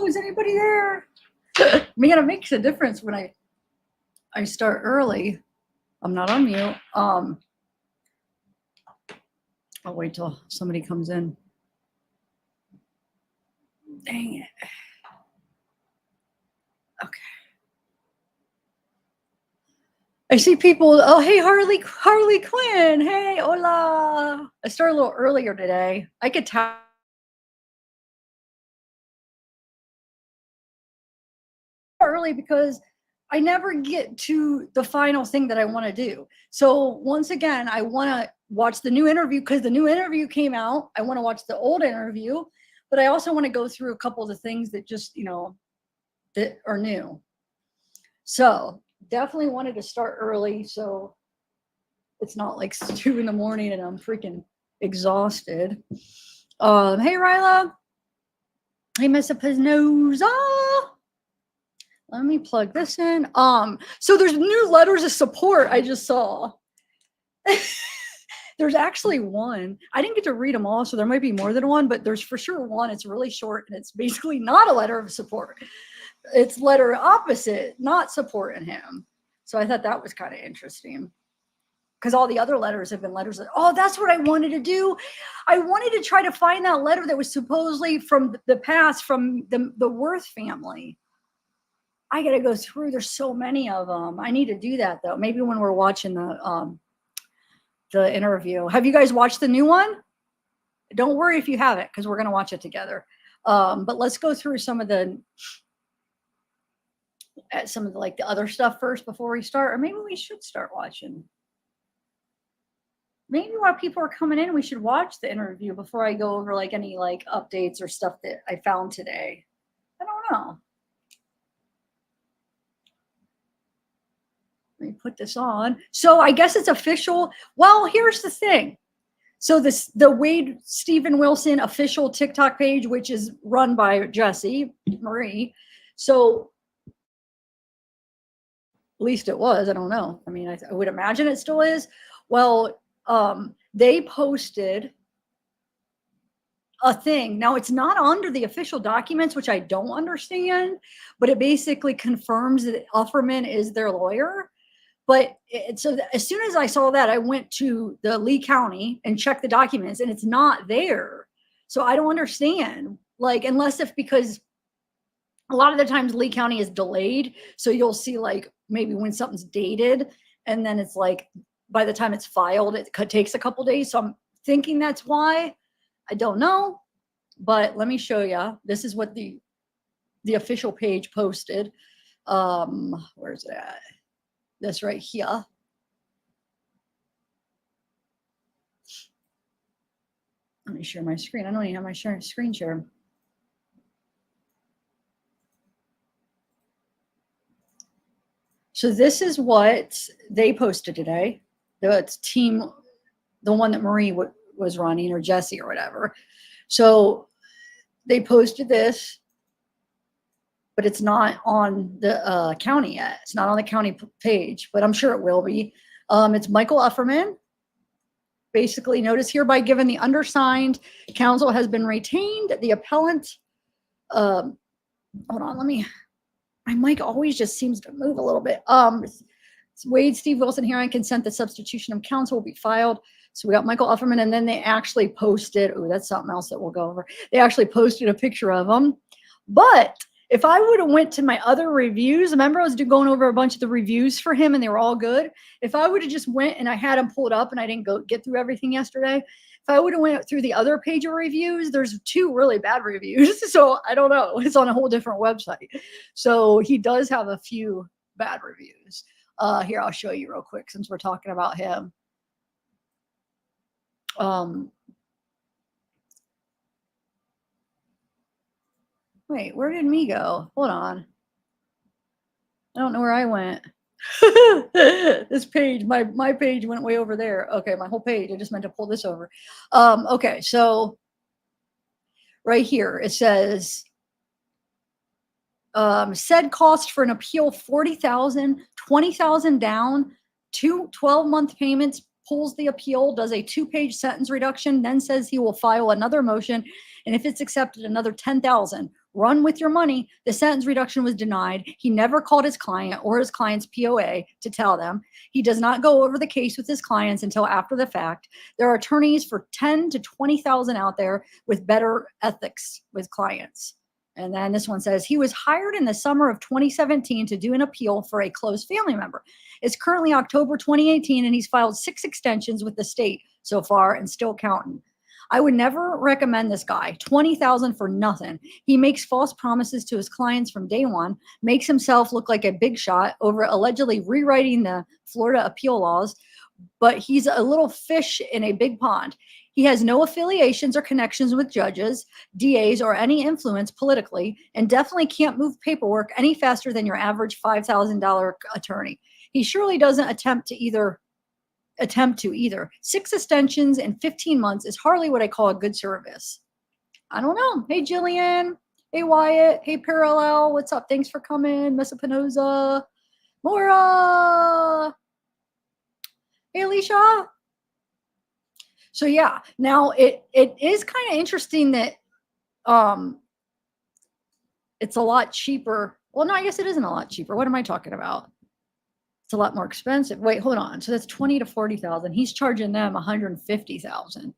is anybody there? Man, it makes a difference when I start early. I'm not on mute. I'll wait till somebody comes in. Dang it. Okay. I see people. Oh, hey, Harley Quinn. Hey, hola. I started a little earlier today. I could tell early because I never get to the final thing that I want to do. So once again, I want to watch the new interview because the new interview came out. I want to watch the old interview, but I also want to go through a couple of the things that just, that are new. So definitely wanted to start early so it's not like 2 a.m. and I'm freaking exhausted. Hey, Ryla. Hey, Miss Piznoza. Let me plug this in. So there's new letters of support I just saw. There's actually one. I didn't get to read them all, so there might be more than one, but there's for sure one. It's really short, and it's basically not a letter of support. It's letter opposite, not supporting him. So I thought that was kind of interesting. Because all the other letters have been letters that, oh, that's what I wanted to do. I wanted to try to find that letter that was supposedly from the past, from the Worth family. I got to go through. There's so many of them. I need to do that, though. Maybe when we're watching the interview. Have you guys watched the new one? Don't worry if you haven't, because we're going to watch it together. But let's go through some of the like the other stuff first before we start. Or maybe we should start watching. Maybe while people are coming in, we should watch the interview before I go over like any like updates or stuff that I found today. I don't know. Let me put this on. So I guess it's official. Well, here's the thing. So the Wade Stephen Wilson official TikTok page, which is run by Jesse Marie. So at least it was. I don't know. I mean, I would imagine it still is. Well, they posted a thing. Now it's not under the official documents, which I don't understand, but it basically confirms that Ufferman is their lawyer. But so as soon as I saw that, I went to the Lee County and checked the documents, and it's not there. So I don't understand, like, unless if because a lot of the times Lee County is delayed. So you'll see like maybe when something's dated and then it's like by the time it's filed, it takes a couple days. So I'm thinking that's why. I don't know, but let me show you. This is what the official page posted. Where's it at? This right here. Let me share my screen. I don't even have my screen share. So this is what they posted today. The team, the one that Marie was running, or Jesse or whatever. So they posted this, but it's not on the county yet. It's not on the county page, but I'm sure it will be. It's Michael Ufferman. Basically, notice hereby given the undersigned, counsel has been retained. The appellant, hold on, my mic always just seems to move a little bit. It's Wade Steve Wilson here on consent. The substitution of counsel will be filed. So we got Michael Ufferman, and then they actually posted, oh, that's something else that we'll go over. They actually posted a picture of him. But if I would have went to my other reviews, remember I was going over a bunch of the reviews for him and they were all good. If I would have just went and I had them pulled up and I didn't go get through everything yesterday, if I would have went through the other page of reviews, there's 2 really bad reviews. So I don't know. It's on a whole different website. So he does have a few bad reviews. Here, I'll show you real quick since we're talking about him. Wait, where did me go? Hold on. I don't know where I went. This page, my page went way over there. Okay, my whole page. I just meant to pull this over. Okay, so right here it says said cost for an appeal $40,000, $20,000 down, 2 12-month payments, pulls the appeal, does a 2-page sentence reduction, then says he will file another motion, and if it's accepted, another $10,000. Run with your money. The sentence reduction was denied. He never called his client or his client's POA to tell them. He does not go over the case with his clients until after the fact. There are attorneys for 10 to 20,000 out there with better ethics with clients. And then this one says, he was hired in the summer of 2017 to do an appeal for a close family member. It's currently October 2018, and he's filed 6 extensions with the state so far and still counting. I would never recommend this guy. 20,000 for nothing. He makes false promises to his clients from day one, makes himself look like a big shot over allegedly rewriting the Florida appeal laws, but he's a little fish in a big pond. He has no affiliations or connections with judges, DAs, or any influence politically, and definitely can't move paperwork any faster than your average $5,000 attorney. He surely doesn't attempt to either. 6 extensions in 15 months is hardly what I call a good service. I don't know. Hey, Jillian. Hey, Wyatt. Hey, Parallel. What's up? Thanks for coming. Mesa Penosa. Laura. Hey, Alicia. So yeah, now it is kind of interesting that it's a lot cheaper. Well, no, I guess it isn't a lot cheaper. What am I talking about? It's a lot more expensive. Wait, hold on. So that's 20 to 40,000. He's charging them 150,000.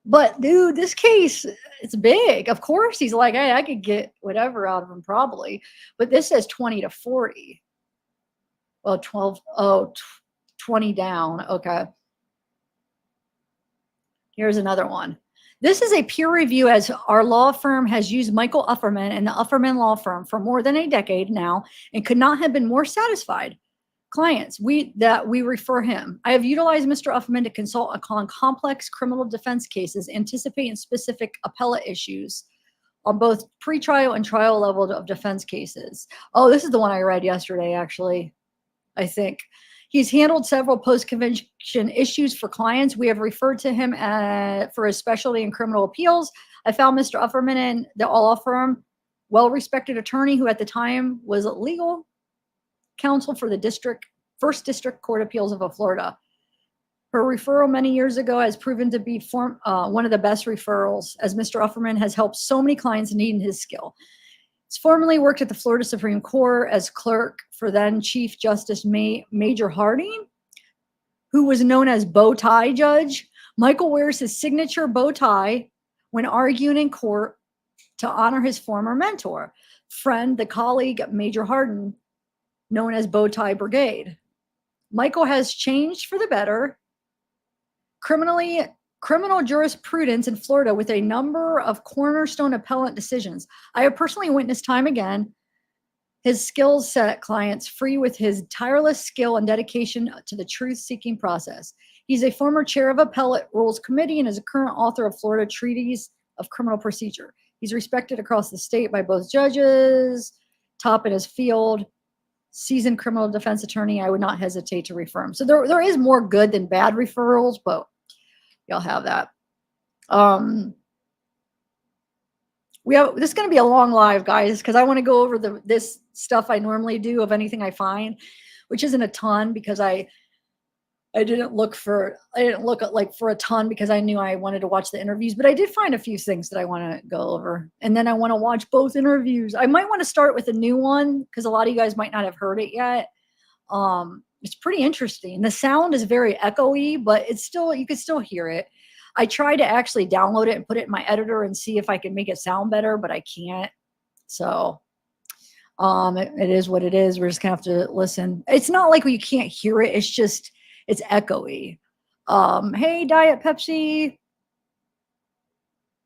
But dude, this case, it's big. Of course, he's like, hey, I could get whatever out of him probably. But this says 20 to 40. Well, 20 down. Okay. Here's another one. This is a peer review as our law firm has used Michael Ufferman and the Ufferman Law Firm for more than a decade now and could not have been more satisfied. Clients, we refer him. I have utilized Mr. Ufferman to consult on complex criminal defense cases, anticipating specific appellate issues on both pretrial and trial level of defense cases. Oh, this is the one I read yesterday, actually, I think. He's handled several post-conviction issues for clients. We have referred to him for his specialty in criminal appeals. I found Mr. Ufferman in the law firm, well-respected attorney who at the time was legal counsel for the First District Court of Appeals of Florida. Her referral many years ago has proven to be one of the best referrals, as Mr. Ufferman has helped so many clients needing his skill. He's formerly worked at the Florida Supreme Court as clerk for then Chief Justice Major Harding, who was known as bow tie judge. Michael wears his signature bow tie when arguing in court to honor his former mentor, friend, the colleague, Major Hardin, known as Bow Tie Brigade. Michael has changed for the better criminal jurisprudence in Florida with a number of cornerstone appellate decisions. I have personally witnessed time again his skills set clients free with his tireless skill and dedication to the truth-seeking process. He's a former chair of Appellate Rules Committee and is a current author of Florida Treaties of Criminal Procedure. He's respected across the state by both judges, top in his field, seasoned criminal defense attorney. I would not hesitate to refer him. So there is more good than bad referrals, but y'all have that. This is going to be a long live, guys, because I want to go over this stuff I normally do of anything I find, which isn't a ton because I didn't look for a ton because I knew I wanted to watch the interviews, but I did find a few things that I want to go over. And then I want to watch both interviews. I might want to start with a new one because a lot of you guys might not have heard it yet. It's pretty interesting. The sound is very echoey, but you can still hear it. I tried to actually download it and put it in my editor and see if I can make it sound better, but I can't. So it is what it is. We're just gonna have to listen. It's not like you can't hear it. It's echoey. Hey, Diet Pepsi.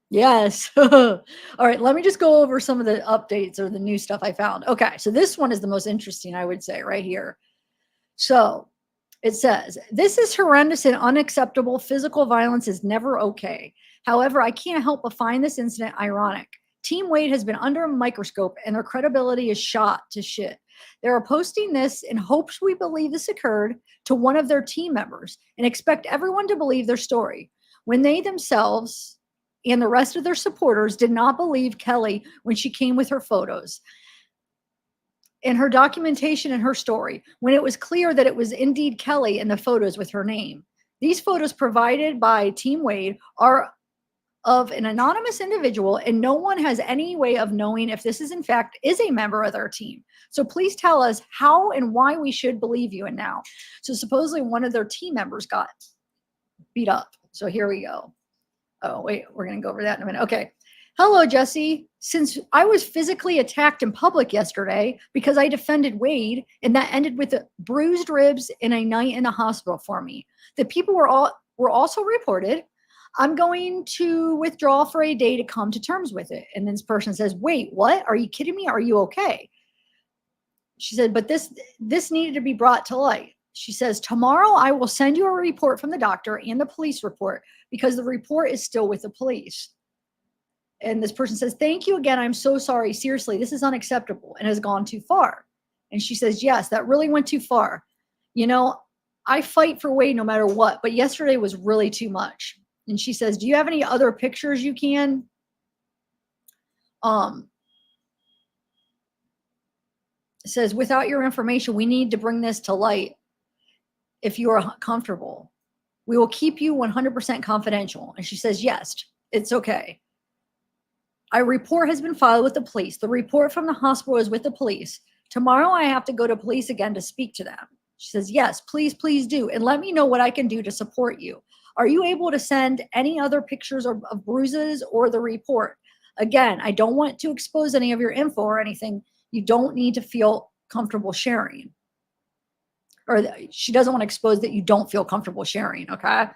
Yes. All right, let me just go over some of the updates or the new stuff I found. Okay, so this one is the most interesting, I would say, right here. So it says, this is horrendous and unacceptable. Physical violence is never okay. However, I can't help but find this incident ironic. Team Wade has been under a microscope and their credibility is shot to shit. They are posting this in hopes we believe this occurred to one of their team members and expect everyone to believe their story, when they themselves and the rest of their supporters did not believe Kelly when she came with her photos and her documentation and her story, when it was clear that it was indeed Kelly in the photos with her name. These photos provided by Team Wade are of an anonymous individual, and no one has any way of knowing if this is in fact is a member of their team. So please tell us how and why we should believe you. And now, so supposedly one of their team members got beat up. So here we go. Oh, wait, we're going to go over that in a minute. Okay. Hello, Jesse. Since I was physically attacked in public yesterday because I defended Wade, and that ended with bruised ribs and a night in the hospital for me. The people were also reported. I'm going to withdraw for a day to come to terms with it. And this person says, wait, what? Are you kidding me? Are you okay? She said, but this needed to be brought to light. She says, tomorrow I will send you a report from the doctor and the police report because the report is still with the police. And this person says, thank you again. I'm so sorry. Seriously, this is unacceptable and has gone too far. And she says, yes, that really went too far. You know, I fight for Wade no matter what, but yesterday was really too much. And she says, do you have any other pictures you can? It says, without your information, we need to bring this to light if you are comfortable. We will keep you 100% confidential. And she says, yes, it's okay. A report has been filed with the police. The report from the hospital is with the police. Tomorrow I have to go to police again to speak to them. She says, yes, please, please do. And let me know what I can do to support you. Are you able to send any other pictures of bruises or the report? Again, I don't want to expose any of your info or anything. You don't need to feel comfortable sharing. Or she doesn't want to expose that you don't feel comfortable sharing, okay?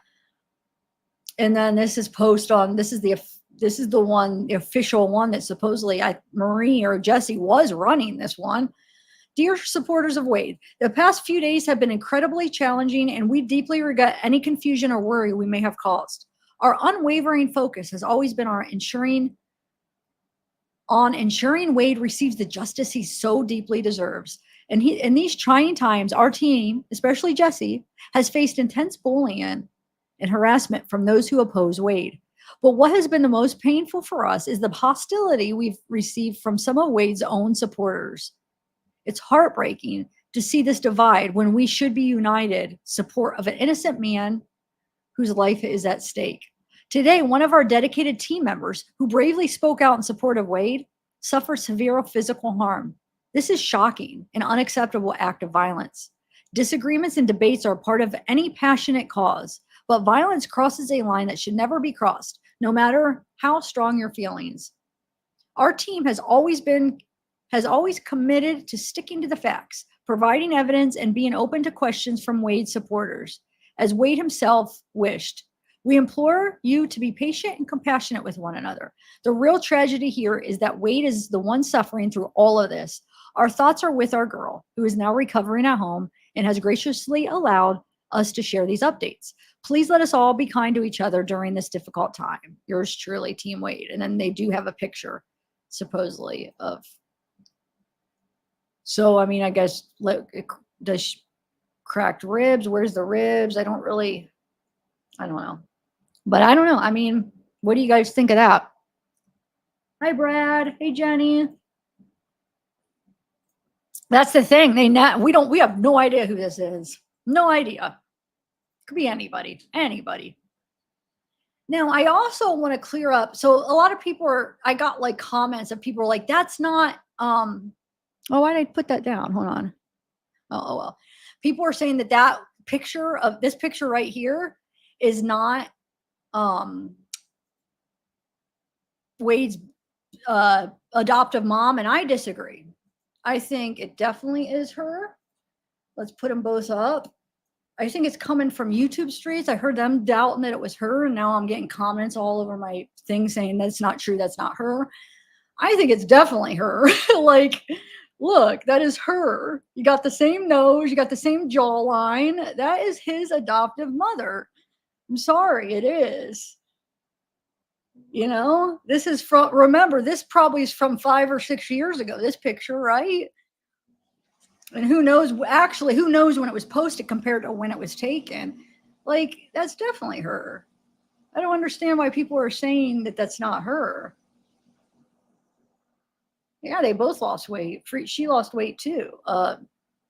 And then this is the one, the official one that supposedly Marie or Jesse was running this one. Dear supporters of Wade, the past few days have been incredibly challenging, and we deeply regret any confusion or worry we may have caused. Our unwavering focus has always been on ensuring Wade receives the justice he so deeply deserves. And in these trying times, our team, especially Jesse, has faced intense bullying and harassment from those who oppose Wade. But what has been the most painful for us is the hostility we've received from some of Wade's own supporters. It's heartbreaking to see this divide when we should be united support of an innocent man whose life is at stake. Today, one of our dedicated team members who bravely spoke out in support of Wade suffered severe physical harm. This is shocking and unacceptable act of violence. Disagreements and debates are part of any passionate cause, but violence crosses a line that should never be crossed, no matter how strong your feelings. Our team has always committed to sticking to the facts, providing evidence, and being open to questions from Wade's supporters, as Wade himself wished. We implore you to be patient and compassionate with one another. The real tragedy here is that Wade is the one suffering through all of this. Our thoughts are with our girl, who is now recovering at home and has graciously allowed us to share these updates. Please let us all be kind to each other during this difficult time. Yours truly, Team Wade. And then they do have a picture, supposedly, of. So, I mean, I guess, does cracked ribs? Where's the ribs? I don't know. But I don't know. I mean, what do you guys think of that? Hi, Brad. Hey, Jenny. That's the thing. We have no idea who this is. No idea. Could be anybody. Now, I also want to clear up. So a lot of people I got like comments of people like, that's not, oh, why did I put that down? Hold on. Oh, well. People are saying that picture of this picture right here is not Wade's adoptive mom, and I disagree. I think it definitely is her. Let's put them both up. I think it's coming from YouTube streets. I heard them doubting that it was her, and now I'm getting comments all over my thing saying that's not true, that's not her. I think it's definitely her. Like, look, that is her. You got the same nose, you got the same jawline. That is his adoptive mother. I'm sorry, it is. You know, this is from, remember, this probably is from 5 or 6 years ago, this picture, right? And who knows when it was posted compared to when it was taken. Like, that's definitely her. I don't understand why people are saying that that's not her. Yeah, they both lost weight. She lost weight too.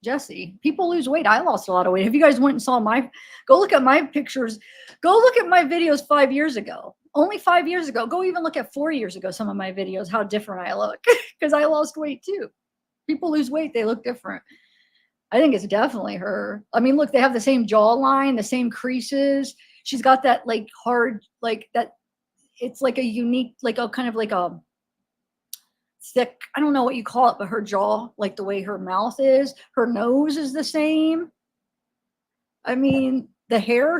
Jesse, people lose weight. I lost a lot of weight. If you guys went and saw go look at my pictures, go look at my videos 5 years ago. Only 5 years ago. Go even look at 4 years ago, some of my videos, how different I look, because I lost weight too. People lose weight, they look different. I think it's definitely her. I mean, look, they have the same jawline, the same creases. She's got that like hard, like that. It's like a unique, like a kind of like a thick, I don't know what you call it, but her jaw, like the way her mouth is, her nose is the same. I mean, the hair,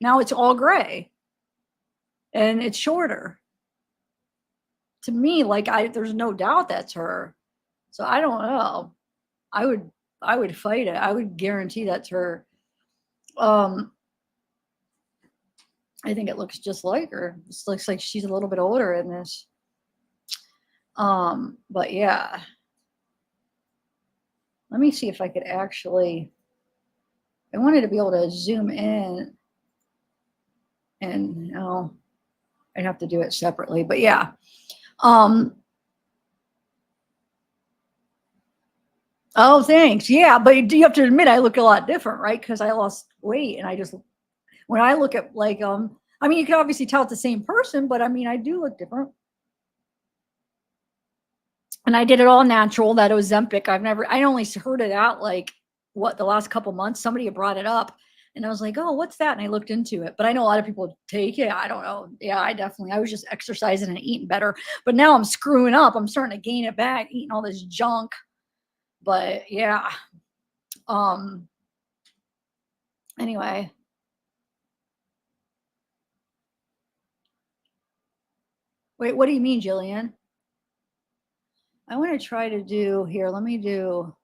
now it's all gray and it's shorter. To me, like there's no doubt that's her. So I don't know. I would fight it. I would guarantee that's her. I think it looks just like her. It looks like she's a little bit older in this. But yeah. Let me see if I could actually, I wanted to be able to zoom in and no, I'd have to do it separately, but yeah. Oh, thanks. Yeah, but you have to admit I look a lot different, right? Because I lost weight, and when I look at like I mean, you can obviously tell it's the same person, but I mean, I do look different. And I did it all natural. That Ozempic, I only heard it out like the last couple months. Somebody had brought it up, and I was like, oh, what's that? And I looked into it. But I know a lot of people take it. I don't know. Yeah, I was just exercising and eating better. But now I'm screwing up. I'm starting to gain it back, eating all this junk. But yeah. Anyway. Wait, what do you mean, Jillian? I want to try to do here. Let me do.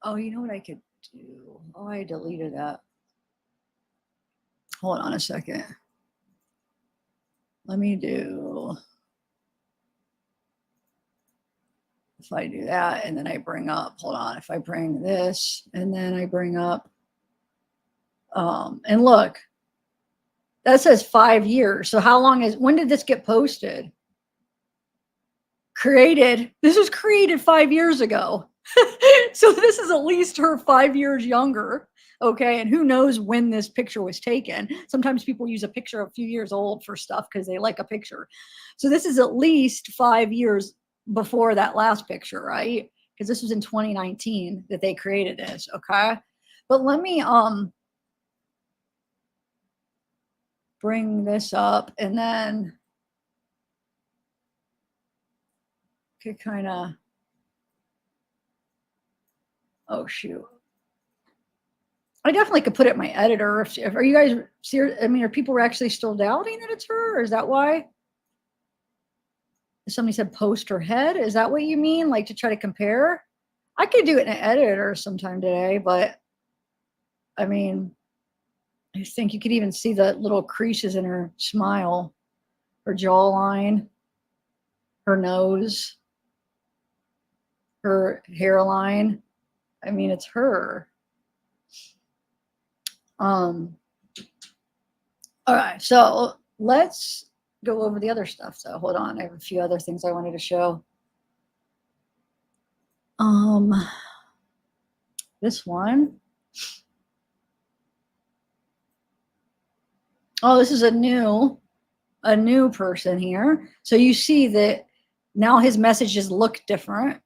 Oh, you know what I could do? Oh, I deleted that. Hold on a second. Let me do. If I do that and then I bring up, hold on, if I bring this and then I bring up, and look, that says 5 years. So when did this get posted? This was created 5 years ago. So this is at least her 5 years younger. Okay. And who knows when this picture was taken. Sometimes people use a picture a few years old for stuff because they like a picture. So this is at least 5 years before that last picture, right? Because this was in 2019 that they created this. Okay. But let me bring this up and then could kind of, oh shoot. I definitely could put it in my editor. Are you guys serious? I mean, are people actually still doubting that it's her? Or is that why? Somebody said post her head. Is that what you mean? Like to try to compare? I could do it in an editor sometime today, but I mean, I think you could even see the little creases in her smile, her jawline, her nose, her hairline. I mean, it's her. All right, so let's go over the other stuff. So hold on, I have a few other things I wanted to show. This one. Oh, this is a new person here. So you see that now his messages look different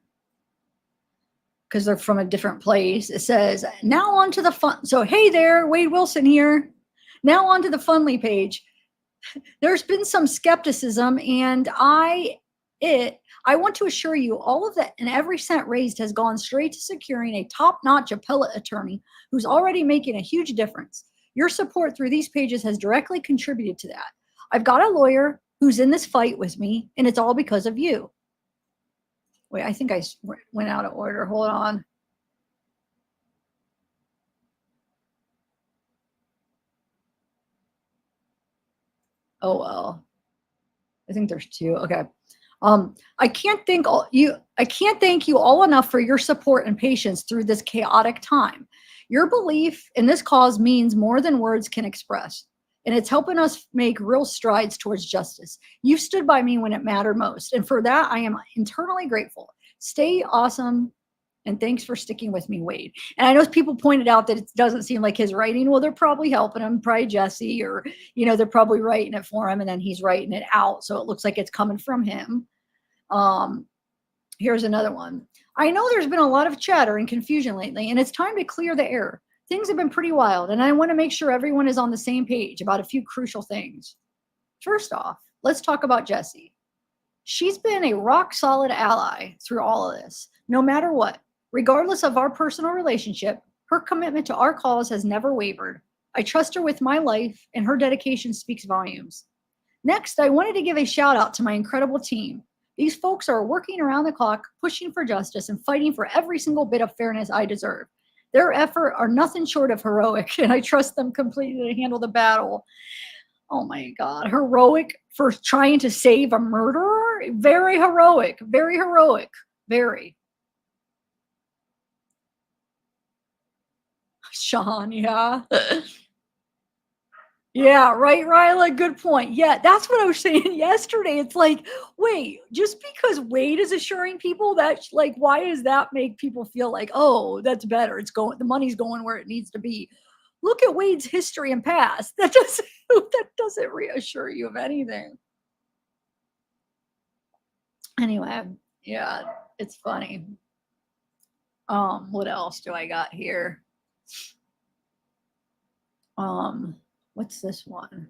because they're from a different place. It says, now on to the fun. So, hey there, Wade Wilson here. Now on to the Fundly page. There's been some skepticism, and I want to assure you all of that and every cent raised has gone straight to securing a top-notch appellate attorney who's already making a huge difference. Your support through these pages has directly contributed to that. I've got a lawyer who's in this fight with me, and it's all because of you. Wait, I think I went out of order. Hold on. Oh, well. I think there's two. Okay. I can't thank you all enough for your support and patience through this chaotic time. Your belief in this cause means more than words can express, and it's helping us make real strides towards justice. You stood by me when it mattered most, and for that, I am eternally grateful. Stay awesome. And thanks for sticking with me, Wade. And I know people pointed out that it doesn't seem like his writing. Well, they're probably helping him, probably Jesse, or, they're probably writing it for him and then he's writing it out. So it looks like it's coming from him. Here's another one. I know there's been a lot of chatter and confusion lately, and it's time to clear the air. Things have been pretty wild, and I want to make sure everyone is on the same page about a few crucial things. First off, let's talk about Jessie. She's been a rock solid ally through all of this, no matter what. Regardless of our personal relationship, her commitment to our cause has never wavered. I trust her with my life, and her dedication speaks volumes. Next, I wanted to give a shout out to my incredible team. These folks are working around the clock, pushing for justice, and fighting for every single bit of fairness I deserve. Their effort are nothing short of heroic, and I trust them completely to handle the battle. Oh my God, heroic for trying to save a murderer? Very heroic, very heroic, very. Sean, yeah. Yeah, right, Ryla, good point. Yeah, that's what I was saying yesterday. It's like, wait, just because Wade is assuring people that, like, why does that make people feel like, oh, that's better? It's going, the money's going where it needs to be. Look at Wade's history and past. That doesn't reassure you of anything. Anyway, yeah, it's funny. What else do I got here? What's this one?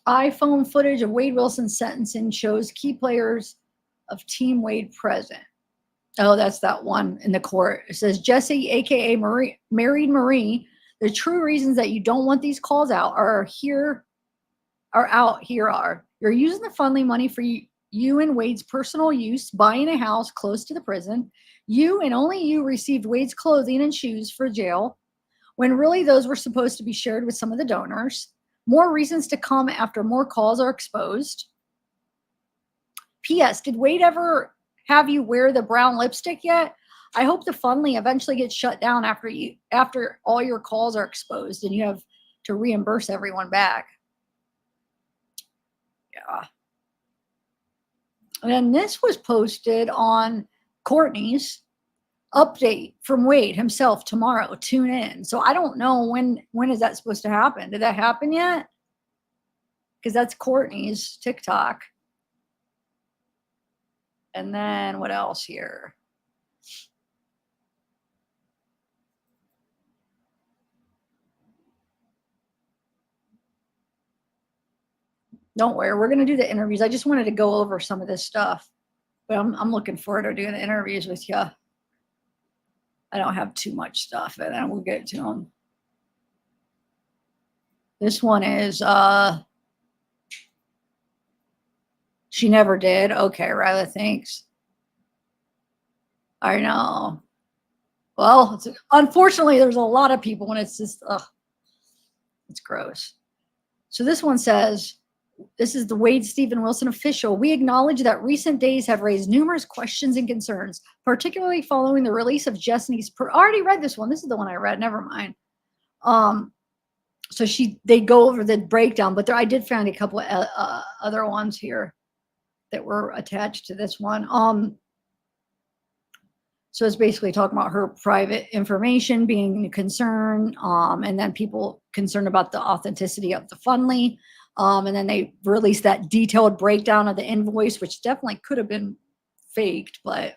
iPhone footage of Wade Wilson's sentencing shows key players of Team Wade present. Oh, that's that one in the court. It says, Jesse, aka Marie, married Marie, the true reasons that you don't want these calls out are out here. You're using the funding money for you and Wade's personal use, buying a house close to the prison. You and only you received Wade's clothing and shoes for jail, when really those were supposed to be shared with some of the donors. More reasons to come after more calls are exposed. P.S. Did Wade ever have you wear the brown lipstick yet? I hope the funding eventually gets shut down after all your calls are exposed and you have to reimburse everyone back. Yeah. And then this was posted on Courtney's update from Wade himself tomorrow. Tune in. So I don't know when is that supposed to happen? Did that happen yet? Because that's Courtney's TikTok. And then what else here? Don't worry, we're going to do the interviews. I just wanted to go over some of this stuff, but I'm looking forward to doing the interviews with you. I don't have too much stuff, and then we'll get to them. This one is, she never did. Okay, Ryla, thanks. I know. Well, unfortunately, there's a lot of people when it's just, it's gross. So this one says, this is the Wade Stephen Wilson official. We acknowledge that recent days have raised numerous questions and concerns, particularly following the release of Jesse's. I already read this one. This is the one I read. Never mind. So they go over the breakdown, but I did find a couple of other ones here that were attached to this one. So it's basically talking about her private information being a concern, and then people concerned about the authenticity of the funding. And then they released that detailed breakdown of the invoice, which definitely could have been faked, but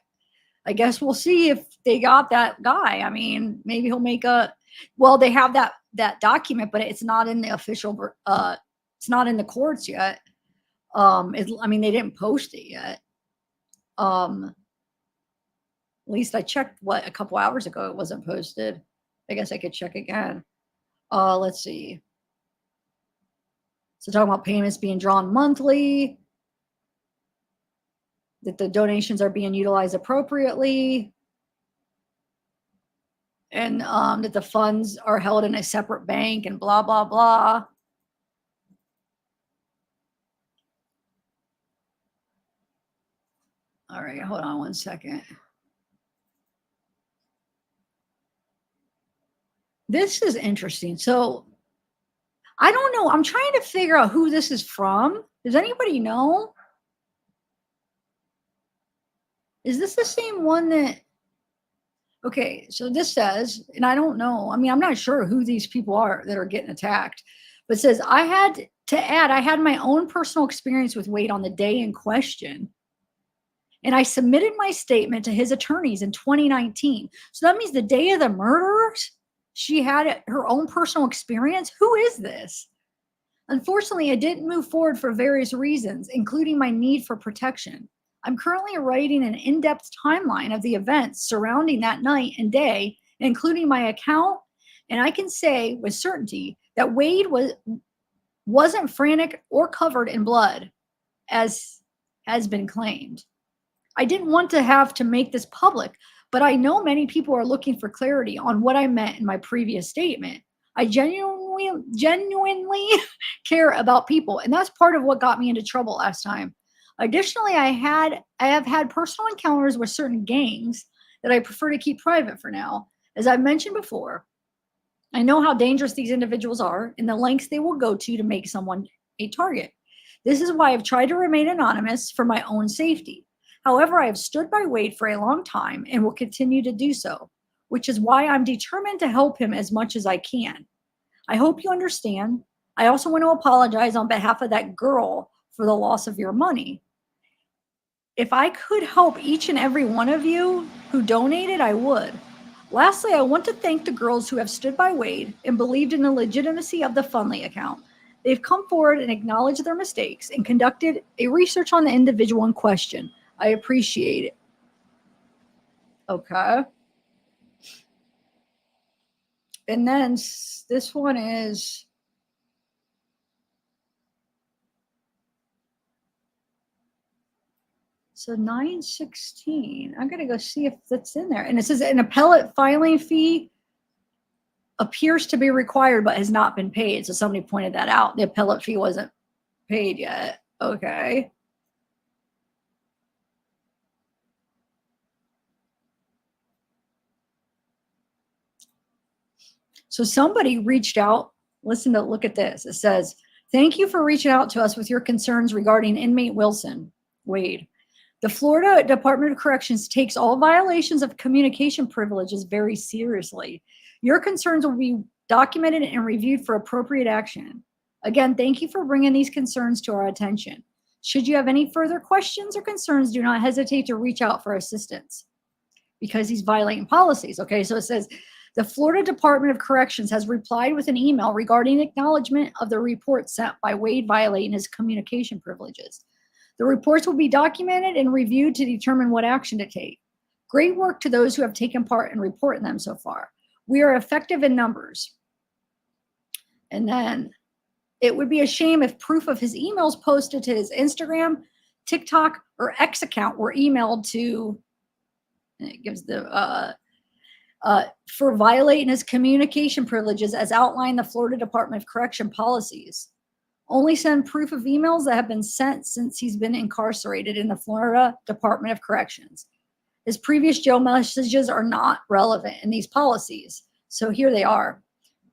I guess we'll see if they got that guy. I mean, maybe he'll make they have that document, but it's not in the official, it's not in the courts yet. I mean, they didn't post it yet. At least I checked a couple hours ago, it wasn't posted. I guess I could check again. Let's see. So talking about payments being drawn monthly, that the donations are being utilized appropriately, and that the funds are held in a separate bank and blah, blah, blah. All right, hold on one second. This is interesting. So I don't know. I'm trying to figure out who this is from. Does anybody know? Is this the same one that, okay, so this says, and I don't know, I mean, I'm not sure who these people are that are getting attacked, but it says, I had to add, I had my own personal experience with Wade on the day in question. And I submitted my statement to his attorneys in 2019. So that means the day of the murders, she had her own personal experience. Who is this? Unfortunately, I didn't move forward for various reasons, including my need for protection. I'm currently writing an in depth timeline of the events surrounding that night and day, including my account. And I can say with certainty that Wade wasn't frantic or covered in blood, as has been claimed. I didn't want to have to make this public, but I know many people are looking for clarity on what I meant in my previous statement. I genuinely care about people, and that's part of what got me into trouble last time. Additionally, I have had personal encounters with certain gangs that I prefer to keep private for now. As I've mentioned before, I know how dangerous these individuals are and the lengths they will go to make someone a target. This is why I've tried to remain anonymous for my own safety. However, I have stood by Wade for a long time and will continue to do so, which is why I'm determined to help him as much as I can. I hope you understand. I also want to apologize on behalf of that girl for the loss of your money. If I could help each and every one of you who donated, I would. Lastly, I want to thank the girls who have stood by Wade and believed in the legitimacy of the Fundly account. They've come forward and acknowledged their mistakes and conducted a research on the individual in question. I appreciate it. Okay. And then this one is, so 916. I'm going to go see if that's in there. And it says an appellate filing fee appears to be required but has not been paid. So somebody pointed that out. The appellate fee wasn't paid yet. Okay. So somebody reached out. Look at this. It says, thank you for reaching out to us with your concerns regarding inmate Wade. The Florida Department of Corrections takes all violations of communication privileges very seriously. Your concerns will be documented and reviewed for appropriate action. Again, thank you for bringing these concerns to our attention. Should you have any further questions or concerns, do not hesitate to reach out for assistance because he's violating policies. Okay, so it says, the Florida Department of Corrections has replied with an email regarding acknowledgement of the report sent by Wade violating his communication privileges. The reports will be documented and reviewed to determine what action to take. Great work to those who have taken part in reporting them so far. We are effective in numbers. And then it would be a shame if proof of his emails posted to his Instagram, TikTok, or X account were emailed to, and it gives the, for violating his communication privileges as outlined in the Florida Department of Correction policies. Only send proof of emails that have been sent since he's been incarcerated in the Florida Department of Corrections. His previous jail messages are not relevant in these policies. So here they are,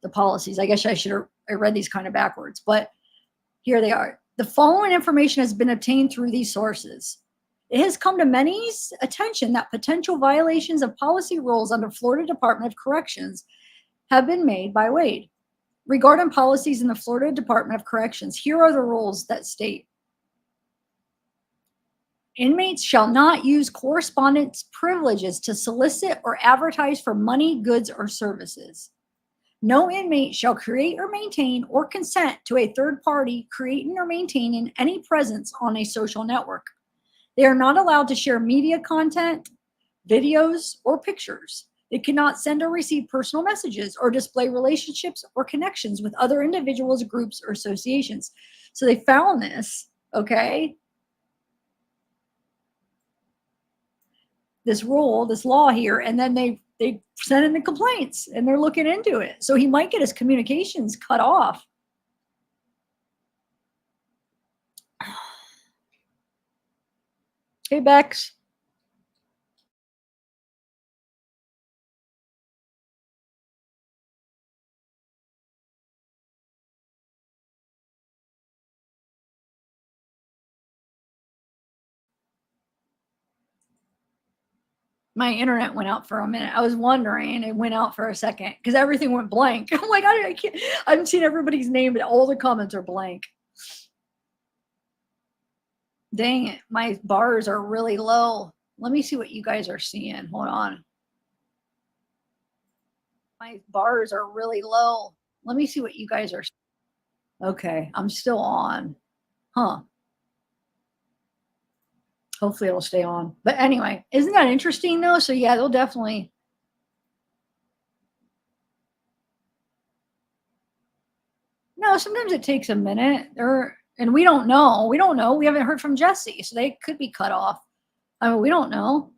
the policies. I guess I should have read these kind of backwards, but here they are. The following information has been obtained through these sources. It has come to many's attention that potential violations of policy rules under Florida Department of Corrections have been made by Wade. Regarding policies in the Florida Department of Corrections, here are the rules that state: inmates shall not use correspondence privileges to solicit or advertise for money, goods, or services. No inmate shall create or maintain or consent to a third party creating or maintaining any presence on a social network. They are not allowed to share media content, videos, or pictures. They cannot send or receive personal messages or display relationships or connections with other individuals, groups, or associations. So they found this, okay? This rule, this law here, and then they sent in the complaints and they're looking into it. So he might get his communications cut off. Hey, Bex. My internet went out for a minute. I was wondering, it went out for a second because everything went blank. I'm like, I can't, I haven't seen everybody's name, but all the comments are blank. Dang it, my bars are really low. Let me see what you guys are seeing. Hold on. My bars are really low. Let me see what you guys are. Okay, I'm still on. Huh. Hopefully it'll stay on. But anyway, isn't that interesting though? So yeah, they'll definitely. No, sometimes it takes a minute. And we don't know. We don't know. We haven't heard from Jesse, so they could be cut off. I mean, we don't know.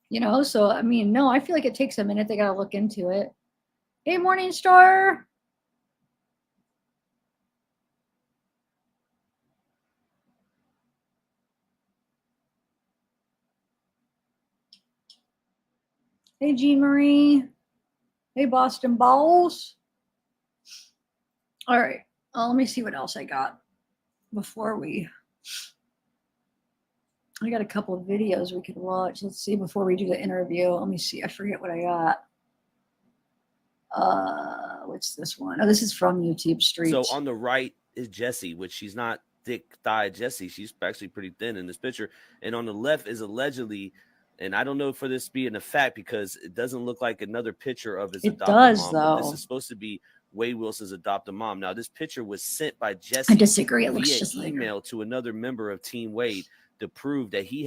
You know, so I mean, no, I feel like it takes a minute. They gotta look into it. Hey, Morningstar. Hey, Jean Marie. Hey, Boston Balls. All right. Let me see what else I got before we. I got a couple of videos we could watch. Let's see before we do the interview. Let me see. I forget what I got. What's this one? Oh, this is from YouTube Street. So on the right is Jessie, which she's not thick thigh Jessie. She's actually pretty thin in this picture. And on the left is allegedly, and I don't know for this being a fact because it doesn't look like another picture of his adopted mom. But this is supposed to be Wade Wilson's adopted mom. Now, this picture was sent by Jessie. I disagree. It looks via just email like to another member of Team Wade to prove that she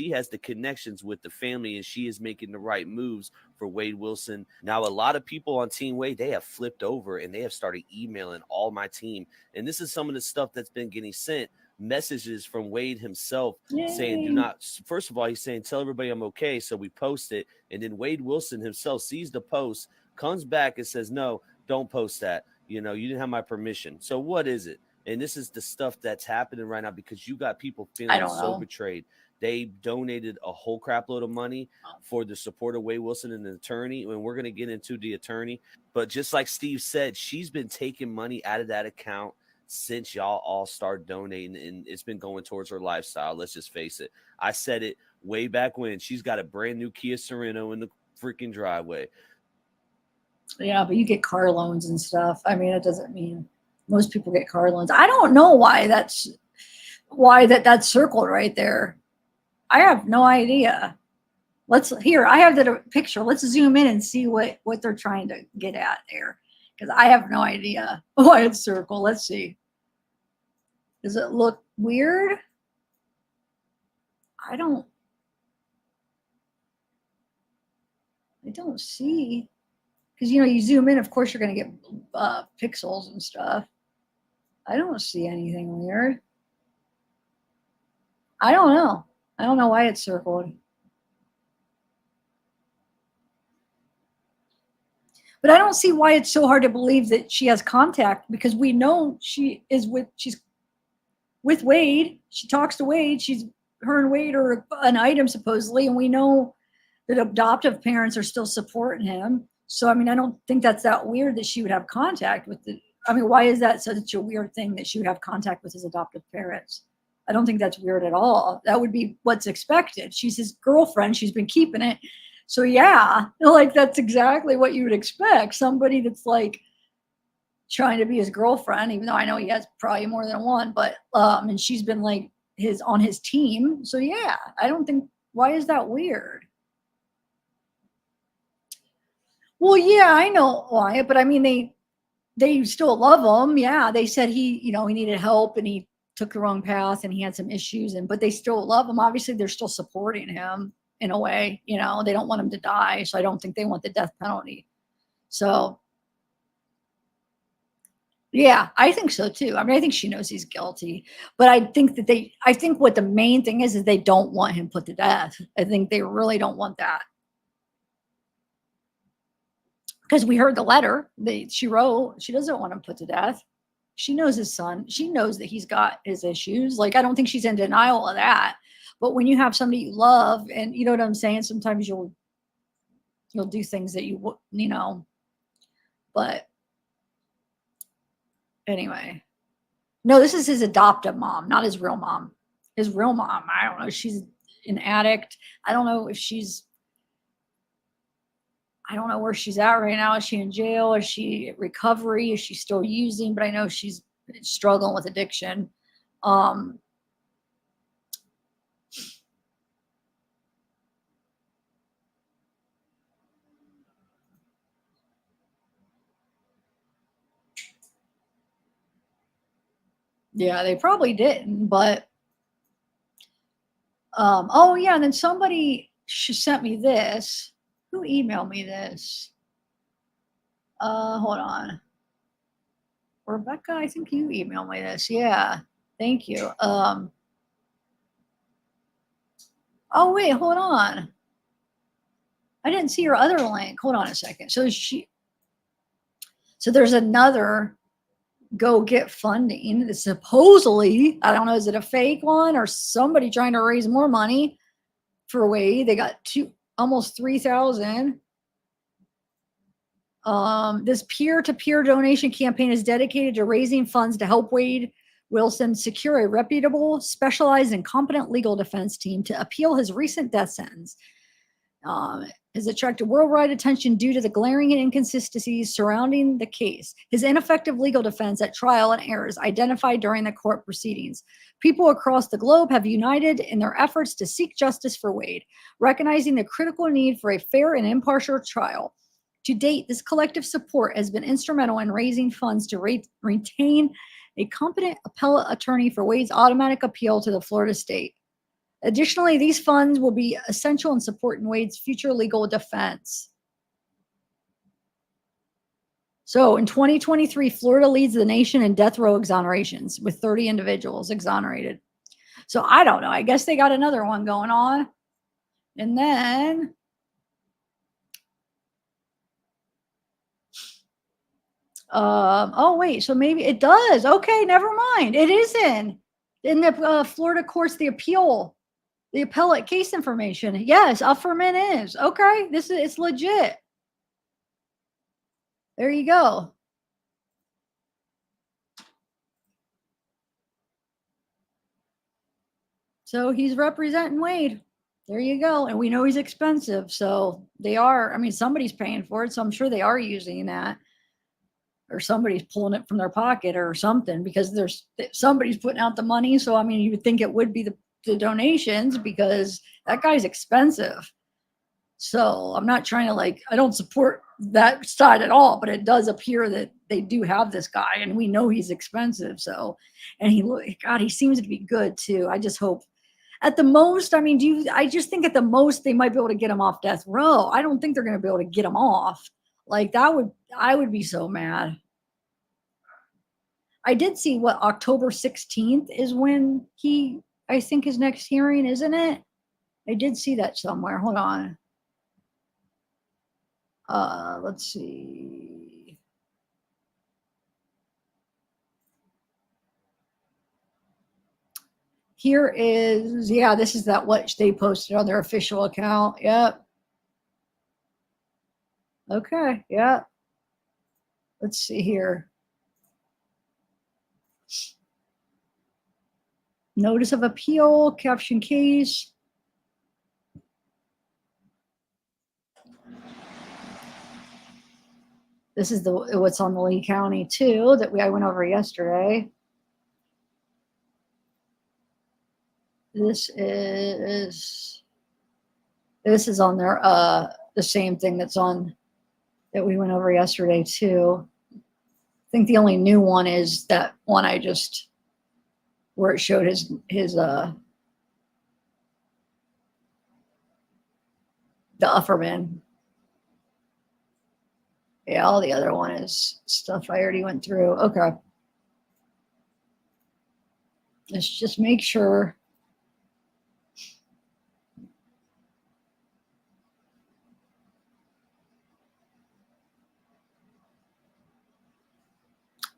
has the connections with the family and she is making the right moves for Wade Wilson. Now, a lot of people on Team Wade, they have flipped over and they have started emailing all my team. And this is some of the stuff that's been getting sent. Messages from Wade himself saying, do not, first of all, he's saying, tell everybody I'm okay. So we post it. And then Wade Wilson himself sees the post, comes back and says, no, don't post that. You know, you didn't have my permission. So what is it? And this is the stuff that's happening right now because you got people feeling so betrayed. They donated a whole crap load of money for the support of Wade Wilson and the attorney. And we're going to get into the attorney. But just like Steve said, she's been taking money out of that account since y'all all started donating. And it's been going towards her lifestyle. Let's just face it. I said it way back when. She's got a brand new Kia Sorento in the freaking driveway. Yeah, but you get car loans and stuff. I mean, it doesn't mean most people get car loans. I don't know why that's circled right there. I have no idea. I have the picture. Let's zoom in and see what they're trying to get at there. Because I have no idea why it's circled. Let's see. Does it look weird? I don't see. Because, you know, you zoom in, of course, you're going to get pixels and stuff. I don't see anything weird. I don't know. I don't know why it's circled. But I don't see why it's so hard to believe that she has contact because we know she's with Wade. She talks to Wade. Her and Wade are an item supposedly, and we know that adoptive parents are still supporting him. So, I mean, I don't think that's that weird that she would have contact with why is that such a weird thing that she would have contact with his adoptive parents? I don't think that's weird at all. That would be what's expected. She's his girlfriend. She's been keeping it. So, yeah, like that's exactly what you would expect. Somebody that's like trying to be his girlfriend, even though I know he has probably more than one, but, and she's been like on his team. So, yeah, I don't think, why is that weird? Well, yeah, I know why, but I mean, they still love him. Yeah, they said he needed help and he took the wrong path and he had some issues, but they still love him. Obviously, they're still supporting him in a way. You know, they don't want him to die, so I don't think they want the death penalty. So, yeah, I think so too. I mean, I think she knows he's guilty, but I think what the main thing is they don't want him put to death. I think they really don't want that. Because we heard the letter that she wrote. She doesn't want him put to death. She knows his son. She knows that he's got his issues. Like, I don't think she's in denial of that. But when you have somebody you love, and you know what I'm saying, sometimes you'll do things that you know. But anyway, no, this is his adoptive mom, not his real mom. His real mom, I don't know. an addict. I don't know if I don't know where she's at right now. Is she in jail? Is she at recovery? Is she still using? But I know she's struggling with addiction. Yeah, they probably didn't, but oh yeah, and then somebody sent me this. Who emailed me this? Hold on. Rebecca, I think you emailed me this. Yeah. Thank you. Oh wait, hold on. I didn't see your other link. Hold on a second. So there's another go get funding. It's supposedly, I don't know, is it a fake one or somebody trying to raise more money for Wade? They got almost 3,000. This peer-to-peer donation campaign is dedicated to raising funds to help Wade Wilson secure a reputable, specialized, and competent legal defense team to appeal his recent death sentence. Has attracted worldwide attention due to the glaring inconsistencies surrounding the case, his ineffective legal defense at trial, and errors identified during the court proceedings. People across the globe have united in their efforts to seek justice for Wade, recognizing the critical need for a fair and impartial trial. To date, this collective support has been instrumental in raising funds to retain a competent appellate attorney for Wade's automatic appeal to the Florida state. Additionally, these funds will be essential in supporting Wade's future legal defense. So in 2023, Florida leads the nation in death row exonerations with 30 individuals exonerated. So I don't know. I guess they got another one going on. And then oh wait, so maybe it does. Okay, never mind. It is in the Florida courts, the appellate case information. Yes, Ufferman is. Okay, it's legit. There you go. So he's representing Wade. There you go. And we know he's expensive. So they are, I mean, somebody's paying for it. So I'm sure they are using that. Or somebody's pulling it from their pocket or something, because somebody's putting out the money. So, I mean, you would think it would be the donations, because that guy's expensive. So I'm not trying to I don't support that side at all, but it does appear that they do have this guy, and we know he's expensive. So, and he seems to be good too. I just hope at the most, I mean, I just think at the most they might be able to get him off death row. I don't think they're going to be able to get him off. I would be so mad. I did see what October 16th is when I think his next hearing, isn't it? I did see that somewhere. Hold on. Let's see. Here is, yeah, this is what they posted on their official account. Yep. Okay. Yeah. Let's see here. Notice of appeal, caption case. This is what's on the Lee County too that I went over yesterday. This is on there. The same thing that we went over yesterday too. I think the only new one is that one where it showed his the Ufferman. Yeah, all the other one is stuff I already went through. Okay. Let's just make sure.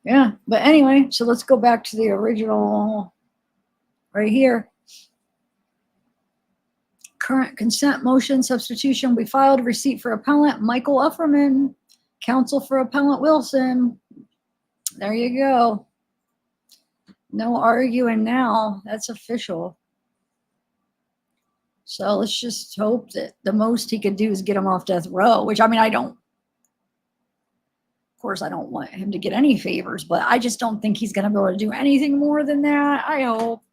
Yeah, but anyway, so let's go back to the original right here. Current consent motion substitution will be filed. Receipt for appellant Michael Ufferman, counsel for appellant Wilson. There you go. No arguing now. That's official. So let's just hope that the most he could do is get him off death row, which, I mean, of course, I don't want him to get any favors, but I just don't think he's going to be able to do anything more than that. I hope.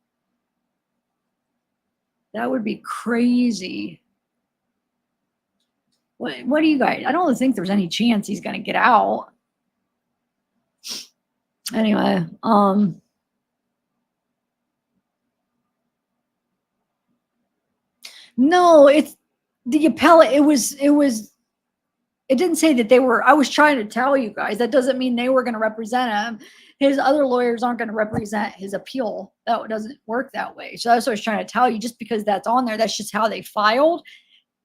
That would be crazy. What do you guys? I don't think there's any chance he's going to get out. Anyway, no, it's the appellate. It didn't say that they were. I was trying to tell you guys that doesn't mean they were going to represent him. His other lawyers aren't going to represent his appeal. That doesn't work that way. So that's what I was trying to tell you. Just because that's on there, that's just how they filed.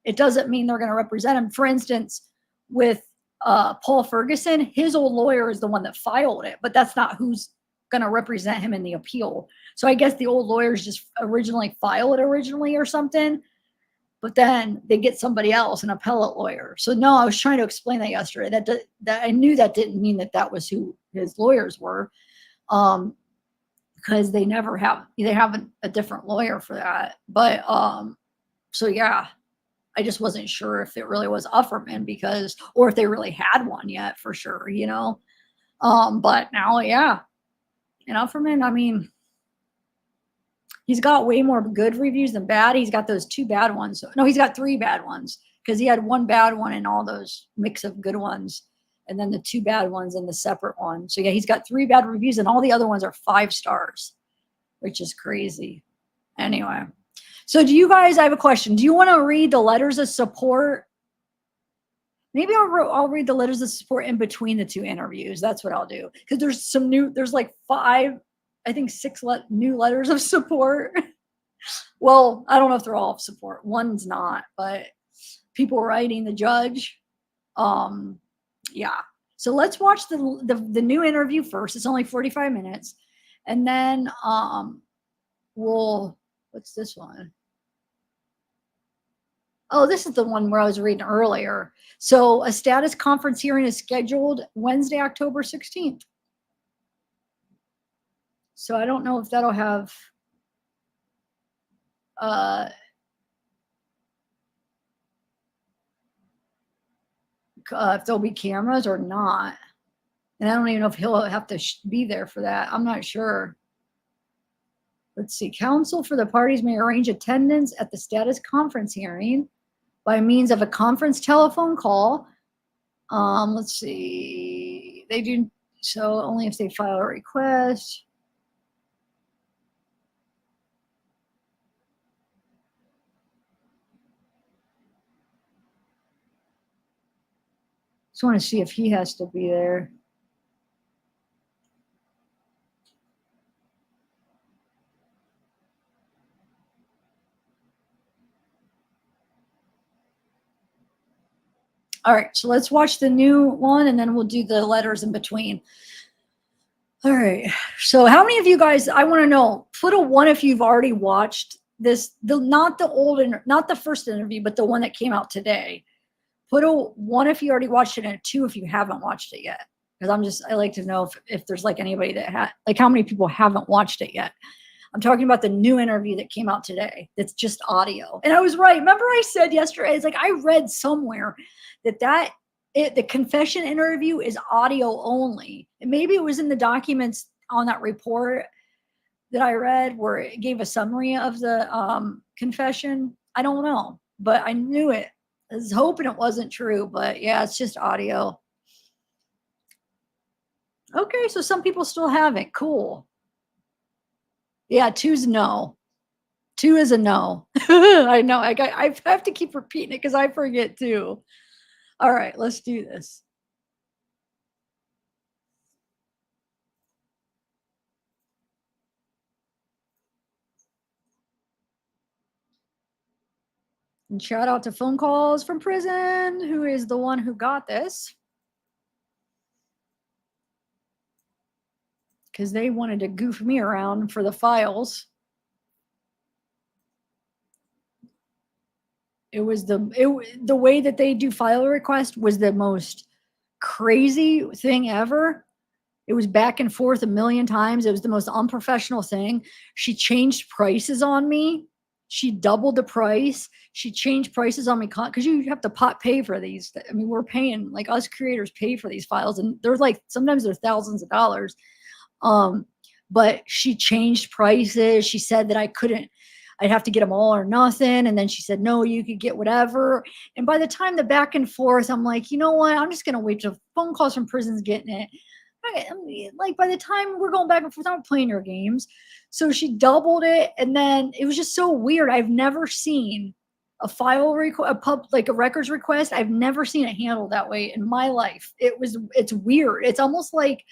It doesn't mean they're going to represent him. For instance, with Paul Ferguson, his old lawyer is the one that filed it, but that's not who's going to represent him in the appeal. So I guess the old lawyers just originally file it or something, but then they get somebody else, an appellate lawyer. So no, I was trying to explain that yesterday. That I knew that didn't mean that was who his lawyers were, because they have a different lawyer for that. But so yeah. I just wasn't sure if it really was Ufferman or if they really had one yet for sure, but now, yeah. And Ufferman, I mean, he's got way more good reviews than bad. He's got those 2 bad ones. No, he's got 3 bad ones because he had 1 bad one and all those mix of good ones. And then the 2 bad ones and the separate one. So yeah, he's got 3 bad reviews and all the other ones are 5 stars, which is crazy. Anyway. So I have a question. Do you want to read the letters of support? Maybe I'll read the letters of support in between the 2 interviews. That's what I'll do. Because there's like 5, I think 6 new letters of support. Well, I don't know if they're all of support. One's not, but people writing the judge. Yeah. So let's watch the new interview first. It's only 45 minutes. And then what's this one? Oh, this is the one where I was reading earlier. So a status conference hearing is scheduled Wednesday, October 16th. So I don't know if that'll have if there'll be cameras or not. And I don't even know if he'll have to be there for that. I'm not sure. Let's see. Counsel for the parties may arrange attendance at the status conference hearing by means of a conference telephone call. Let's see. They do so only if they file a request. Just want to see if he has to be there. All right, so let's watch the new one and then we'll do the letters in between. All right, so how many of you guys, I want to know, put a 1 if you've already watched this, not the first interview, but the one that came out today. Put a 1 if you already watched it and a 2 if you haven't watched it yet. Because I like to know if there's like anybody that how many people haven't watched it yet. I'm talking about the new interview that came out today. That's just audio. And I was right. Remember I said yesterday, it's like I read somewhere that the confession interview is audio only. And maybe it was in the documents on that report that I read where it gave a summary of the confession. I don't know, but I knew it. I was hoping it wasn't true, but yeah, it's just audio. Okay, so some people still have it. Cool. Yeah, 2's no. 2 is a no. I know. I have to keep repeating it because I forget too. All right, let's do this. And shout out to Phone Calls from Prison, who is the one who got this. Because they wanted to goof me around for the files. It was the way that they do file request was the most crazy thing ever. It was back and forth a million times. It was the most unprofessional thing. She changed prices on me. She doubled the price. She changed prices on me because you have to pay for these. I mean, we're paying, like, us creators pay for these files, and they're like, sometimes they're thousands of dollars. But she changed prices. She said that I'd have to get them all or nothing. And then she said, no, you could get whatever. And by the time the back and forth, I'm like, you know what? I'm just going to wait till phone calls from prison's getting it. I mean, like, by the time we're going back and forth, I'm playing your games. So she doubled it. And then it was just so weird. I've never seen a file like a records request. I've never seen it handled that way in my life. It's weird. It's almost like,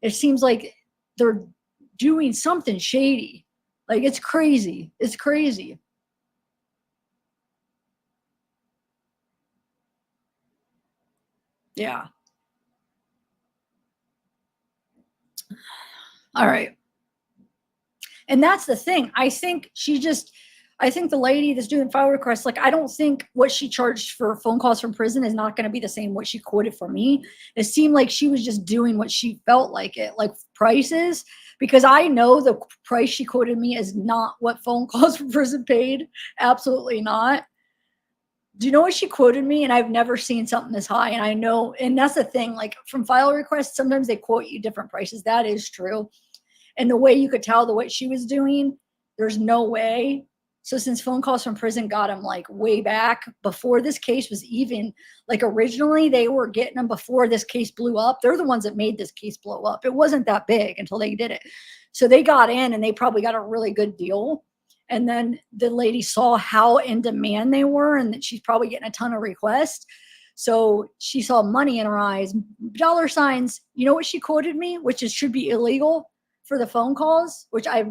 it seems like they're doing something shady. Like, it's crazy. It's crazy. Yeah. All right. And that's the thing. I think the lady that's doing file requests, like, I don't think what she charged for phone calls from prison is not going to be the same what she quoted for me. It seemed like she was just doing what she felt like it, like prices, because I know the price she quoted me is not what phone calls from prison paid. Absolutely not. Do you know what she quoted me? And I've never seen something this high. And I know, and that's the thing, like, from file requests, sometimes they quote you different prices. That is true. And the way you could tell the what she was doing, there's no way. So since phone calls from prison got them, like, way back before this case was even, like, originally they were getting them before this case blew up. They're the ones that made this case blow up. It wasn't that big until they did it. So they got in and they probably got a really good deal. And then the lady saw how in demand they were and that she's probably getting a ton of requests. So she saw money in her eyes, dollar signs. You know what she quoted me, which should be illegal for the phone calls, which I've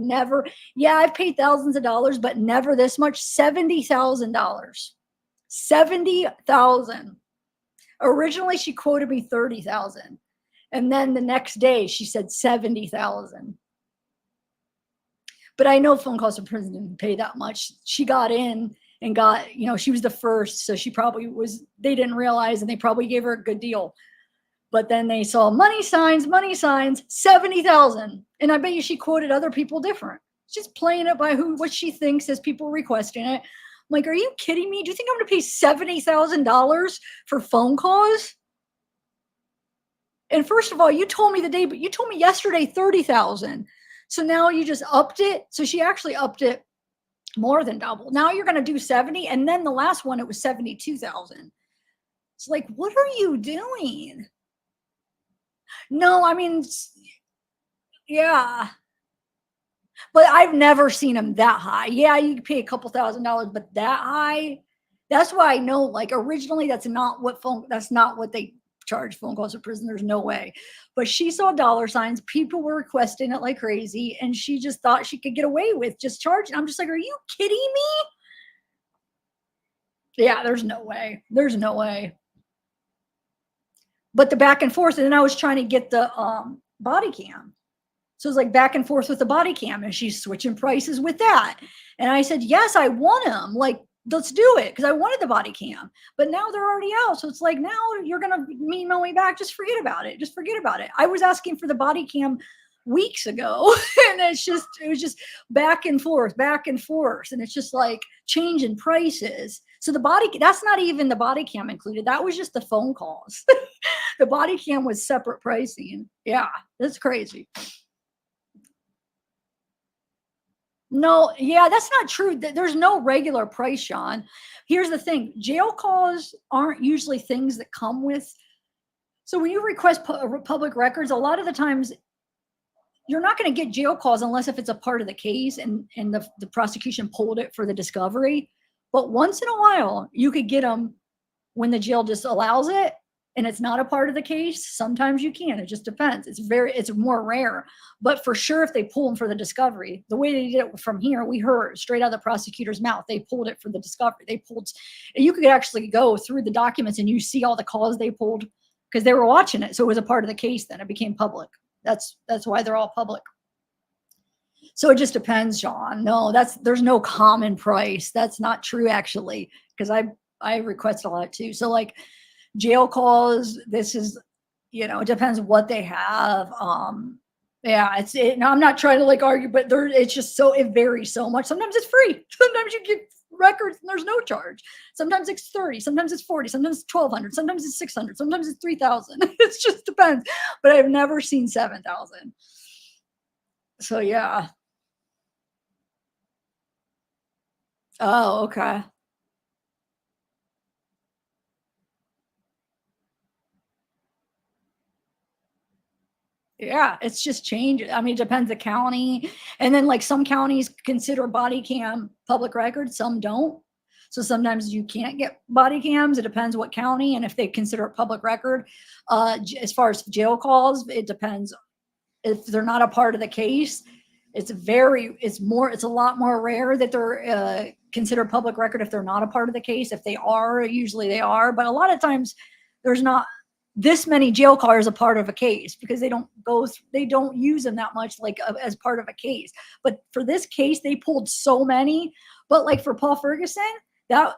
paid thousands of dollars, but never this much. $70,000. 70,000. Originally, she quoted me 30,000. And then the next day she said 70,000. But I know phone calls from prison didn't pay that much. She got in and got, she was the first. So she probably they didn't realize, and they probably gave her a good deal. But then they saw money signs, 70,000. And I bet you she quoted other people different. She's playing it by what she thinks as people requesting it. I'm like, are you kidding me? Do you think I'm going to pay $70,000 for phone calls? And first of all, you told me yesterday 30,000. So now you just upped it. So she actually upped it more than double. Now you're going to do 70. And then the last one, it was 72,000. It's like, what are you doing? No, I mean, yeah. But I've never seen them that high. Yeah, you pay a couple $1,000s, but that high, that's why I know, like, originally that's not what they charge phone calls to prison. There's no way. But she saw dollar signs. People were requesting it like crazy. And she just thought she could get away with just charging. I'm just like, are you kidding me? Yeah, there's no way. There's no way. But the back and forth, and then I was trying to get the body cam. So it was like back and forth with the body cam, and she's switching prices with that. And I said, yes, I want them. Like, let's do it, because I wanted the body cam. But now they're already out. So it's like, now you're going to email me back. Just forget about it. Just forget about it. I was asking for the body cam weeks ago, and it was just back and forth. And it's just like changing prices. So that's not even the body cam included. That was just the phone calls. The body cam was separate pricing. Yeah, that's crazy. No, yeah, that's not true. There's no regular price, Sean. Here's the thing. Jail calls aren't usually things that come with. So when you request public records, a lot of the times you're not going to get jail calls unless if it's a part of the case and the prosecution pulled it for the discovery. But once in a while, you could get them when the jail just allows it and it's not a part of the case. Sometimes you can. It just depends. It's more rare. But for sure, if they pull them for the discovery, the way they did it from here, we heard straight out of the prosecutor's mouth, they pulled it for the discovery. You could actually go through the documents and you see all the calls they pulled because they were watching it. So it was a part of the case then. It became public. That's why they're all public. So it just depends, Sean. No, there's no common price. That's not true, actually, because I request a lot too. So like jail calls, this is, it depends what they have. Yeah, no, I'm not trying to like argue, but it's just it varies so much. Sometimes it's free. Sometimes you get records and there's no charge. Sometimes it's 30, sometimes it's 40, sometimes it's 1,200, sometimes it's 600, sometimes it's 3,000. It just depends. But I've never seen 7,000. So yeah. Oh, okay. Yeah, it's just changed. I mean, it depends the county. And then like some counties consider body cam public record, some don't. So sometimes you can't get body cams. It depends what county and if they consider it public record. As far as jail calls, it depends. If they're not a part of the case, it's a lot more rare that they're considered public record if they're not a part of the case. If they are, usually they are, but a lot of times there's not this many jail cars a part of a case because they don't use them that much like as part of a case. But for this case, they pulled so many. But like for Paul Ferguson, that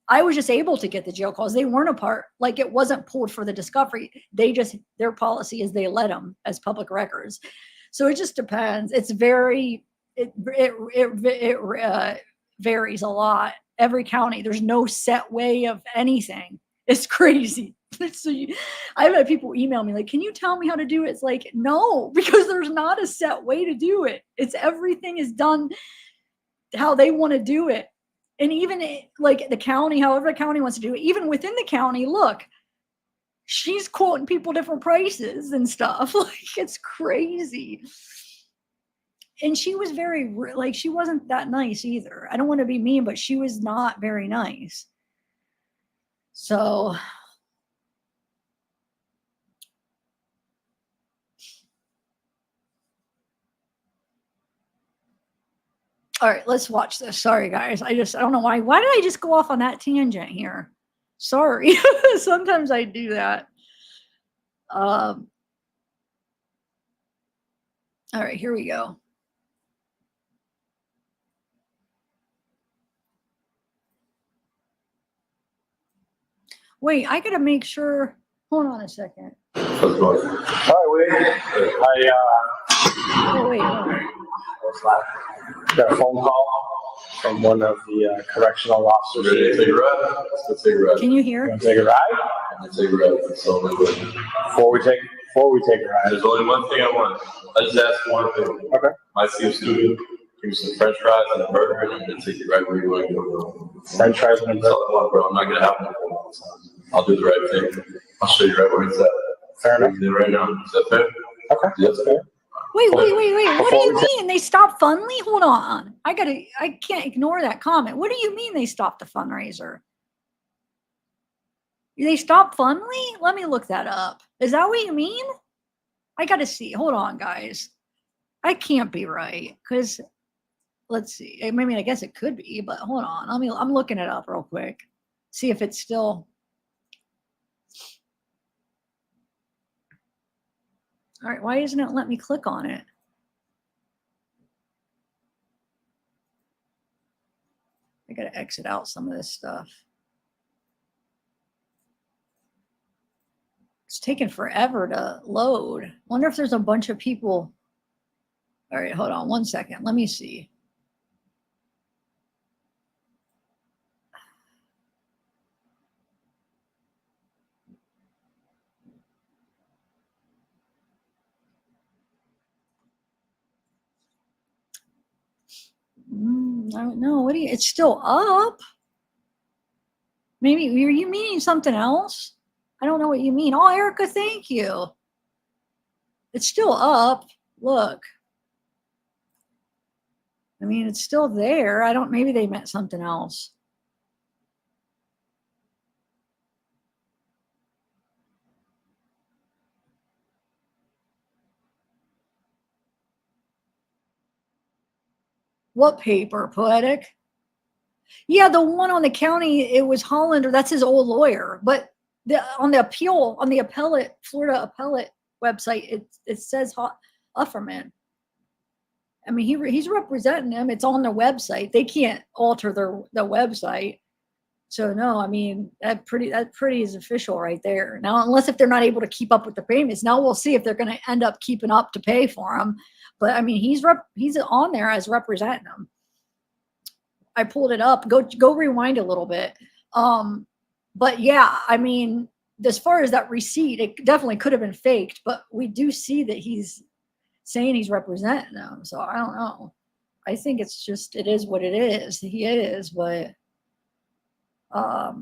I was just able to get the jail calls. They weren't a part, like it wasn't pulled for the discovery. Their policy is they let them as public records. So it just depends. It varies a lot. Every county, there's no set way of anything. It's crazy. So I've had people email me like, can you tell me how to do it? It's like, no, because there's not a set way to do it. Everything is done how they want to do it. And even like the county, however the county wants to do it, even within the county, look, she's quoting people different prices and stuff. Like it's crazy. And she was she wasn't that nice either. I don't want to be mean, but she was not very nice. So all right, let's watch this. Sorry, guys. I don't know why. Why did I just go off on that tangent here? Sorry. Sometimes I do that. All right, here we go. Wait, I got to make sure. Hold on a second. Hi, Wade. Oh, wait. Got a phone call from one of the correctional officers. Ready to take a ride? Let's take a ride. Can you hear? Want to take a ride? Let's take a ride. That's all we do. Before we take a ride. There's only one thing I want. I just ask one thing. Okay. My CF student, give me some French fries and a burger, and I'm gonna take you right where you want to go. French fries and a That's burger. all I want, bro. I'm not gonna have no problem. I'll do the right thing. I'll show you right where it's at. Fair enough. Do it right now. Is that fair? Okay. Yes, fair. Wait. What do Before you we mean? They stopped Fundly? Hold on. I can't ignore that comment. What do you mean they stopped the fundraiser? They stopped Fundly? Let me look that up. Is that what you mean? I got to see. Hold on, guys. I can't be right because let's see. I mean, I guess it could be, but hold on. I'm looking it up real quick. See if it's still. All right, why isn't it letting me click on it? I got to exit out some of this stuff. It's taking forever to load. Wonder if there's a bunch of people. All right, hold on 1 second. Let me see. I don't know. It's still up. Maybe are you meaning something else? I don't know what you mean. Oh, Erica, thank you. It's still up. Look. I mean, it's still there. Maybe they meant something else. What paper, Poetic? Yeah, the one on the county, it was Hollander. That's his old lawyer. But on the Florida Appellate website, it says Ufferman. I mean, he's representing him. It's on their website. They can't alter the website. So no, I mean, that pretty is official right there. Now, unless if they're not able to keep up with the payments, now we'll see if they're going to end up keeping up to pay for them. But I mean, he's on there as representing them. I pulled it up. Go rewind a little bit. But yeah, I mean, as far as that receipt, it definitely could have been faked, but we do see that he's saying he's representing them. So I don't know. I think it's just, it is what it is. He is, but I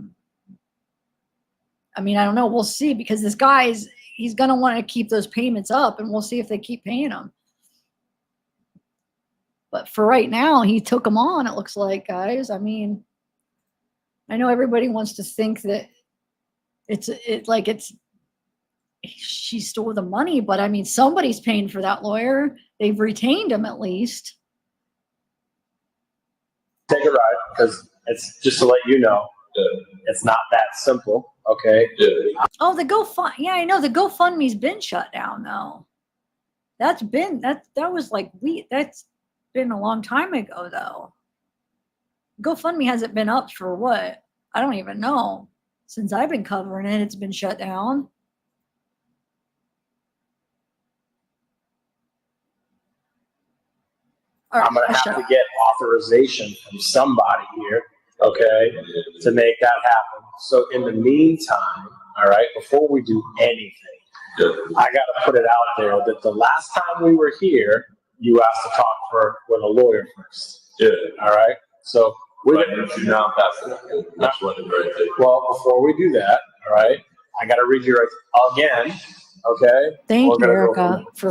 mean, I don't know. We'll see, because this guy's, he's going to want to keep those payments up, and we'll see if they keep paying them. But for right now, he took them on, it looks like, guys. I mean, I know everybody wants to think that she stole the money, but I mean, somebody's paying for that lawyer. They've retained him at least. Take a ride, because it's just to let you know, it's not that simple. Okay. Oh, the GoFund. Yeah, I know the GoFundMe's been shut down though. That's been that's been a long time ago though. GoFundMe hasn't been up for what? I don't even know. Since I've been covering it, it's been shut down. I'm going to have to get authorization from somebody here, okay, to make that happen. So in the meantime, all right, before we do anything, I got to put it out there that the last time we were here, you asked to talk with a lawyer first. All right. So we're going to now pass it. That's what it's right there. Well, before we do that, all right, I got to read you again. Okay. Thank you, Erica, for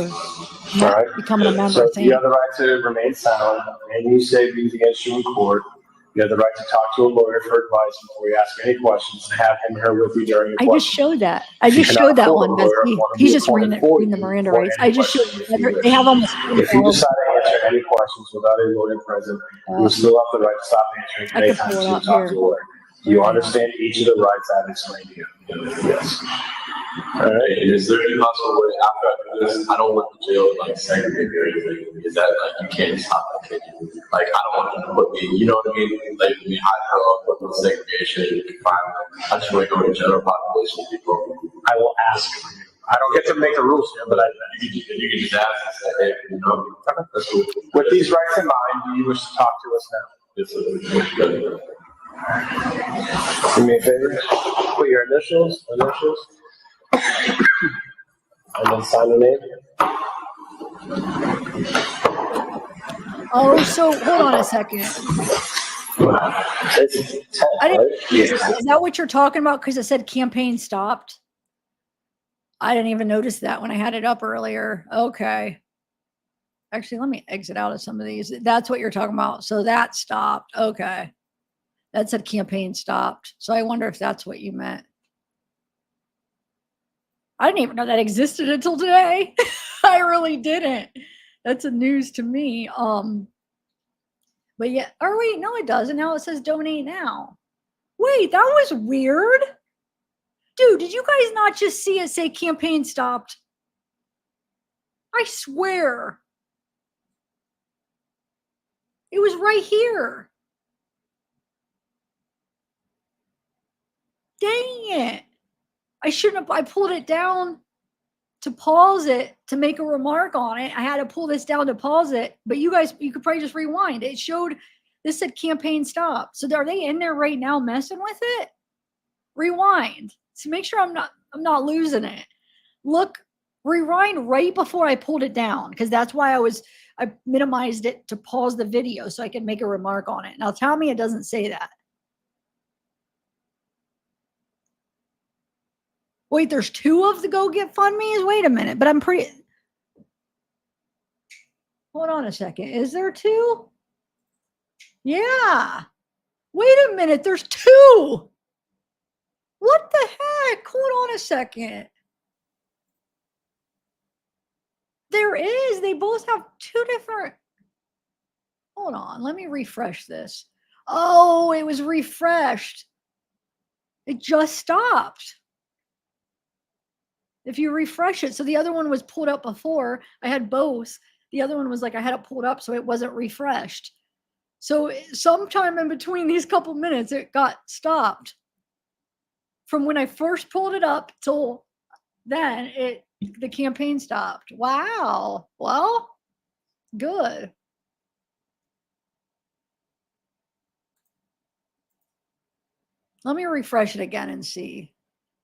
becoming a member. So you have the right to remain silent, and you say views against you in court. You have the right to talk to a lawyer for advice before you ask any questions, and have him or her with you during your questions. I just showed that. I just showed that one. He's just reading the Miranda rights. I just showed you. They have almost. If you decide to answer any questions without a lawyer present, you will still have the right to stop answering any time you talk to a lawyer. You understand each of the rights I've explained to you? Yes. All right. And is there any possible way after I do this, I don't want the jail like segregate or anything? Is that like you can't stop that? Can you? Like I don't want them to put me, you know what I mean? Like me high girl, put me in segregation, confinement. I just want to go to general population people. I will ask for you. I don't get to make the rules here, but you can just ask and say, hey, you know, that's cool. With these rights in mind, do you wish to talk to us now? Yes, sir. Do me a favor. Put your initials, and then sign the name. Oh, so hold on a second. It's 10, right? Is that what you're talking about? Because it said campaign stopped. I didn't even notice that when I had it up earlier. Okay. Actually, let me exit out of some of these. That's what you're talking about. So that stopped. Okay. That said campaign stopped. So I wonder if that's what you meant. I didn't even know that existed until today. I really didn't. That's a news to me. But yeah, or wait, no, it doesn't. Now it says donate now. Wait, that was weird. Dude, did you guys not just see it say campaign stopped? I swear. It was right here. Dang it. I shouldn't have, I pulled it down to pause it, to make a remark on it. I had to pull this down to pause it, but you guys, you could probably just rewind. It showed, this said campaign stop. So are they in there right now messing with it? Rewind. So make sure I'm not losing it. Look, rewind right before I pulled it down, because that's why I minimized it to pause the video so I could make a remark on it. Now tell me it doesn't say that. Wait, there's two of the Go Get Fundme's? Wait a minute, but I'm pretty... Hold on a second. Is there two? Yeah. Wait a minute, there's two. What the heck? Hold on a second. There is. They both have two different... Hold on, let me refresh this. Oh, it was refreshed. It just stopped. If you refresh it, so the other one was pulled up before. I had both. The other one was like I had it pulled up, so it wasn't refreshed. So sometime in between these couple minutes, it got stopped. From when I first pulled it up till then, the campaign stopped. Wow. Well, good. Let me refresh it again and see.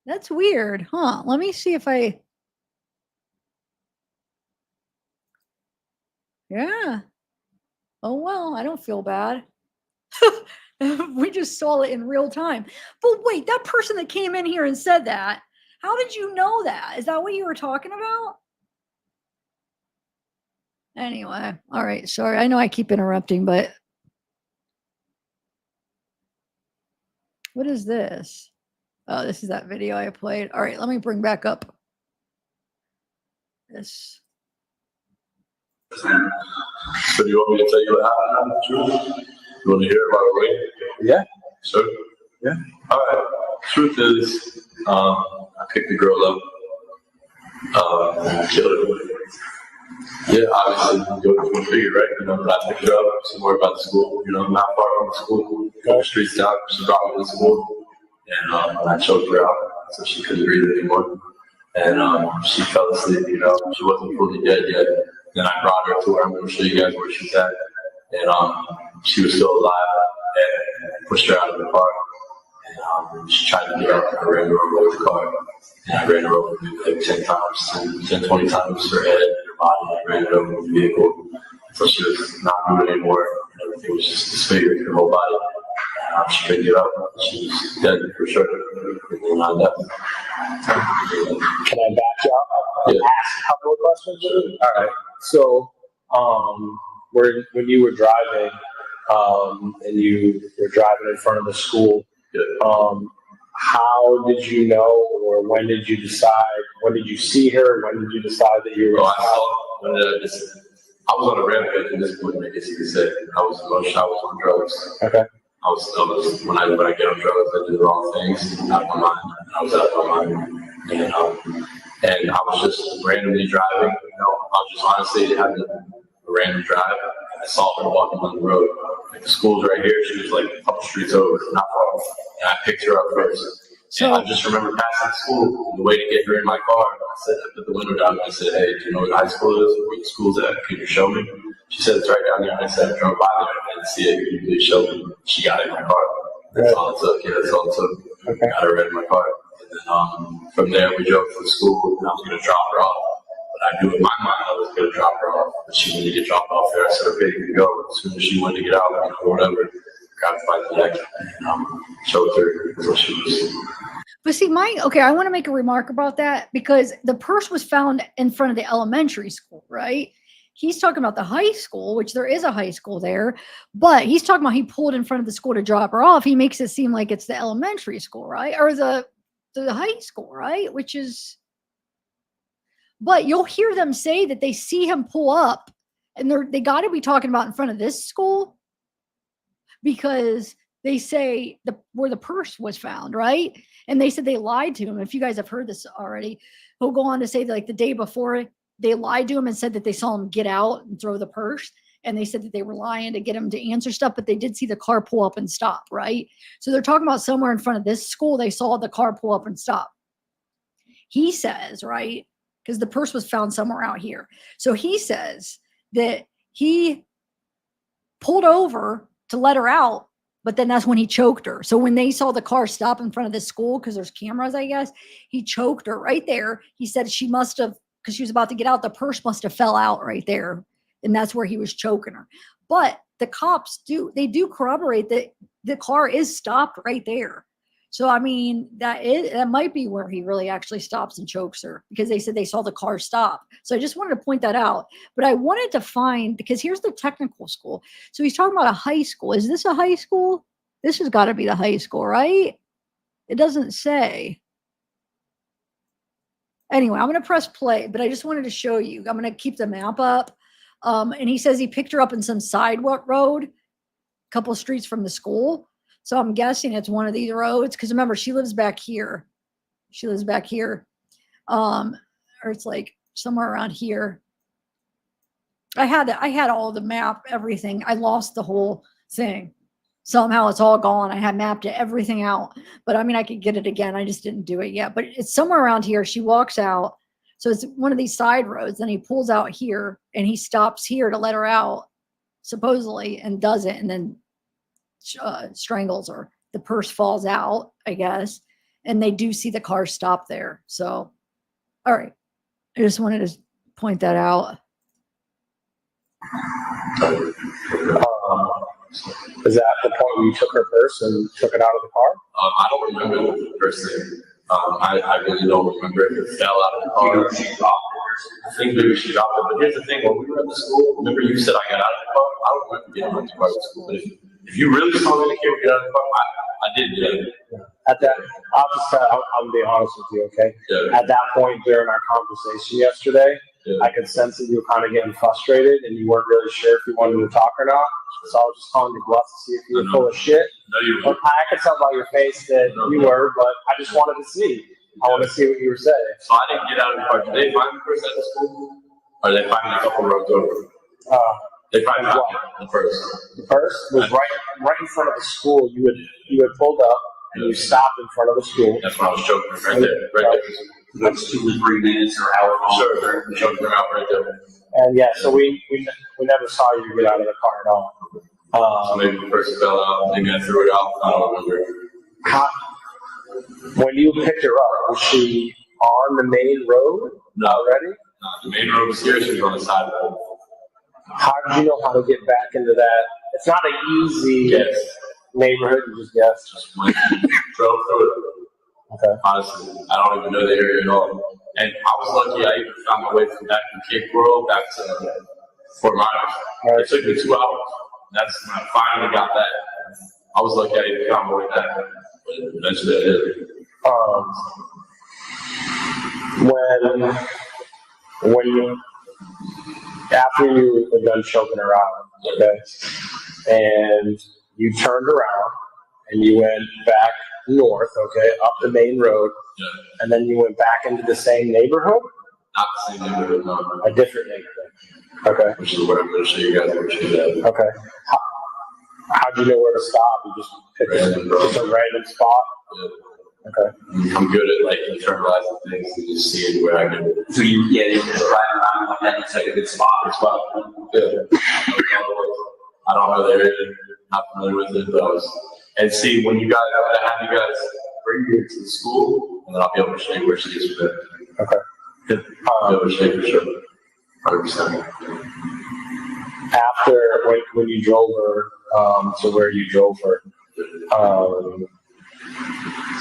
That's weird, huh? Let me see if yeah. Oh, well, I don't feel bad. We just saw it in real time. But wait, that person that came in here and said that, how did you know that? Is that what you were talking about? Anyway, all right, sorry. I know I keep interrupting, but what is this? Oh, this is that video I played. All right, let me bring back up this. So do you want me to tell you what happened? You want to hear about it, right? Yeah. Sure. Yeah. All right. Truth is, I picked the girl up, and killed her. Yeah, obviously, you figure, right? You know, I picked her up somewhere by the school, you know, not far from the school, couple streets down. She brought me to the school, and I choked her out so she couldn't breathe anymore. And she fell asleep, you know, she wasn't fully dead yet. Then I brought her to her. I'm going to show you guys where she's at. And she was still alive, and pushed her out of the car. And she tried to get up, and I ran her over with the car. And I ran her over maybe like 10 times, 10, 20 times, her head, her body. I ran it over with the vehicle until she was not moving anymore. And everything was just disfigured, her whole body. And she couldn't get up. She was dead for sure. And then I left. Can I back you up? Yeah. Ask a couple of questions? All right. So, when you were driving, and you were driving in front of the school, how did you know, or when did you decide? When did you see her? When did you decide that you were? I was on a rampage at this point, I guess you could say. I was on drugs. Okay. I was when I get on drugs, I do the wrong things out of my mind. I was out of my mind, and I was just randomly driving. You know, I was just honestly having a random drive. I saw her walking on the road. Like the school's right here. She was like a couple streets over, not far. And I picked her up first. So I just remember passing the school, and the way to get her in my car, I put the window down and I said, "Hey, do you know where the high school is? Where the school's at? Can you show me?" She said, "It's right down there." And I said, "I drove by there. I didn't see it. Can you please show me?" She got in my car. That's all it took. Yeah, that's all it took. Okay. Got her in my car. And then from there, we drove to the school, and I was going to drop her off. But I knew in my mind I was going to drop her off. But she wanted to get dropped off there. I said, "Okay, you can go." As soon as she wanted to get out, or whatever, grabbed her by the neck and choked her until she was. But see, I want to make a remark about that because the purse was found in front of the elementary school, right? He's talking about the high school, which there is a high school there, but he's talking about he pulled in front of the school to drop her off. He makes it seem like it's the elementary school, right? Or the high school, right? Which is, but you'll hear them say that they see him pull up and they got to be talking about in front of this school because they say where the purse was found, right? And they said they lied to him. If you guys have heard this already, he'll go on to say that like the day before they lied to him and said that they saw him get out and throw the purse. And they said that they were lying to get him to answer stuff, but they did see the car pull up and stop, right? So they're talking about somewhere in front of this school, they saw the car pull up and stop. He says, right? Because the purse was found somewhere out here. So he says that he pulled over to let her out, but then that's when he choked her. So when they saw the car stop in front of the school, because there's cameras, I guess, he choked her right there. He said she must have, because she was about to get out, the purse must have fell out right there. And that's where he was choking her. But the cops do corroborate that the car is stopped right there. So, I mean, that might be where he really actually stops and chokes her because they said they saw the car stop. So I just wanted to point that out. But I wanted to find, because here's the technical school. So he's talking about a high school. Is this a high school? This has got to be the high school, right? It doesn't say. Anyway, I'm going to press play, but I just wanted to show you. I'm going to keep the map up. And he says he picked her up in some sidewalk road, a couple streets from the school. So I'm guessing it's one of these roads. Because remember, she lives back here. She lives back here. Or it's like somewhere around here. I had all the map, everything. I lost the whole thing. Somehow it's all gone. I had mapped everything out, but I mean, I could get it again. I just didn't do it yet, but it's somewhere around here. She walks out. So it's one of these side roads. Then he pulls out here and he stops here to let her out, supposedly, and does it, and then strangles her. The purse falls out, I guess, and they do see the car stop there. So, all right. I just wanted to point that out. Is that the point where you took her purse and took it out of the car? I don't remember the first thing. I really don't remember if it fell out of the car. I think maybe she dropped it. But here's the thing: when we were at the school, remember you said I got out of the car. I don't remember getting out of the car at school. But if you really saw me in the camera get out of the car, I did. Yeah. At that, I'll be honest with you, okay? Yeah. At that point during our conversation yesterday, I could sense that you were kind of getting frustrated and you weren't really sure if you wanted to talk or not. So I was just calling your bluff to see if you were full of shit. No, you were. I could tell by your face that you were, but I just wanted to see. I want to see what you were saying. So I didn't get out of the car. Did they find me first at the school? Or did they find me a couple roads over? They find me the first. The purse was right in front of the school. You had pulled up and you stopped in front of the school. That's when I was choking right there. Right there. That's 2 to 3 minutes or however long. Sure, choking her out right there. And yeah, so we never saw you get out of the car at all. So maybe the person fell out, maybe I threw it out. I don't remember. When you picked her up, was she on the main road already? The main road was here, she was on the side of the road. How did you know how to get back into that? It's not an easy neighborhood, you just guess. Just went, drove through it. Okay. Honestly, I don't even know the area at all. And I was lucky I even found my way from back from Cape Coral back to Fort Myers. Right. It took me 2 hours. That's when I finally got back. I was lucky I even found my way back. But eventually I did. When you, after you were done choking her out, okay, and you turned around and you went back north, okay, up the main road, and then you went back into the same neighborhood? Not the same neighborhood, no. A different neighborhood. Okay. Which is what I'm going to show you guys where she's at. Okay. How'd you know where to stop? You just picked just a random spot? Yeah. Okay. I'm good at like internalizing things and just seeing where I can. So you just drive around like that, it's like a good spot as well. Yeah. I don't know the area, not familiar with it, but and see when you guys, I'm gonna have you guys bring her to the school, and then I'll be able to show you where she is with it. Okay. I'll be able to show you for sure. 100%. After, when you drove her to where you drove her,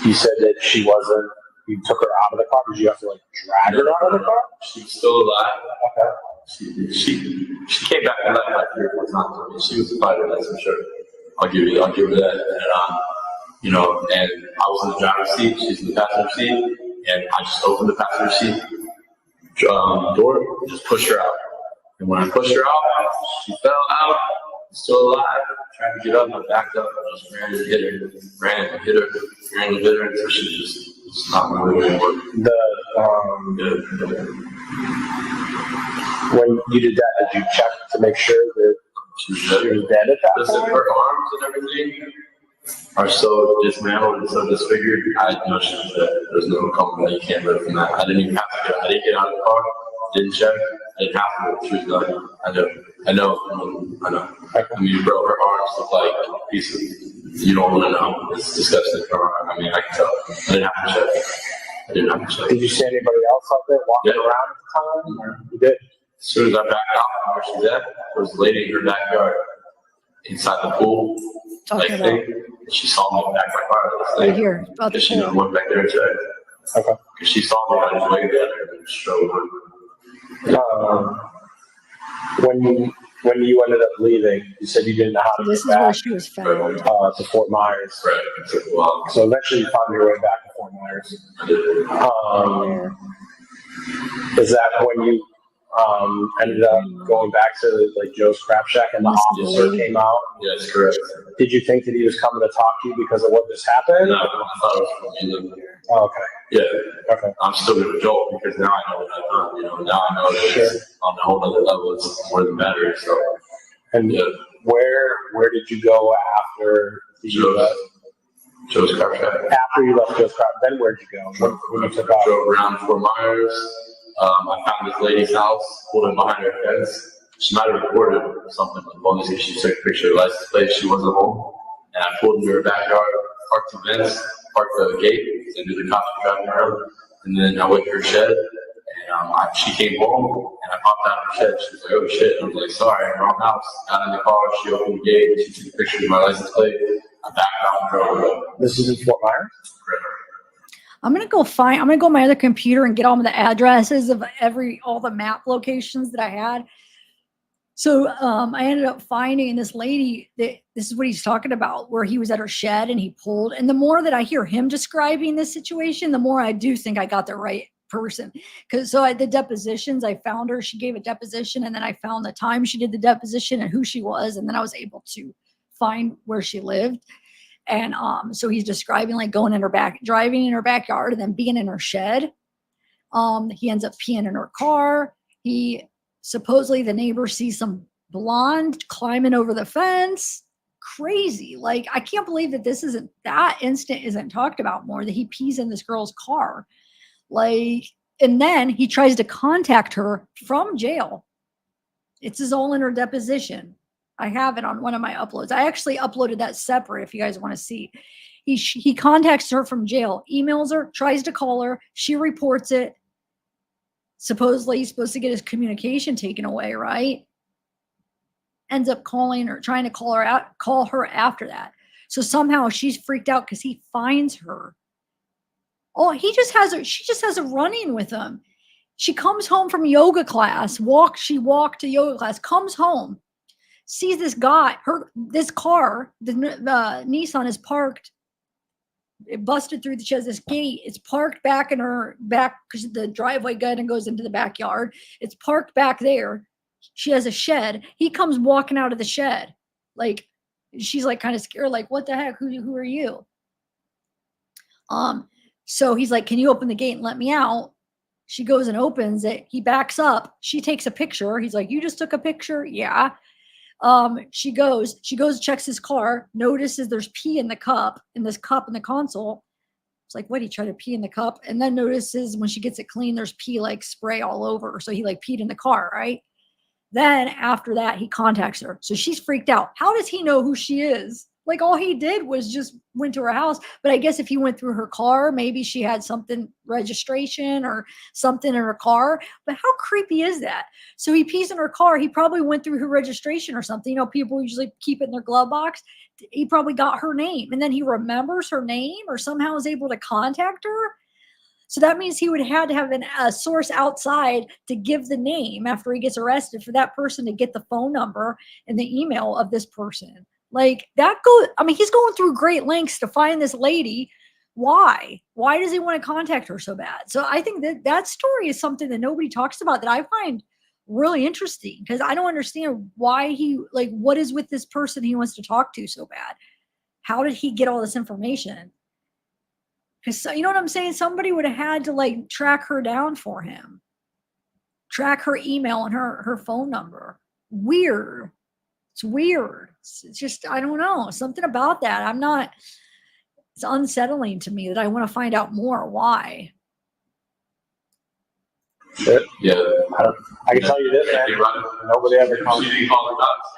you said that she wasn't, you took her out of the car. Did you have to like drag her out of the car? She's still alive. Okay. She came back and left like 3 or 4 times. She was a fighter, that's for sure. I'll give her that. And you know, and I was in the driver's seat, she's in the passenger seat, and I just opened the passenger seat door, and just pushed her out. And when I pushed her out, she fell out, still alive, trying to get up, I backed up, and just ran and hit her, until she just not moving anymore. When you did that, did you check to make sure that she was dead at that Listen, point? her arms and everything are so dismantled and so disfigured. I know she was dead. There's no comfort that you can't live from that. I didn't even have to get. I didn't get out of the car. Didn't check. I didn't have to. She was done. I know. I mean, bro, her arms look like pieces. You don't want to know. It's disgusting. I mean, I can tell. I didn't have to check. Did you see anybody else out there walking around at the time? Or you did? As soon as I backed out from where she's at, there was a lady in her backyard, inside the pool, Talking about thing. She saw me back my car. right here, about the She pool. went back there and checked. Okay. Because she saw me, I just waved at her and strode her. When you ended up leaving, you said you didn't know how to This get is where back she was found. to Fort Myers. Right. Well, So eventually you found your way back to Fort Myers. I did. There. Is that when you ended up going back to like Joe's Crap Shack and the officer came out? Yes, correct. Did you think that he was coming to talk to you because of what just happened? No, I thought it was from you. Oh, okay. Yeah. Okay. I'm still with Joel because now I know what I've done. You know, now I know that it's on a whole other level. It's more than better. So, And yeah. where did you go after you left? Joe's car shop. After you left Joe's car, then where'd you go? When you took off? Drove around Fort Myers. I found this lady's house, pulled in behind her fence. She might have recorded something, like obviously she took a picture of the license plate. She wasn't home, and I pulled into her backyard, parked the fence, parked the gate, and knew the cops were driving around. And then I went to her shed, and she came home, and I popped out of her shed. She was like, "Oh shit!" I was like, "Sorry, wrong house." Got in the car. She opened the gate. She took a picture of my license plate. I backed out and drove away. This is in Fort Myers? I'm gonna go on my other computer and get all the addresses of all the map locations that I had. So I ended up finding this lady that this is what he's talking about, where he was at her shed and he pulled. And the more that I hear him describing this situation, the more I do think I got the right person. Because so at the depositions, I found her. She gave a deposition, and then I found the time she did the deposition and who she was, and then I was able to find where she lived. And so he's describing like driving in her backyard, and then being in her shed. He ends up peeing in her car. Supposedly the neighbor sees some blonde climbing over the fence. Crazy. Like, I can't believe that that incident isn't talked about more, that he pees in this girl's car. Like, and then he tries to contact her from jail. It's all in her deposition. I have it on one of my uploads. I actually uploaded that separate if you guys want to see. He contacts her from jail, emails her, tries to call her. She reports it. Supposedly he's supposed to get his communication taken away, right? Ends up calling her, trying to call her after that. So somehow she's freaked out because he finds her. Oh, she just has a run-in with him. She comes home from yoga class, she walked to yoga class, comes home, sees this guy, this car, the Nissan is parked. It busted through. She has this gate. It's parked back in her back because the driveway goes into the backyard. It's parked back there. She has a shed. He comes walking out of the shed. Like, she's like kind of scared, like, what the heck? Who are you? So he's like, can you open the gate and let me out? She goes and opens it. He backs up. She takes a picture. He's like, you just took a picture? Yeah. She goes, checks his car, notices there's pee in the cup, in the console. It's like, what, he tried to pee in the cup? And then notices when she gets it clean, there's pee like spray all over. So he like peed in the car, right? Then after that, he contacts her. So she's freaked out. How does he know who she is? Like, all he did was just went to her house. But I guess if he went through her car, maybe she had something, registration or something in her car. But how creepy is that? So he pees in her car. He probably went through her registration or something. You know, people usually keep it in their glove box. He probably got her name. And then he remembers her name or somehow is able to contact her. So that means he would have to have a source outside to give the name after he gets arrested for that person to get the phone number and the email of this person. Like, he's going through great lengths to find this lady. Why? Why does he want to contact her so bad? So I think that story is something that nobody talks about that I find really interesting, because I don't understand why what is with this person he wants to talk to so bad? How did he get all this information? Because, you know what I'm saying? Somebody would have had to track her down for him. Track her email and her phone number. Weird. It's weird. It's just, I don't know. Something about that. It's unsettling to me that I want to find out more. Why? Yeah. I can tell you this, man. Nobody ever comes. She didn't call her nuts.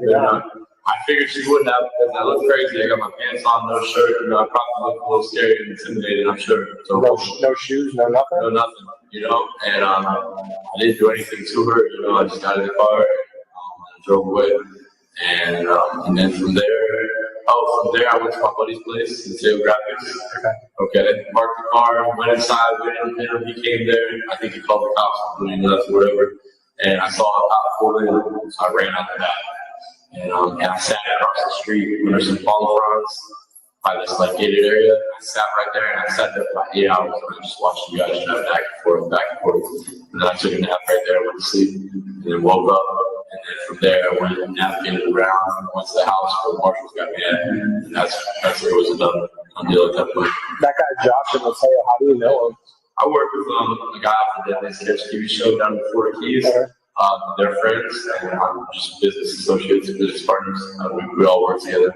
Yeah. I figured she wouldn't have, because I look crazy. I got my pants on, no shirt. You know, I probably look a little scary and intimidated, I'm sure. So, no shoes, no nothing? No nothing, you know. And I didn't do anything to her, you know. I just got in the car and drove away. And then from there, I went to my buddy's place in Sale Graphics. Okay. Parked the car, went inside, waited on him. He came there. I think he called the cops, including us or whatever. And I saw a cop pull in, so I ran out the back. And I sat across the street when there's some palm fronds by this gated area. I sat right there and I sat there for about 8 hours and I just watched you guys drive back and forth. And then I took a nap right there, went to sleep, and then woke up. And then from there, I went and navigated around, went to the house where the marshals got me at. And that's where it was done deal at that point. That guy Josh in Mateo, how do you know him? I work with a guy off the Deadly Sketch TV show down in Florida Keys. They're friends, and I'm just business associates, business partners. We all work together.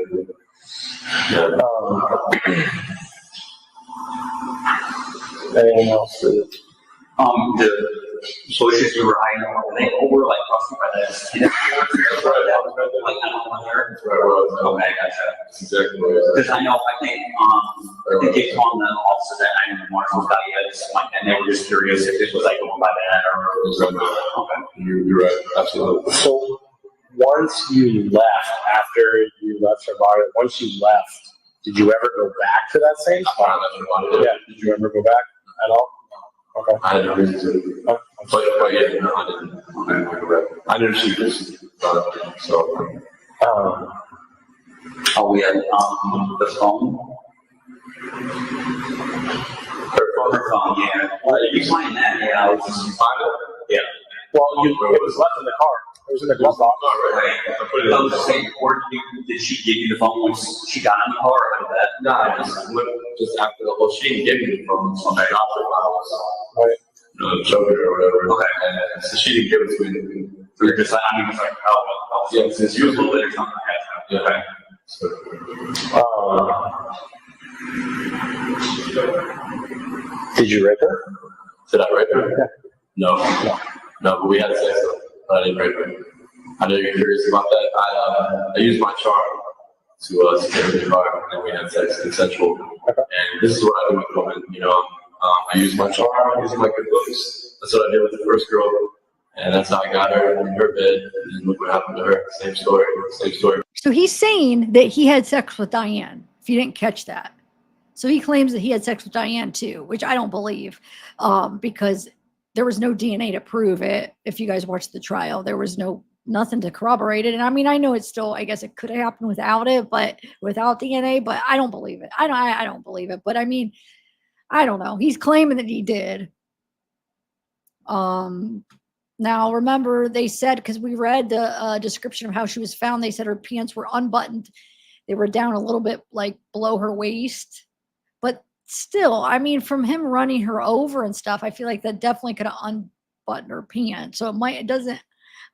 Yeah. Anything else? The sources you were hiding, were they over like trusted by the like I don't know where. Okay, gotcha. That's exactly what it is. Because I know I think they told the officer that I knew Marshall's got and they were just curious if this was like going by that or okay. You're right, absolutely. So once you left, after you left her body, once you left, did you ever go back to that same spot? Yeah. Did you ever go back at all? Okay. I had no reason to. But yeah, no, I didn't. I didn't shoot this. So. Oh, we had the phone. Her phone, yeah. You find that? Yeah, I was just find it. Yeah. Well, it was left in the car. It was in the glove box. Right. I put it on the same cord. Did she give you the phone when she got in the car or like that? Nah, just after the whole, she didn't give me the phone. So I dropped it while I was, choking or whatever. Okay. And so she didn't give it to me. You're just like, I mean, it's like, oh, yeah, since you was a little bit or something. Yeah. Okay. So, did you rape her? did I rape her? No, but we had sex, but I didn't rape her. I know you're curious about that. I used my charm to scare the car, and we had sex, consensual. And this is what I do with women, I use my charm, I use my good looks. That's what I did with the first girl, and that's how I got her in her bed, and look what happened to her. Same story. So he's saying that he had sex with Diane, if you didn't catch that. So he claims that he had sex with Diane too, which I don't believe, because there was no DNA to prove it. If you guys watched the trial, there was nothing to corroborate it. And I mean, I know it's still, I guess it could have happened without it, but without DNA, but I don't believe it. I don't believe it, but I mean, I don't know. He's claiming that he did. Now remember they said, because we read the description of how she was found, they said her pants were unbuttoned. They were down a little bit like below her waist, but still, I mean, from him running her over and stuff, I feel like that definitely could have unbuttoned her pants. So it doesn't,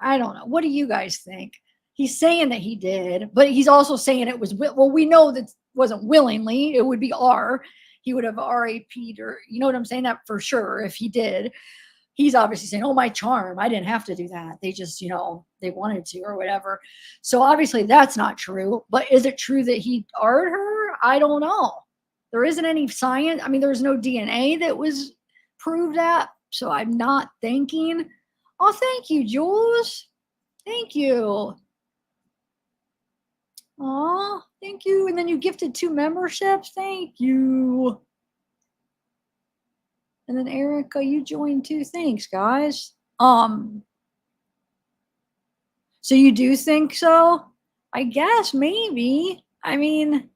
I don't know. What do you guys think? He's saying that he did, but he's also saying it was, well, we know that wasn't willingly. It would be he would have RAP'd or, you know what I'm saying? That for sure, if he did. He's obviously saying, oh, my charm, I didn't have to do that. They just, they wanted to or whatever. So obviously that's not true. But is it true that he R'd her? I don't know. There isn't any science. I mean, there's no DNA that was proved that. So I'm not thinking. Oh, thank you, Jules. Thank you. Oh, thank you. And then you gifted 2 memberships. Thank you. And then Erica, you joined too. Thanks, guys. So you do think so? I guess maybe. I mean,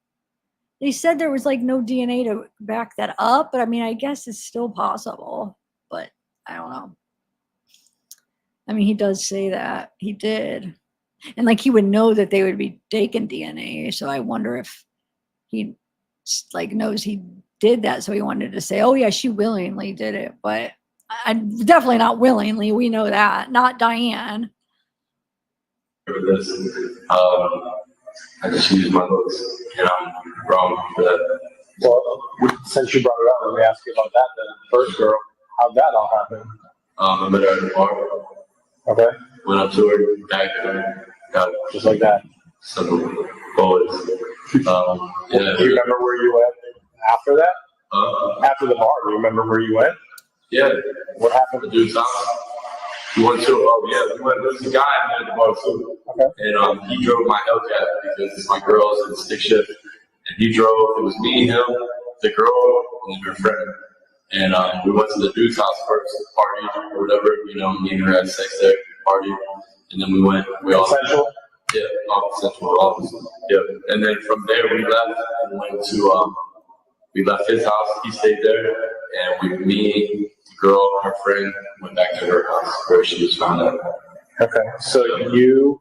they said there was like no DNA to back that up, but I mean, I guess it's still possible, but I don't know. I mean, he does say that he did. And like he would know that they would be taking DNA. So I wonder if he like knows he did that, so he wanted to say, oh yeah, she willingly did it, but I definitely not willingly. We know that, not Diane. This, I just used my looks, and I'm wrong for that. Well, since you brought it up, let me ask you about that then. First girl, how'd that all happen? I met her at the bar. Okay. Went up to her, back her, got it. Just like that. Simple. Always. Yeah. Do you remember where you went after that? After the bar, do you remember where you went? Yeah. What happened? The dude's house. We went to, there's a guy I met at the bar too. Okay. And he drove my Hellcat because it's my girls and stick shift. And he drove, it was me, him, the girl, and her friend. And we went to the dude's house first, party or whatever, me and her had sex there, party. And then we all. Consensual? Yeah, all consensual, obviously. Yeah. And then from there we left and went to, we left his house, he stayed there, and me, the girl, her friend, went back to her house where she was found out. Okay, so you,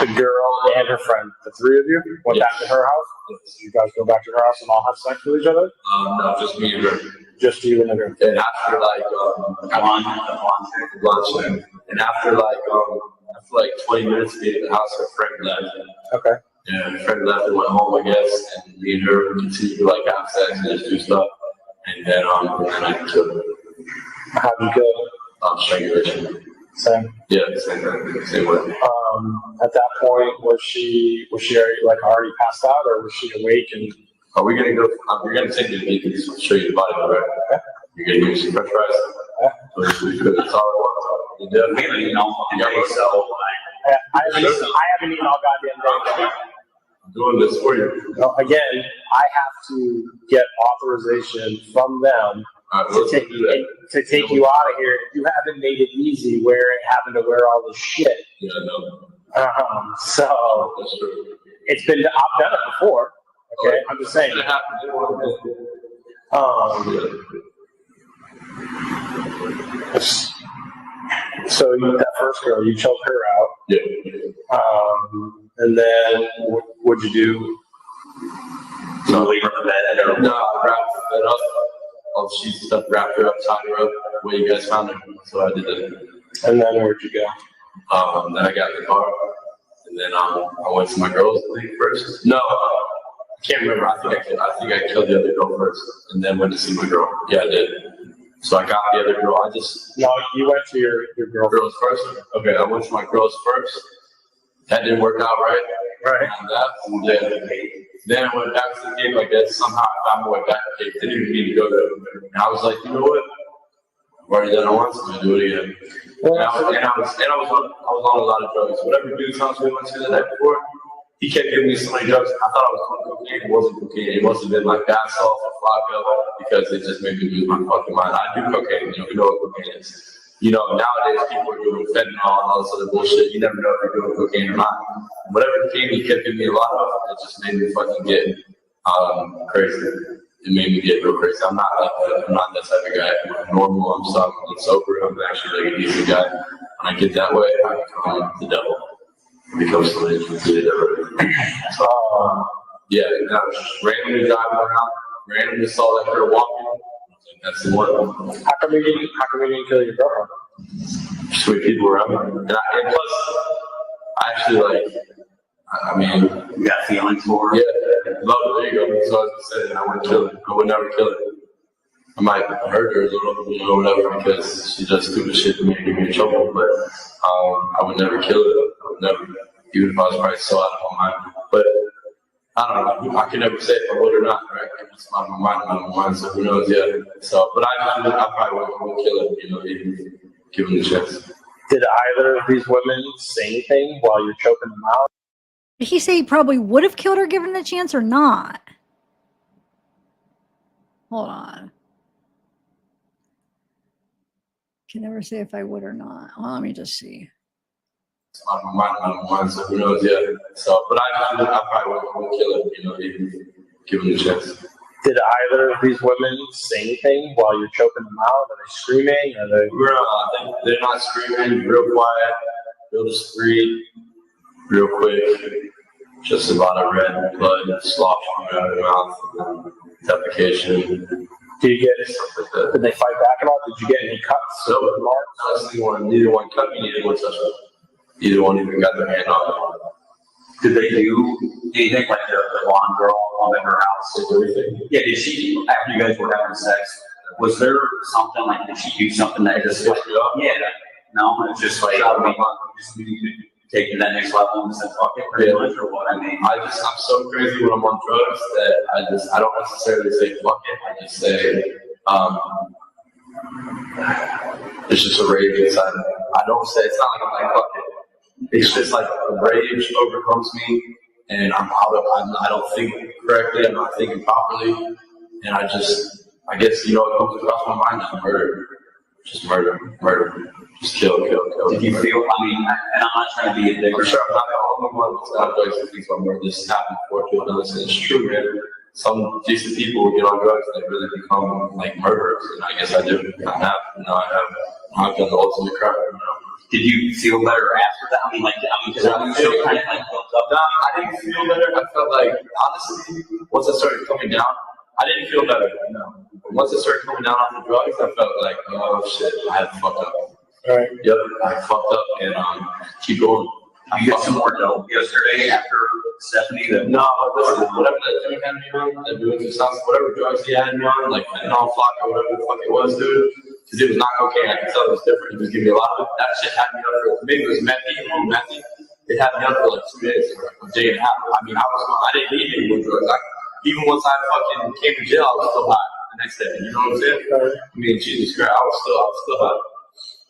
the girl, and her friend, the 3 of you, went back to her house? Did you guys go back to her house and all have sex with each other? No, just me and her. Just you and her. And after like, lunch, and And after like 20 minutes being in the house, her friend left. Okay. Yeah, her friend left and went home, I guess, and me and her continued to like have sex and just do stuff. And then I killed her. How'd you kill? Strangulation. Same. Yeah, same thing, same way. At that point, was she already passed out, or was she awake? And Are we gonna go? You're gonna take me to meet show you the body, right? Okay. You're gonna give me some French fries. Yeah. That's all I want. You did. We haven't eaten all fucking day, so I haven't eaten all goddamn day. I'm doing this for you. Again, I have to get authorization from them All right, let's do that. to take you out of here. You haven't made it easy having to wear all this shit. Yeah, no. So That's true. I've done it before. Okay, I'm just saying. It happened. So that first girl, you choked her out. Yeah. And then what'd you do? so leave her in bed or No, I wrapped the bed up. All the sheets and stuff, wrapped her up, tied her up, the way you guys found her. So I did it. And then where'd you go? Then I got in the car, and then I went to my girls, I think, first. No, I can't remember. I think I killed the other girl first, and then went to see my girl. Yeah, I did. So I got the other girl. No, you went to your girlfriend. Girls first. Okay, I went to my girls first. That didn't work out right. Right. And then I went back to the game. I guess somehow I found my way back to the game. Didn't even need to go there. And I was like, you know what? I've already done it once. I'm gonna do it again. And I was on a lot of drugs. Whatever dude's house we went to the night before, he kept giving me so many drugs. I thought I was on cocaine. It wasn't cocaine. It must have been like bath salt or Flacco because it just made me lose my fucking mind. I do cocaine. You know what cocaine is. You know, nowadays people are doing fentanyl and all this other bullshit. You never know if you're doing cocaine or not. Whatever cocaine he kept giving me a lot of, it just made me fucking get crazy. It made me get real crazy. I'm not that type of guy. I'm normal. I'm sober. I'm actually like a decent guy. When I get that way, I become the devil. I become somebody who's the devil. So, yeah, and I was just randomly driving around, randomly saw that girl walking. That's the one. How come you didn't kill your girlfriend? Sweet people around me. And plus, I actually I mean, you got feelings for her? yeah, love it. There you go. So as I said, I wouldn't kill her. I would never kill her. I might hurt her a little, whatever, because she does stupid shit to me and get me in trouble. But I would never kill her. I would never, even if I was probably so out of my mind. But I don't know. I can never say if I would or not, right? It's out of my mind, so who knows? Yeah. So, but I probably wouldn't kill her, even given the chance. Did either of these women say anything while you're choking them out? Did he say he probably would have killed her given the chance or not? Hold on. Can never say if I would or not. Well, let me just see. It's out of my mind, so who knows? Yeah. So, but I probably wouldn't kill her, even given the chance. Did either of these women say anything while you're choking them out? Are they screaming? Are they? They're not screaming. Real quiet, real discreet, real quick. Just a lot of red blood slosh coming out of their mouth, defecation. Did they fight back at all? Did you get any cuts? So, neither one cut me, neither one touched me. Either one even got their hand on it. Did they do anything like the blonde girl up at her house? Everything. Yeah, did she, after you guys were having sex, was there something like, did she do something that just, Switch me up? yeah, no, it's just like, I mean, just need to take to that next level and say, fuck it, pretty much, or what? I mean, I'm so crazy when I'm on drugs that I don't necessarily say fuck it. I just say, it's just a rage inside of me. I don't say, it's not like I'm like, fuck it. It's just like a rage overcomes me, and I don't think correctly, I'm not thinking properly, and I guess, it comes across my mind is murder. Just murder. Just kill. did you feel, I mean, and I'm not trying to be a dick. For sure, I'm not the only one that's got drugs and thinks about murder. This happened before too, and it's true, man. Some decent people will get on drugs and they really become like murderers, and I guess I do. I have, I've done the ultimate crime, Did you feel better after that? I mean, because I was still kind of like built up. No, I didn't feel better. I felt like, honestly, once I started coming down, I didn't feel better. No. Once I started coming down off the drugs, I felt like, oh shit, I had fucked up. All right. Yep, I fucked up and keep going. You got some more dope yesterday after Stephanie that. No, listen, whatever that dude had me on, that doing some stuff, whatever drugs he had me on, like fentanyl, flock, or whatever the fuck it was, dude. Because it was not cocaine, I could tell it was different. He was giving me a lot of it. That shit had me up for, maybe it was methy. It had me up for like 2 days, a day and a half. I mean, I didn't need any more drugs. Even once I fucking came to jail, I was still high the next day. You know what I'm saying? I mean, Jesus Christ, I was still high.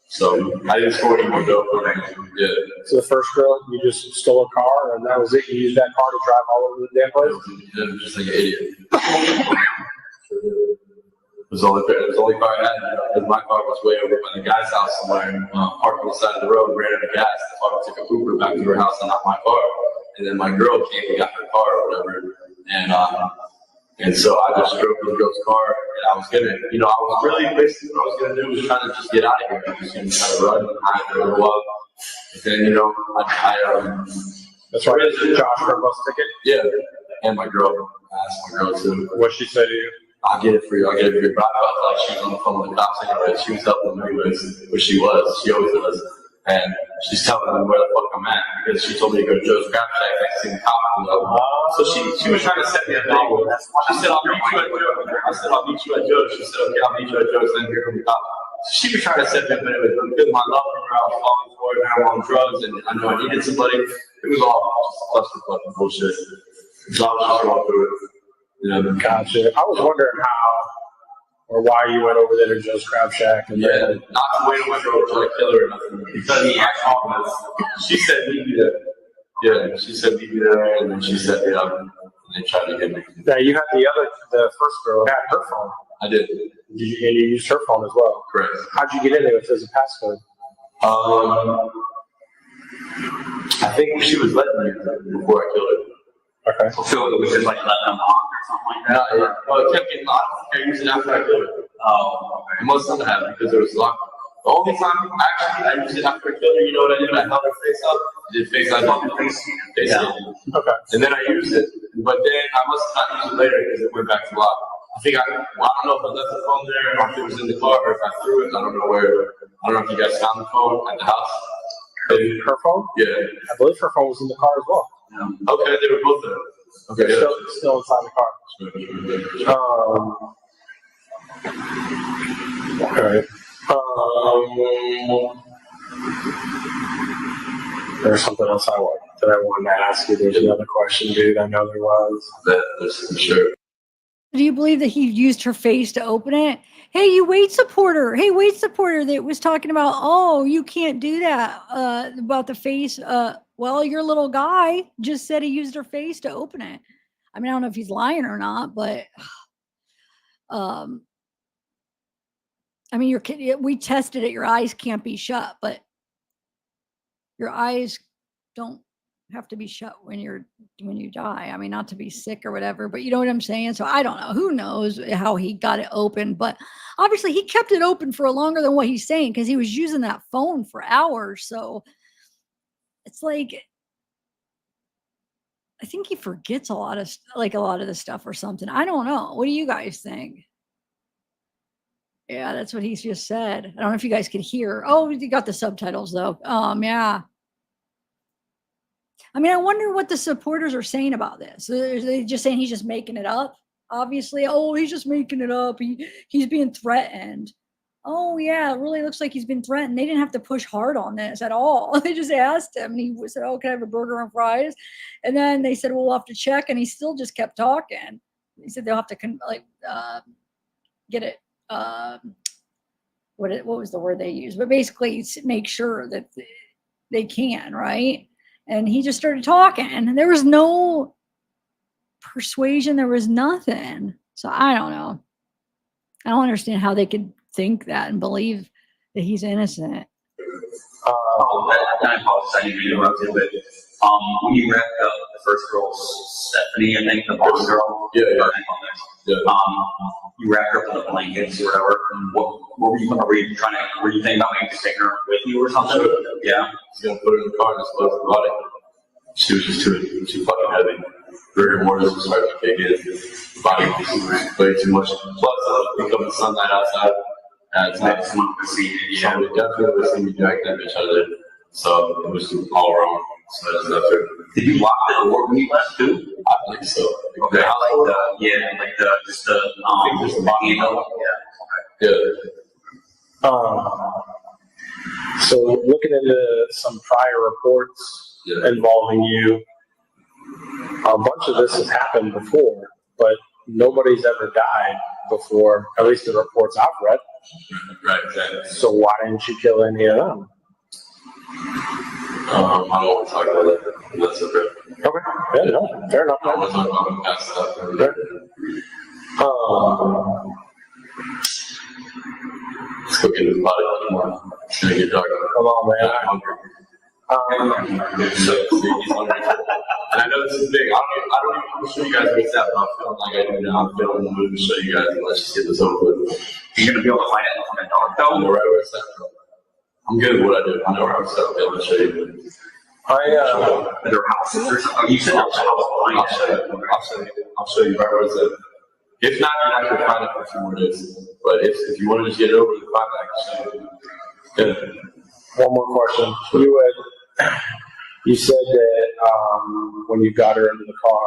So I didn't score any more dope. Yeah. So the first girl, you just stole a car, and that was it. You used that car to drive all over the damn place. Yeah, just like an idiot. It was the only car I had. Because my car was way over by the guy's house somewhere, parked on the side of the road, ran out of gas. The fucker took a Uber back to her house and not my car. And then my girl came and got her car or whatever. And so I just drove the girl's car, and I was gonna, I was really basically what I was gonna do was trying to just get out of here. I was gonna try to run and hide for a little while. And then, That's right. Josh for a bus ticket. Yeah, and my girl. I asked my girl too. What she say to you? I'll get it for you. But I felt like she was on the phone with the cops anyway. She was helping me with, which she was. She always does. And she's telling them where the fuck I'm at because she told me to go to Joe's Grab Shack next to the cop. So she was trying to set me up. She said, I'll meet you at Joe's. I said, I'll meet you at Joe's. She said, okay, I'll meet you at Joe's. Then here come the cop. She was trying to set me up anyway. Because my love for her, I was falling for it. Now I'm on drugs and I know I needed somebody. It was all just clusterfuck bullshit. So I was just going through it. Gotcha. I was wondering how or why you went over there to Joe's Crab Shack. And not the way to went over to kill her or nothing. Because he she said meet me there. Yeah, she said meet me there, and then she set me up, and they tried to get me. Now you had the first girl had her phone. I did. And you used her phone as well. Correct. How'd you get in there if there's a passcode? I think she was letting me before I killed her. Okay. So it was just like letting them lock or something like that? Yeah. Well, it kept getting locked. I used it after I killed her. Oh, okay. It must have happened because it was locked. The only time I used it after I killed her, you know what I did? I held her face up, did face up on the face. Yeah. Okay. And then I used it. But then I must not use it later because it went back to lock. I think I don't know if I left the phone there or if it was in the car or if I threw it. I don't know where. I don't know if you guys found the phone at the house. Her phone? Yeah. I believe her phone was in the car as well. Yeah. Okay, they were both there. Okay, Still inside the car. Alright. There's something else I wanted to ask you. There's another question, dude. I know there was. That's for sure. Do you believe that he used her face to open it? Hey, you weight supporter. Hey, weight supporter that was talking about, oh, you can't do that about the face. Well, your little guy just said he used her face to open it. I mean, I don't know if he's lying or not, but I mean, we tested it. Your eyes can't be shut, but your eyes don't have to be shut when you die. I mean, not to be sick or whatever, but you know what I'm saying? So I don't know. Who knows how he got it open, but obviously he kept it open for longer than what he's saying because he was using that phone for hours. So it's like, I think he forgets a lot of the stuff or something. I don't know. What do you guys think? Yeah, that's what he's just said. I don't know if you guys could hear. Oh, you got the subtitles though. Yeah. I mean, I wonder what the supporters are saying about this. Are they just saying he's just making it up? Obviously, oh, he's just making it up. He's being threatened. Oh, yeah, it really looks like he's been threatened. They didn't have to push hard on this at all. They just asked him, and he said, oh, can I have a burger and fries? And then they said, well, we'll have to check, and he still just kept talking. He said they'll have to get it. What was the word they used? But basically, make sure that they can, right? And he just started talking, and there was no persuasion. There was nothing. So I don't know. I don't understand how they could think that and believe that he's innocent. I apologize, I didn't interrupt you, but when you wrapped up the first girl, Stephanie, I think, the boss girl, you wrapped her up in the blankets or whatever. What were you thinking about maybe just taking her with you or something? Yeah. He's gonna put her in the car and just load the body. She was just too fucking heavy. Rigor mortis was starting to kick in. The body was way too much. Plus, it becomes sunlight outside, It's not someone could see it. yeah, we definitely was seeing me drag that bitch out of there. So it was all wrong. So that's not true. Did you lock the door when you left too? I think so. Okay, I like the just the handle. Yeah. So looking into some prior reports involving you, a bunch of this has happened before, but nobody's ever died before, at least the reports I've read. Right, exactly. So why didn't you kill any of them? I don't want to talk about that. That's okay. Okay, yeah, no, fair enough. I don't want to talk about past stuff. Let's go get this body anymore. Should I get dark? Come on, man. I'm hungry. And I know this is big. I don't even want to show you guys what's happening. I'm feeling like I do now. I'm feeling the mood to show you guys. Let's just get this over with. You're gonna be able to find it in the dark I know right where it's at. I'm good at what I do. I know where I'm set. I'll be able to show you. Their houses or something. You said there was a house behind I'll show you. I'll show you right where it's at. If not, you're not going to find it for a few more days. But if you want to just get it over with, find that. One more question. You said that when you got her into the car,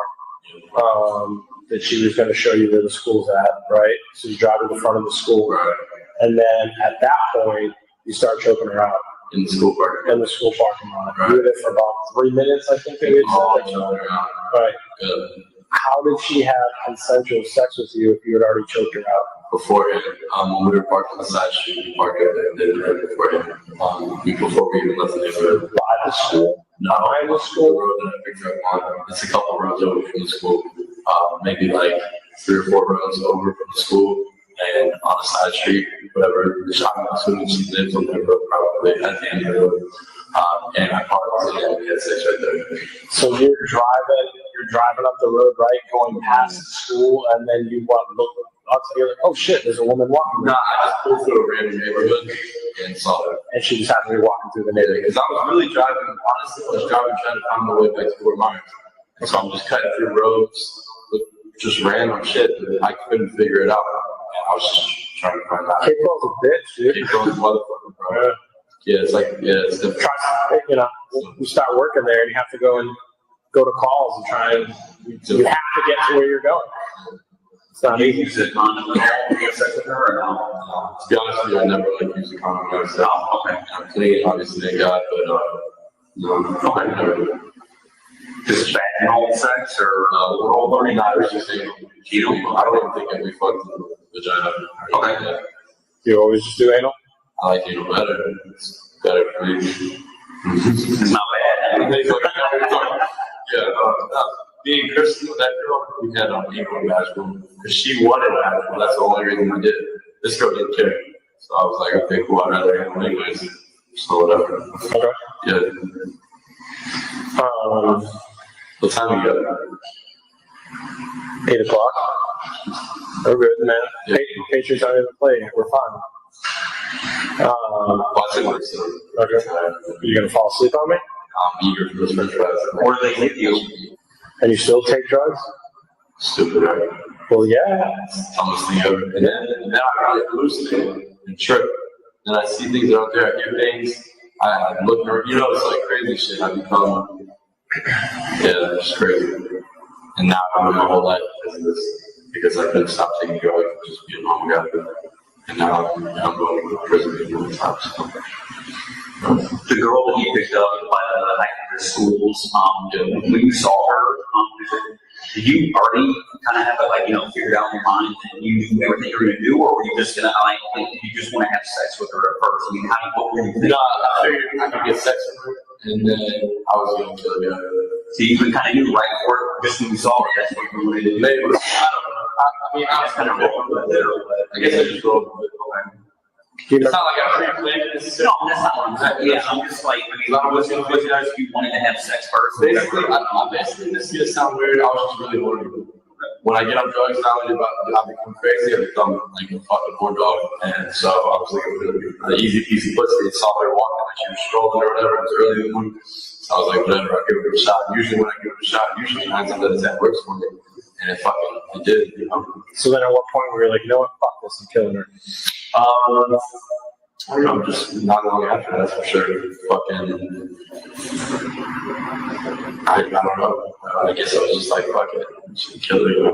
that she was going to show you where the school's at, right? So you drive to the front of the school, Right. and then at that point, you start choking her out In the school park. in the school parking lot. Right. You were there for about 3 minutes, I think they Oh, said. no, Right. yeah. How did she have consensual sex with you if you had already choked her out? Beforehand, when we were parked on the side street, we parked right there right beforehand. Before we even left the neighborhood. By the school? No, Behind the the school? road that I picked her up on, it's a couple roads over from the school. Maybe like 3 or 4 roads over from the school and on a side street, whatever. I'm assuming she lives on that road probably at the end of the road. And I parked and we had sex right there. So you're driving up the road, right, going past the school, and then you look up to like, oh shit, there's a woman walking. No, I just pulled through a random neighborhood and saw her. And she just happened to be walking through the neighborhood. Because I was really driving, honestly, I was driving trying to find my way back to Fort Myers. So I'm just cutting through roads with just random shit that I couldn't figure it out. And I was just trying to find out. Kid girl's a bitch, dude. Keep going, motherfucker, bro. Yeah, it's like, it's different. You know, you start working there and you have to go to calls and try and, you have to get to where you're going. It's not You easy. use a condom to have sex with her or no? To be honest with you, I never like used a condom myself. Okay. I'm clean, obviously, thank God, but no, I never do. Just vaginal sex or oral learning? No, I was just saying, I don't even think I'd be fucked in the vagina. Okay. Yeah. You always just do anal? I like anal better. It's better for me. It's not bad. Yeah, me and Kristen, that girl, we had anal and vaginal. Because she wanted vaginal, that's the only reason I did it. This girl didn't care. So I was like, okay, cool, I'd rather anal anyways. So whatever. Okay. Yeah. What time you got? 8 o'clock. We're good, man. Yeah. Patriots aren't even playing it. We're fine. Watching work, so. Okay. You gonna fall asleep on me? I'm eager for this french fries. Or they hit you. And you still take drugs? Stupid, right? Well, yeah. Dumbest thing ever. And then I really hallucinate and trip. And I see things out there, I hear things. I look, it's like crazy shit. I become, yeah, it's crazy. And now I'm living my whole life because I couldn't stop taking drugs and just being home guy. And now I'm going to prison all the time. So. The girl that you picked up by the schools, when you saw her, did you already kind of have it figured out in your mind that you knew everything you were going to do, or were you just going to you just want to have sex with her at first? I mean, what were you thinking? No, I figured I could get sex with her, and then I was going to kill her. So you kind of knew right for it, just when you saw her, that's what you wanted to do. Maybe. I don't know. I mean, I was kind of rolling with it. I guess I just rolled with it. It's not like I pre-planned this. No, that's not what I'm saying. Yeah, I'm just like, I mean, was it just you wanted to have sex first? Basically, this is going to sound weird. I was just really horny. When I get on drugs now, I become crazy. I become like a fucking horn dog. And so I was like, an easy peasy pussy. I saw her walking and she was strolling or whatever. It was early in the morning. So I was like, whatever, I'll give it a shot. Usually when I give it a shot, 9 times out of 10 works for me. And it did, So then at what point were you like, you know what, fuck this, I'm killing her? I don't know, just not long after, that's for sure. Fucking, I don't know. I guess I was just like, fuck it, she killed her.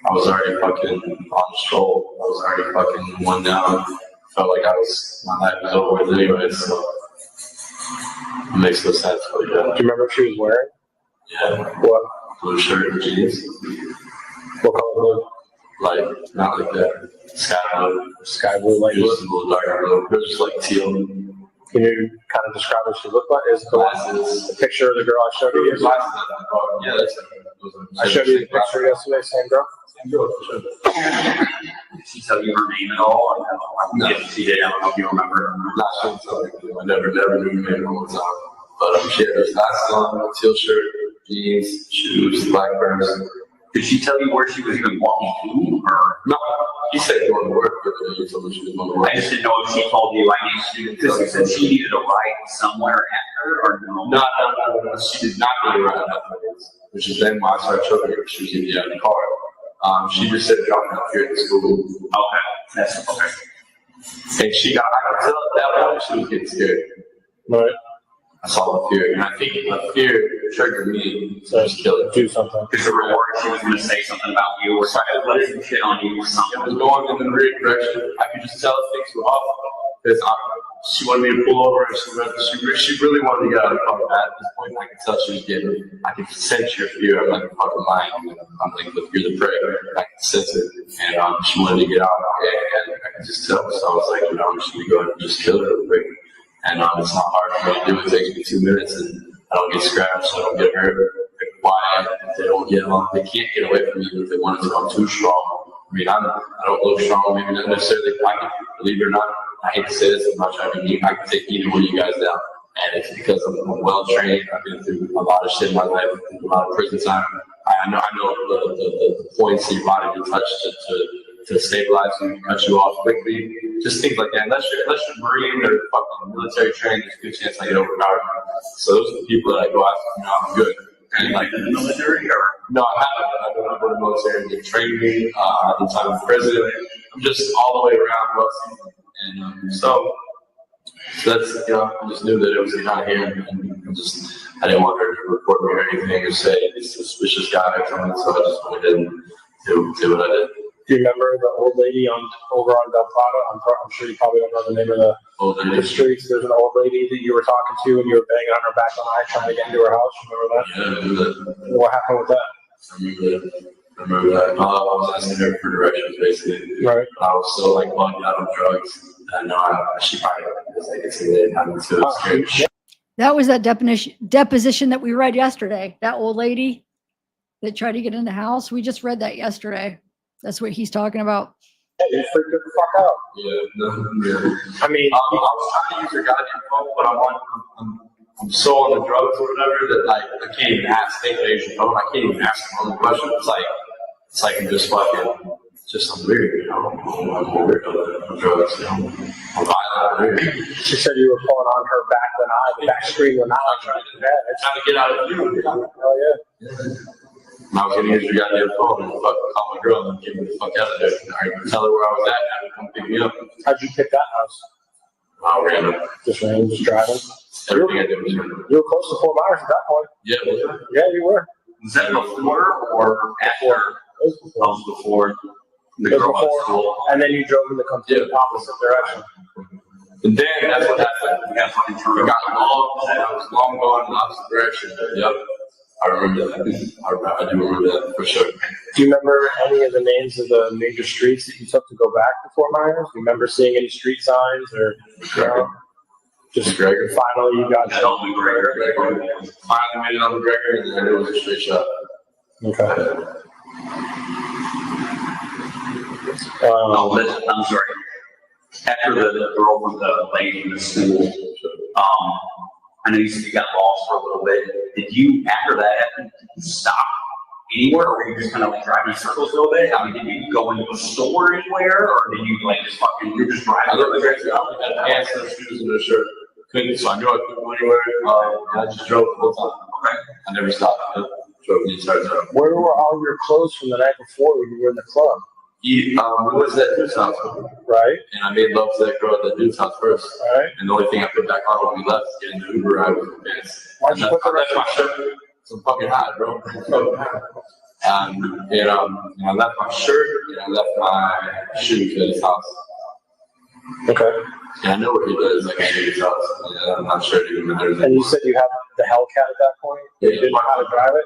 I was already fucking on the stroll. I was already fucking one down. Felt like my life was over with anyway, so it makes no sense. But yeah. Do you remember what she was wearing? Yeah. What? Blue shirt and jeans. What color blue? Like, not like that. Sky blue. Sky blue, like It was a little darker blue. It was just like teal. Can you kind of describe what she looked like? Is Glasses. the picture of the girl I showed you? Glasses. Yeah, that's it. I showed you the picture yesterday, same girl? Same girl, for sure. Did she tell you her name at all? No. If she did, I don't know if you remember. Not sure until I never knew her name all the time. But she had those glasses on, teal shirt, jeans, shoes, black burners. Did she tell you where she was even walking to, or? No, he said going to work, but he told me she was going to work. I just didn't know if she told you I need to, because you said she needed a ride somewhere after, or no? No. She did not need a ride afterwards, which is then why I started showing her she was getting out of the car. She just said dropping off here at the school. Okay, that's okay. And she got, I could tell at that point she was getting scared. Right. I saw the fear, and I think the fear triggered me to just kill it. Do something. Because the reward, she was going to say something about you, or something, let some shit on you, or It something. was going in the right direction. I could just tell things were off. Because she wanted me to pull over, and she really wanted to get out of the car. At this point, I could tell she was getting. I could sense your fear. I'm like a fucking lion. I'm like, look, you're the prey. I could sense it, and she wanted to get out, and I could just tell. So I was like, I'm just gonna go and just kill her real quick. And it's not hard for me to do. It takes me 2 minutes, and I don't get scratched. I don't get hurt. They're quiet. They don't get on. They can't get away from me if they wanted to. I'm too strong. I mean, I don't look strong. Maybe not necessarily. Believe it or not, I hate to say this, I'm not trying to be mean. I can take either one of you guys down. And it's because I'm well trained. I've been through a lot of shit in my life, a lot of prison time. I know the points in your body to touch to stabilize you, cut you off quickly. Just things like that. Unless you're Marine or fucking military trained, there's a good chance I get overpowered. So those are the people that I go after. I'm good. And like In the military, or? no, I haven't. I've been over the military. They trained me. At the time of president, I'm just all the way around well seasoned. And so that's, I just knew that it was not here, and I didn't want her to report me or anything or say he's a suspicious guy or something, so I just went in and do what I did. Do you remember the old lady over on Del Prado? I'm sure you probably don't know the name of the streets. There's an old lady that you were talking to and you were banging on her back on eye trying to get into her house. Remember that? Yeah, I knew that. What happened with that? I remember that. I was asking her for directions, basically. Right. I was still like bugged out on drugs. And she probably was like, it's a having to escape. That was that deposition that we read yesterday. That old lady that tried to get in the house. We just read that yesterday. That's what he's talking about. Yeah, you freaked the fuck out. Yeah, no, really. I mean, I was trying to use her goddamn phone, but I'm so on the drugs or whatever that like I can't even ask. They use your phone. I can't even ask a normal question. It's like I'm just fucking. Just weird, I'm weird on drugs, I'm violent, weird. she said you were pulling on her back screen when I was trying to get out of you. Hell yeah. And I was gonna use your goddamn phone and fucking call my girl and get me the fuck out of there. I tell her where I was at and have her come pick me up. How'd you pick that house? Random. Just random, just driving? Everything I did was random. You were close to Fort Myers at that point. Yeah, was it? Yeah, you were. Was that before or after? It was before. That was before the It was girl at before, school. and then you drove in the complete opposite direction. And then that's what happened. We got fucking I turned got long, and I was long gone in the opposite direction. Yep. I remember that. I do remember that for sure. Do you remember any of the names of the major streets that you took to go back to Fort Myers? Do you remember seeing any street signs or just Gregor? finally you got that old McGregor. Finally made it on McGregor, and then it was a straight shot. Okay. No, I'm sorry. After the girl from the lady in the school, I know you said you got lost for a little bit. Did you, after that happened, stop anywhere, or were you just kind of like driving in circles a little bit? I mean, did you go into a store anywhere, or did you like just fucking, you're just driving? I looked at the pants and shoes and a shirt. Couldn't, so I knew I couldn't go anywhere. I just drove the whole time. Okay. I never stopped. I drove the entire time. Where were all your clothes from the night before when you were in the club? We was at Dude's house, right? and I made love to that girl at the Dude's house first. Right. And the only thing I put back on when we left was getting the Uber ride with the pants. Why'd you put the rest my shirt? So fucking hot, bro. And I left my shirt and I left my shoes at his house. Okay. And I know where he lives, like at his house. And I'm not sure it even matters. And you said you had the Hellcat at that point? Yeah. You didn't know how to drive it?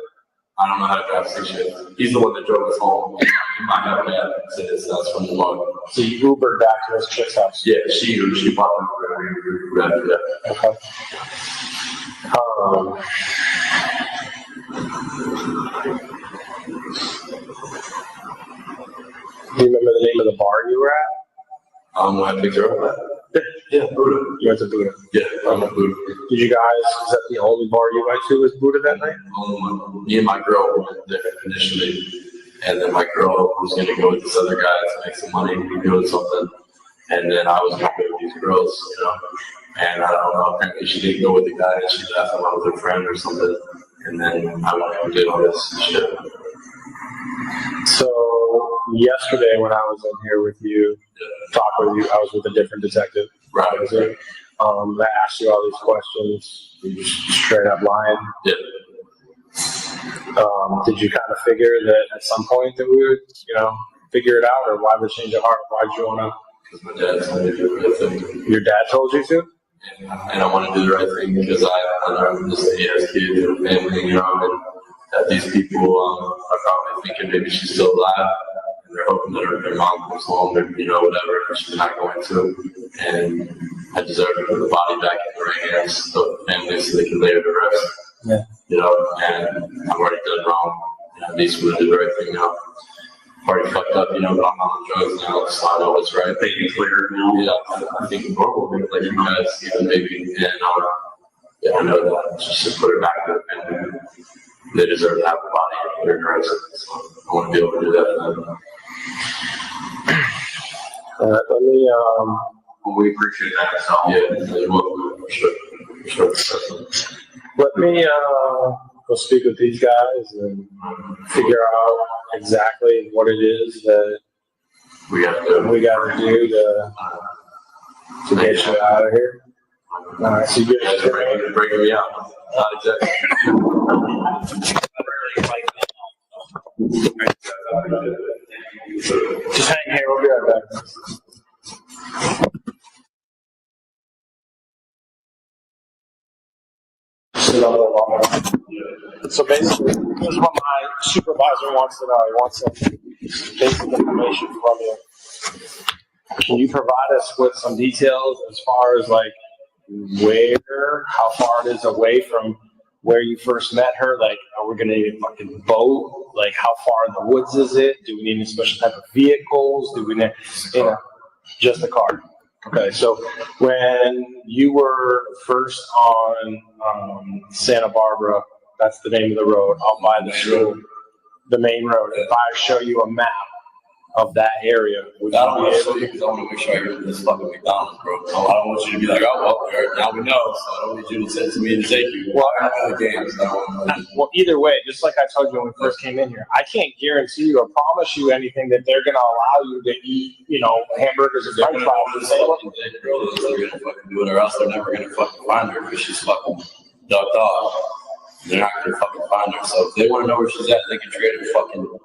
I don't know how to drive 6 shit. He's the one that drove us home. He might have had to his house from the log. So you Ubered back to his chick's house? Yeah, she bought them after that. Okay. Do you remember the name of the bar you were at? I picked her up at. Yeah, Buddha. You went to Buddha. Yeah, I'm at Buddha. Did you guys, is that the only bar you went to was Buddha that night? Me and my girl went there initially, and then my girl was going to go with this other guy to make some money, doing something, and then I was going to go with these girls, you know, and I don't know, apparently she didn't go with the guy, and she left along with her friend or something, and then I went and did all this shit. So yesterday when I was in here with you, talking with you, I was with a different detective. Right. That asked you all these questions. You just straight up lying. Yeah. Did you kind of figure that at some point that we would, you know, figure it out, or why the change of heart? Why did you want to? Because my dad told me to do the right thing. Your dad told you to? And I want to do the right thing because I learned this that he has kids and family, you know, and that these people are probably thinking maybe she's still alive. They're hoping that their mom comes home and, you know, whatever, but she's not going to. And I deserve to put the body back in the right hands of the family so they can lay her to rest. Yeah. You know, and I've already done wrong. And at least we're going to do the right thing now. I've already fucked up, you know, but I'm on drugs now, so I know what's right. They can clear now. Yeah, I think normal, like you guys, even maybe, and yeah, I know that. Just to put her back in the family. They deserve to have a body and clear rest. So I want to be able to do that for them. Let me, Well, we appreciate that. So. Yeah, you're welcome. For sure. let me go speak with these guys and figure out exactly what it is that We got to. we got to do to get you out of here. All right, so you guys are breaking me out. Not exactly. Just hang here, we'll be right back. So basically, this is what my supervisor wants to know. He wants some basic information from you. Can you provide us with some details as far as like where, how far it is away from where you first met her? Like, are we gonna need a fucking boat? Like, how far in the woods is it? Do we need any special type of vehicles? Do we need, you know, just a car? Okay, so when you were first on Santa Barbara, that's the name of the road, out by the school, the main road. If I show you a map of that area, would I you don't be want to able show you because I want to make sure I get this fucking McDonald's, bro. I don't want you to be like, oh, well, now we know, so I don't need you to send to me to take you. Well, I know the games. Well, either way, just like I told you when we first came in here, I can't guarantee you or promise you anything that they're going to allow you to eat, you know, hamburgers and french fries. That girl is going to fucking do it, or else they're never going to fucking find her because she's fucking ducked off. They're not going to fucking find her. So if they want to know where she's at, they can trade her fucking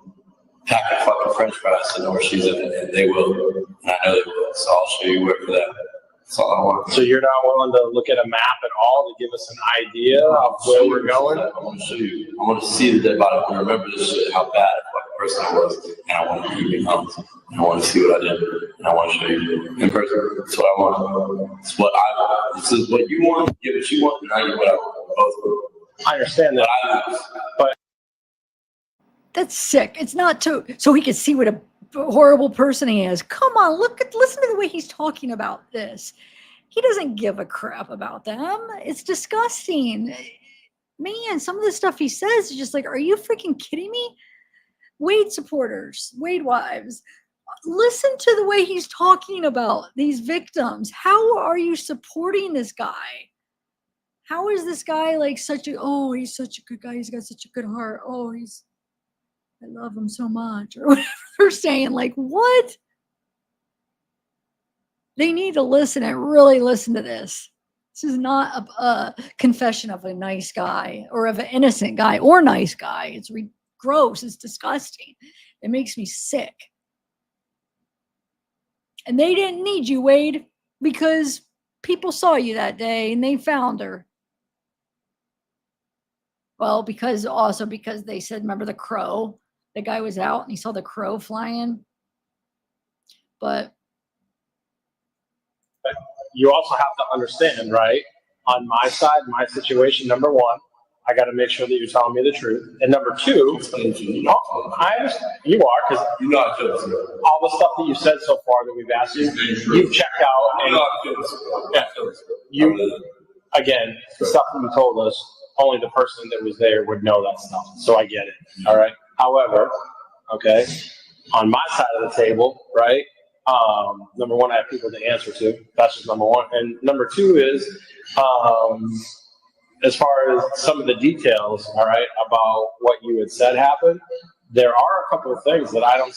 pack of fucking french fries to know where she's at, and they will. And I know they will. So I'll show you where for that. That's all I want. So you're not willing to look at a map at all to give us an idea of where we're going? I want to show you. I want to see the dead body. I want to remember this shit, how bad a fucking person I was. And I want to keep me honest. And I want to see what I did. And I want to show you in person. That's what I want. It's what I want. This is what you want. Get what you want. And I get what I want. Both. I understand that, but That's sick. It's not so he can see what a horrible person he is. Come on, listen to the way he's talking about this. He doesn't give a crap about them. It's disgusting. Man, some of the stuff he says is just like, are you freaking kidding me? Wade supporters, Wade wives, listen to the way he's talking about these victims. How are you supporting this guy? How is this guy like he's such a good guy. He's got such a good heart. Oh, I love him so much, or whatever they're saying. Like, what? They need to listen and really listen to this. This is not a confession of a nice guy or of an innocent guy or nice guy. It's gross. It's disgusting. It makes me sick. And they didn't need you, Wade, because people saw you that day and they found her. Well, because they said, remember the crow? The guy was out and he saw the crow flying. But you also have to understand, right? On my side, my situation, number one, I got to make sure that you're telling me the truth. And number two, I understand you are, because You're not good. all the stuff that you said so far that we've asked you, you've checked out. You're And not good. yeah, you, again, the stuff that you told us, only the person that was there would know that stuff. So I get it. All right. However, okay, on my side of the table, right? Number one, I have people to answer to. That's just number one. And number two is, as far as some of the details, all right, about what you had said happened, there are a couple of things that I don't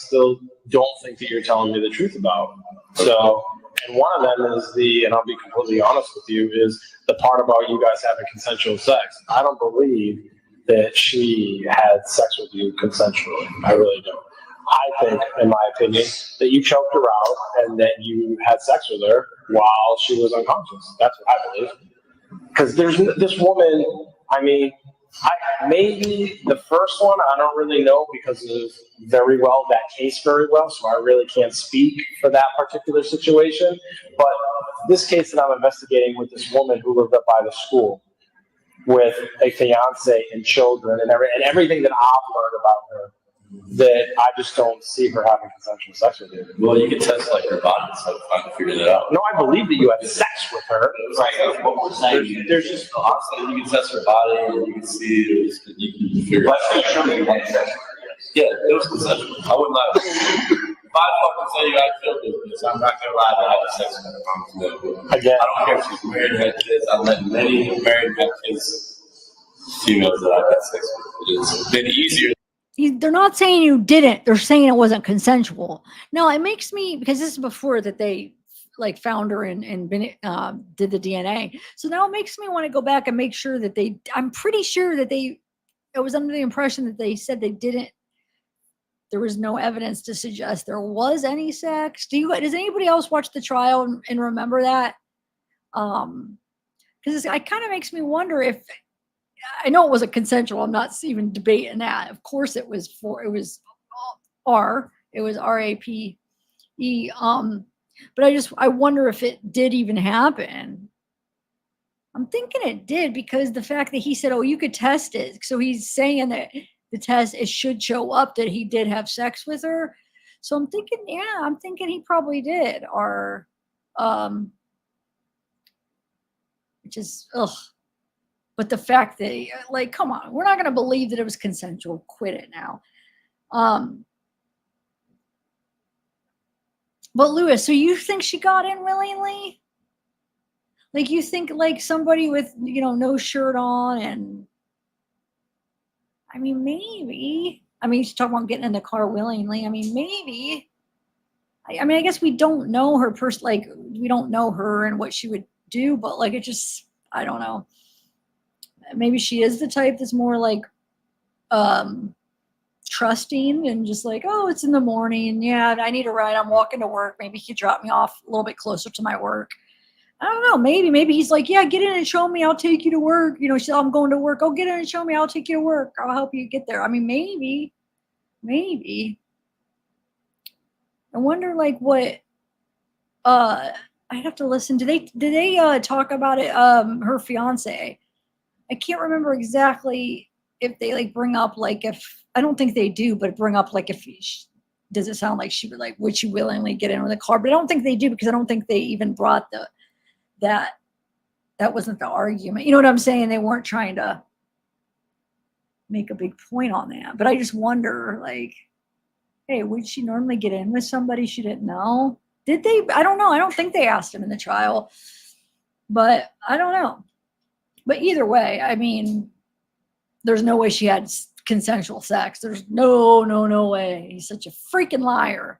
think that you're telling me the truth about. So, and one of them is and I'll be completely honest with you, is the part about you guys having consensual sex. I don't believe that she had sex with you consensually. I really don't. I think, in my opinion, that you choked her out and that you had sex with her while she was unconscious. That's what I believe. Because there's this woman, I mean, maybe the first one, I don't really know because of that case very well, so I really can't speak for that particular situation. But this case that I'm investigating with this woman who lived up by the school with a fiance and children and everything that I've learned about her, that I just don't see her having consensual sex with you. Well, you can test like her body, so I figured it out. No, I believe that you had sex with her. Right. What we're saying, there's just I'm saying you can test her body and you can see you can figure But it out. show me you had sex. Yeah, it was consensual. I wouldn't lie. If I fucking say you I killed this, I'm not gonna lie that I had sex with her. I promise you. Again, I don't care if she's married and had kids. I've met many married and kids, females that I've had sex with. It's been easier. they're not saying you didn't. They're saying it wasn't consensual. No, it makes me, because this is before that they like found her and did the DNA. So now it makes me want to go back and make sure that I'm pretty sure that I was under the impression that they said they didn't. There was no evidence to suggest there was any sex. Does anybody else watch the trial and remember that? Because it kind of makes me wonder if, I know it wasn't consensual. I'm not even debating that. Of course it was R-A-P-E. But I wonder if it did even happen. I'm thinking it did, because the fact that he said, oh, you could test it. So he's saying that the test, it should show up that he did have sex with her. So I'm thinking he probably did. Or, which is, ugh. But the fact that, like, come on, we're not going to believe that it was consensual. Quit it now. But Lewis, so you think she got in willingly? Like, you think like somebody with, no shirt on, and I mean, maybe. I mean, she's talking about getting in the car willingly. I mean, maybe. I mean, I guess we don't know her we don't know her and what she would do, but like, it just, I don't know. Maybe she is the type that's more like trusting and just like, oh, it's in the morning. Yeah, I need a ride. I'm walking to work. Maybe he dropped me off a little bit closer to my work. I don't know. Maybe he's like, yeah, get in and show me. I'll take you to work. She said, I'm going to work. Oh, get in and show me. I'll take you to work. I'll help you get there. I mean, maybe. I wonder like what, I'd have to listen. Did they talk about it? Her fiance. I can't remember exactly if they like bring up like if, I don't think they do, but bring up like if does it sound like she would she willingly get in with the car? But I don't think they do, because I don't think they even brought that wasn't the argument. You know what I'm saying? They weren't trying to make a big point on that. But I just wonder, like, hey, would she normally get in with somebody she didn't know? Did they? I don't know. I don't think they asked him in the trial, but I don't know. But either way, I mean, there's no way she had consensual sex. There's no way. He's such a freaking liar.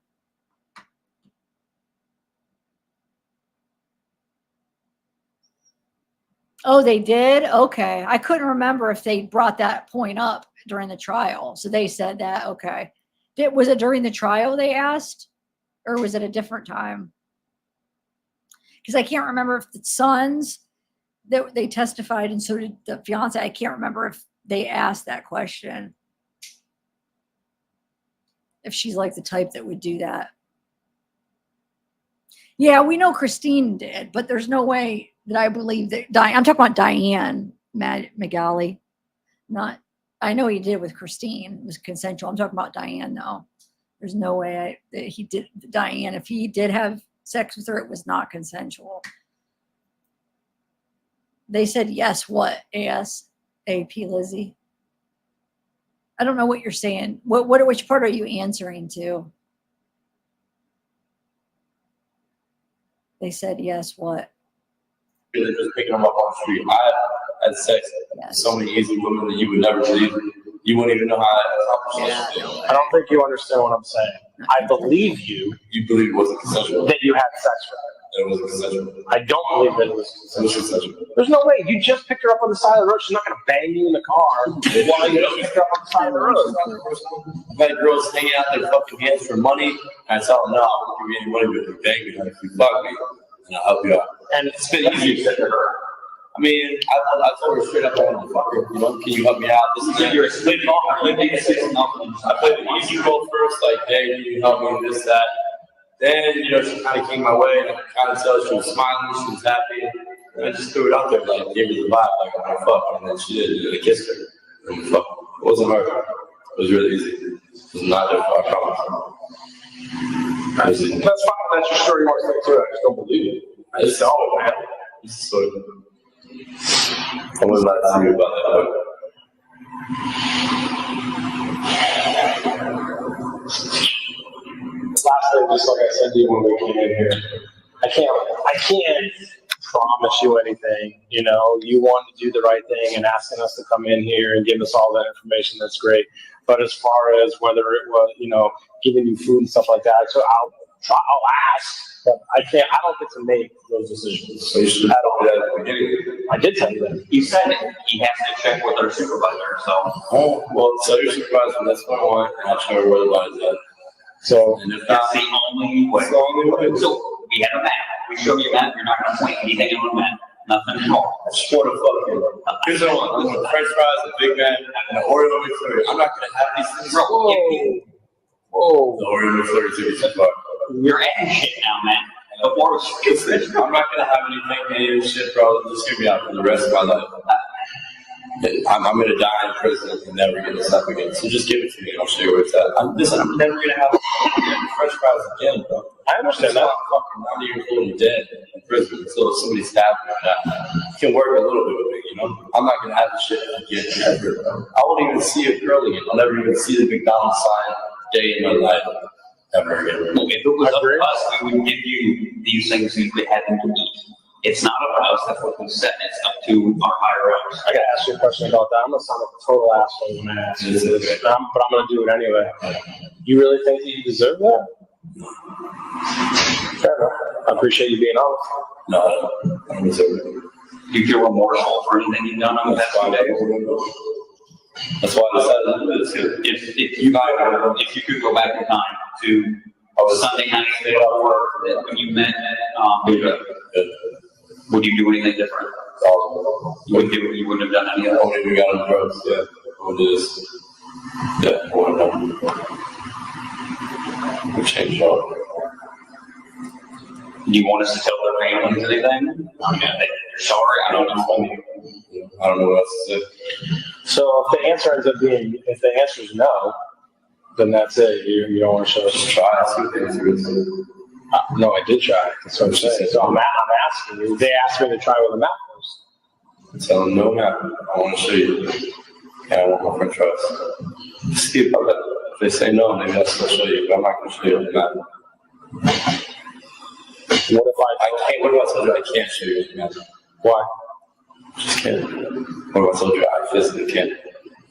Oh, they did? Okay. I couldn't remember if they brought that point up during the trial. So they said that. Okay. Was it during the trial they asked? Or was it a different time? Because I can't remember if the sons that they testified and so did the fiance. I can't remember if they asked that question. If she's like the type that would do that. Yeah, we know Christine did, but there's no way that I believe that I'm talking about Diane Magali. I know he did with Christine. It was consensual. I'm talking about Diane though. There's no way that he did Diane. If he did have sex with her, it was not consensual. They said yes. What? ASAP, Lizzie. I don't know what you're saying. Which part are you answering to? They said yes. What? They're just picking them up on the street. I had sex with so many easy women that you would never believe. You wouldn't even know how I accomplished that. I don't think you understand what I'm saying. I believe you. You believe it wasn't consensual. That you had sex with her. It wasn't consensual. I don't believe that it was consensual. There's no way. You just picked her up on the side of the road. She's not going to bang you in the car while you just picked her up on the side of the road. I've had girls hanging out their fucking hands for money, and I tell them, no, I won't give you any money, but if you bang me, if you fuck me, and I'll help you out. And it's been easy to her. I mean, I told her straight up, I want to fuck her. You know, can you help me out? This is like, you're explaining all. I played the easy role first, like, hey, can you help me, this, that. Then, you know, she kind of came my way, and I could kind of tell she was smiling, she was happy. And I just threw it out there, like, gave her the vibe, like, I want to fuck. And then she did, and I kissed her. And we fucked. It wasn't hard. It was really easy. It was not difficult, I promise. That's fine. That's your story, Mark. Too. I just don't believe it. I just don't, man. It's sort of. I wouldn't lie to you about that. Lastly, just like I said to you when we came in here, I can't promise you anything. You know, you want to do the right thing and asking us to come in here and give us all that information. That's great. But as far as whether it was, you know, giving you food and stuff like that, so I'll ask, but I don't get to make those decisions. So you should have told me that at the beginning. I did tell you that. You said he has to check with our supervisor, so. Oh, well, tell your supervisor that's what I want, and I'll show her where the line's at. So, And if That's not, the only way. it's the only way. So we have a map. We show you a map, you're not gonna point anything on the map. Nothing at all. I just want to fuck you. Here's what I want. I want French fries, a Big Mac, and an Oreo McFlurry. I'm not going to have these things. whoa. The Oreo McFlurry to be $10. You're adding shit now, man. Before it's stupid. I'm not going to have anything, any of this shit, bro. Just hear me out for the rest of my life. I'm going to die in prison and never get this up again. So just give it to me and I'll show you where it's at. I'm never going to have French fries again, bro. I understand that. I'm fucking 90 years old and dead in prison until somebody stabs me or that. You can work a little bit with it, you know? I'm not going to have this shit again ever, bro. I won't even see a girl again. I'll never even see the McDonald's sign day in my life ever again. Look, if it was up to us, we would give you these things you could have them to eat. It's not up to us, that's what we said, it's up to our higher ups. I gotta ask you a question about that. I'm gonna sound like a total asshole when I ask you this, but I'm gonna do it anyway. You really think that you deserve that? Fair enough. I appreciate you being honest. No, I don't deserve it. Do you feel remorseful for anything you've done on the past 2 days? That's why I decided to do this. If you could go back in time to Sunday night before when you met, would you do anything different? You wouldn't have done any of that? Only we got on drugs, yeah. We'll do this. Yeah, we'll change it all. Do you want us to tell their families anything? I mean, they're sorry, I don't know. I don't know what else to say. So if the answer ends up being, if the answer is no, then that's it. You don't want to show us. Just try and see what the answer is. No, I did try. That's what I'm saying. So I'm asking you. They asked me to try with a map first. Tell them no map. I want to show you. And I want my French fries. See about that. If they say no, maybe I'll still show you, but I'm not going to show you the map. What if I can't? What if I told you I can't show you the map? Why? Just can't. What if I told you I physically can't?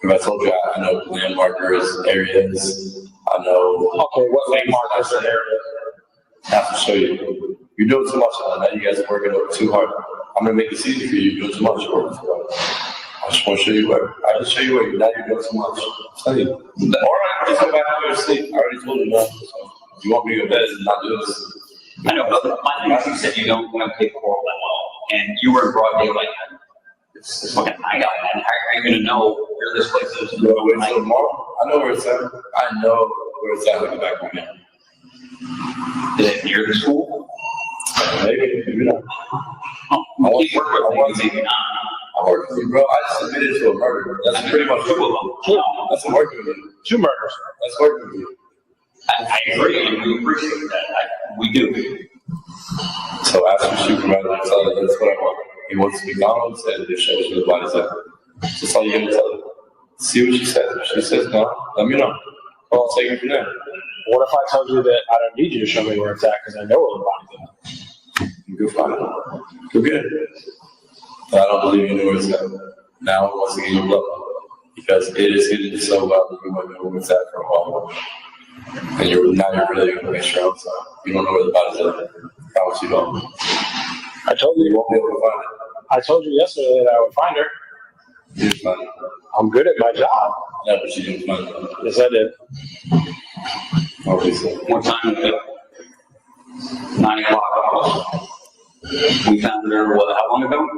If I told you I know landmarkers, areas, I know. Okay, what landmarkers and areas? I have to show you. You're doing too much now. Now you guys are working too hard. I'm gonna make this easy for you. You're doing too much. You're working too hard. I just want to show you where. I just show you where. Now you're doing too much. I'll tell you. All right, just go back to your sleep. I already told you that. So you want me to go to bed and not do this? I know, but my thing is, you said you don't take Coral that well, and you were in broad daylight. It's fucking night out, man. How are you gonna know where this place is? You want to wait till tomorrow? I know where it's at. I know where it's at. Look back from here. Is it near the school? Maybe not. Oh, you keep working with me, maybe not. I work with you, bro. I just admitted to a murder. That's pretty much Two of them. That's working with you. 2 murders. That's working with you. I agree, and we appreciate that. We do. So ask your supervisor and tell him that's what I want. He wants to be McDonald's and just show us where the body's at. That's all you gotta tell her. See what she says. If she says no, let me know. I'll take it from there. What if I told you that I don't need you to show me where it's at because I know where the body's at? You go find it. Go get it. But I don't believe you know where it's at. Now it wants to get your blood. Because it is hidden so well that you won't know where it's at for a while. And now you're really going to make sure outside. You don't know where the body's at. I promise you don't. I told you. You won't be able to find it. I told you yesterday that I would find her. You didn't find it. I'm good at my job. No, but you didn't find it. Yes, I did. Obviously. What time is it? 9 o'clock. We found her, what, how long ago?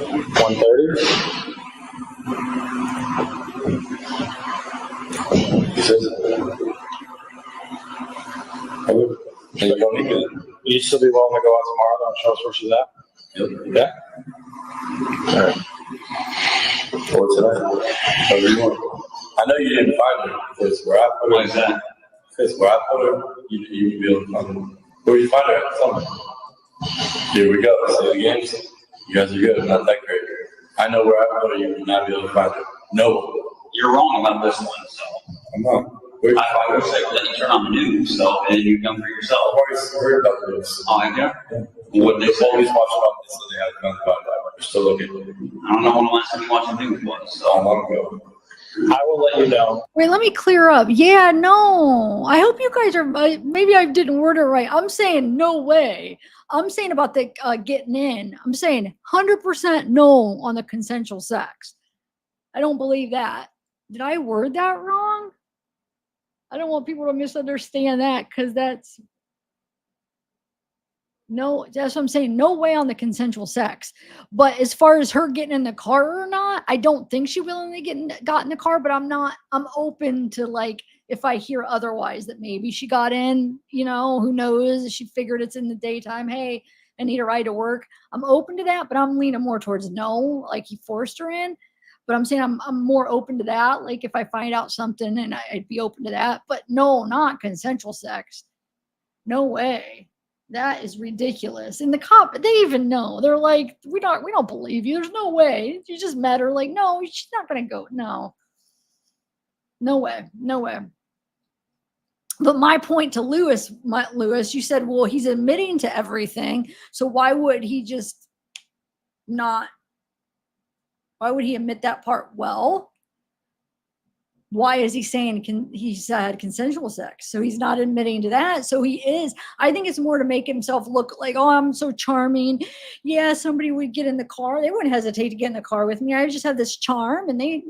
1:30. He says it. And you don't need it. You still be willing to go out tomorrow though, and show us where she's at? Yep. Yeah. All right. Or tonight. Whatever you want. I know you didn't find her because where I put her. Why is that? Because where I put her, you would be able to find her. Where you find her at? Tell me. Here we go. See the games? You guys are good. Not that great. I know where I put her. You would not be able to find her. No. You're wrong about this one, so. I'm not. Where you I find would her? say, let you turn on the news, so, and then you come for I've yourself. always heard about this. Oh, yeah? What they They've say? always watched about this, so they had to find about that. We're still looking. I don't know when the last time you watched the news was, How so. long ago? I will let you know. Wait, let me clear up. Yeah, no. I hope you guys are, maybe I didn't word it right. I'm saying no way. I'm saying about the getting in. I'm saying 100% no on the consensual sex. I don't believe that. Did I word that wrong? I don't want people to misunderstand that because that's no, that's what I'm saying. No way on the consensual sex. But as far as her getting in the car or not, I don't think she willingly got in the car, but I'm open to, like, if I hear otherwise that maybe she got in, you know, who knows? She figured it's in the daytime. Hey, I need a ride to work. I'm open to that, but I'm leaning more towards no, like he forced her in. But I'm saying I'm more open to that. Like if I find out something and I'd be open to that, but no, not consensual sex. No way. That is ridiculous. And the cop, they even know. They're like, we don't believe you. There's no way. You just met her. Like, no, she's not gonna go. No. No way. No way. But my point to Lewis, you said, well, he's admitting to everything. So why would he just not? Why would he admit that part? Well, why is he saying he's had consensual sex? So he's not admitting to that. So he is. I think it's more to make himself look like, oh, I'm so charming. Yeah, somebody would get in the car. They wouldn't hesitate to get in the car with me. I just had this charm, and they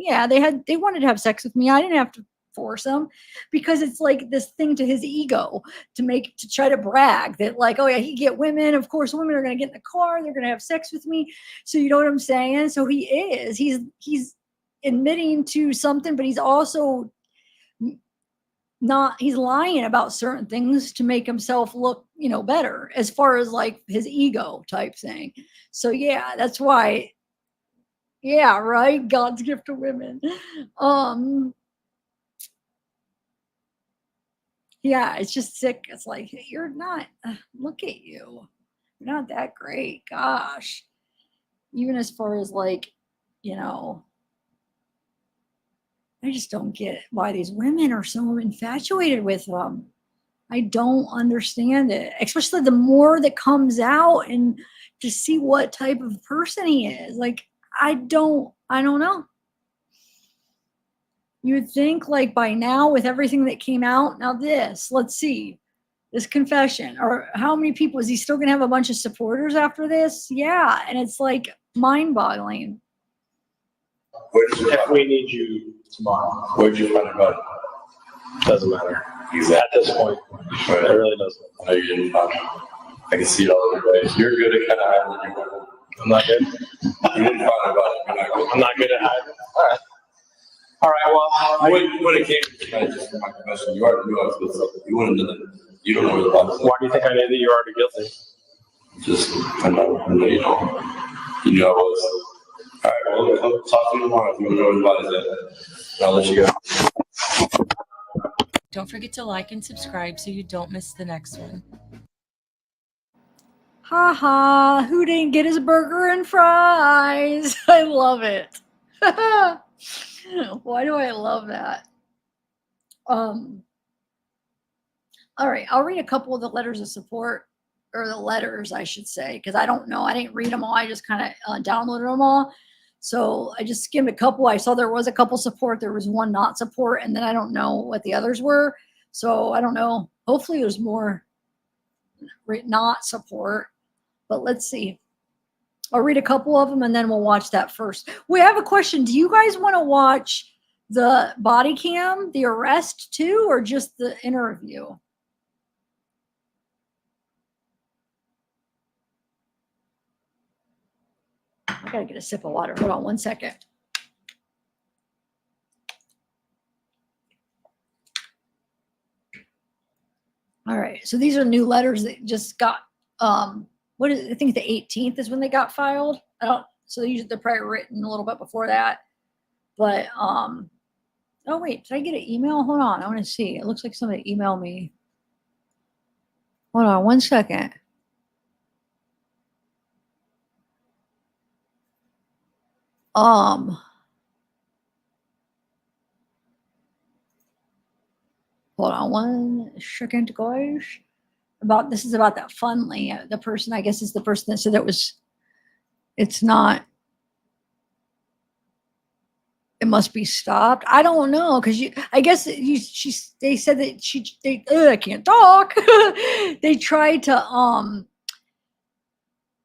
wanted to have sex with me. I didn't have to force them, because it's like this thing to his ego to try to brag that, like, oh yeah, he get women. Of course, women are going to get in the car. They're going to have sex with me. So you know what I'm saying? So he's admitting to something, but he's also he's lying about certain things to make himself look, you know, better as far as like his ego type thing. So yeah, that's why. Yeah, right. God's gift to women. Yeah, it's just sick. It's like, you're not, look at you. You're not that great. Gosh. Even as far as like, you know, I just don't get why these women are so infatuated with them. I don't understand it, especially the more that comes out and just see what type of person he is. Like, I don't I don't know. You would think like by now with everything that came out, now this, let's see, this confession, or how many people, is he still going to have a bunch of supporters after this? Yeah. And it's like mind boggling. If we need you tomorrow, Where'd you find about it? doesn't matter. At this point, it really doesn't. I know you didn't find it. I can see it all over the place. You're good at kind of hiding. I'm not good. You didn't find about it. You're not good. I'm not good at hiding. All right, well, When it came to tonight, just for my confession, you already knew I was guilty. You wouldn't have done it. You don't know where the box is. why do you think I knew that you were already guilty? Just, I know, you know. You knew I was. All right, well, I'll talk to you tomorrow if you want to know where the box is at. I'll let you go. Don't forget to like and subscribe so you don't miss the next one. Ha ha, who didn't get his burger and fries? I love it. Why do I love that? All right, I'll read a couple of the letters of support, or the letters, I should say, because I don't know. I didn't read them all. I just kind of downloaded them all. So I just skimmed a couple. I saw there was a couple support. There was one not support, and then I don't know what the others were. So I don't know. Hopefully there's more not support, but let's see. I'll read a couple of them, and then we'll watch that first. We have a question. Do you guys want to watch the body cam, the arrest too, or just the interview? I gotta get a sip of water. Hold on one second. All right, so these are new letters that just got, what is it? I think the 18th is when they got filed. I don't, so they're probably written a little bit before that. But, oh wait, did I get an email? Hold on, I want to see. It looks like somebody emailed me. Hold on one second. Hold on one second, guys. This is about that Fundly. The person, I guess, is the person that said that it's not, it must be stopped. I don't know, because I guess they said that I can't talk. They tried to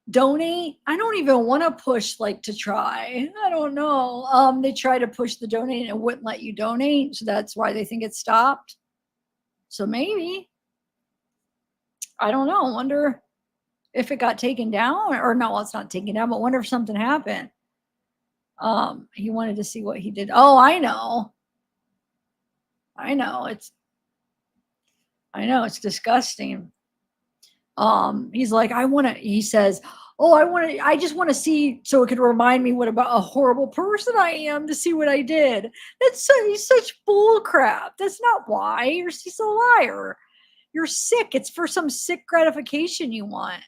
donate. I don't even want to push to try. I don't know. They try to push the donate and it wouldn't let you donate, so that's why they think it's stopped. So maybe, I don't know. Wonder if it got taken down, or no, it's not taken down, but wonder if something happened. He wanted to see what he did. Oh, I know. It's disgusting. He's like, he says, oh, I just want to see, so it could remind me what about a horrible person I am, to see what I did. He's such bull crap. That's not why. He's a liar. You're sick. It's for some sick gratification you want.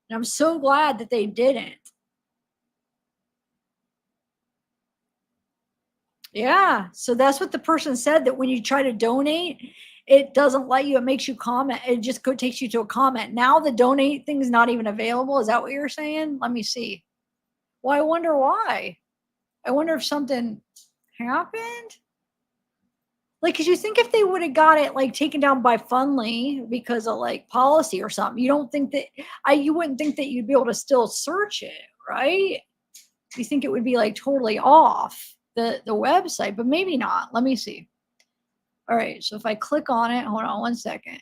And I'm so glad that they didn't. Yeah. So that's what the person said, that when you try to donate, it doesn't let you, it makes you comment. It just takes you to a comment. Now the donate thing is not even available. Is that what you're saying? Let me see. Well, I wonder why. I wonder if something happened. Because you think if they would have got it taken down by Fundly because of policy or something, you don't think that, you wouldn't think that you'd be able to still search it, right? You think it would be totally off the website, but maybe not. Let me see. All right, so if I click on it, hold on one second.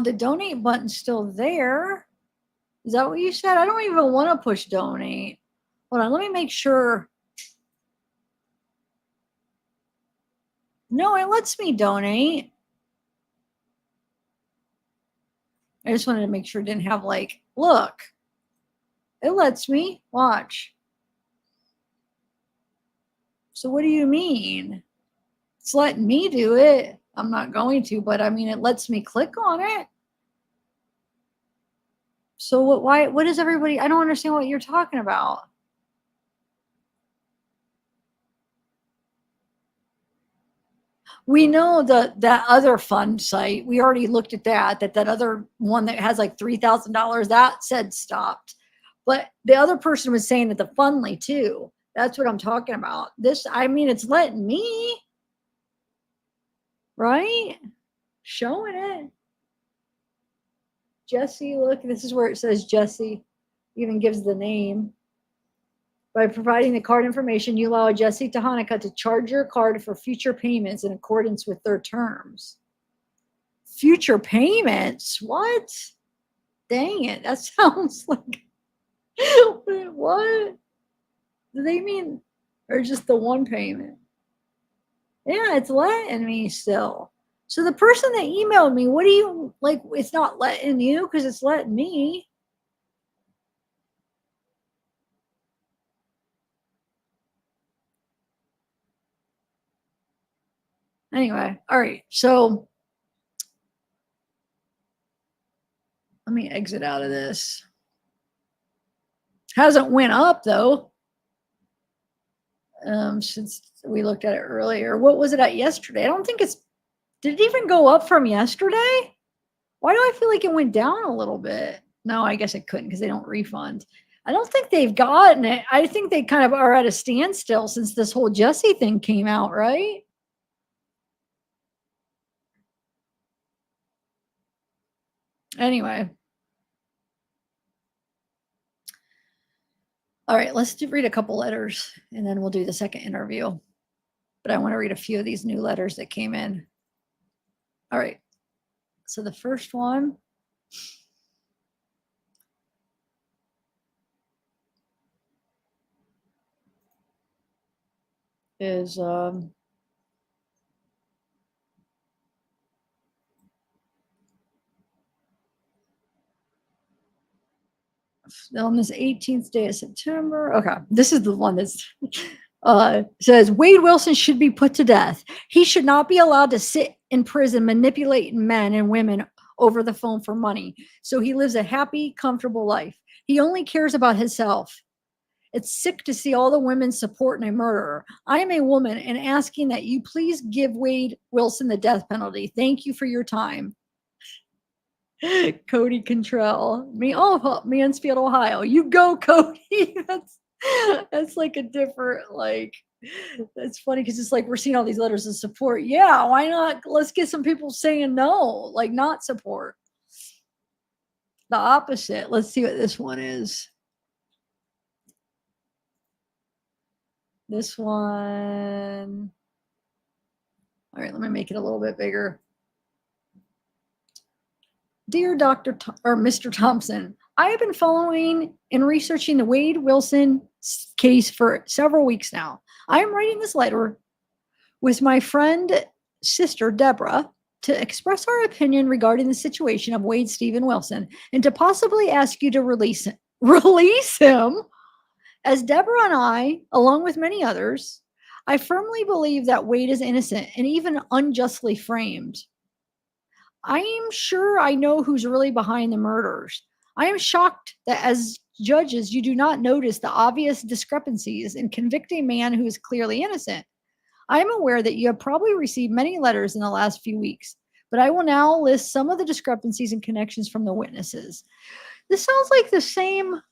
The donate button's still there. Is that what you said? I don't even want to push donate. Hold on, let me make sure. No, it lets me donate. I just wanted to make sure it didn't have look, it lets me watch. So what do you mean? It's letting me do it. I'm not going to, but I mean, it lets me click on it. So what is everybody? I don't understand what you're talking about. We know that other fund site, we already looked at that other one that has like $3,000, that said stopped. But the other person was saying that the Fundly too. That's what I'm talking about. This, I mean, it's letting me, right? Showing it. Jesse, look, this is where it says Jesse, even gives the name. By providing the card information, you allow Jesse to Hanukkah to charge your card for future payments in accordance with their terms. Future payments? What? Dang it. That sounds like, what? Do they mean, or just the one payment? Yeah, it's letting me still. So the person that emailed me, what do you, like, it's not letting you because it's letting me. Anyway, all right. So let me exit out of this. Hasn't went up though. Since we looked at it earlier. What was it at yesterday? I don't think it's, did it even go up from yesterday? Why do I feel like it went down a little bit? No, I guess it couldn't because they don't refund. I don't think they've gotten it. I think they kind of are at a standstill since this whole Jesse thing came out, right? Anyway. All right, let's read a couple letters and then we'll do the second interview. But I want to read a few of these new letters that came in. All right. So the first one is on this 18th day of September. Okay, this is the one that's says Wade Wilson should be put to death. He should not be allowed to sit in prison manipulating men and women over the phone for money. So he lives a happy, comfortable life. He only cares about himself. It's sick to see all the women supporting a murderer. I am a woman and asking that you please give Wade Wilson the death penalty. Thank you for your time. Cody Cantrell, Mansfield, Ohio. You go, Cody. That's like a different, like, that's funny because it's like we're seeing all these letters of support. Yeah, why not? Let's get some people saying no, like not support. The opposite. Let's see what this one is. This one. All right, let me make it a little bit bigger. Dear Dr. or Mr. Thompson, I have been following and researching the Wade Wilson case for several weeks now. I am writing this letter with my friend, sister Deborah, to express our opinion regarding the situation of Wade Stephen Wilson and to possibly ask you to release him. Release him? As Deborah and I, along with many others, I firmly believe that Wade is innocent and even unjustly framed. I am sure I know who's really behind the murders. I am shocked that as judges, you do not notice the obvious discrepancies in convicting a man who is clearly innocent. I am aware that you have probably received many letters in the last few weeks, but I will now list some of the discrepancies and connections from the witnesses. This sounds like the same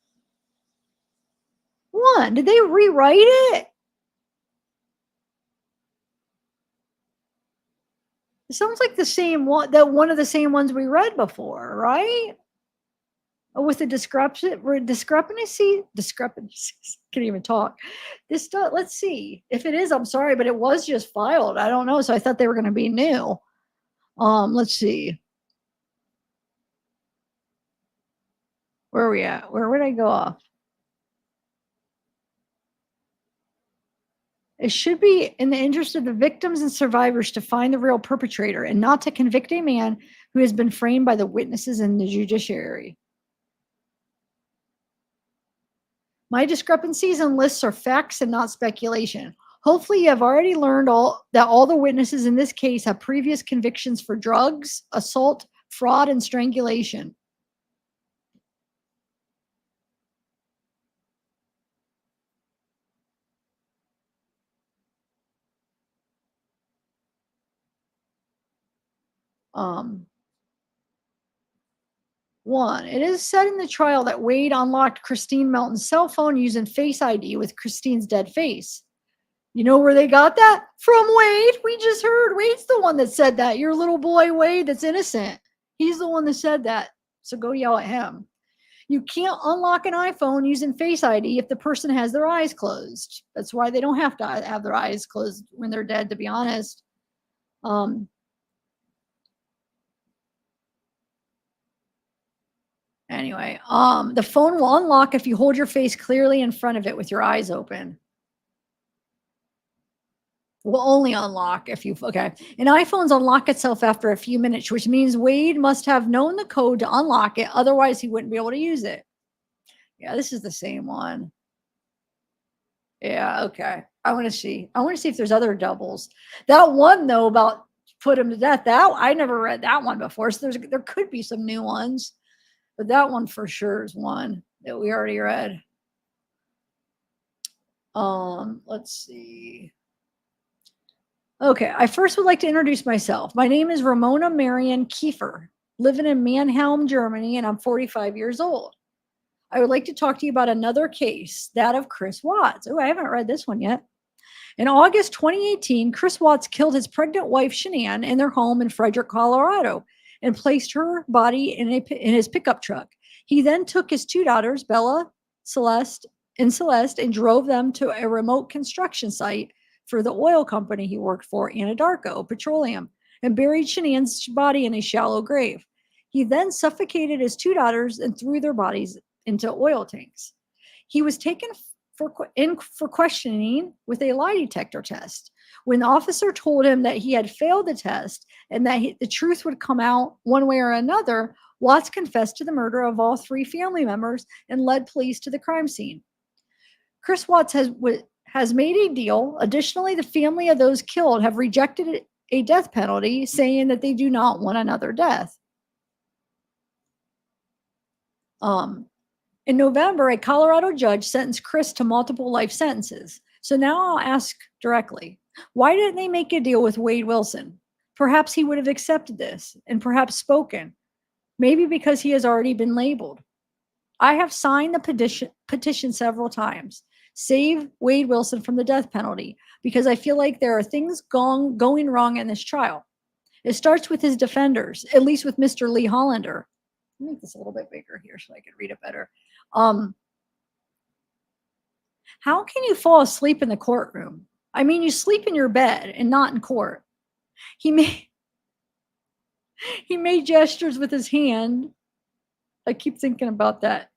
one. Did they rewrite it? It sounds like the same one, that one of the same ones we read before, right? With the discrepancies, can't even talk. This stuff, let's see. If it is, I'm sorry, but it was just filed. I don't know. So I thought they were going to be new. Let's see. Where are we at? Where would I go off? It should be in the interest of the victims and survivors to find the real perpetrator and not to convict a man who has been framed by the witnesses and the judiciary. My discrepancies and lists are facts and not speculation. Hopefully you have already learned that all the witnesses in this case have previous convictions for drugs, assault, fraud, and strangulation. One, it is said in the trial that Wade unlocked Christine Melton's cell phone using Face ID with Christine's dead face. You know where they got that? From Wade. We just heard Wade's the one that said that. Your little boy Wade that's innocent. He's the one that said that. So go yell at him. You can't unlock an iPhone using Face ID if the person has their eyes closed. That's why they don't have to have their eyes closed when they're dead, to be honest. Anyway, the phone will unlock if you hold your face clearly in front of it with your eyes open. Will only unlock if you, okay. An iPhone's unlock itself after a few minutes, which means Wade must have known the code to unlock it. Otherwise, he wouldn't be able to use it. Yeah, this is the same one. Yeah, okay. I want to see if there's other doubles. That one, though, about put him to death, that I never read that one before. So there could be some new ones. But that one for sure is one that we already read. Let's see. Okay, I first would like to introduce myself. My name is Ramona Marion Kiefer, living in Mannheim, Germany, and I'm 45 years old. I would like to talk to you about another case, that of Chris Watts. Oh, I haven't read this one yet. In August 2018, Chris Watts killed his pregnant wife, Shanann, in their home in Frederick, Colorado, and placed her body in his pickup truck. He then took his two daughters, Bella, Celeste, and drove them to a remote construction site for the oil company he worked for, Anadarko Petroleum, and buried Shanann's body in a shallow grave. He then suffocated his two daughters and threw their bodies into oil tanks. He was taken for questioning with a lie detector test. When the officer told him that he had failed the test and that the truth would come out one way or another, Watts confessed to the murder of all three family members and led police to the crime scene. Chris Watts has made a deal. Additionally, the family of those killed have rejected a death penalty, saying that they do not want another death. In November, a Colorado judge sentenced Chris to multiple life sentences. So now I'll ask directly, why didn't they make a deal with Wade Wilson? Perhaps he would have accepted this and perhaps spoken. Maybe because he has already been labeled. I have signed the petition several times. Save Wade Wilson from the death penalty, because I feel like there are things going wrong in this trial. It starts with his defenders, at least with Mr. Lee Hollander. Let me make this a little bit bigger here so I can read it better. How can you fall asleep in the courtroom? I mean, you sleep in your bed and not in court. He made gestures with his hand. I keep thinking about that.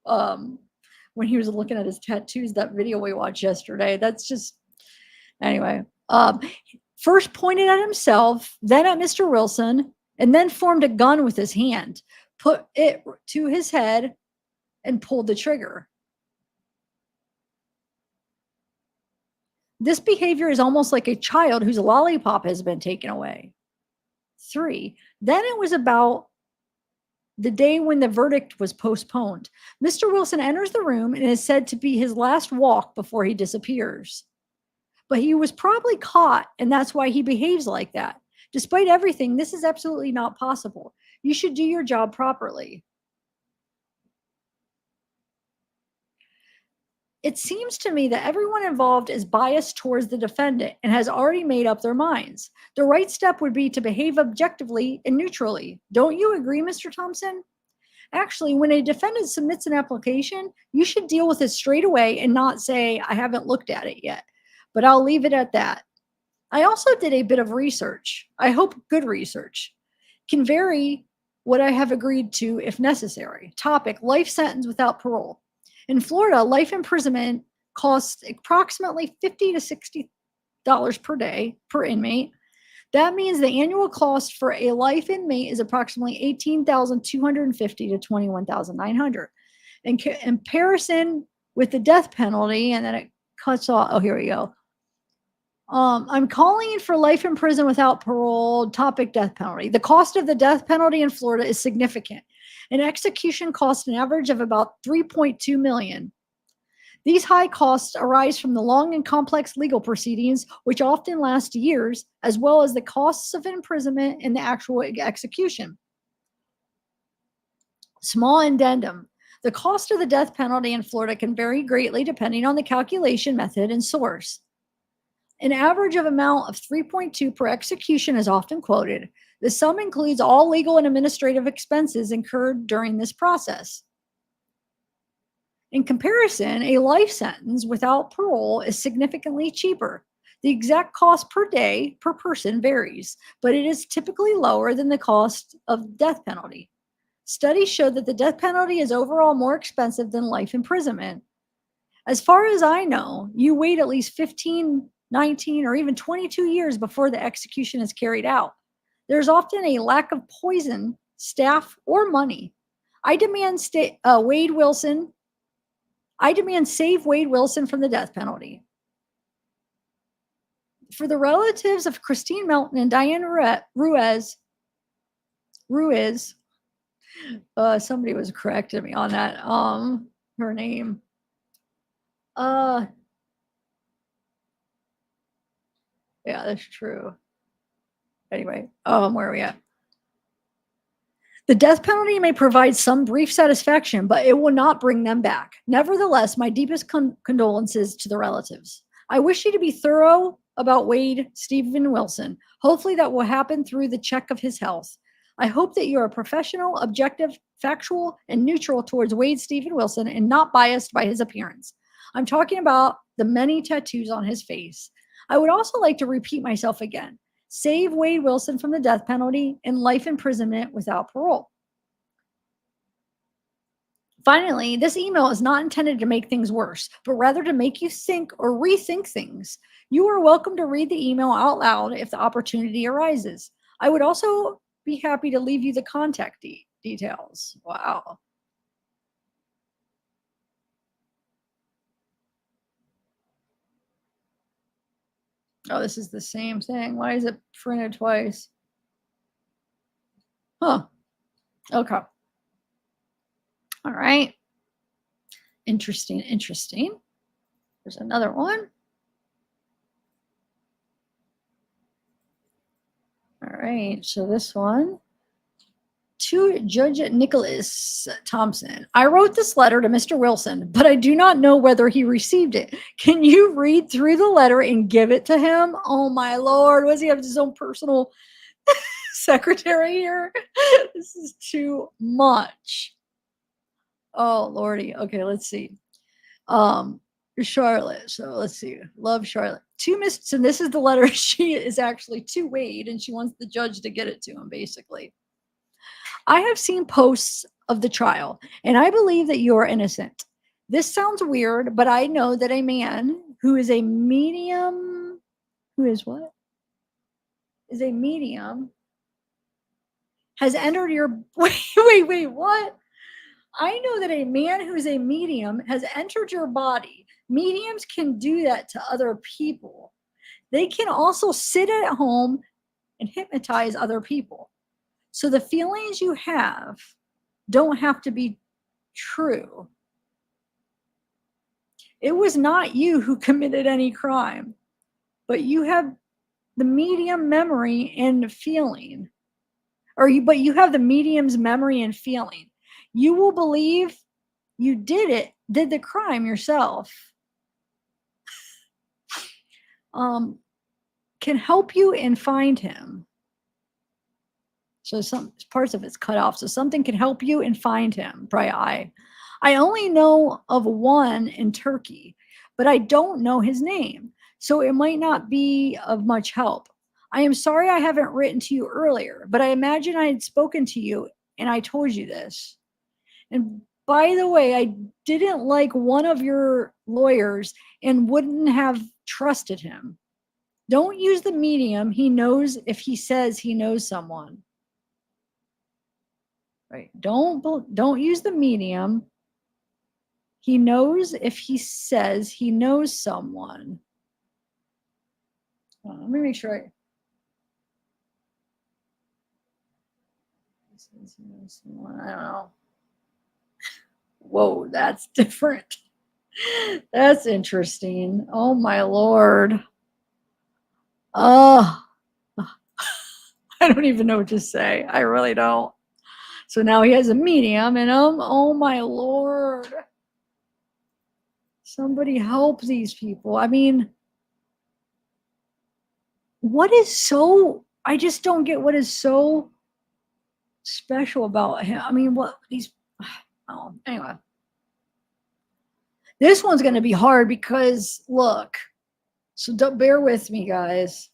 When he was looking at his tattoos, that video we watched yesterday. That's just, anyway. First pointed at himself, then at Mr. Wilson, and then formed a gun with his hand, put it to his head, and pulled the trigger. This behavior is almost like a child whose lollipop has been taken away. 3. Then it was about the day when the verdict was postponed. Mr. Wilson enters the room and is said to be his last walk before he disappears. But he was probably caught, and that's why he behaves like that. Despite everything, this is absolutely not possible. You should do your job properly. It seems to me that everyone involved is biased towards the defendant and has already made up their minds. The right step would be to behave objectively and neutrally. Don't you agree, Mr. Thompson? Actually, when a defendant submits an application, you should deal with it straight away and not say, I haven't looked at it yet. But I'll leave it at that. I also did a bit of research. I hope good research. Can vary what I have agreed to if necessary. Topic, life sentence without parole. In Florida, life imprisonment costs approximately $50 to $60 per day per inmate. That means the annual cost for a life inmate is approximately $18,250 to $21,900. In comparison with the death penalty, and then it cuts off. Oh, here we go. I'm calling for life in prison without parole. Topic, death penalty. The cost of the death penalty in Florida is significant. An execution costs an average of about $3.2 million. These high costs arise from the long and complex legal proceedings, which often last years, as well as the costs of imprisonment and the actual execution. Small addendum. The cost of the death penalty in Florida can vary greatly depending on the calculation method and source. An average of amount of 3.2 per execution is often quoted. The sum includes all legal and administrative expenses incurred during this process. In comparison, a life sentence without parole is significantly cheaper. The exact cost per day per person varies, but it is typically lower than the cost of death penalty. Studies show that the death penalty is overall more expensive than life imprisonment. As far as I know, you wait at least 15, 19, or even 22 years before the execution is carried out. There's often a lack of poison, staff, or money. I demand save Wade Wilson from the death penalty. For the relatives of Christine Melton and Diane Ruiz, somebody was correcting me on that. Her name. Yeah, that's true. Anyway, where are we at? The death penalty may provide some brief satisfaction, but it will not bring them back. Nevertheless, my deepest condolences to the relatives. I wish you to be thorough about Wade Stephen Wilson. Hopefully that will happen through the check of his health. I hope that you are professional, objective, factual, and neutral towards Wade Stephen Wilson and not biased by his appearance. I'm talking about the many tattoos on his face. I would also like to repeat myself again. Save Wade Wilson from the death penalty and life imprisonment without parole. Finally, this email is not intended to make things worse, but rather to make you think or rethink things. You are welcome to read the email out loud if the opportunity arises. I would also be happy to leave you the contact details. Wow. Oh, this is the same thing. Why is it printed twice? Huh. Okay. All right. Interesting. There's another one. All right. So this one. To Judge Nicholas Thompson. I wrote this letter to Mr. Wilson, but I do not know whether he received it. Can you read through the letter and give it to him? Oh my Lord. Was he have his own personal secretary here? This is too much. Oh Lordy. Okay, let's see. Charlotte. So let's see. Love Charlotte. To Miss, and this is the letter. She is actually to Wade, and she wants the judge to get it to him, basically. I have seen posts of the trial, and I believe that you are innocent. This sounds weird, but I know that a man who is a medium, has entered your, wait, what? I know that a man who's a medium has entered your body. Mediums can do that to other people. They can also sit at home and hypnotize other people. So the feelings you have don't have to be true. It was not you who committed any crime, but you have the medium memory and feeling. But you have the medium's memory and feeling. You will believe you did the crime yourself. Can help you and find him. So some parts of it's cut off. So something can help you and find him. Probably I only know of one in Turkey, but I don't know his name. So it might not be of much help. I am sorry I haven't written to you earlier, but I imagine I had spoken to you and I told you this. And by the way, I didn't like one of your lawyers and wouldn't have trusted him. Don't use the medium. He knows if he says he knows someone. Right. Don't use the medium. He knows if he says he knows someone. Let me make sure I don't know. Whoa, that's different. That's interesting. Oh my Lord. Oh, I don't even know what to say. I really don't. So now he has a medium and oh my Lord. Somebody help these people. I mean, what is so, I just don't get what is so special about him. I mean, what these, oh, anyway. This one's going to be hard because look, so don't bear with me, guys,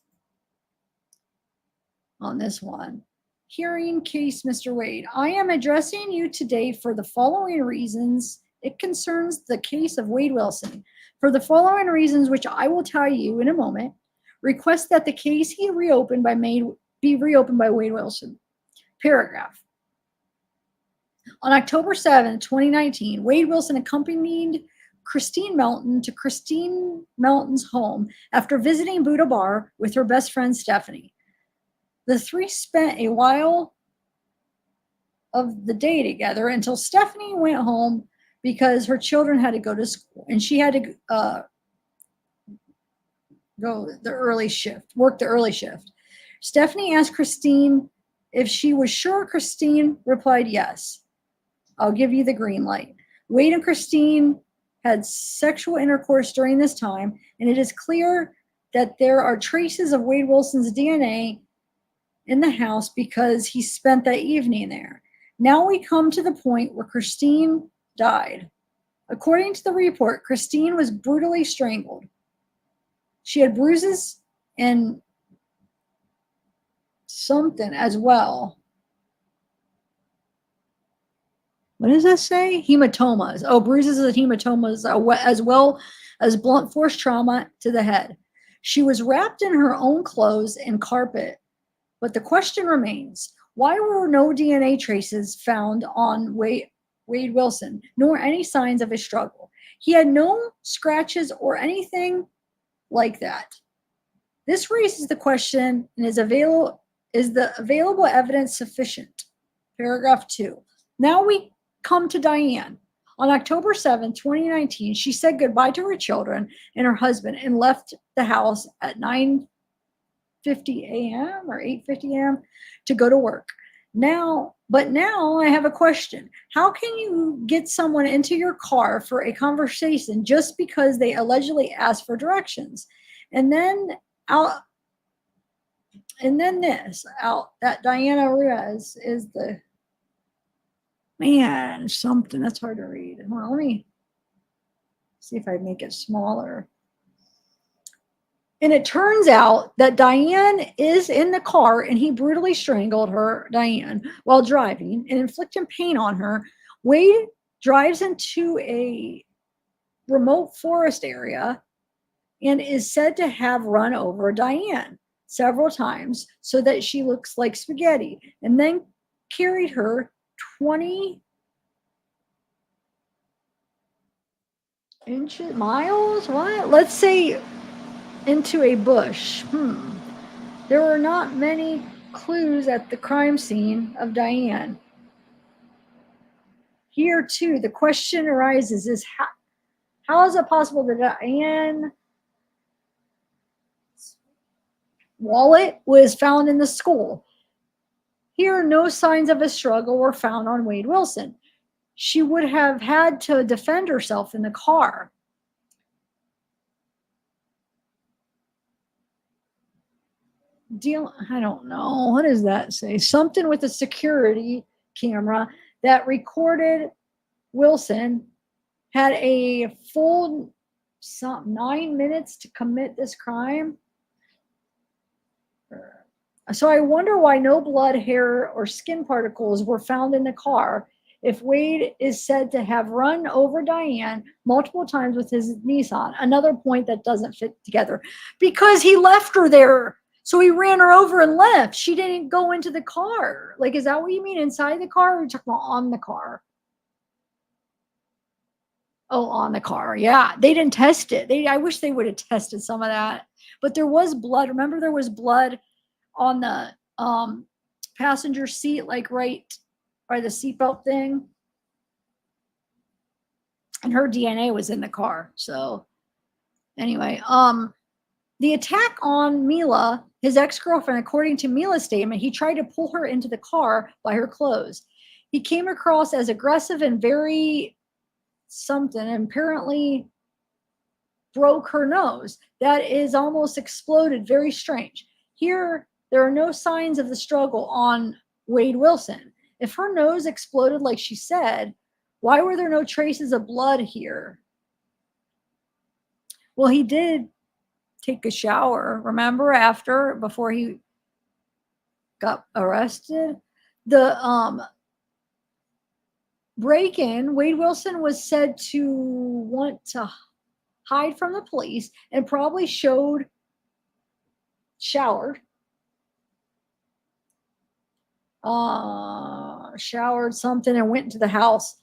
on this one. Hearing case, Mr. Wade. I am addressing you today for the following reasons. It concerns the case of Wade Wilson. For the following reasons, which I will tell you in a moment, request that the case be reopened by Wade Wilson. Paragraph. On October 7, 2019, Wade Wilson accompanied Christine Melton to Christine Melton's home after visiting Buddha Bar with her best friend Stephanie. The three spent a while of the day together until Stephanie went home because her children had to go to school and she had to work the early shift. Stephanie asked Christine if she was sure. Christine replied, yes. I'll give you the green light. Wade and Christine had sexual intercourse during this time, and it is clear that there are traces of Wade Wilson's DNA in the house because he spent that evening there. Now we come to the point where Christine died. According to the report, Christine was brutally strangled. She had bruises and something as well. What does that say? Hematomas. Oh, bruises and hematomas, as well as blunt force trauma to the head. She was wrapped in her own clothes and carpet. But the question remains, why were no DNA traces found on Wade Wilson, nor any signs of a struggle? He had no scratches or anything like that. This raises the question, and is the available evidence sufficient? Paragraph 2. Now we come to Diane. On October 7, 2019, she said goodbye to her children and her husband and left the house at 9:50 a.m. or 8:50 a.m. to go to work. Now I have a question. How can you get someone into your car for a conversation just because they allegedly asked for directions? And then that Diana Ruiz is the man, something that's hard to read. Well, let me see if I make it smaller. And it turns out that Diane is in the car and he brutally strangled her, Diane, while driving and inflicting pain on her. Wade drives into a remote forest area and is said to have run over Diane several times so that she looks like spaghetti, and then carried her 20 miles, what? Let's say into a bush. There were not many clues at the crime scene of Diane. Here too, the question arises is how is it possible that Diane's wallet was found in the school? Here, no signs of a struggle were found on Wade Wilson. She would have had to defend herself in the car. I don't know. What does that say? Something with a security camera that recorded Wilson had a full 9 minutes to commit this crime. So I wonder why no blood, hair, or skin particles were found in the car if Wade is said to have run over Diane multiple times with his Nissan. Another point that doesn't fit together. Because he left her there. So he ran her over and left. She didn't go into the car. Like, is that what you mean, inside the car? Or are you talking about on the car? Oh, on the car. Yeah, they didn't test it. I wish they would have tested some of that. But there was blood. Remember, there was blood on the passenger seat, like right by the seatbelt thing. and her DNA was in the car. So anyway, the attack on Mila, his ex-girlfriend, according to Mila's statement, he tried to pull her into the car by her clothes. He came across as aggressive and very something, and apparently broke her nose. That is almost exploded. Very strange. Here, there are no signs of the struggle on Wade Wilson. If her nose exploded like she said, why were there no traces of blood here? Well, he did take a shower, remember, before he got arrested. The break-in, Wade Wilson was said to want to hide from the police and probably showered something and went into the house.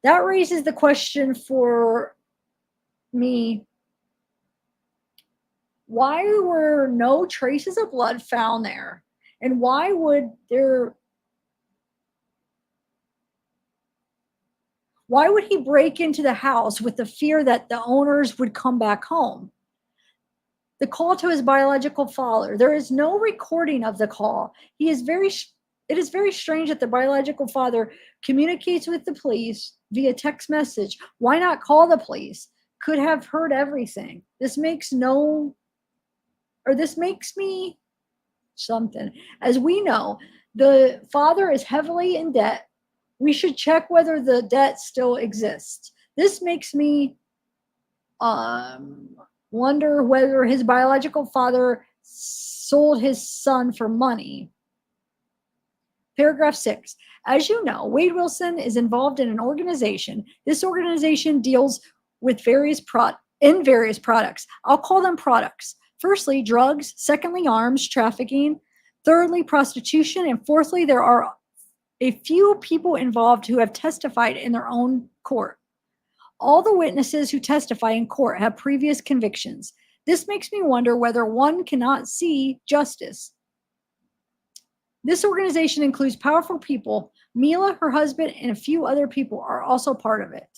That raises the question for me, why were no traces of blood found there? And why would he break into the house with the fear that the owners would come back home? The call to his biological father. There is no recording of the call. It is very strange that the biological father communicates with the police via text message. Why not call the police? Could have heard everything. This makes me something. As we know, the father is heavily in debt. We should check whether the debt still exists. This makes me wonder whether his biological father sold his son for money. Paragraph 6. As you know, Wade Wilson is involved in an organization. This organization deals with various products. I'll call them products. Firstly, drugs. Secondly, arms trafficking. Thirdly, prostitution. And fourthly, there are a few people involved who have testified in their own court. All the witnesses who testify in court have previous convictions. This makes me wonder whether one cannot see justice. This organization includes powerful people. Mila, her husband, and a few other people are also part of it.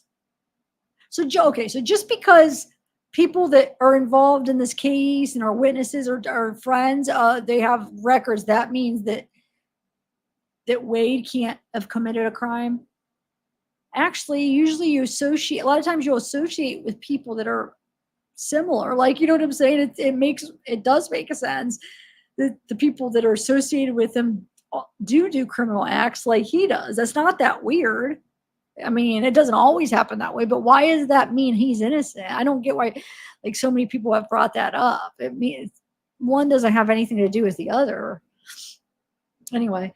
So just because people that are involved in this case and are witnesses or friends, they have records, that means that Wade can't have committed a crime. Actually, usually a lot of times you'll associate with people that are similar. Like, you know what I'm saying? It does make a sense that the people that are associated with him do criminal acts like he does. That's not that weird. I mean, it doesn't always happen that way, but why does that mean he's innocent? I don't get why, like, so many people have brought that up. It means one doesn't have anything to do with the other. Anyway.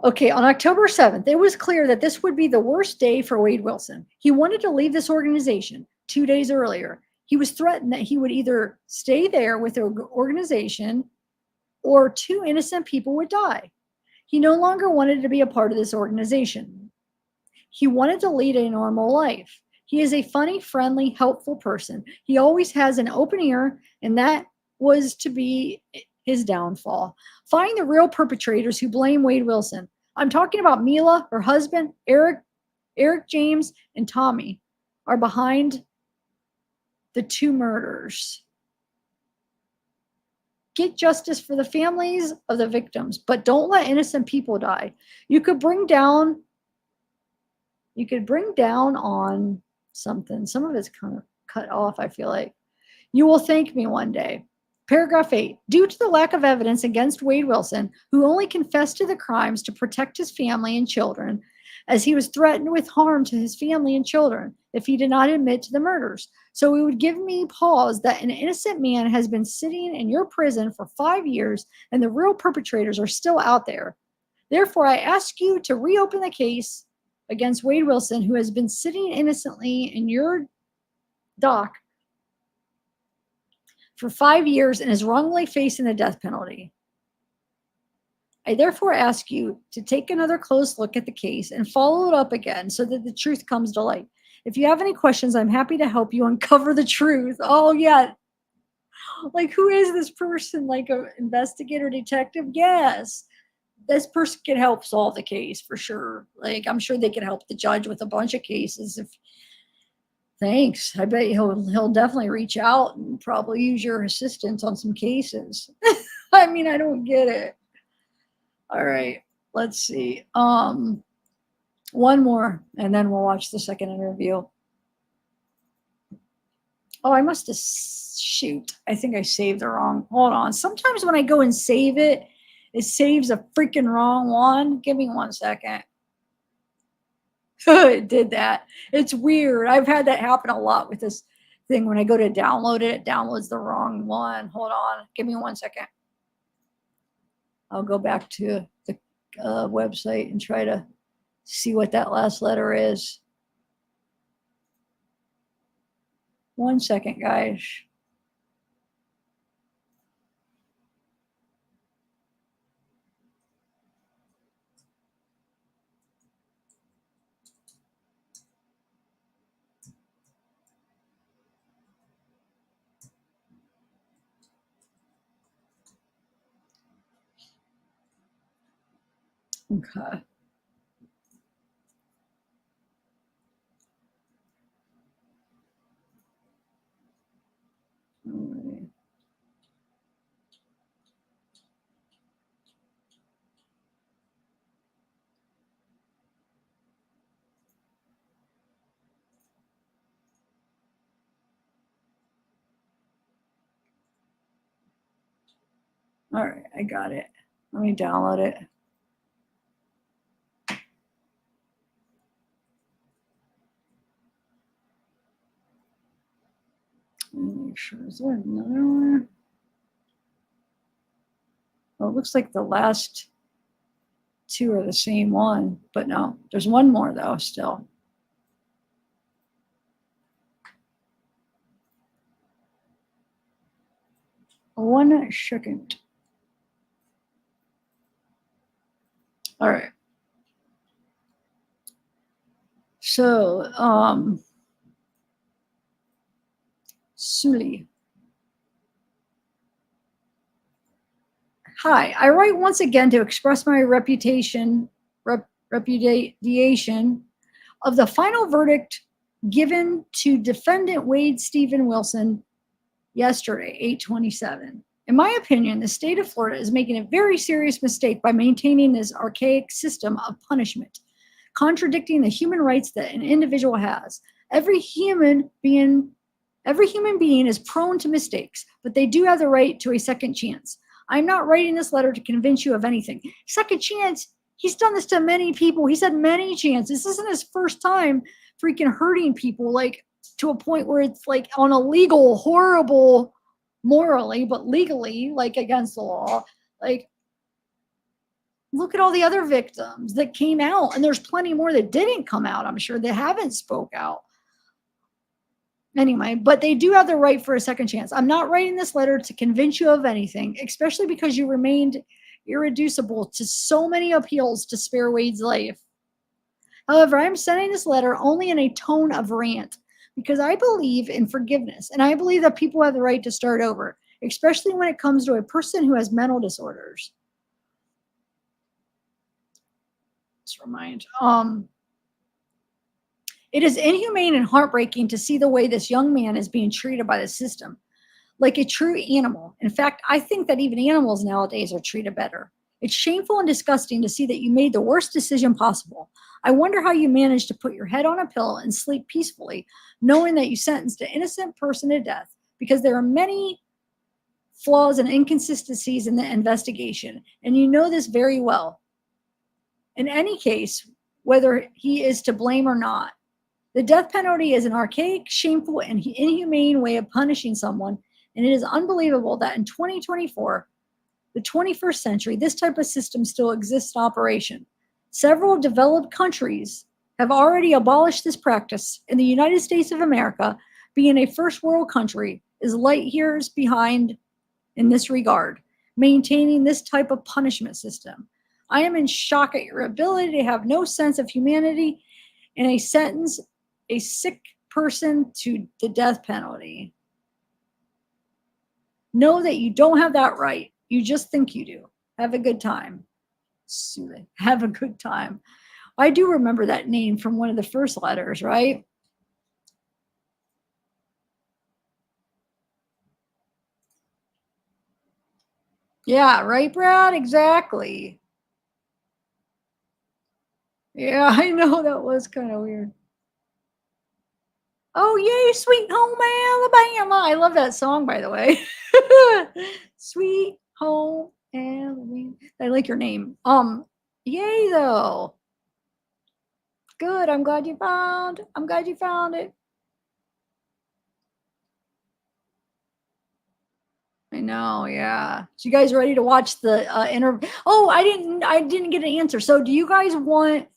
Okay, on October 7th, it was clear that this would be the worst day for Wade Wilson. He wanted to leave this organization 2 days earlier. He was threatened that he would either stay there with the organization or 2 innocent people would die. He no longer wanted to be a part of this organization. He wanted to lead a normal life. He is a funny, friendly, helpful person. He always has an open ear, and that was to be his downfall. Find the real perpetrators who blame Wade Wilson. I'm talking about Mila, her husband, Eric, James, and Tommy are behind the 2 murders. Get justice for the families of the victims, but don't let innocent people die. You could bring down on something. Some of it's kind of cut off, I feel like. You will thank me one day. Paragraph 8. Due to the lack of evidence against Wade Wilson, who only confessed to the crimes to protect his family and children, as he was threatened with harm to his family and children if he did not admit to the murders. So it would give me pause that an innocent man has been sitting in your prison for 5 years and the real perpetrators are still out there. Therefore, I ask you to reopen the case against Wade Wilson, who has been sitting innocently in your dock for 5 years and is wrongly facing the death penalty. I therefore ask you to take another close look at the case and follow it up again so that the truth comes to light. If you have any questions, I'm happy to help you uncover the truth. Oh, yeah. Like, who is this person? Like an investigator, detective? Yes. This person can help solve the case for sure. Like, I'm sure they can help the judge with a bunch of cases Thanks. I bet he'll definitely reach out and probably use your assistance on some cases. I mean, I don't get it. All right, let's see. One more, and then we'll watch the second interview. Oh, I must have, shoot. I think I saved the wrong. Hold on. Sometimes when I go and save it, it saves a freaking wrong one. Give me 1 second. It did that. It's weird. I've had that happen a lot with this thing. When I go to download it, it downloads the wrong one. Hold on. Give me 1 second. I'll go back to the website and try to see what that last letter is. 1 second, guys. Okay. All right, I got it. Let me download it. Make sure, is there another one? Well, it looks like the last two are the same one, but no, there's one more though still. One second. All right. So, Suli. Hi, I write once again to express my repudiation of the final verdict given to defendant Wade Stephen Wilson yesterday, 8/27. In my opinion, the state of Florida is making a very serious mistake by maintaining this archaic system of punishment, contradicting the human rights that an individual has. Every human being is prone to mistakes, but they do have the right to a second chance. I'm not writing this letter to convince you of anything. Second chance, he's done this to many people. He's had many chances. This isn't his first time freaking hurting people, like to a point where it's like on a legal, horrible, morally, but legally, like against the law. Like, look at all the other victims that came out, and there's plenty more that didn't come out, I'm sure, that haven't spoke out. Anyway, but they do have the right for a second chance. I'm not writing this letter to convince you of anything, especially because you remained irreducible to so many appeals to spare Wade's life. However, I'm sending this letter only in a tone of rant because I believe in forgiveness, and I believe that people have the right to start over, especially when it comes to a person who has mental disorders. Let's remind. It is inhumane and heartbreaking to see the way this young man is being treated by the system, like a true animal. In fact, I think that even animals nowadays are treated better. It's shameful and disgusting to see that you made the worst decision possible. I wonder how you managed to put your head on a pillow and sleep peacefully, knowing that you sentenced an innocent person to death, because there are many flaws and inconsistencies in the investigation, and you know this very well. In any case, whether he is to blame or not, the death penalty is an archaic, shameful, and inhumane way of punishing someone, and it is unbelievable that in 2024, the 21st century, this type of system still exists in operation. Several developed countries have already abolished this practice, and the United States of America, being a first world country, is light years behind in this regard, maintaining this type of punishment system. I am in shock at your ability to have no sense of humanity and a sentence a sick person to the death penalty. Know that you don't have that right. You just think you do. Have a good time. Have a good time. I do remember that name from one of the first letters, right? Yeah, right, Brad? Exactly. Yeah, I know that was kind of weird. Oh, yay, Sweet Home Alabama. I love that song, by the way. Sweet Home Alabama. I like your name. Yay, though. Good. I'm glad you found it. I know, yeah. So you guys ready to watch the interview? Oh, I didn't get an answer. So do you guys want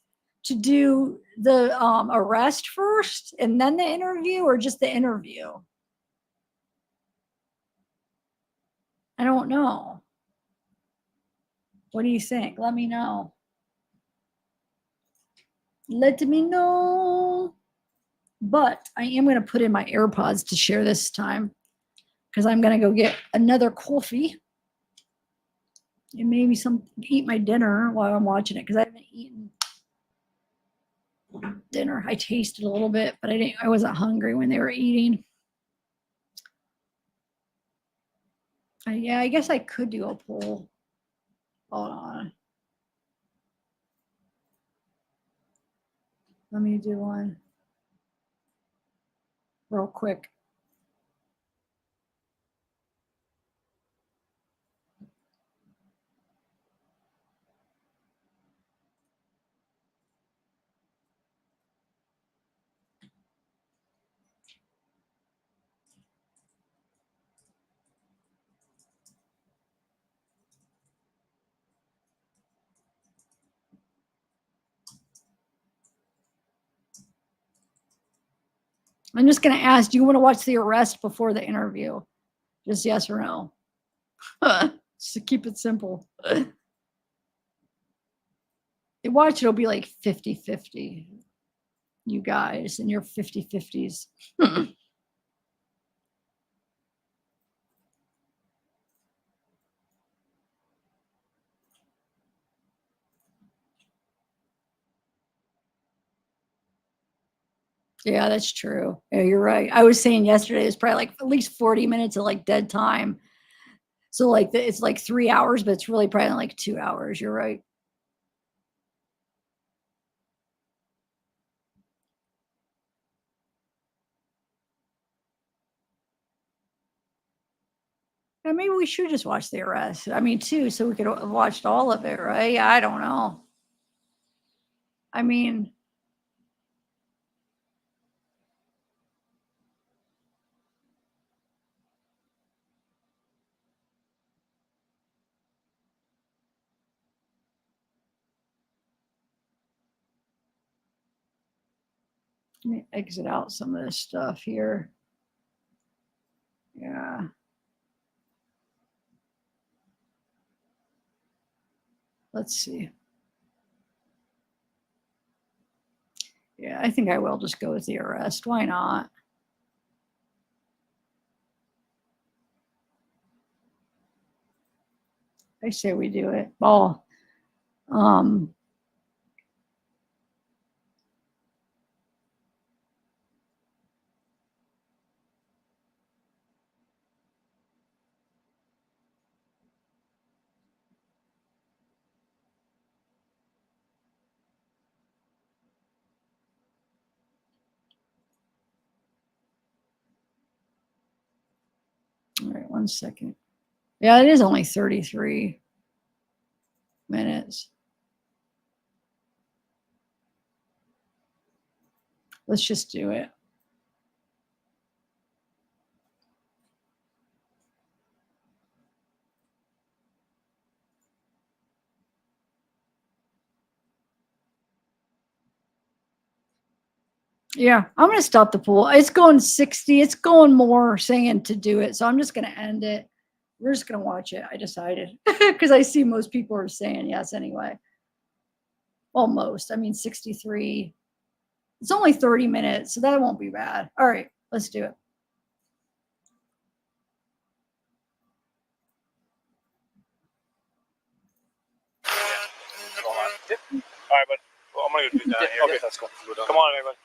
to do the arrest first and then the interview, or just the interview? I don't know. What do you think? Let me know. Let me know. But I am going to put in my AirPods to share this time, because I'm going to go get another coffee and maybe eat my dinner while I'm watching it, because I haven't eaten dinner. I tasted a little bit, but I wasn't hungry when they were eating. Yeah, I guess I could do a poll. Hold on. Let me do one real quick. I'm just going to ask, do you want to watch the arrest before the interview? Just yes or no. Just to keep it simple. You watch, it'll be like 50-50. You guys and your 50-50s. Yeah, that's true. Yeah, you're right. I was saying yesterday, it's probably like at least 40 minutes of like dead time. So like it's like 3 hours, but it's really probably like 2 hours. You're right. And maybe we should just watch the arrest. I mean, too, so we could have watched all of it, right? I don't know. I mean, let me exit out some of this stuff here. Yeah. Let's see. Yeah, I think I will just go with the arrest. Why not? I say we do it. All right, 1 second. Yeah, it is only 33 minutes. Let's just do it. Yeah, I'm going to stop the pool. It's going 60. It's going more saying to do it. So I'm just going to end it. We're just going to watch it. I decided because I see most people are saying yes anyway. Almost. I mean, 63. It's only 30 minutes, so that won't be bad. All right, let's do it. All right, but I'm gonna go do that. Yeah, okay, that's cool. Come on, everybody.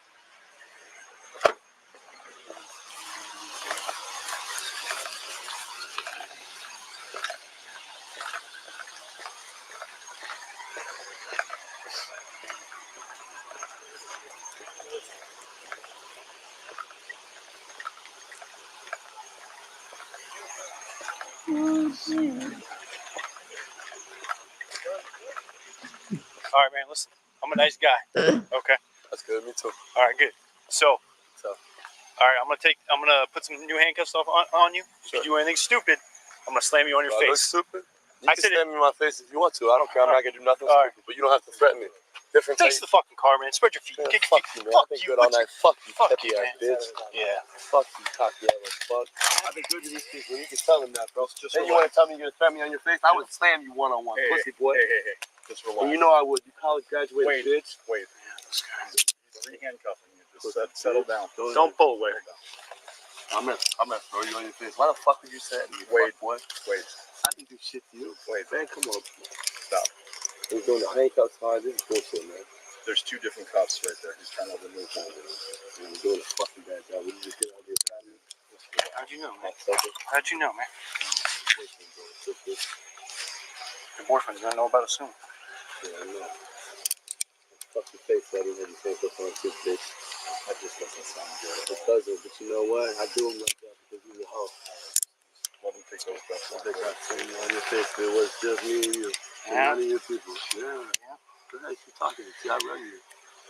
All right, man. Listen, I'm a nice guy. Okay. That's good. Me too. All right, good. So, all right, I'm gonna put some new handcuffs on you. If you do anything stupid, I'm gonna slam you on your Do I look face. stupid? You I can said slam me in my face if you want to. I don't care. I'm not gonna do nothing All stupid, but you don't have to threaten me. Different Face the fucking car, man. Spread your feet. Yeah, Kick your fuck feet. you, man. I've been good all night. Fuck you, Fuck peppy you, ass man. bitch. Yeah. Fuck you, cocky ass fuck. I've been good to these people. You can tell them that, bro. Just then you want to tell me you're gonna threaten me on your face? I would slam you one-on-one, pussy boy. Hey. Just relax. And you know I would. You college graduated bitch. Wait. He's re-handcuffing you. Just Settle down. Don't pull away. I'm gonna throw you on your face. Why the fuck would you say that to me? Wait. Fuck, boy? Wait. I didn't do shit to you. Wait. Man, come on. Stop. He's doing the handcuffs hard. This is bullshit, man. There's two different cops right there. He's trying to remove one of them. I'm doing a fucking bad job. We just get out here. How'd you know, man? How'd you know, man? Your boyfriend's gonna know about it soon. Yeah, I know. Fuck your face, that is what you think of on too, bitch. That just doesn't sound good. It doesn't, but you know what? I do him like that because he's a hoe. Let him take those cuffs off. They got saying on your face, it was just me and you. And none of your people. Yeah. Go ahead, keep talking. See, I run you.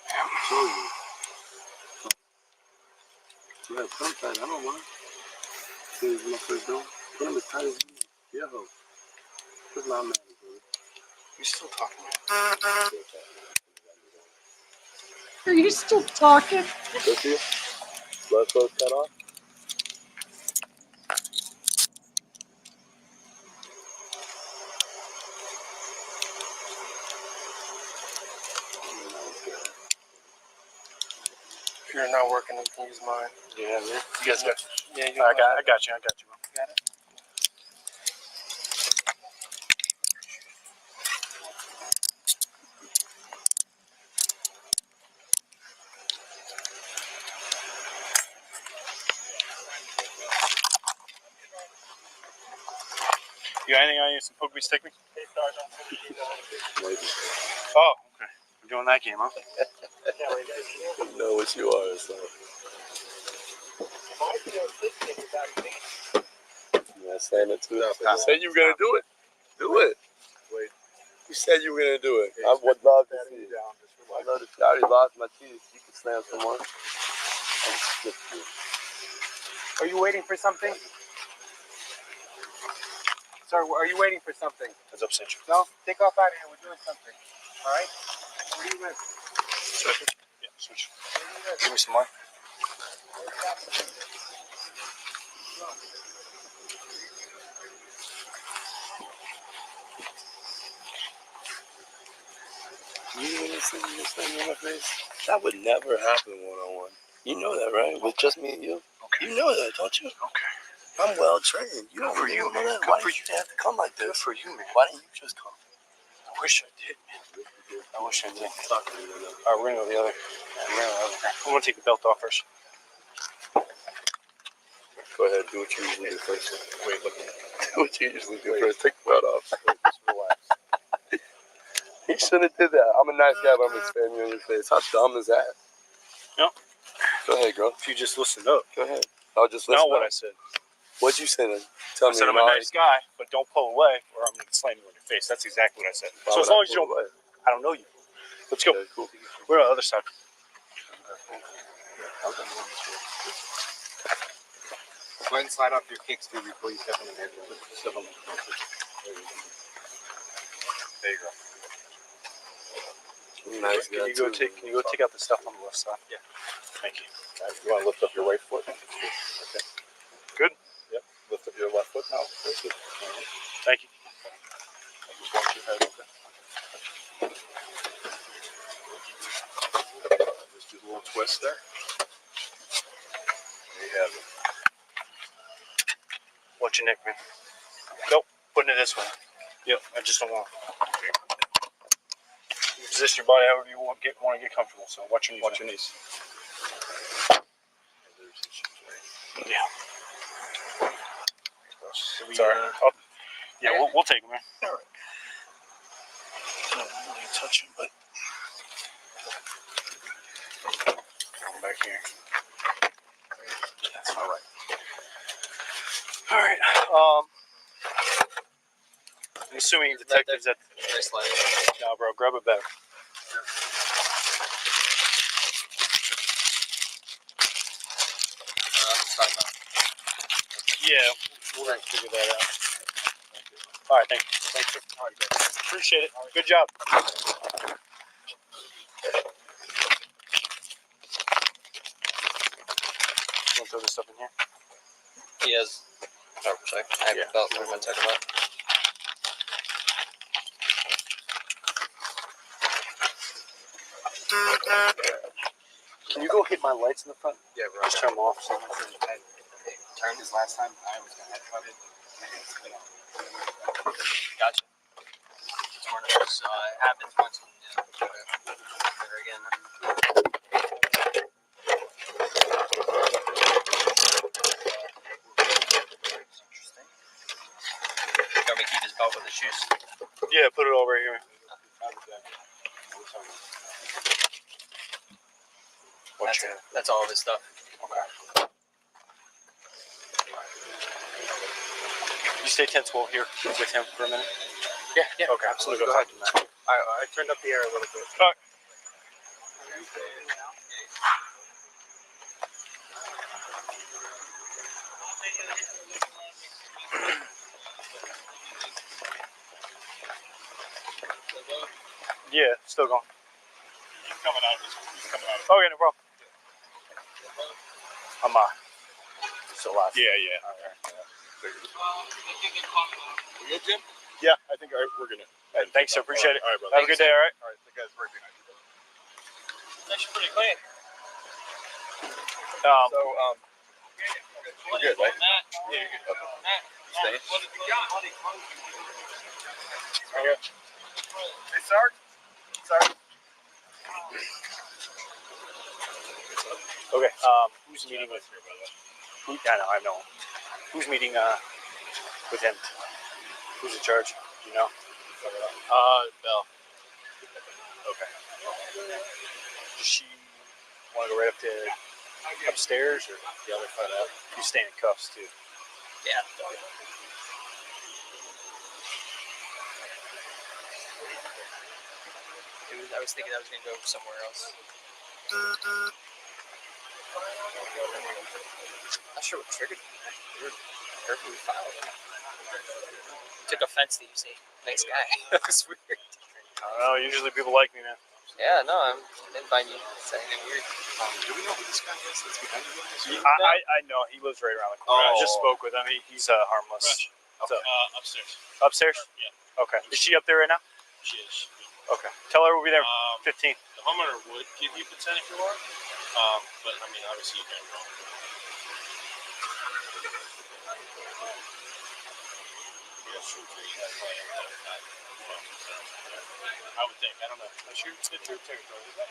I'll show you. Yeah, sometimes I don't mind. See, my first door. Put him as tight as you. Yeah, hoe. That's not mad at you. You still talking, man? Are you still talking? Good for you? Blood flow cut off? If you're not working, you can use mine. Yeah, man. You guys got you. Yeah, I got you, bro. Got it? You got anything on you? Some poke me, stick me? Maybe. Oh, okay. We're doing that game, huh? You know what you are, so. Yeah, saying it too. You said you were gonna do it. Do it. Wait. You said you were gonna do it. I would love to see it. I love to see it. I already lost my teeth. You can slam someone. Are you waiting for something? Sir, are you waiting for something? That's upset you. No, take off out of here. We're doing something. All right? Where do you live? Switch. Yeah, switch. Give me some more. You see me slam in my face? That would never happen one-on-one. You know that, right? With just me and you? Okay. You know that, don't you? Okay. I'm well trained. You don't for really you, know that. man. Why Good for did you have to come like this? Good for you, man. Why didn't you just come? I wish I did, man. I wish I did. Talk to me, man. All right, we're gonna go the other. I'm gonna take the belt off first. Go ahead, do what you usually do first. Wait, look. Do what you usually do first. Take the belt off. Just relax. He shouldn't have did that. I'm a nice guy, but I'm gonna spam you on your face. How dumb is that? No. Go ahead, girl. If you just listened up. Go ahead. I'll just listen. Know what up. I said. What'd you say then? Tell I me. said I'm a nice guy, but don't pull away, or I'm gonna slam you on your face. That's exactly what I said. Why So as would long I as you don't, pull away? I don't know you. Let's go. Okay, cool. We're on the other side. Go ahead and slide off your kicks too before you step on the head. Step on the There you go. Nice Can guy you go too. take? Can you go take out the stuff on the left side? Yeah. Thank you. You want to lift up your right foot? Okay. Good. Yep. Lift up your left foot now. That's good. Thank you. I just want your head. Okay. Just do a little twist there. There you have it. Watch your neck, man. Nope. Putting it this way. Yep. I just don't want. You position your body however you want to get comfortable. So watch your knees. Watch your knees. Yeah. Sorry. Yeah, we'll take him, man. All right. I don't really touch him, but come back here. That's all right. All right. assuming detectives at. No, bro, grab a bag. Yeah, we're gonna figure that out. All right, thank you. Thank you. All right, guys. Appreciate it. Good job. Want to throw this stuff in here? He has. Oh, sorry. I have a belt. What am I talking about? Can you go hit my lights in the front? Yeah, bro. Just turn them off. So I turned his last time. I was gonna head cut it. Gotcha. It's one of those. It happens once in there again. Interesting. You want me to keep his belt with the shoes? yeah, put it all right here. That's all of his stuff. Okay. You stay tense. We'll here with him for a minute. Yeah. Okay, absolutely. Go ahead. I turned up the air a little bit. All right. Yeah, still going. He's coming out. Okay, no problem. I'm still alive. Yeah. We good, Jim? Yeah, I think we're gonna. Hey, thanks, I appreciate it. All right, brother. Have a good day. All right. All right, the guy's working. It's actually pretty clean. We're good, right? Yeah, you're good. Okay. Stay. Okay. Hey, Sarge. Okay. Who's meeting with? Who? I know. Who's meeting with him? Who's in charge? You know? Bell. Okay. Does she want to go right up to upstairs or the other front up? He's staying in cuffs too. Yeah. I was thinking I was going to go somewhere else. Not sure what triggered me. We were perfectly fine. Took offense that you say nice guy. That was weird. I don't know. Usually people like me, man. Yeah, no, I didn't find you saying it weird. Do we know who this guy is that's behind you? I know. He lives right around the corner. I just spoke with him. He's harmless. So, Upstairs. upstairs? Yeah. Okay. Is she up there right now? She is. Okay. Tell her we'll be there. 15. The homeowner would give you the 10 if you want, but I mean, obviously you can't go. I would think. I don't know. That's your territory. Is that?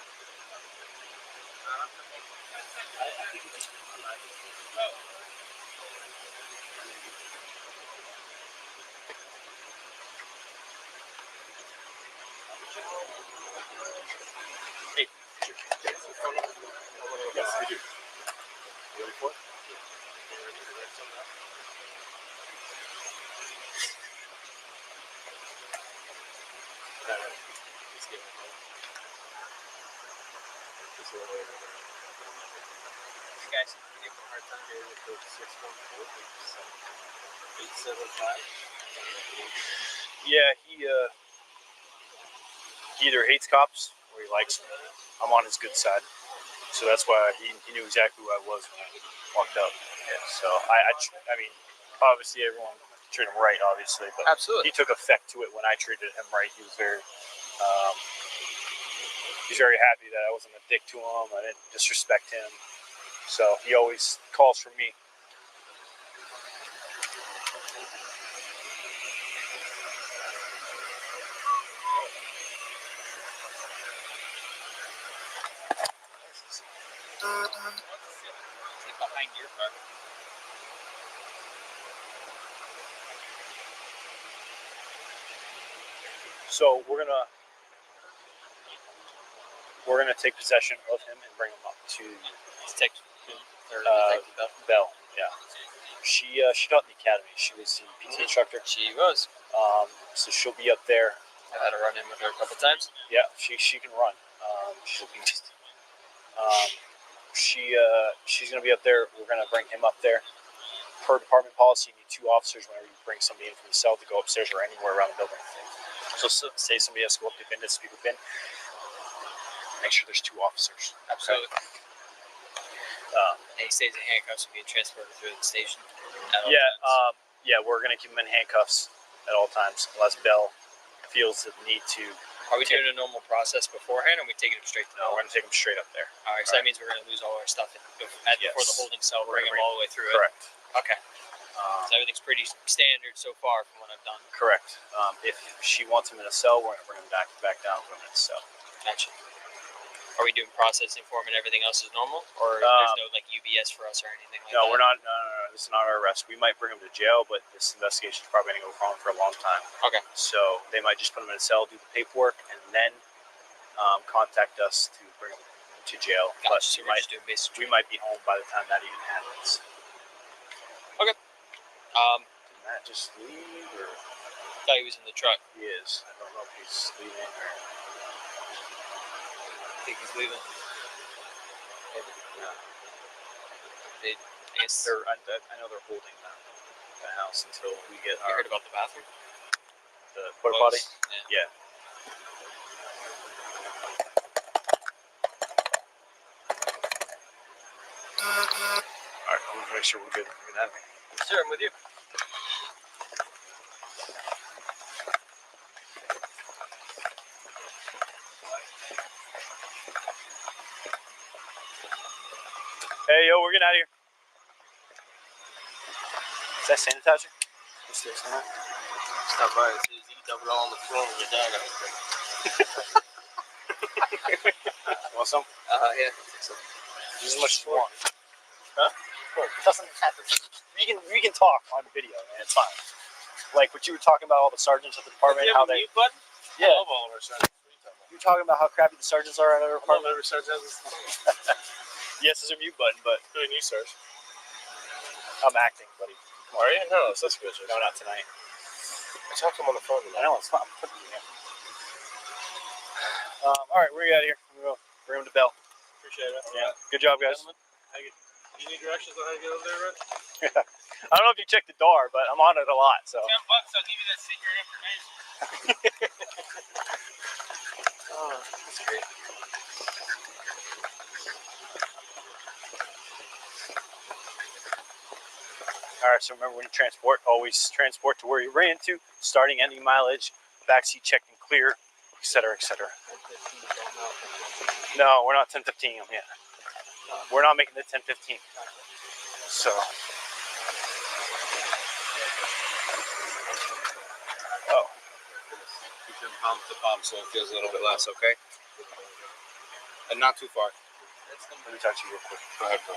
Hey. Yes, I do. You ready for it? Guys, give him a hard time. 875. Yeah, he either hates cops or he likes them. I'm on his good side. So that's why he knew exactly who I was when I walked up. Yeah, so I mean, obviously everyone treat him right, obviously, but Absolutely. he took effect to it when I treated him right. He was very happy that I wasn't a dick to him. I didn't disrespect him. So he always calls for me. Behind your car. So we're gonna take possession of him and bring him up to Detective Bell. Bell. Yeah, she taught in the academy. She was the PT instructor. She was. So she'll be up there. I had to run in with her a couple times. Yeah, she can run. She'll be. She's going to be up there. We're going to bring him up there. Per department policy, you need 2 officers whenever you bring somebody in from the cell to go upstairs or anywhere around the building. So say somebody has to go up to bin to speak with bin. Make sure there's 2 officers. Absolutely. And he stays in handcuffs and being transported through the station. Yeah, we're going to keep him in handcuffs at all times unless Bell feels the need to. Are we doing a normal process beforehand, or are we taking him straight to the No, we're going to take him straight up there. All right, so that means we're going to lose all our stuff before the holding cell, bring him all the way through Correct. it. Okay. So everything's pretty standard so far from what I've done. Correct. If she wants him in a cell, we're going to bring him back down from it. So. Gotcha. Are we doing processing for him and everything else is normal, or there's no like UBS for us or anything like that? No, we're not. No, this is not our arrest. We might bring him to jail, but this investigation is probably going to go on for a long time. Okay. So they might just put him in a cell, do the paperwork, and then contact us to bring him to jail. Gotcha. But So we're just doing basic. we might be home by the time that even happens. Okay. Did Matt just leave, or I thought he was in the truck. he is? I don't know if he's leaving or. I think he's leaving. Maybe. No. I guess I know they're holding the house until we get you heard about the bathroom. the porta potty. Yeah. Yeah. All right, I'm gonna make sure we're good. We're gonna have it. Sure, I'm with you. Hey, yo, we're getting out of here. Is that sanitizer? What's this? Stop by and see you can dump it all on the floor with your dog. Want some? Yeah. Just as much as you want. Huh? Well, it doesn't happen. We can talk on video, man. It's fine. Like what you were talking about, all the sergeants at the department, how they. mute button? Yeah. I love all of our sergeants. What are you talking about? You were talking about how crappy the sergeants are at our I love department. every sergeant has Yes, there's a mute button, but Who are you, Sarge? I'm acting, buddy. Are you? No, that's good. No, not tonight. I talked to him on the phone I today. know it's fine. I'm putting it in. All right, we're out of here. We're gonna bring him to Bell. Appreciate it. Yeah. Good job, guys. Gentlemen, you need directions on how to get over there, right? I don't know if you checked the door, but I'm on it a lot. So. $10, I'll give you that secret information. Oh, that's great. All right, so remember when you transport, always transport to where you ran to, starting, ending mileage, backseat checked and clear, et cetera, et cetera. No, we're not 1015 yet. We're not making the 1015. So. Oh. Keep them palm to palm so it feels a little bit less, okay? And not too far. Let me talk to you real quick. Go ahead, bro.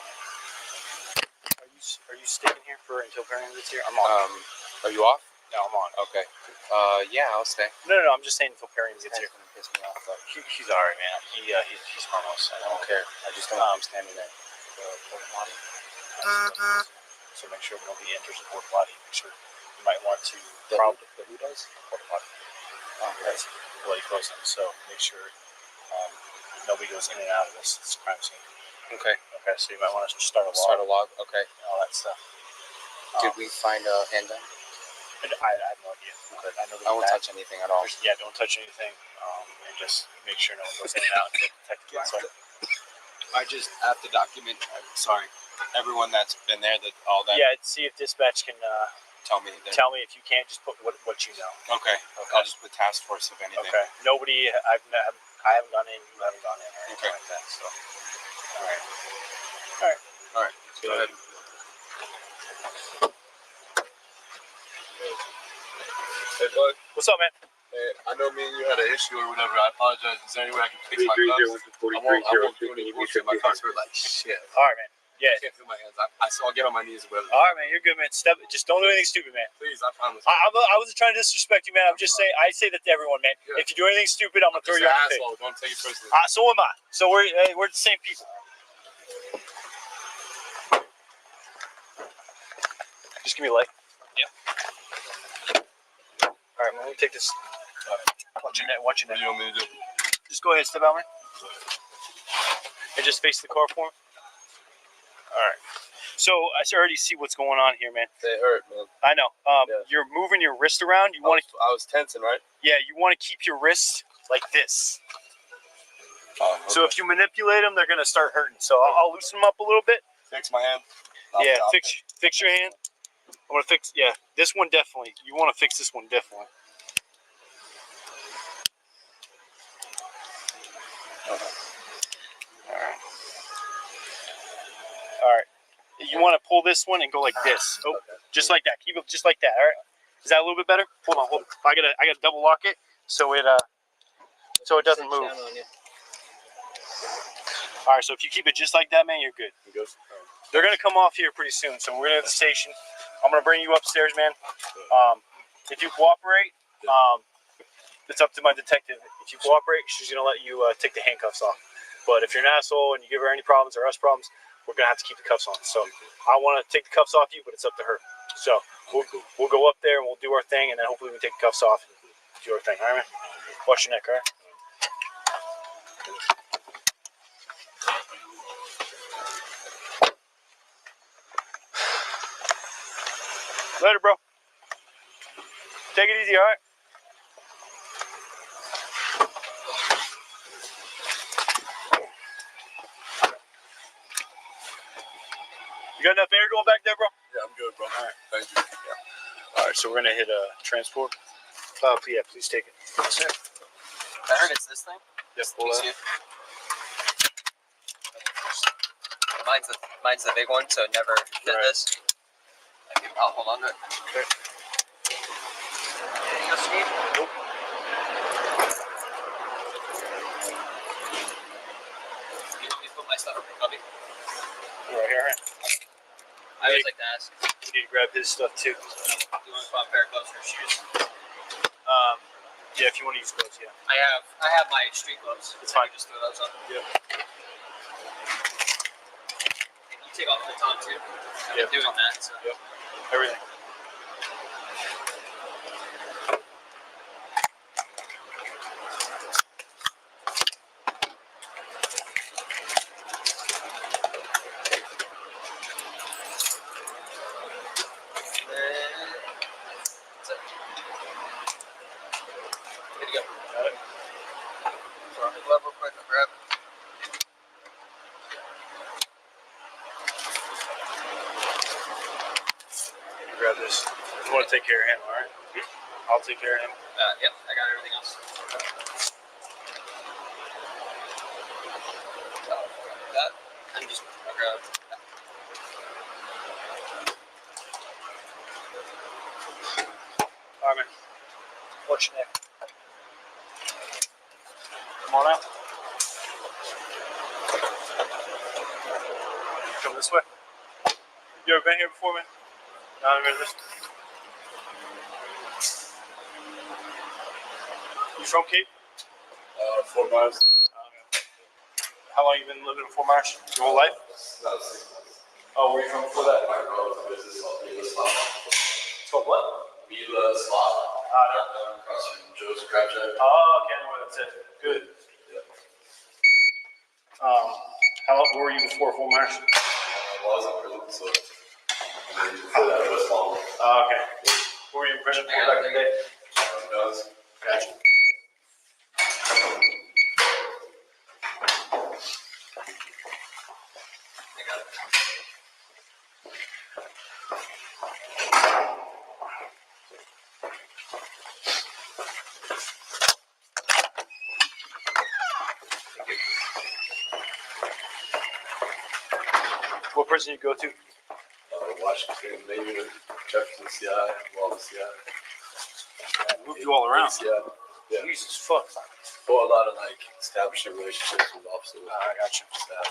Are you sticking here for until Perrin gets here? I'm on. Are you off? No, I'm on. Okay. Yeah, I'll stay. No, I'm just saying until Perrin gets here. Piss me off, though. He's alright, man. He's harmless. I don't care. I just don't want him standing there. So make sure nobody enters the porta potty. Make sure you might want to Who does? porta potty. That's bloody close. So make sure nobody goes in and out of this. It's a crime scene. Okay. Okay, so you might want to start a log. Start a log. Okay. And all that stuff. Did we find a handgun? I have no idea. But I know I won't touch anything at all. Yeah, don't touch anything. And just make sure no one goes in and out until protect the kids. So, I just have to document. Sorry, everyone that's been there. That all that. yeah, see if dispatch can Tell me. tell me if you can't. Just put what you know. Okay. I'll just put task force if anything. Okay. Nobody. I haven't gone in. You haven't gone in. Or anything Okay. like that. So. All right. All right. Go ahead. Hey, bud. What's up, man? Hey, I know me and you had an issue or whatever. I apologize. Is there any way I can fix my gloves? I won't do any bullshit. My gloves hurt like shit. All right, man. Yeah. I can't feel my hands. I'll get on my knees or whatever. All right, man. You're good, man. Just don't do anything stupid, man. Please, I promise. I wasn't trying to disrespect you, man. I'm just saying. I say that to everyone, man. Yeah. If you do anything stupid, I'm gonna throw you on the asshole. Don't take it personally. So am I. So we're the same people. Just give me a light. Yep. All right, man, let me take this. Watch your net. What do you want me to do? Just go ahead, step out, man. And just face the car for him. All right. So I already see what's going on here, man. They hurt, man. I know. Yeah. You're moving your wrist around. You want to? I was tensing, right? Yeah, you want to keep your wrist like this. Oh, okay. So if you manipulate them, they're gonna start hurting. So I'll loosen them up a little bit. Fix my hand. Yeah, fix your hand. I want to fix. Yeah, this one definitely. You want to fix this one definitely. All right. You want to pull this one and go like this. Oh, just like that. Keep it just like that. All right. Is that a little bit better? Hold on. I gotta double lock it so it doesn't move. All right. So if you keep it just like that, man, you're good. They're gonna come off here pretty soon. So we're gonna at the station. I'm gonna bring you upstairs, man. If you cooperate, it's up to my detective. If you cooperate, she's gonna let you take the handcuffs off. But if you're an asshole and you give her any problems or us problems, we're gonna have to keep the cuffs on. So I want to take the cuffs off you, but it's up to her. So we'll go up there and we'll do our thing, and then hopefully we can take the cuffs off and do our thing. All right, man. Wash your neck, all right? Later, bro. Take it easy, all right? You got enough air going back there, bro? Yeah, I'm good, bro. All right. Thank you. Yeah. All right, so we're going to hit transport. Yeah, please take it. Yes, sir. I heard it's this thing. Yes, Easier. Mine's the big one, so it never did this. I'll hold on to it. Okay. Anything else you need? Nope. You want me to put my stuff in the cubby? Right here. I always like to ask. You need to grab his stuff too. Do you want to put on a pair of gloves or shoes? Yeah, if you want to use gloves, yeah. I have my street gloves. It's fine. Just throw those on. Yep. You take off the top too. I've been doing that. So. Yep. Everything. Good to go. Got it. Throw on the glove real quick. I'll grab it. Grab this. You want to take care of him, all right? I'll take care of him. Yep, I got everything else. That. And just I'll grab that. All right, man. Watch your neck. Come on out. Come this way. You ever been here before, man? No, never this. You from Cape? 4 miles. How long you been living in Fort Myers? Your whole life? About 6 months. Oh, where you from before that? My girl's business called Mila Slot. It's called what? Mila Slot. Across from Joe's Crab Shack. Oh, okay, I know where that's at. Good. Yeah. How long were you before Fort Myers? Well, I was in prison, so. And then before that, I was following. Okay. Were you in prison for back in the day? Guns. Gotcha. What prison you go to? Washington, Maine, Jefferson, CI, Wallace, CI. Moved you all around. Yeah. Jesus fuck. Well, a lot of like establishing relationships with officers. I got you. Staff.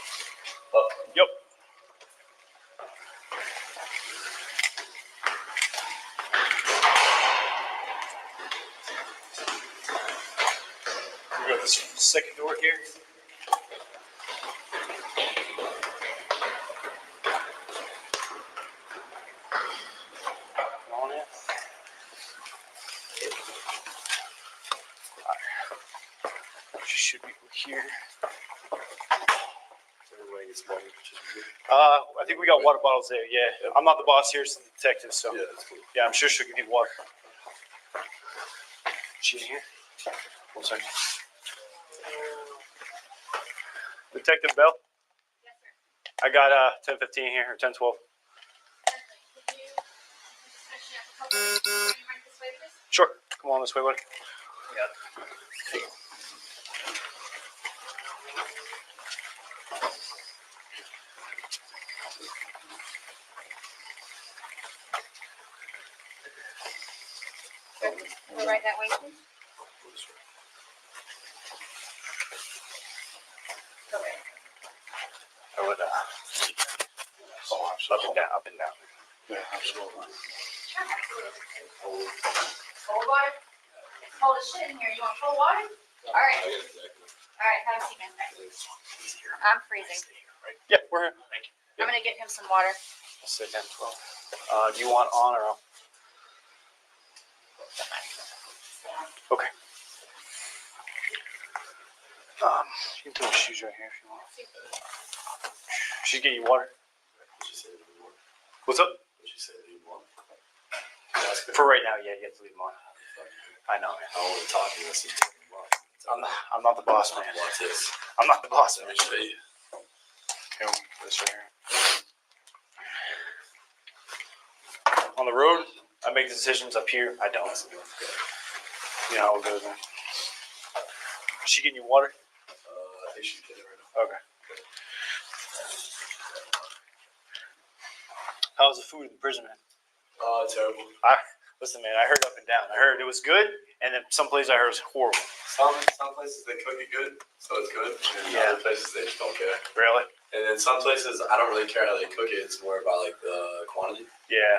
Yep. We got this second door here. Come on in. She should be here. Everybody gets water, which is good. I think we got water bottles there. Yeah, I'm not the boss here, it's the detective. So Yeah, that's cool. yeah, I'm sure she'll give you water. She in here? 1 second. Detective Bell? Yes, sir. I got 1015 here, or 1012. Sure. Come on this way, buddy. Yeah. Go right that way, please. Go right. I would, up and down. Yeah, absolutely. Cold water? It's cold as shit in here. You want cold water? All right. All right, have a seat, man. I'm freezing. Yeah, we're here. Thank you. I'm gonna get him some water. Let's say 1012. Do you want on or off? Okay. You can throw your shoes right here if you want. She's getting you water. What's up? For right now, yeah, you have to leave them on. I know, man. I don't want to talk unless you take them off. I'm not the boss, man. Watch this. I'm not the boss, man. Let me show you. Here, this right here. On the road, I make the decisions. Up here, I don't. You know how it goes, man. Is she getting you water? I think she's getting it right now. Okay. How's the food in the prison, man? Terrible. Listen, man, I heard up and down. I heard it was good, and then some places I heard it was horrible. Some places they cook it good, so it's good. And Yeah. other places they just don't care. Really? And then some places I don't really care how they cook it. It's more about like the quantity. Yeah.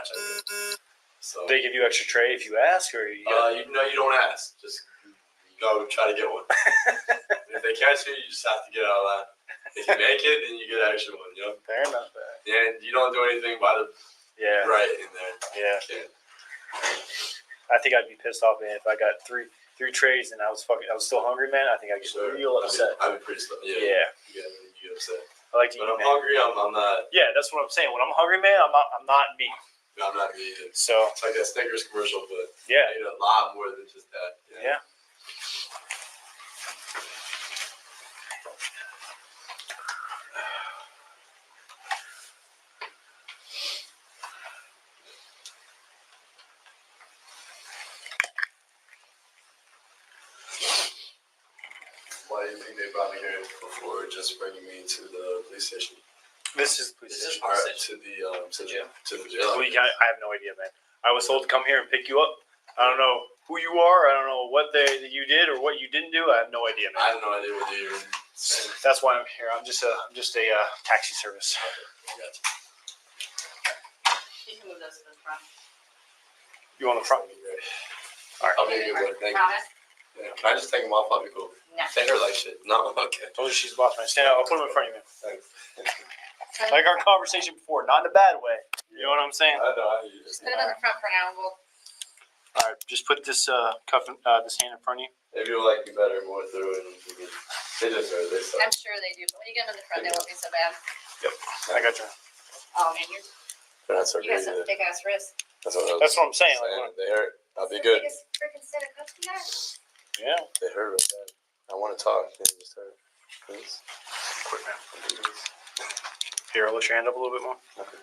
So They give you extra tray if you ask, or you you don't ask. Just go try to get one. If they catch you, you just have to get out of that. If you make it, then you get an extra one. You know. Fair enough. And you don't do anything by the Yeah. right in there. Yeah. You can't. I think I'd be pissed off, man, if I got three trays and I was still hungry, man. I think I'd get real upset. I'd be pretty stuck. Yeah. Yeah. You get upset. I like to When eat, I'm man. hungry, I'm not. Yeah, that's what I'm saying. When I'm hungry, man, I'm not me. I'm not me either. So It's like that Snickers commercial, but yeah. I eat a lot more than just that. Yeah. Why do you think they brought me here before just bringing me to the police station? This is police This is station. All right, to the jail. I have no idea, man. I was told to come here and pick you up. I don't know who you are. I don't know what you did or what you didn't do. I have no idea, man. I have no idea what you're saying. That's why I'm here. I'm just a taxi service. Gotcha. You can move those to the front. You on the front? All right. I'll be a good one. Thank you. Promise? Yeah. Can I just take them off? I'll be cool. No. They hurt like shit. No, okay. Told you she's the boss, man. Stand up. I'll put him in front of you, man. Thanks. Like our conversation before, not in a bad way. You know what I'm saying? I know. Just put it on the front for now. We'll. All right, just put this this hand in front of you. Maybe you'll like me better more through and they just hurt. They suck. I'm sure they do, but when you get them in the front, they won't be so bad. Yep, I got you. Oh man, They're not so you got great some either. thick ass wrists. That's what I'm saying. Like, They hurt. I'll be It's the good. biggest freaking set of cuffs you got. yeah. They hurt real bad. I want to talk. They just hurt. Please. Quick, man. Here, I'll lift your hand up a little bit more. Okay.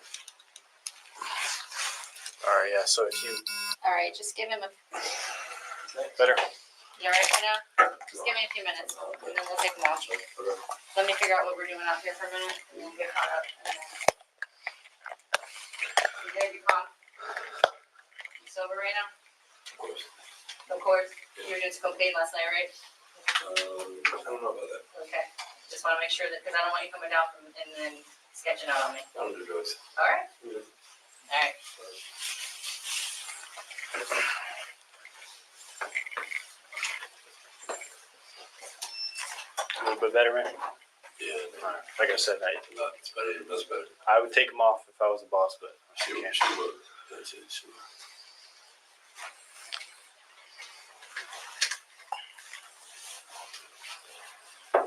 All right, yeah. So if you All right, just give him a. better. You all right for now? Just give me a few minutes, and then we'll take them off. Let me figure out what we're doing out here for a minute, and we'll get caught up. And then... You there, you calm? You sober right now? Of course. Of course. You were doing cocaine last night, right? I don't know about that. Okay. Just want to make sure that, because I don't want you coming down and then sketching out on me. I don't do drugs. All right? Yeah. All right. A little bit better, man. Yeah. All right. Like I said, It's better. That's better. I would take them off if I was the boss, but I still can't. Sure. That's it. Sure.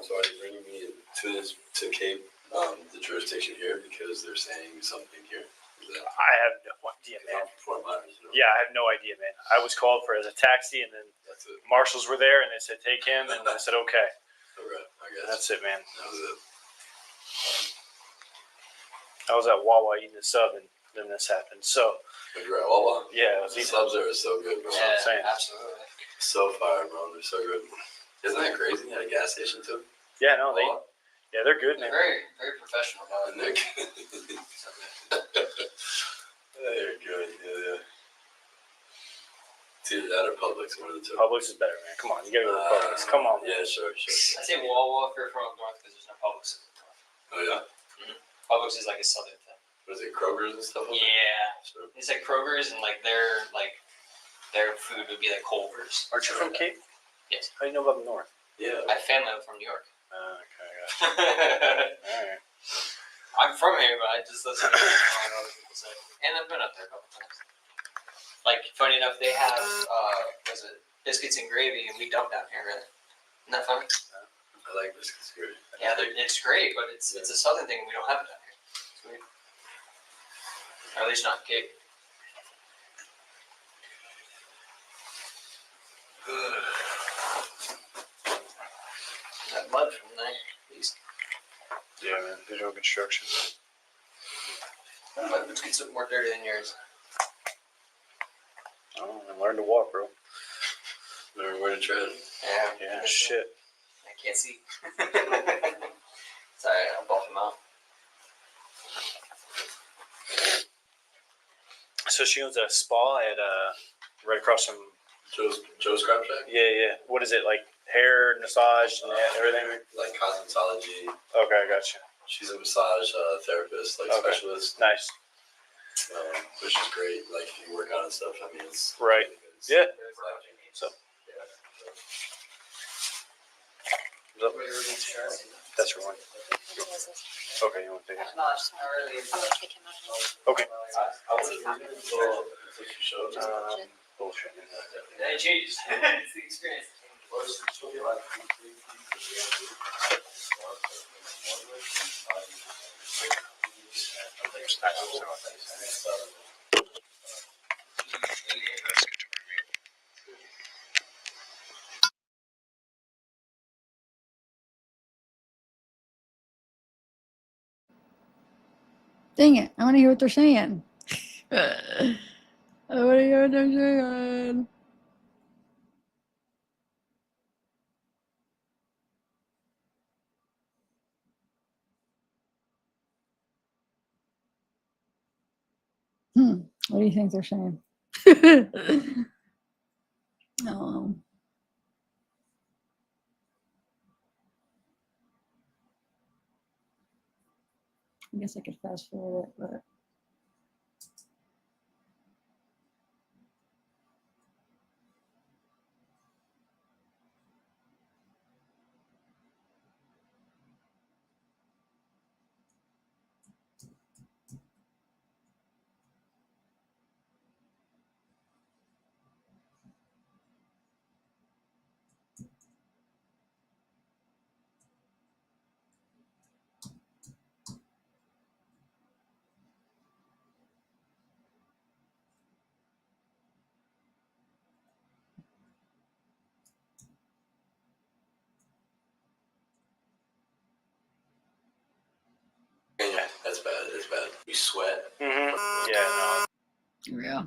So are you bringing me to Cape, the jurisdiction here because they're saying something here? I have no idea, man. Fort Myers, you know? Yeah, I have no idea, man. I was called for as a taxi, and then That's it. marshals were there, and they said take him, and I said okay. Okay, I guess. That's it, man. That was it. I was at Wawa eating a sub, and then this happened. So But you're at Wawa? yeah, it was The eating. subs there are so good, bro. That's what I'm saying. Absolutely. So fire, bro. They're so good. Isn't that crazy? At a gas station, too? Yeah, no, Wawa? they're good, They're man. very, very professional about And it. they're they're good, yeah. It's either that or Publix, one of the two. Publix is better, man. Come on, you gotta go to Publix. Come on, man. Yeah, sure. I say Wawa if you're from up north because there's no Publix. Oh, yeah? Publix is like a southern thing. What is it, Kroger's and stuff like that? Yeah. Sure. It's like Kroger's and like their food would be like Culver's. Aren't you from Cape? Yes. How do you know about the North? Yeah. I have family from New York. Okay, I got you. All right. I'm from here, but I just listen to what other people say. And I've been up there a couple times. Like, funny enough, they have, was it biscuits and gravy, and we dump down here, really. Isn't that funny? I like biscuits here. Yeah, it's great, but it's a southern thing, and we don't have it down here. It's weird. Or at least not in Cape. That mud from the night, at least. Yeah, man. Visual construction. My biscuits look more dirty than yours. Oh, and learn to walk, bro. Learn where to tread. Yeah, shit. I can't see. Sorry, I'll buff them out. So she owns a spa at right across from. Joe's Crab Shack? Yeah. What is it like? Hair, massage, and everything. Like cosmetology. Okay, I got you. She's a massage therapist, like Okay. specialist, Nice. which is great. Like if you work on and stuff, I mean, it's Right. really good. Yeah. So, So yeah. that's your one. Okay, you want to take it? No, it's not really. I'm gonna take him out. Okay. Shows. Bullshit. It changes. It's the experience. Dang it. I want to hear what they're saying. I want to hear what they're saying. What do you think they're saying? Oh. I guess I could fast forward it, but. Yeah, that's bad. That's bad. You sweat. Mm-hmm. Yeah, no. Yeah.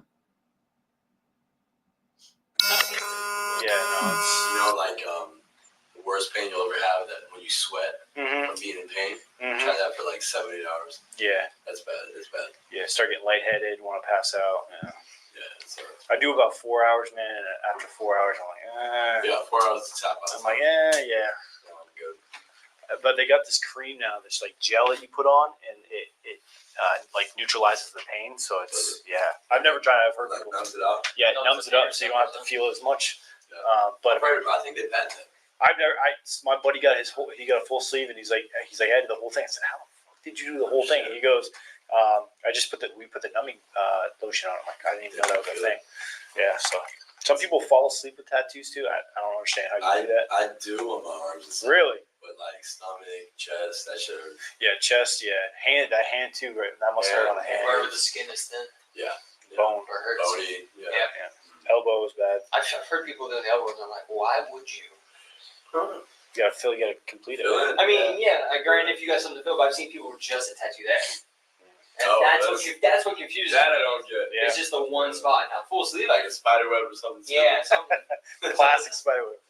Yeah, no. You know, like the worst pain you'll ever have that when you sweat Mm-hmm. from being in pain. Mm-hmm. Try that for like 7 8 hours. Yeah. That's bad. That's bad. Yeah. Start getting lightheaded, want to pass out. Yeah. Yeah. It's I do about 4 hours, man. And after 4 hours, I'm like, yeah. 4 hours to tap out. I'm like, yeah. Good. But they got this cream now, this like gel that you put on, and it like neutralizes the pain. So it's I've never tried it. I've heard Like people. numbs it out. Yeah, it numbs it up, so you don't have to feel as much. Yeah. But I think they patent it. I've never. My buddy got he got a full sleeve, and he's like I did the whole thing. I said, how the fuck did you do the whole thing? And he goes, we put the numbing lotion on. I'm like, I didn't even know that was a thing. Yeah, so some people fall asleep with tattoos too. I don't understand how you do that. I do on my arms and stuff. Really? But like stomach, chest, that shit. Yeah, chest. Yeah, hand. That hand too. Right. That must hurt on the hand. Wherever the skin is thin. Yeah. Bone. Or hurts. Bony. Yeah. Yeah. Elbow is bad. I've heard people do the elbows, and I'm like, why would you? You gotta complete it. I mean, yeah, granted, if you got something to feel, but I've seen people with just a tattoo there. And Oh, that's what confuses That me. I don't get. It's just the one spot. Now, full sleeve, Like a spider web or something. yeah, something. Classic spiderweb.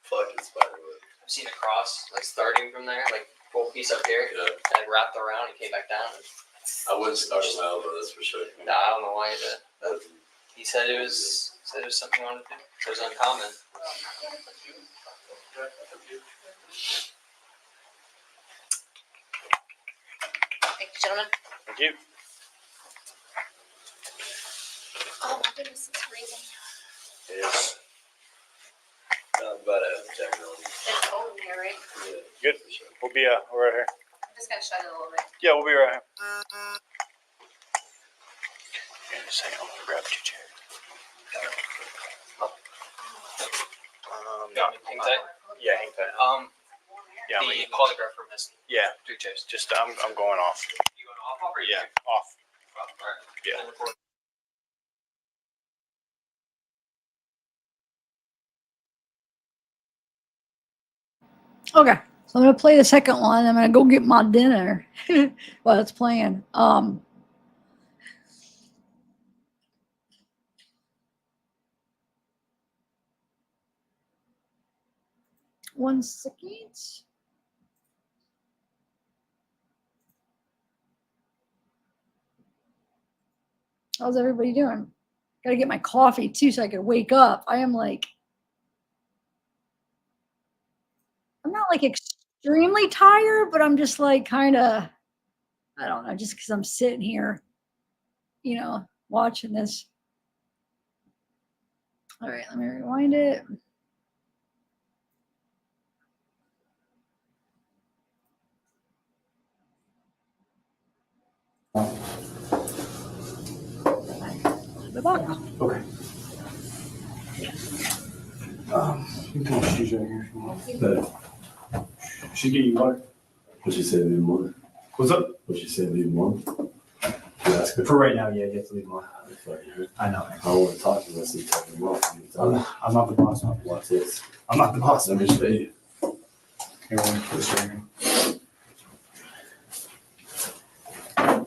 Fucking spider web. I've seen a cross, like starting from there, like full piece up here, Yeah. and wrapped around and came back down. I wouldn't start with my elbow, that's for sure. Nah, I don't know why he did. But he said it was something he wanted to do. It was uncommon. Thank you, gentlemen. Thank you. Oh my goodness, it's freezing. Yes. But Jack Miller. It's cold in here, right? Good. We'll be right here. I'm just gonna shut it a little bit. Yeah, we'll be right here. In a second, I'm gonna grab 2 chairs. Hang tight. Yeah, hang tight. Yeah, The polygraph room has yeah. 3 chairs. Just I'm going off. You going off or Yeah, off. All right. Yeah. We'll record. Okay, so I'm gonna play the second one. I'm gonna go get my dinner while it's playing. One second. How's everybody doing? Gotta get my coffee too so I can wake up. I am like, I'm not like extremely tired, but I'm just like kind of, I don't know, just because I'm sitting here, you know, watching this. All right, let me rewind it. The box. Okay. You can choose right here if you want. She get you water. What she said, leave more? What's up? What she said, leave more? Ask her. For right now, yeah, you have to leave more. I know. I don't want to talk to you unless you tell me more. I'm not the boss. Watch this. I'm not the boss. Let me show you. Here, let me put this right here.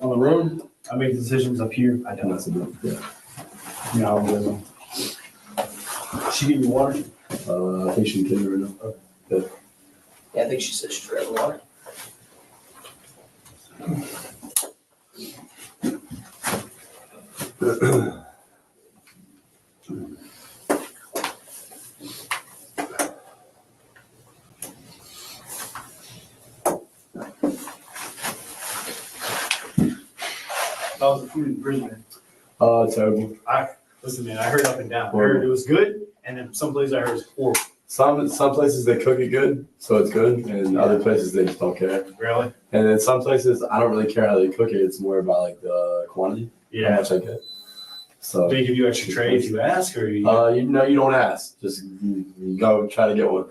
On the road, I make decisions up here. I don't. That's enough. Yeah. You know, with them. She get you water? I think she can get it right now. Okay. Yeah, I think she said she's ready to water. How's the food in Brisbane? Terrible. Listen, man, I heard up and down. I heard it was good, and then some places I heard it was horrible. Some places they cook it good, so it's good, and other places they just don't care. Really? And then some places I don't really care how they cook it. It's more about like the quantity, how Yeah. much I get. So They give you extra tray if you ask, or you. you know, you don't ask. Just you go try to get one.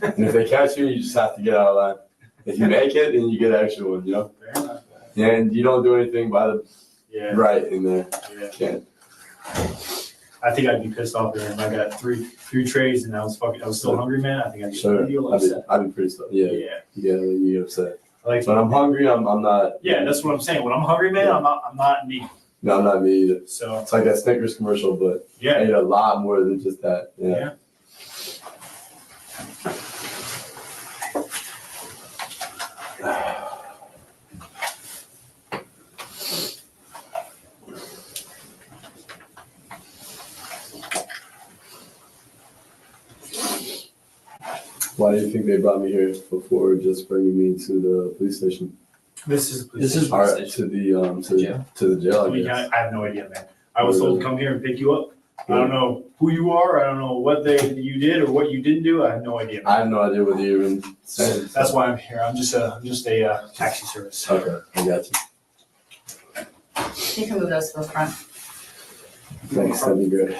And if they catch you, you just have to get out of line. If you make it, then you get an extra one. You know. Fair enough. And you don't do anything by the Yeah. right in there. Yeah. Can't. I think I'd be pissed off there if I got three trays and I was still hungry, man. I think I'd be Sure. real upset. I'd be pretty stuck. Yeah. Yeah. Yeah. You get upset. Like, When I'm hungry, I'm not. yeah, that's what I'm saying. When I'm hungry, man, I'm not me. No, I'm not me either. So It's like that Snickers commercial, but I yeah. ate a lot more than just that. Yeah. Yeah. Why do you think they brought me here before just bringing me to the police station? This is All right, to the jail. I guess. I have no idea, man. I was told to come here and pick you up. I don't know who you are. I don't know what you did or what you didn't do. I have no idea. I have no idea what you even said. That's why I'm here. I'm just a taxi service. Okay, I got you. You can move those to the front. Thanks, that'd be great.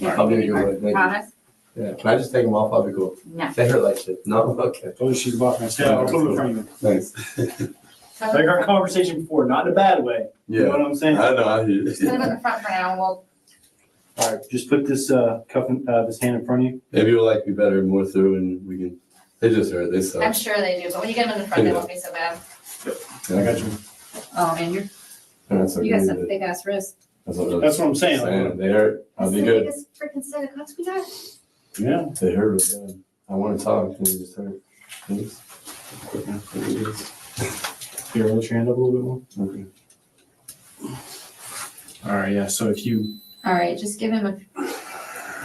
I'll be a good one. Thank you. Promise? Yeah, can I just take them off? I'll be cool. No. They hurt like shit. No? Okay. Told you she's about my step. I'll put them in front of you. Thanks. Like our conversation before, not in a bad way. You know what I'm saying? I know, I hear Just put them you. in the front for now, and we'll, All right, just put this this hand in front of you. Maybe you'll like me better, more through, and we can, they just hurt, they I'm suck. sure they do, but when you get them in the front, they won't be so bad. I got you. Oh, man, That's you got okay. some big ass wrists. That's what I'm saying. Like, They hurt, I'll That's be the good. biggest freaking set of cuts we got. yeah. They hurt real bad. I want to talk, and they just hurt. Thanks. Here, lift your hand up a little bit more. Okay. All right, yeah. So if you All right, just give him a,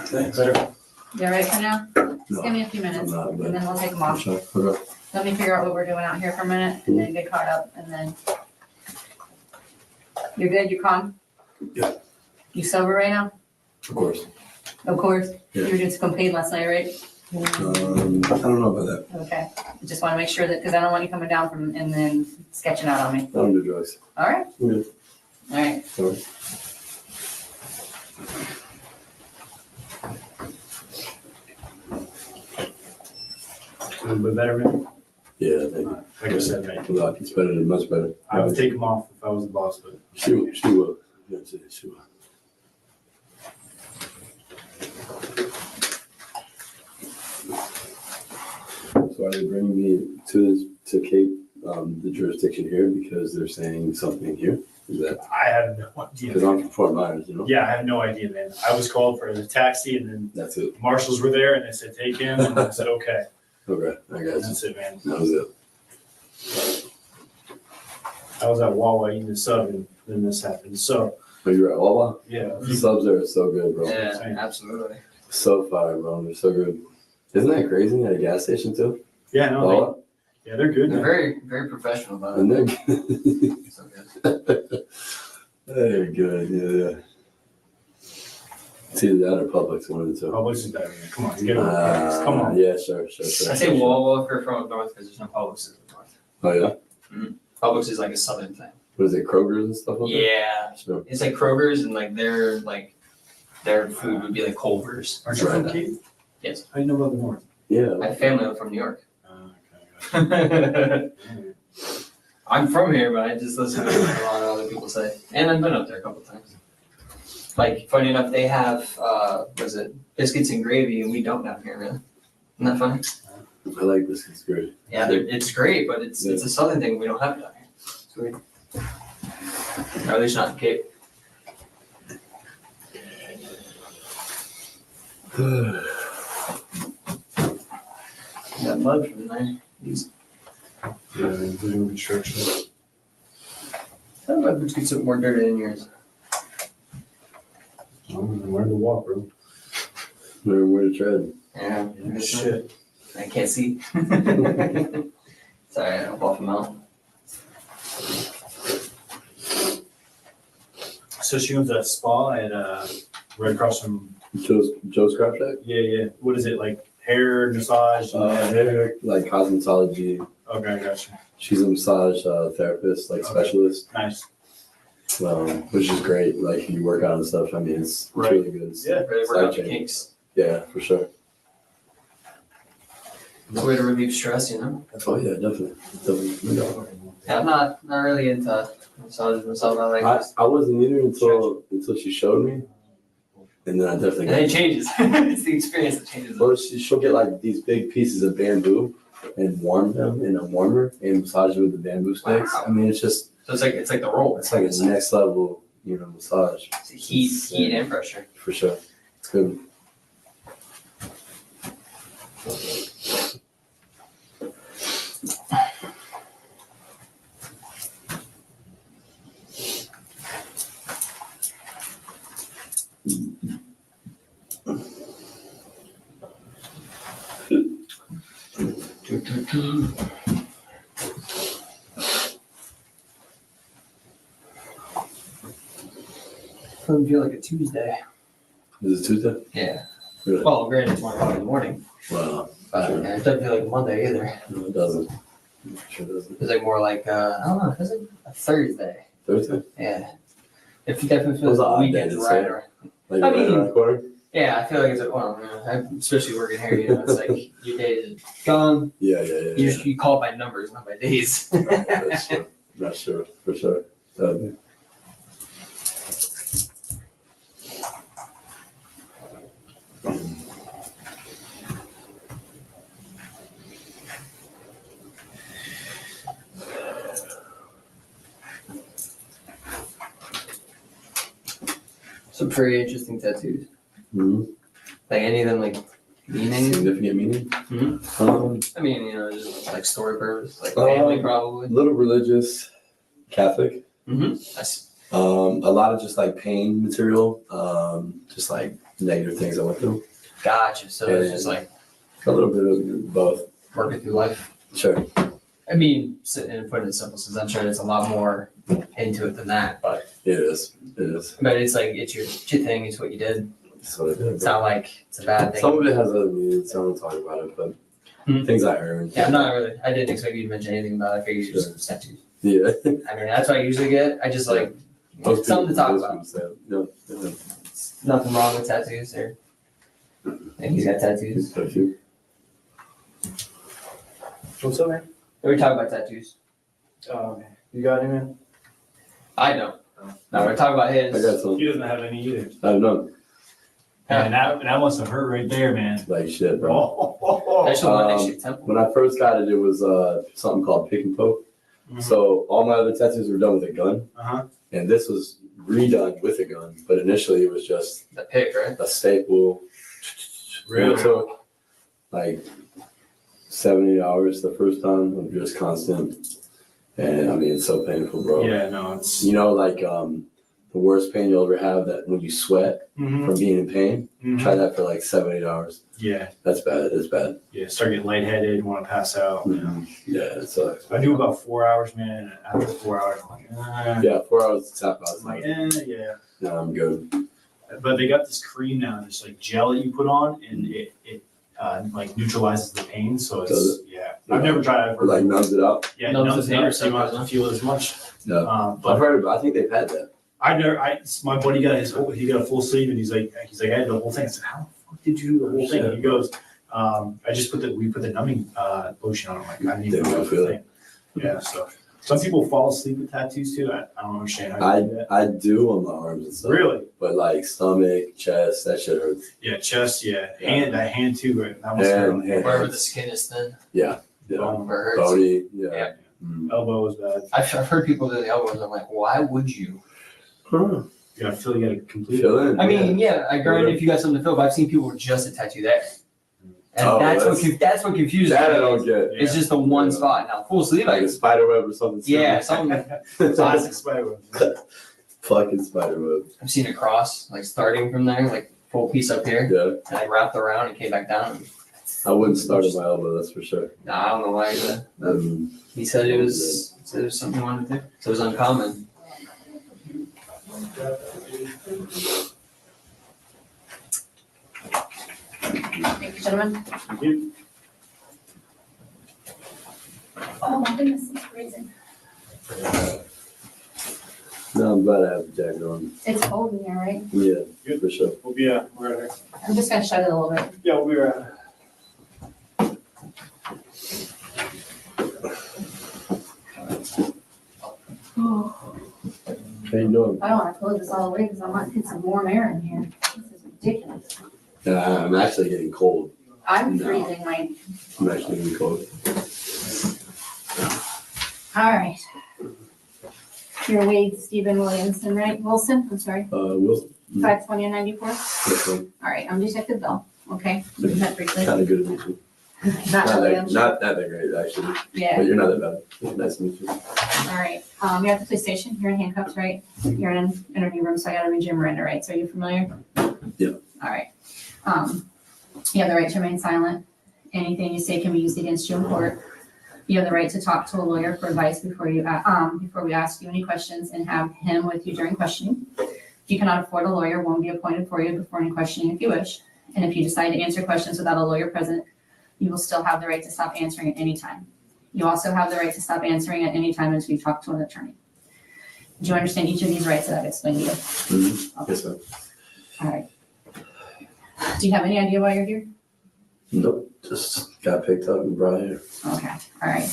Thanks. better, you all right for now? Just No, give me a few minutes, I'm not, and but- then we'll take them off. Okay. Let me figure out what we're doing out here for a minute, and then get caught up, and then. You're good, you're calm? Yeah. You sober right now? Of course. Of course. Yeah. You were just paid last night, right? I don't know about that. Okay, I just wanna make sure that, because I don't want you coming down from, and then sketching out on me. I don't do drugs. All right? Yeah. All right. Sorry. a little bit better, man. Yeah, thank you. Like I said, man, A lot. It's better, much better. I would take them off if I was the boss, but She will. That's it, she will. So are they bringing me to Cape, the jurisdiction here because they're saying something here? Is that, I have no idea. because I'm from Fort Myers, you know? Yeah, I have no idea, man. I was called for the taxi, and then That's it. marshals were there, and they said, take him, and I said, okay. Okay, I got you. That's it, man. That was it. I was at Wawa eating a sub, and then this happened, so, Oh, you're at Wawa? yeah. The subs there are so good, bro. Yeah, absolutely. So fire, bro. They're so good. Isn't that crazy? At a gas station too? Yeah, no, Wawa? yeah, they're good, They're man. very, very professional about And it. they're good. So good. They're good, yeah. It's either that or Publix, one of the two. Publix is better, man. Come on, you get over Come on. Yeah, sure. I say Wawa if you're from up north because there's no Publix in the north. Oh, yeah? Publix is like a southern thing. What is it, Kroger's and stuff like that? Yeah, Sure. it's like Kroger's and their food would be like Culver's. Aren't you from Cape? Yes. How do you know about the North? Yeah. My family from New York. Okay. I'm from here, but I just listen to what a lot of other people say. And I've been up there a couple times. Like, funny enough, they have, biscuits and gravy, and we don't down here, really. Isn't that funny? I like this. It's great. Yeah, it's great, but it's a southern thing we don't have down here. It's weird. Or at least not in Cape. That mud from there. Yeah, including construction. That mud would get some more dirty than yours. Learn to walk, bro. Learn where to tread. Yeah. Yeah, shit. I can't see. Sorry, I'll buff them out. So she owns a spa at right across from Joe's Crop Shack? yeah. What is it, like hair massage? Hair, like cosmetology. Okay, I got you. She's a massage therapist, like Okay. specialist, Nice. which is great. Like you work out and stuff. I mean, it's Right. really good. It's, Yeah. Really work out your kinks. yeah, for sure. It's a way to relieve stress, you know? Oh yeah, definitely. Yeah, I'm not really into massages myself. I like I wasn't either until she showed me, and then I definitely. and then it changes. It's the experience that changes. Well, she'll get like these big pieces of bamboo and warm them in a warmer and massage it with the bamboo sticks. Wow. I mean, it's just So it's like the roll. it's like a next level, massage It's heat and pressure. for sure. It's good. Doesn't feel like a Tuesday. Is it Tuesday? Yeah. Really? Well, granted, it's 1 o'clock in the morning. Wow. But Sure. yeah, it doesn't feel like a Monday either. No, it doesn't. Sure doesn't. It's like more like I don't know. Is it a Thursday? Thursday? Yeah. It definitely Those feels are like odd weekend's days, right. right? Or, Like I right mean- around the corner? Yeah, I feel like it's well, especially working here, it's like your day is gone. Yeah. You call it by numbers, not by days. That's true. That's true, for sure. Some pretty interesting tattoos. Mm-hmm. Like any of them, like meaning. Significant meaning? I mean, just like story purpose, like family probably. A little religious, Catholic. That's A lot of just like pain material, just like negative things I went through. gotcha. So it's just like A little bit of both. working through life. Sure. I mean, and putting it simple, since I'm sure there's a lot more into it than that, but It is. but it's like it's your thing. It's what you did. That's what I did. It's not like it's a bad thing. Some of it has other meanings, so I don't talk about it, but things I earned. Yeah, I'm not really. I didn't expect you to mention anything about it. I figured you just tattoos. Yeah. I mean, that's what I usually get. I just like something to talk about. No. Nothing wrong with tattoos there. And he's got tattoos. What's up, man? We talk about tattoos. You got any, man? I don't. No, we're talking about his. I got some. He doesn't have any either. I don't know. And that must have hurt right there, man. Like shit, bro. That's the one next to your temple. When I first got it, it was something called pick and poke. So all my other tattoos were done with a gun. And this was redone with a gun. But initially it was just the pick, right? A staple. Really? It took like 70 hours the first time of just constant. And I mean, it's so painful, bro. Yeah, no, it's. Like the worst pain you'll ever have, that when you sweat from being in pain, try that for like 7-8 hours. Yeah. That's bad. It's bad. Yeah, start getting lightheaded, want to pass out. Yeah, it sucks. I do about 4 hours, man. And after 4 hours, I'm like, Yeah, 4 hours to tap out. I'm like, yeah. No, I'm good. But they got this cream now, this like gel that you put on, and it like neutralizes the pain. So it's I've never tried it. Or like numbs it out. Yeah, numbs it the pain out, so you don't have to feel it as much. Yeah, But I've heard about. I think they've had that. My buddy got he got a full sleeve, and he's like I had the whole thing. I said, how the fuck did you do the whole thing? And he goes, we put the numbing lotion on. I'm like, I need to do the thing. Yeah, so some people fall asleep with tattoos too. I don't understand how you do that. I do on my arms and stuff. Really? But like stomach, chest, that shit hurts. Yeah, chest, and that hand too. Right? That must And Wherever the skin is thin. Yeah. Where it hurts. Bony. Yeah. Elbow is bad. I've heard people do the elbows. I'm like, why would you? You gotta feel. You gotta complete Fill in. I mean, I granted if you got something to fill, but I've seen people with just a tattoo there. And that's what confuses me. That I don't get. It's just the one spot. Now full sleeve, Like a spider web or something. yeah, something. classic spider web. Fucking spider web. I've seen a cross like starting from there, like full piece up here, Yeah. and I wrapped around and came back down. I wouldn't start at my elbow, that's for sure. Nah, I don't know why he said that. He said it was something he wanted to do. So it was uncommon. Thank you, gentlemen. Thank you. Oh my goodness, it's freezing. No, I'm glad I have the jacket on. It's cold in here, right? Yeah, for sure. We'll be we're right here. I'm just gonna shut it a little bit. Yeah, we'll be right. How you doing? I don't wanna close this all the way because I want to get some warm air in here. This is ridiculous. I'm actually getting cold. I'm No. freezing, like, I'm actually getting cold. all right. You're Wade Stephen Williamson, right? Wilson, I'm sorry, Wilson. 520 and 94? That's right. All right, I'm Detective Bill, okay? We met briefly. Kind of good at me too. Not really, I'm sure. Not that great, actually. Yeah. But you're not that bad. Nice to meet you. All right, you're at the police station, you're in handcuffs, right? You're in an interview room, so I gotta read your Miranda rights, are you familiar? Yeah. All right. You have the right to remain silent. Anything you say can be used against you in court. You have the right to talk to a lawyer for advice before we ask you any questions and have him with you during questioning. If you cannot afford a lawyer, one will be appointed for you before any questioning if you wish. And if you decide to answer questions without a lawyer present, you will still have the right to stop answering at any time. You also have the right to stop answering at any time until you talk to an attorney. Do you understand each of these rights that I've explained to you? Mm-hmm. Okay. Yes, sir. All right. Do you have any idea why you're here? Nope, just got picked up and brought here. Okay, all right.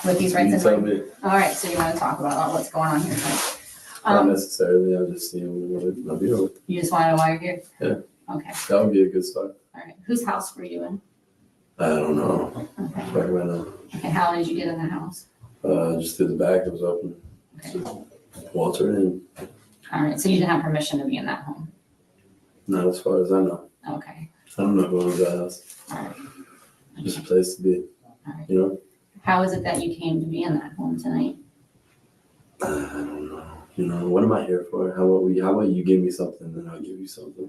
With these rights You and tell me. all right, so you want to talk about what's going on here tonight? Not necessarily, I'm just seeing what I'll be over. You just want to know why you're here? Yeah. Okay, That would be a good start. all right. Whose house were you in? I don't know. Okay. Right now. Okay, how did you get in the house? Just through the back, it was open. Okay. Walter in. All right, so you didn't have permission to be in that home? Not as far as I know. Okay, I don't know who owns that house. all right. Just a place to be. All right. You know? How is it that you came to be in that home tonight? I don't know. You know, what am I here for? How about you give me something and I'll give you something?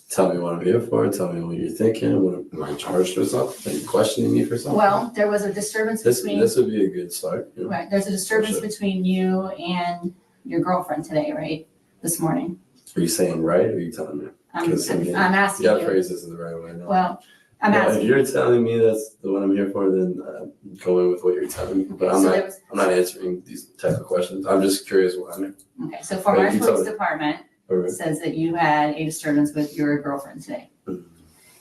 Tell me what I'm here for. Tell me what you're thinking. Am I charged for something? Are you questioning me for something? Well, there was a disturbance between. This would be a good start. You know? Right, there's a disturbance sure. between you and your girlfriend today, right? This morning. Are you saying right or are you telling me? I'm 'Cause, I mean, I'm asking you gotta you. phrase this in the right way. No? Well, I'm No, asking. if you're telling me that's the one I'm here for, then go in with what you're telling me. But Okay, so I'm not answering these type of questions. I'm just curious why I'm here. Okay, so Fort Myers you tell Police me. Department Alright. says that you had a disturbance with your girlfriend today. Mhm.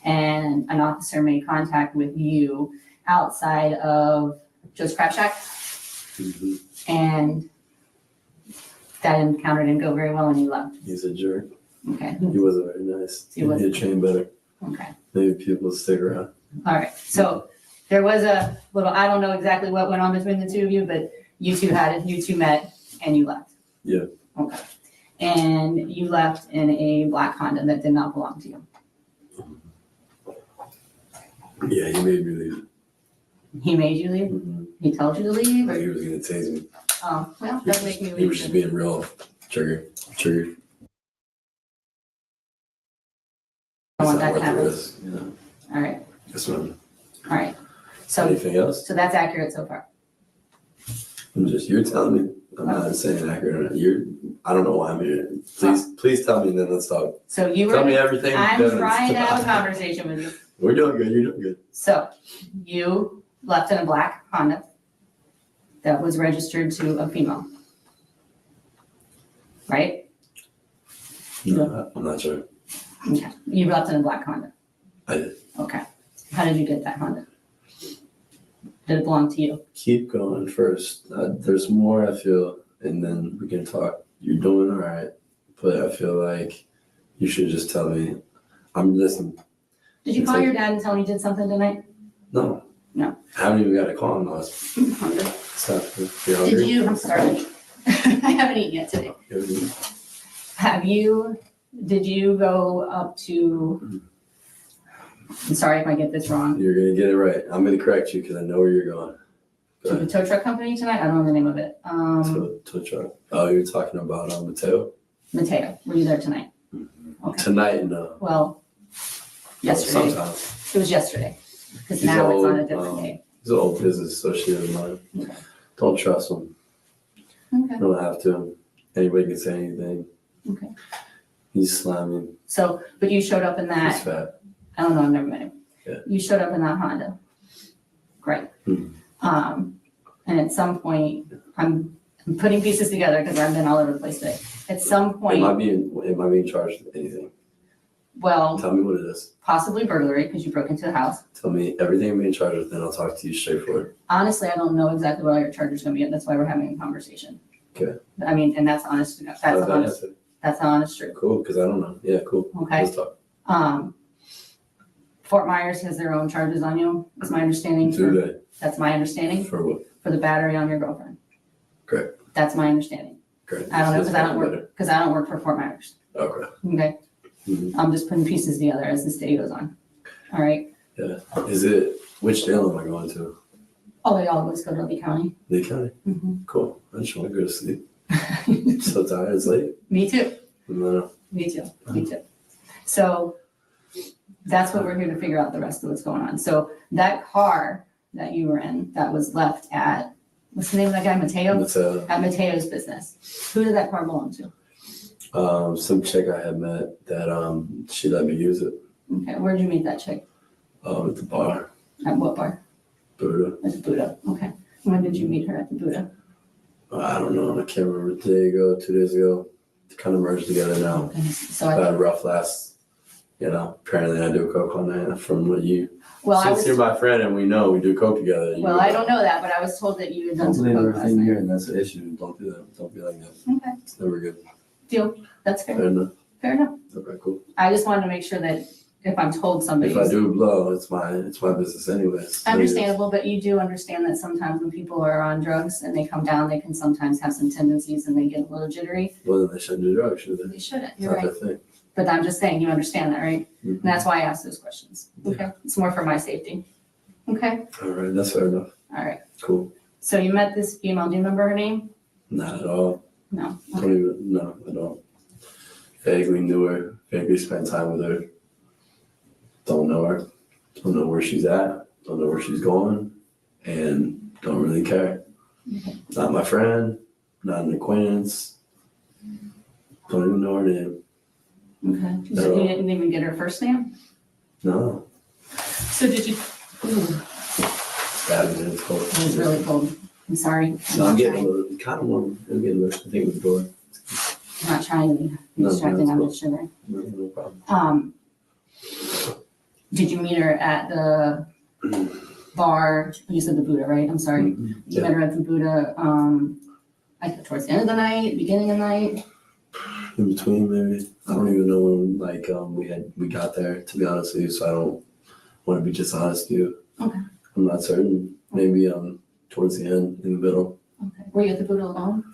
And an officer made contact with you outside of Joe's Crab Shack, Mhm. and that encounter didn't go very well and you left. He's a jerk. Okay, He wasn't very nice. He He wasn't. need to train better. okay. Maybe people stick around. All right, so there was a little, I don't know exactly what went on between the two of you, but you two met and you left. Yeah. Okay. And you left in a black Honda that did not belong to you. Yeah, he made me leave. He made you leave? Mhm. He told you to leave? Like Or, he was gonna tase me. oh, well, that make me leave. He was just being real trigger. I don't want It's that not to worth the happen. risk, you know. All right, That's what all right. So, Anything else? so that's accurate so far. You're telling me. I'm not saying accurate. I don't know why I'm here. Please tell me and then let's talk. So you Tell were, me everything. I'm Dennis. trying to have a conversation with you. We're doing good. You're doing good. So you left in a black Honda that was registered to a female, right? No, I'm not sure. Okay, you left in a black Honda. I did. Okay, how did you get that Honda? Did it belong to you? Keep going first. There's more, I feel, and then we can talk. You're doing all right, but I feel like you should just tell me. I'm listening. Did you It's call like- your dad and tell him you did something tonight? No. No. I haven't even got a call on those. Hungry? Stuff. You're hungry? Did you, I'm sorry. I haven't eaten yet today. Did you go up to, I'm sorry if I get this wrong, You're gonna get it right. I'm gonna correct you because I know where you're going. Go to the ahead. tow truck company tonight? I don't know the name of it. Tow truck. Oh, you're talking about Mateo? Mateo, were you there tonight? Okay, Tonight, no. well, yesterday. Sometimes. It was yesterday, because He's now it's on a old, different day. He's an old business associate of mine. Okay. Don't trust him. Okay, You don't have to. Anybody can say anything. okay. He's slimy. So, but you showed up in He's that, fat. I don't know, I've never met him. Yeah. You showed up in that Honda. Great. Mhm. And at some point, I'm putting pieces together because I've been all over the place today. At some Am I point, being charged with anything? well, Tell me what it is. possibly burglary because you broke into the house. Tell me everything I'm being charged with, then I'll talk to you straightforward. Honestly, I don't know exactly what all your charges gonna be, and that's why we're having a conversation. Okay. I mean, and that's honest, How's that answer? that's the honest truth, Cool, because I don't know. Yeah, cool. okay? Let's talk. Fort Myers has their own charges on you, is my understanding. Do they? That's my understanding, For what? for the battery on your girlfriend. Great. That's my understanding. Great. I don't know, Let's because I don't talk work, about it. because I don't work for Fort Myers, Okay. okay? Mhm. I'm just putting pieces together as this day goes on, all right? Yeah. Which jail am I going to? Oh, they always go to Lee County. Lee County. Mhm. Cool. I just want to go to sleep. I'm so tired. It's late. Me too, No. me too, me too. So that's what we're here to figure out the rest of what's going on. So that car that you were in, that was left at, what's the name of that guy, Mateo? It's At Mateo's business. Who did that car belong to? some chick I had met that she let me use it Okay, where'd you meet that chick? at the bar. At what bar? Buddha. At the Buddha, okay. When did you meet her at the Buddha? I don't know. I can't remember. A day ago, 2 days ago. They kind of merged together now. Okay, so I had I, a rough last You know, apparently I do coke all night from what you. Well, I Since was, you're my friend and we know we do coke together. well, I don't know that, but I was told that you had done Don't some believe coke last everything night. here, and that's the issue. Don't do that. Don't be like that. Okay, It's never good. deal, that's fair, Fair enough. fair enough. Okay, cool. I just wanted to make sure that if I'm told somebody. If I do blow, it's my business anyways. Understandable, but you do understand that sometimes when people are on drugs and they come down, they can sometimes have some tendencies and they get a little jittery. Well, then they shouldn't do drugs, should they? They shouldn't, It's you're not right. their thing. But I'm just saying, you understand that, right? Mhm. And that's why I asked those questions. Okay, it's more for my safety. Okay, All right, that's fair enough. all right. Cool. So you met this female, do you remember her name? Not at all. No. Don't even, no, I don't. Vaguely knew her, vaguely spent time with her. Don't know her. Don't know where she's at. Don't know where she's going. And don't really care. Not my friend, not an acquaintance. Don't even know her name. Okay, so you didn't even get her first name? No. So did you, ooh, It's bad, man. It's cold. it was really cold. I'm sorry. No, I'm not getting a trying, little, kind of warm. I'm getting a little, I think it was the door. I'm not trying to be No, distracting, I'm no, just shivering. No problem. Did you meet her at the bar? You said the Buddha, right? I'm sorry. Mhm. You Yeah. met her at the Buddha, like towards the end of the night, beginning of the night? In between, maybe. I don't even know when, like, we got there, to be honest with you, so I don't want to be dishonest with you. Okay. I'm not certain. Maybe, towards the end, in the middle. Okay. Were you at the Buddha alone?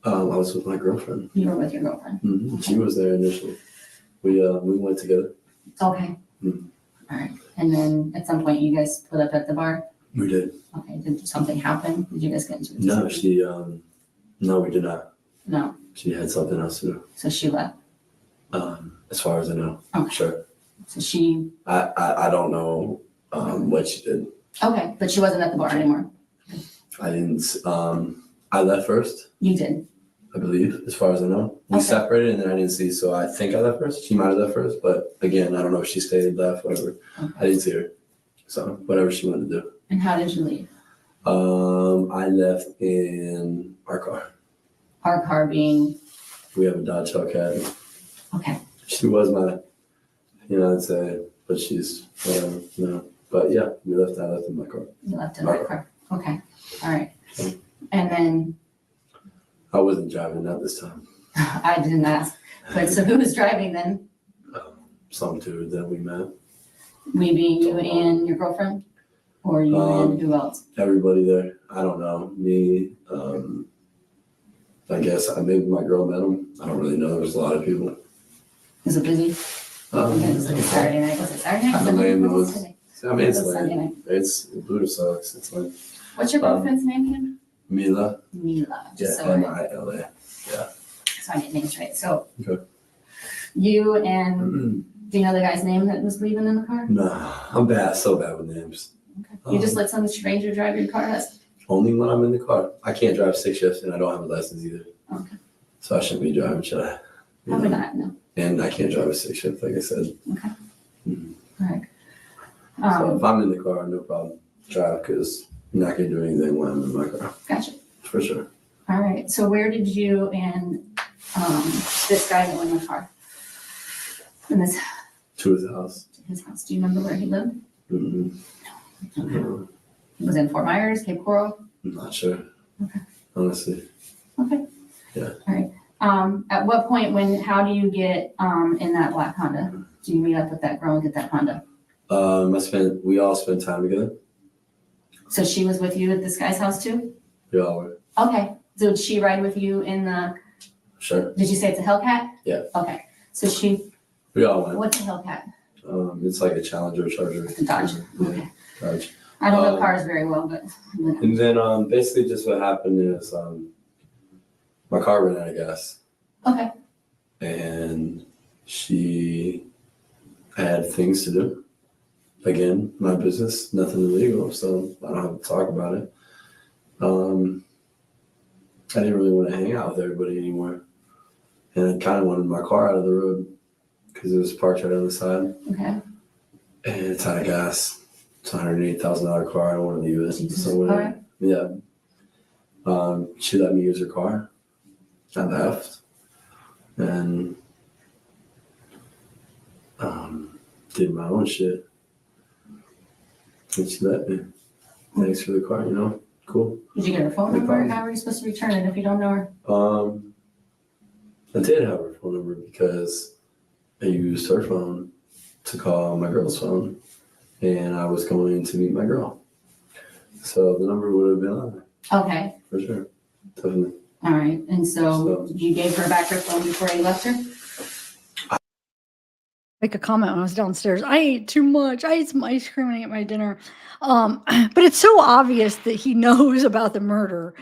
I was with my girlfriend. You were with your girlfriend? She was there initially. We went together. Okay. Mhm. All right. And then at some point you guys split up at the bar? We did. Okay. Did something happen? Did you guys get into a No, dispute? no, we did not. No. She had something else to do. So she left? As far as I know. Okay. Sure. So she, I don't know, what she did. okay, but she wasn't at the bar anymore? I didn't, I left first. You did? I believe, as far as I know. We Okay. separated and then I didn't see, so I think I left first. She might have left first, but again, I don't know if she stayed, left, whatever. Okay. I didn't see her. So whatever she wanted to do. And how did you leave? I left in our car. Our car being, We have a Dodge Hellcat. okay, She was my, I'd say, but she's, whatever, no. But yeah, I left in my car. you left in our car. Okay, all right. And then, I wasn't driving, not this time. I didn't ask, but so who was driving then? Some dude that we met. We being you and your girlfriend? Or you and who else? Everybody there. I don't know. Me, I guess maybe my girl met him. I don't really know. There was a lot of people. Was it busy? Okay, it was like a Saturday night. Was it Saturday night? I Sunday? mean, it What was, today? I mean, it's It was Sunday lame. night. It's Buddha sucks. It's like What's your girlfriend's name again? Mila. Mila, Yeah, just so Mila. I get names right. So Okay. you and, do you know the guy's name that was leaving in the car? No, I'm bad. So bad with names. Okay. You just let some stranger drive your car? That's, Only when I'm in the car. I can't drive 6 shifts and I don't have a license either. okay. So I shouldn't be driving, should I? Probably not, no. And I can't drive a 6 shift, like I said. Okay. Mhm. All right. So if I'm in the car, no problem. Drive, because I'm not going to do anything when I'm in my car. Gotcha. For sure. All right. So where did you and this guy go in the car? In this, To his house. his house. Do you remember where he lived? Mm-hmm. Was it in Fort Myers, Cape Coral? I'm not sure. Okay. Honestly. Okay. Yeah. All right. At what point, how do you get in that black Honda? Do you meet up with that girl and get that Honda? We all spent time together. So she was with you at this guy's house too? We all were. Okay. So did she ride with you in the, Sure. did you say it's a Hellcat? Yeah. Okay. So We all went. what's a Hellcat? It's like a Challenger Charger. A Dodge. Yeah, Okay. Dodge. I don't know cars very well, but. And then basically just what happened is my car ran out of gas. Okay. And she had things to do. Again, my business, nothing illegal, so I don't have to talk about it. I didn't really want to hang out with everybody anymore. And I kind of wanted my car out of the road because it was parked right on the side. Okay. And it's out of gas. It's a $108,000 car. I don't want to leave it. Jesus. So All right. yeah. She let me use her car. I left. And Did my own shit. And she let me. Thanks for the car, you know? Cool. Did you get her phone number? How are you supposed to return it if you don't know her? I did have her phone number because I used her phone to call my girl's phone, and I was going to meet my girl. So the number would have been on there. Okay. For sure. Definitely. All right. And so you gave her back her phone before you left her? Make a comment when I was downstairs. I ate too much. I ate some ice cream and I ate my dinner. But it's so obvious that he knows about the murder.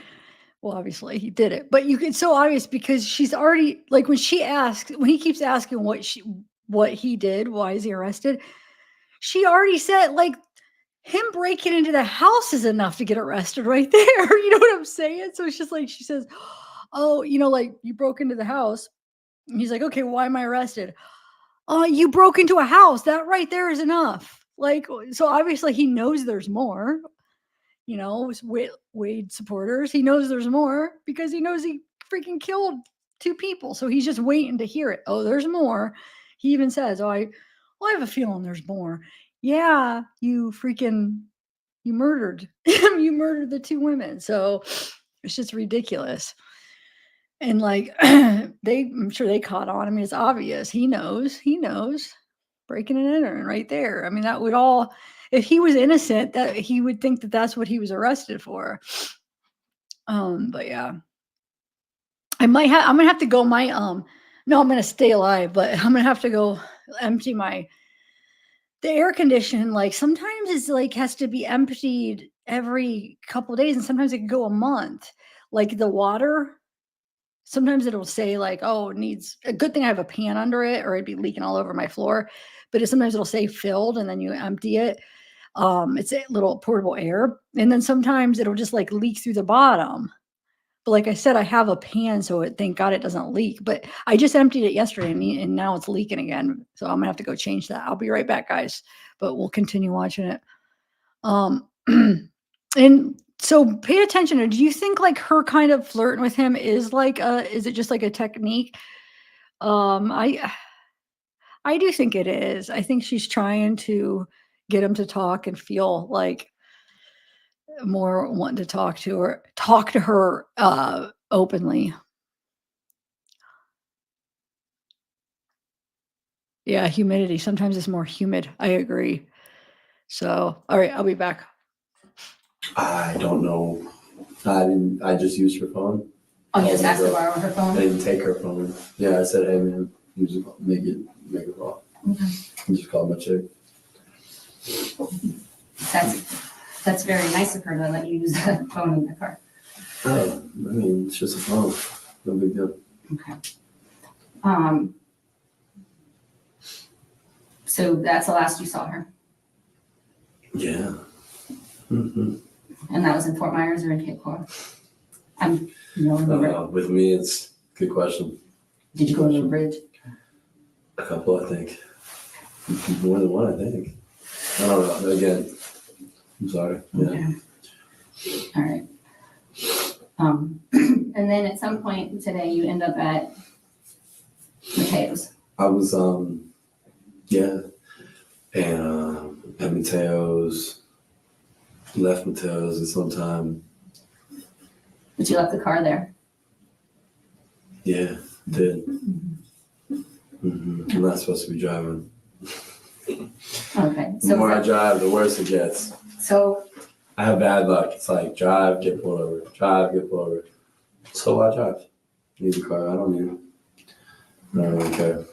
Well, obviously he did it, but it's so obvious because she's already like when he keeps asking what he did, why is he arrested? She already said like him breaking into the house is enough to get arrested right there. You know what I'm saying? So it's just like she says, oh, like you broke into the house. And he's like, okay, why am I arrested? You broke into a house. That right there is enough. Like, so obviously he knows there's more, Wade supporters. He knows there's more because he knows he freaking killed 2 people. So he's just waiting to hear it. Oh, there's more. He even says, I have a feeling there's more. Yeah, you murdered, you murdered the 2 women. So it's just ridiculous. And like, I'm sure they caught on. I mean, it's obvious. He knows breaking and entering right there. I mean, that would all, if he was innocent, that he would think that that's what he was arrested for. But yeah, I'm going to have to go no, I'm going to stay alive, but I'm going to have to go empty the air condition. Like sometimes it's like has to be emptied every couple of days and sometimes it can go a month. Like the water, sometimes it'll say like, oh, it needs a good thing I have a pan under it or it'd be leaking all over my floor. But sometimes it'll say filled and then you empty it. It's a little portable air. And then sometimes it'll just like leak through the bottom. But like I said, I have a pan, so thank God it doesn't leak. But I just emptied it yesterday and now it's leaking again. So I'm gonna have to go change that. I'll be right back, guys. But we'll continue watching it. And so pay attention. Do you think like her kind of flirting with him is like is it just like a technique? I do think it is. I think she's trying to get him to talk and feel like more wanting to talk to her openly. Yeah, humidity. Sometimes it's more humid. I agree. So, all right, I'll be back. I don't know. I just used her phone. Oh, you just asked to borrow her phone? I didn't take her phone. Yeah, I said, hey man, use it, make a call. Okay. I just called my chick. That's very nice of her to let you use the phone in the car. Oh, I mean, it's just a phone. No big deal. Okay. So that's the last you saw her? Yeah. Mm-hmm. And that was in Fort Myers or in Cape Coral? With me, it's a good question. Did you go to the bridge? A couple, I think. More than one, I think. I don't know. Again, I'm sorry. Yeah. Okay. All right. And then at some point today, you end up at Mateo's. I was, yeah. And at Mateo's, left Mateo's at some time. But you left the car there? Yeah, did. Mm-hmm. I'm not supposed to be driving. Okay. The more I drive, the worse it gets. So I have bad luck. It's like drive, get pulled over. Drive, get pulled over. So I drive. Need the car. I don't need it. I don't really care.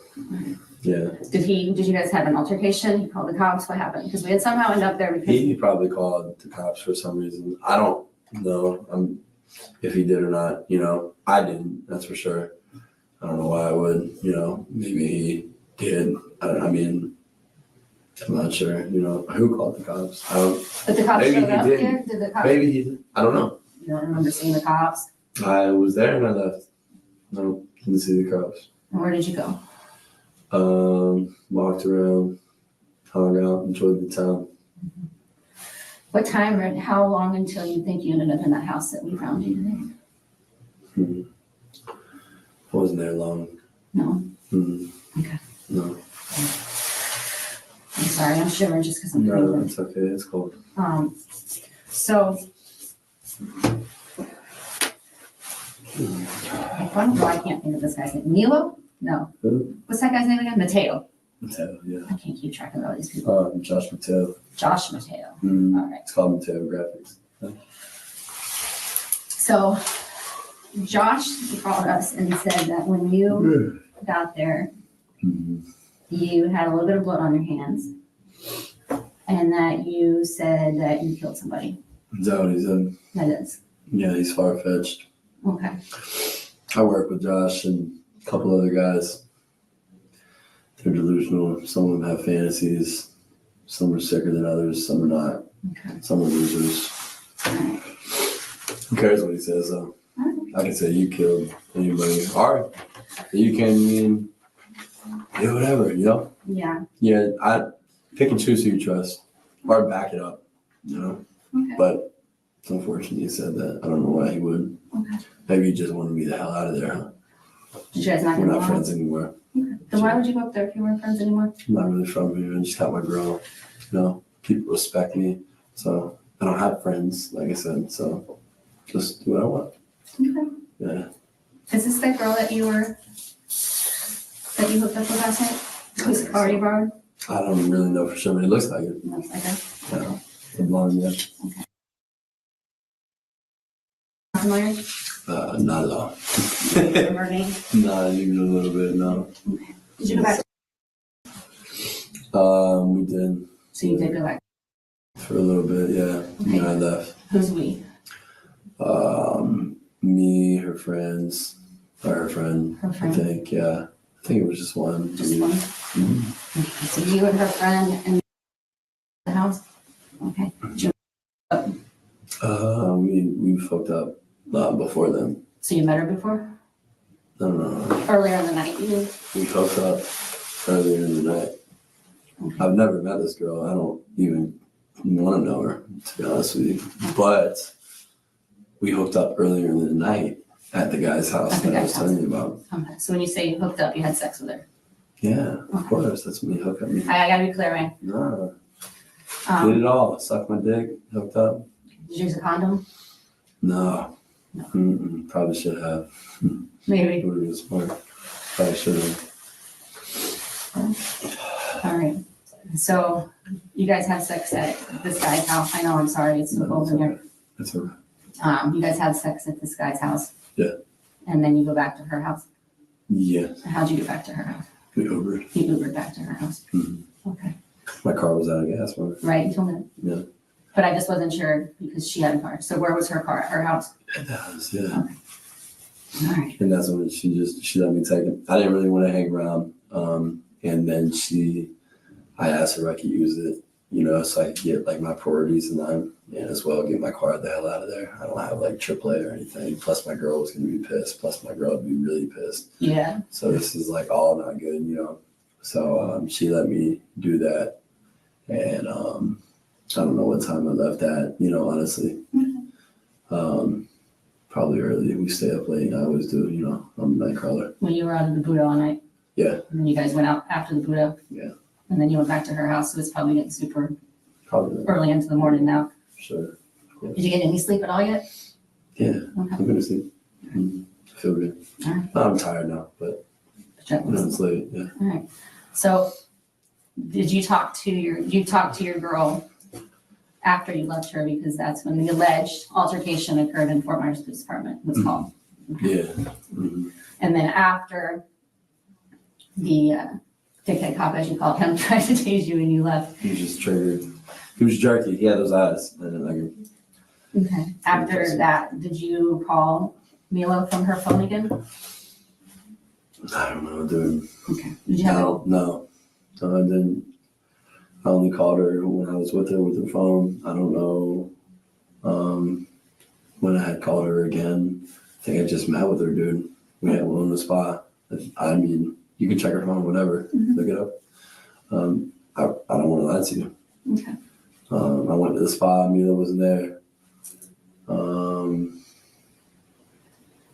Yeah. Did you guys have an altercation? He called the cops? What happened? Because we had somehow ended up there because He probably called the cops for some reason. I don't know if he did or not. I didn't. That's for sure. I don't know why I would. Maybe he did. I'm not sure. Who called the cops? But the cops maybe showed he up didn't. here? Did the cops? Maybe he did. I don't know. You don't remember seeing the cops? I was there and I left. No, didn't see the cops. And where did you go? Walked around, hung out, enjoyed the town. What time or how long until you think you ended up in that house that we found you today? Wasn't there long. No? Mm-hmm. Okay. No. sorry, I'm shivering just because I'm No, breathing. it's okay. It's cold. So. I can't think of this guy's name. Milo? No. Who? What's that guy's name again? Mateo. Mateo, yeah. I can't keep track of all these people. Josh Mateo. Josh Mateo. Mm, All right. It's called Mateo Graphics. So Josh called us and said that when you got there, you had a little bit of blood on your hands and that you said that you killed somebody. Is that what he said? That is. Yeah, he's far-fetched. Okay. I work with Josh and a couple other guys. They're delusional. Some of them have fantasies. Some are sicker than others. Some are not. Okay. Some are losers. Who cares what he says, though? I can say you killed anybody. All right. You can mean, yeah, whatever, you know? Yeah. Yeah, I pick and choose who you trust. Or back it up, you know? Okay. But unfortunately, he said that. I don't know why he would. Okay. Maybe he just wanted me the hell out of there, huh? Did you guys not We're get not along? friends anymore. Okay. Then why would you go up there if you weren't friends anymore? I'm not really from here. I just got my girl. You know, people respect me. So I don't have friends, like I said. So just do what I want. Okay. Yeah. Is this the girl that you hooked up with last night? Who's already borrowed? I don't really know for sure, but it looks like it. Looks like her. Yeah. The blonde, yeah. Familiar? Not at all. Remember her name? Not even a little bit, no. Okay. Did you go back? We did. So you did go back. For a little bit, yeah. Okay. And I left. Who's we? Me, her friends, or her friend, Her friend. I think, yeah. I think it was just one. Just one? Mhm. Okay. So you and her friend and the house? Okay. Did you- We fucked up before then. So you met her before? No. Earlier in the night, you did? We hooked up earlier in the night. Okay. I've never met this girl. I don't even want to know her, to be honest with you. But we hooked up earlier in the night at the guy's house At the that I was guy's telling you about. Okay. So when you say you hooked up, you had sex with her? Yeah, of course. That's when you hook up. I gotta be clear, man. No. Did it all. Sucked my dick, hooked up. Did you use a condom? No. No. Probably should have. Maybe. It would have been smart. Probably should have. All right. So you guys have sex at this guy's house. I know, I'm sorry, it's so cold in here. That's all right. You guys had sex at this guy's house? Yeah. And then you go back to her house? Yeah. How'd you get back to her house? We Ubered. You Ubered back to her house? Mhm. Okay. My car was out of gas. Remember? Right, you told me that. Yeah. But I just wasn't sure because she had a car. So where was her car? At her house? It does, yeah. All right. And that's when she let me take it. I didn't really want to hang around. And then I asked her if I could use it, you know, so I could get like my priorities in line and as well get my car the hell out of there. I don't have like AAA or anything. Plus my girl was going to be pissed. Plus my girl would be really pissed. Yeah. So this is like all not good, you know. So she let me do that. And I don't know what time I left at, you know, honestly. Probably early. We stay up late. I always do, you know. I'm a night crawler. When you were out of the Buddha all night? Yeah. And then you guys went out after the Buddha? Yeah. And then you went back to her house, so it's probably getting super Probably. early into the morning now. Sure. Did you get any sleep at all yet? Yeah. Okay. I'm going to sleep. I feel good. All right. I'm tired now, but you know, it's late. Yeah. All right. So did you talk to your girl after you left her, because that's when the alleged altercation occurred in Fort Myers Police Department, was called? Yeah. Mhm. And then after the dickhead cop, as you call him, tried to tase you and you left. He was just triggered. He was jerky. He had those eyes. And like, Okay. After that, did you call Milo from her phone again? I don't know, dude. Okay. Did you have No, I didn't. I only called her when I was with her with her phone. I don't know when I had called her again. I think I just met with her, dude. We had one in the spa. I mean, you can check her phone, whatever. Look it up. I don't want to lie to you. Okay. I went to the spa. Mila wasn't there.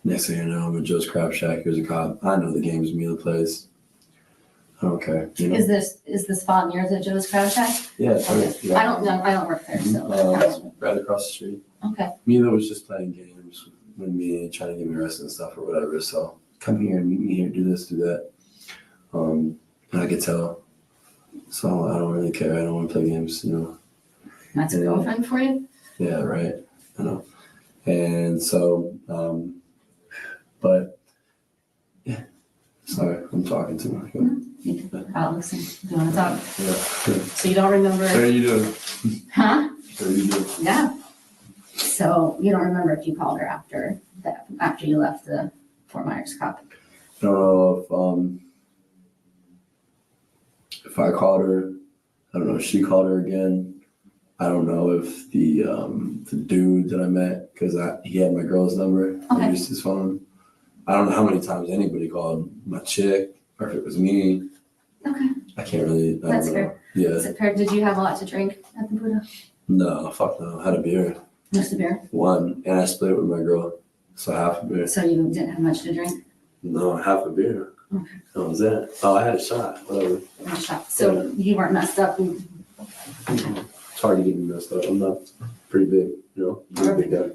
Next thing you know, I'm at Joe's Crab Shack. Here's a cop. I know the games Mila plays. I don't care. You know? Is this font yours at Joe's Crowd Shack? Yeah, it's right. Yeah. I don't know, I don't work there, so. It's right across the street. Okay, Mila was just playing games with me, trying to give me rest and stuff or whatever. So come here and meet me here, do this, do that. And I could tell. So I don't really care. I don't want to play games, you know. that's a girlfriend for you? Yeah, right. I know. And so, but yeah. Sorry, I'm talking too much. Alex, you wanna talk? Yeah. So you don't remember? How are you doing? Huh? How are you doing? Yeah. So you don't remember if you called her after you left the Fort Myers Cup? I don't know if I called her. I don't know if she called her again. I don't know if the dude that I met, because he had my girl's number. I Okay. used his phone. I don't know how many times anybody called my chick or if it was me. Okay. I can't really. I That's don't know. fair. Yeah. Is it fair? Did you have a lot to drink at the Buddha? No, fuck no. I had a beer. Just a beer? One, and I split it with my girl. So half a beer. So you didn't have much to drink? No, half a beer. Okay. That was it. Oh, I had a shot. Whatever. One shot. So you weren't messed up? It's hard to get me messed up. I'm not pretty big, you know, pretty big guy.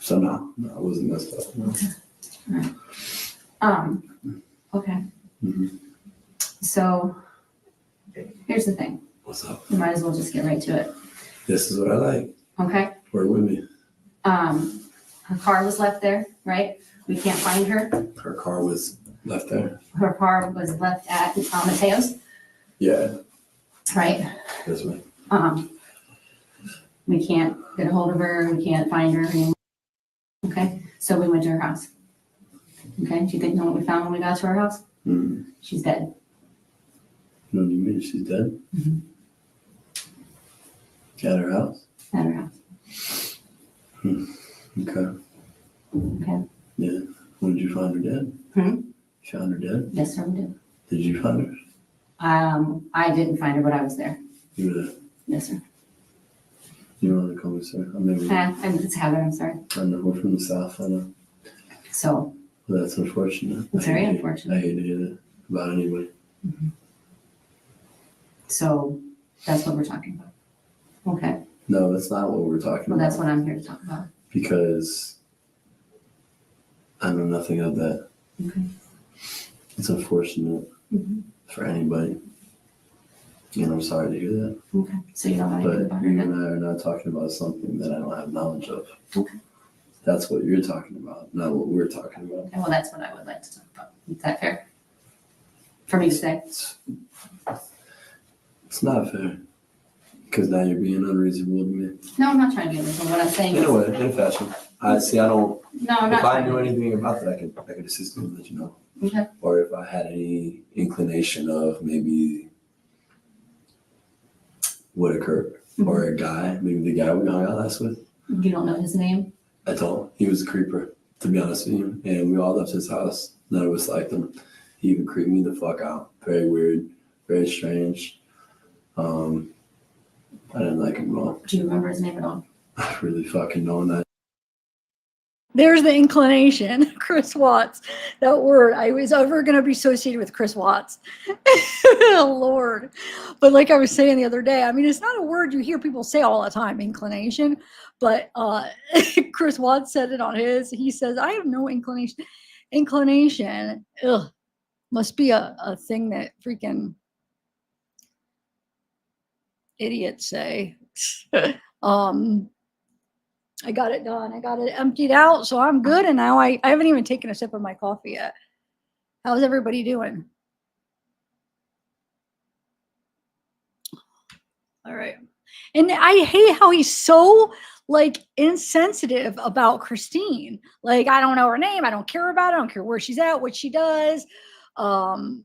So no, I wasn't messed up. No. Okay. Mm-hmm. So here's the thing. What's up? You might as well just get right to it. This is what I like. Okay. Work with me. Her car was left there, right? We can't find her. Her car was left there. Her car was left at Mateo's, Yeah, right? this way. We can't get a hold of her. We can't find her anymore. Okay. So we went to her house. Okay. Do you know what we found when we got to her house? Mm. She's dead. What do you mean? She's dead? Mhm. At her house? At her house. Okay. Okay. Yeah. When did you find her dead? Hmm? You found her dead? Yes, sir, we did. Did you find her? I didn't find her, but I was there. You were there. Yes, sir. You don't want to call me sir. I'm never. It's a habit, I'm sorry. I know. We're from the South. I know. So Well, that's unfortunate. it's very unfortunate. I hate to hear that about anybody. So that's what we're talking about. Okay. No, that's not what we're talking Well, about. that's what I'm here to talk about. Because I know nothing of that. Okay. It's unfortunate for anybody. And I'm sorry to hear that. Okay. So you don't know anything But about you her? and I are not talking about something that I don't have knowledge of. Okay. That's what you're talking about, not what we're talking about. Okay, well, that's what I would like to talk about. Is that fair? For me to say? It's not fair. Because now you're being unreasonable to me. No, I'm not trying to be unreasonable. What I'm saying In is. a way, in a fashion. I don't. No, I'm not If I trying knew to. anything about that, I could assist you and let you know. Okay. Or if I had any inclination of maybe what occurred, or a guy, maybe the guy we hung out last with. You don't know his name? I don't. He was a creeper, to be honest with you. And we all left his house. None of us liked him. He even creeped me the fuck out. Very weird, very strange. I didn't like him at all. Do you remember his name at all? I really fucking don't. That. There's the inclination, Chris Watts. That word, I was ever going to be associated with Chris Watts. Oh, Lord. But like I was saying the other day, I mean, it's not a word you hear people say all the time, inclination. But Chris Watts said it on his. He says, I have no inclination. Inclination, ugh, must be a thing that freaking idiots say. I got it done. I got it emptied out, so I'm good. And now I haven't even taken a sip of my coffee yet. How's everybody doing? All right. And I hate how he's so like insensitive about Christine. Like, I don't know her name. I don't care about it. I don't care where she's at, what she does. You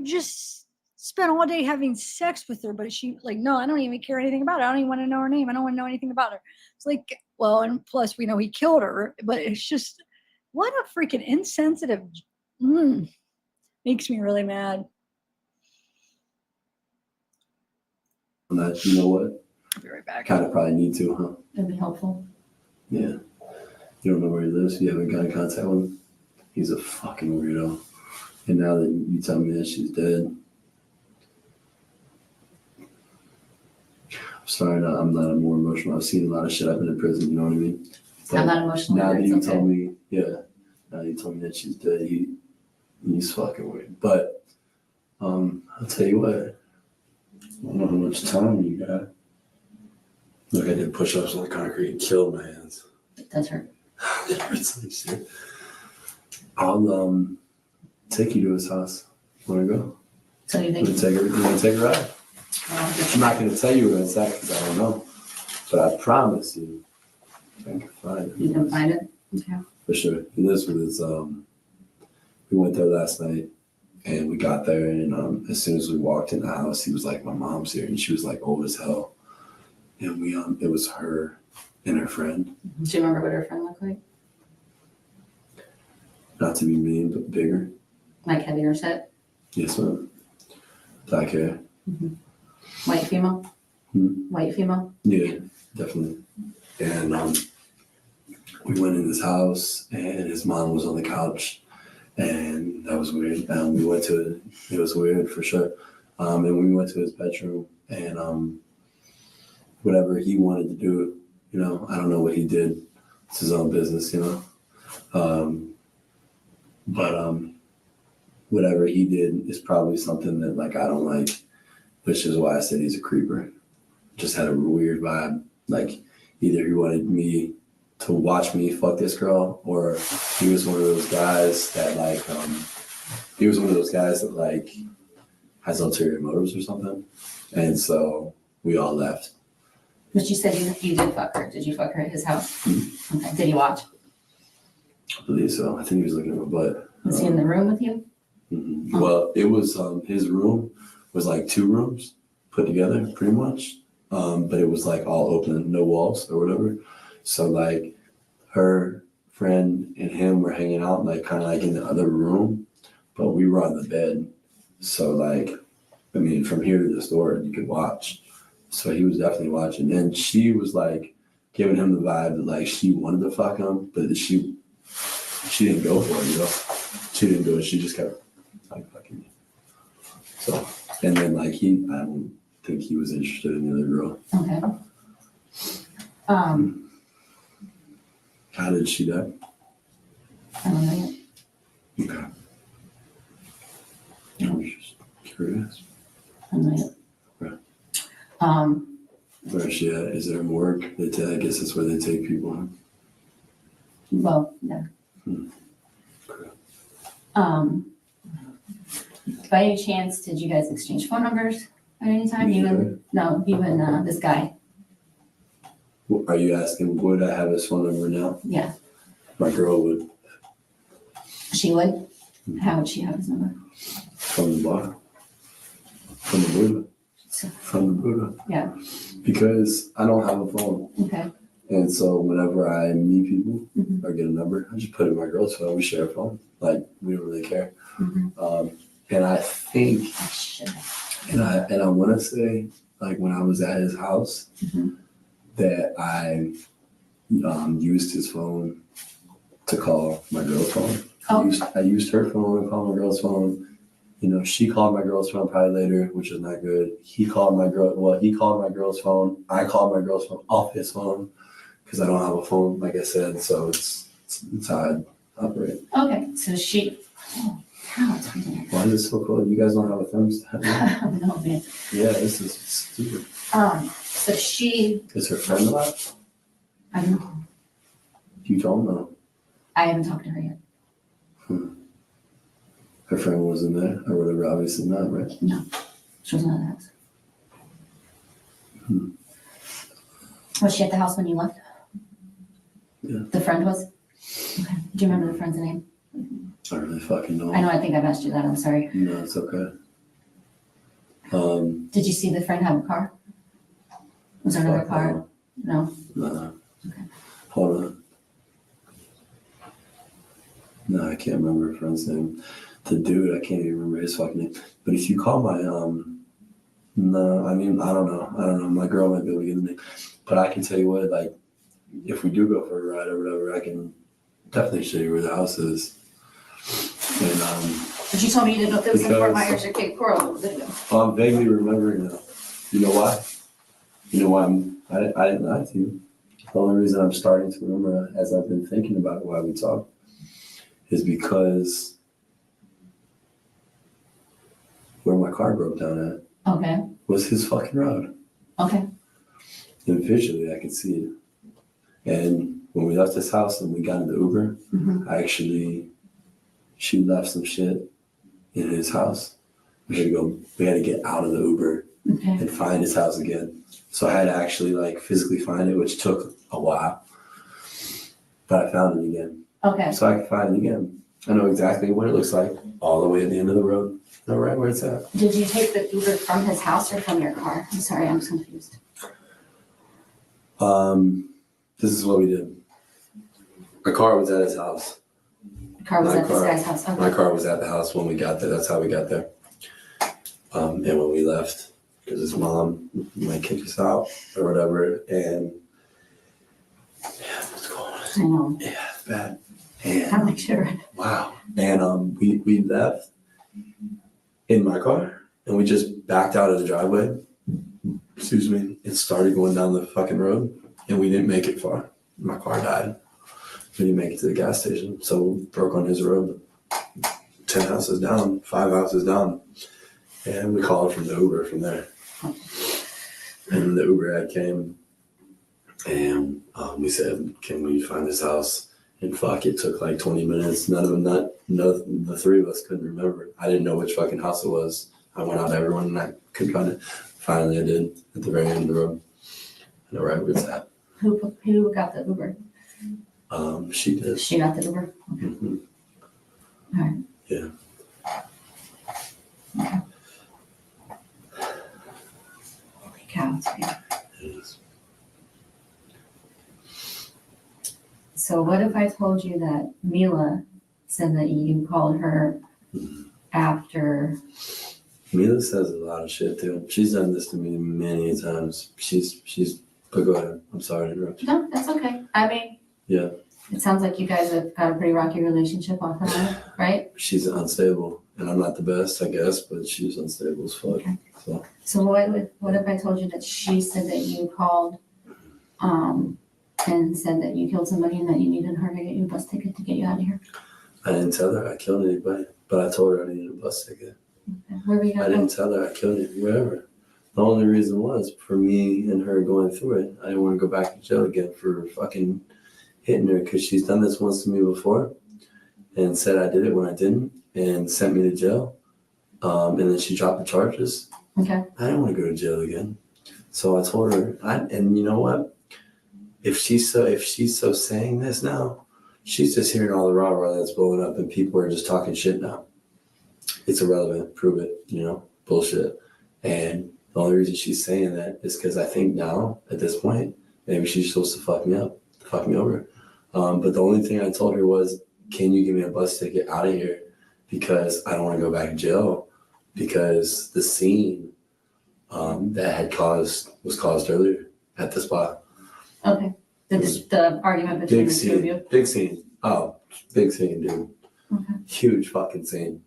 just spent all day having sex with her, but she like, no, I don't even care anything about her. I don't even want to know her name. I don't want to know anything about her. It's like, well, and plus we know he killed her, but it's just, what a freaking insensitive, makes me really mad. That, you know what? I'll be right back. Kind of probably need to, huh? That'd be helpful. Yeah. You don't know where he lives. You haven't got in contact with him. He's a fucking weirdo. And now that you tell me that she's dead, I'm sorry, I'm not more emotional. I've seen a lot of shit. I've been in prison, you know what I mean? But I'm not emotional. now that you Okay. told me, now you told me that she's dead, he's fucking weird. But I'll tell you what, I don't know how much time you got. Look, I did push-ups on the concrete and killed my hands. That's hurt. It hurts like shit. I'll take you to his house. Wanna go? So you You think? wanna take a ride? I'm not gonna tell you where it's at because I don't know. But I promise you, I can find it. You can find it? Okay. For sure. He lives with his, we went there last night and we got there and as soon as we walked in the house, he was like, my mom's here, and she was like old as hell. And we, it was her and her friend. Do you remember what her friend looked like? Not to be mean, but bigger. Like heavier set? Yes, ma'am. Black hair. Mm-hmm. White female? White female? Yeah, definitely. And we went in his house and his mom was on the couch and that was weird. We went to it was weird for sure. And we went to his bedroom and whatever he wanted to do, you know, I don't know what he did. It's his own business, you know. But whatever he did is probably something that like I don't like, which is why I said he's a creeper. Just had a weird vibe. Like either he wanted me to watch me fuck this girl, or he was one of those guys that like has ulterior motives or something. And so we all left. But you said you did fuck her. Did you fuck her at his house? Mm-hmm. Okay. Did he watch? I believe so. I think he was looking at my butt. Was he in the room with you? Mm-hmm. Oh. Well, it was his room was like 2 rooms put together pretty much. But it was like all open, no walls or whatever. So like her friend and him were hanging out like kind of like in the other room, but we were on the bed. So like, I mean, from here to this door, you could watch. So he was definitely watching. And she was like giving him the vibe that like she wanted to fuck him, but she didn't go for it, you know? She didn't do it. She just kept like fucking me. So, and then like I don't think he was interested in the other girl. Okay. How did she die? I don't know yet. Okay. I was just curious. I don't know yet. Okay. Where is she at? Is there a morgue? I guess that's where they take people. Well, yeah. Okay. By any chance, did you guys exchange phone numbers at any time? Even this guy. Are you asking, would I have his phone number now? Yeah. My girl would. She would? How would she have his number? From the bar. From the Buddha. From the Buddha. Yeah. Because I don't have a phone. Okay. And so whenever I meet people or get a number, I just put it in my girl's phone. We share a phone. Like, we don't really care. And I think, and I want to say, like when I was at his house, that I used his phone to call my girl's phone. I used her phone to call my girl's phone. You know, she called my girl's phone probably later, which is not good. He called my girl's phone. I called my girl's phone off his phone because I don't have a phone, like I said. So it's how I operate. Okay, so she. Oh, God, it's freezing. Why is it so cold? You guys don't have a thermostat? No, man. Yeah, this is stupid. So she. Is her friend alive? I don't know. You don't know. I haven't talked to her yet. Her friend wasn't there, or whatever. Obviously not, right? No, she wasn't at the house. Was she at the house when you left? Yeah. The friend was? Okay. Do you remember the friend's name? I don't really fucking know. I know, I think I've asked you that. I'm sorry. No, it's okay. Did you see the friend have a car? Was there another car? No? No. Okay. Hold on. No, I can't remember her friend's name. The dude, I can't even remember his fucking name. But if you call my, no, I mean, I don't know. My girl might be able to get the name. But I can tell you what, like, if we do go for a ride or whatever, I can definitely show you where the house is. And But you told me you didn't know if it was in Fort Because- Myers or Cape Coral a little bit ago. I'm vaguely remembering now. You know why? You know why I didn't lie to you. The only reason I'm starting to remember as I've been thinking about why we talk is because where my car broke down at Okay, was his fucking road. okay, And visually I could see it. And when we left his house and we got in the Uber, she left some shit in his house. We had to get out of the Uber okay. and find his house again. So I had to actually like physically find it, which took a while. But I found it again. Okay, So I can find it again. I know exactly what it looks like, all the way at the end of the road. I know right where it's at. did you take the Uber from his house or from your car? I'm sorry, I'm confused. This is what we did. My car was at his house. The car was My at this car- guy's house, okay. My car was at the house when we got there. That's how we got there. And when we left, because his mom might kick us out or whatever. And yeah, what's going on? I know, Yeah, it's bad. And I'm like, sure. wow. And we left in my car and we just backed out of the driveway. Excuse me. It started going down the fucking road and we didn't make it far. My car died. We didn't make it to the gas station. So we broke on his road. 10 houses down, 5 houses down. And we called from the Uber from there. And the Uber ad came and we said, can we find this house? And fuck, it took like 20 minutes. The three of us couldn't remember. I didn't know which fucking house it was. I went out to everyone and I couldn't find it. Finally I did at the very end of the road. I know right where it's at. Who got the Uber? She did. She got the Uber? Mhm. All right. Yeah. Holy cow, it's bad. It is. So what if I told you that Mila said that you called her after? Mila says a lot of shit too. She's done this to me many times. But go ahead. I'm sorry to interrupt you. No, that's okay. I mean, Yeah. it sounds like you guys have got a pretty rocky relationship off and on, right? She's unstable. And I'm not the best, I guess, but she's unstable as fuck. Okay. So So what if I told you that she said that you called, and said that you killed somebody and that you needed her to get you a bus ticket to get you out of here? I didn't tell her I killed anybody, but I told her I needed a bus ticket. Okay. Where were you I gonna go? didn't tell her I killed it, wherever. The only reason was for me and her going through it. I didn't want to go back to jail again for fucking hitting her because she's done this once to me before and said I did it when I didn't and sent me to jail. And then she dropped the charges. Okay. I didn't want to go to jail again. So I told her, and you know what? If she's so saying this now, she's just hearing all the rah-rah that's blowing up and people are just talking shit now. It's irrelevant. Prove it, bullshit. And the only reason she's saying that is because I think now, at this point, maybe she's supposed to fuck me over. But the only thing I told her was, can you give me a bus ticket out of here? Because I don't want to go back to jail. Because the scene that was caused earlier at the spot. Okay. The argument between Big the two of you? scene. Big scene. Oh, big scene, dude. Okay. Huge fucking scene.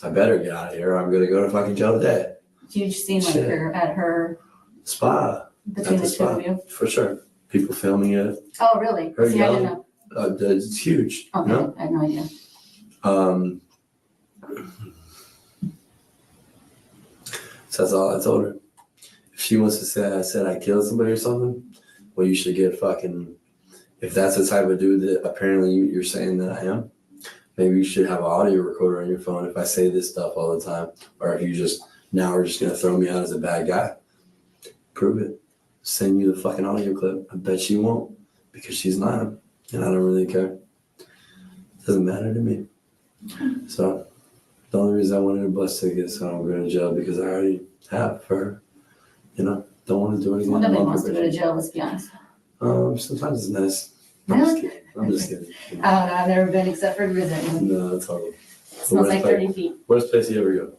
I better get out of here or I'm going to go to fucking jail today. Huge scene like Shit. her at her, Spa. between At the the two of spa. you? For sure. People filming it. Oh, really? Her See, I didn't yelling. know. It's huge. Okay, You know? I had no idea. So that's all I told her. If she wants to say I said I killed somebody or something, well, you should get fucking, if that's the type of dude that apparently you're saying that I am, maybe you should have an audio recorder on your phone if I say this stuff all the time. Or if you just, now are just going to throw me out as a bad guy. Prove it. Send you the fucking audio clip. I bet she won't because she's lying. And I don't really care. Doesn't matter to me. So the only reason I wanted a bus ticket is so I don't go to jail because I already have for her. Don't want to do it again. Well, nobody wants to go to jail, let's be honest. Sometimes it's nice. Really? I'm just kidding. I don't know, I've never been except for visit. No, it's horrible. It smells like 30 feet. Worst place you ever go.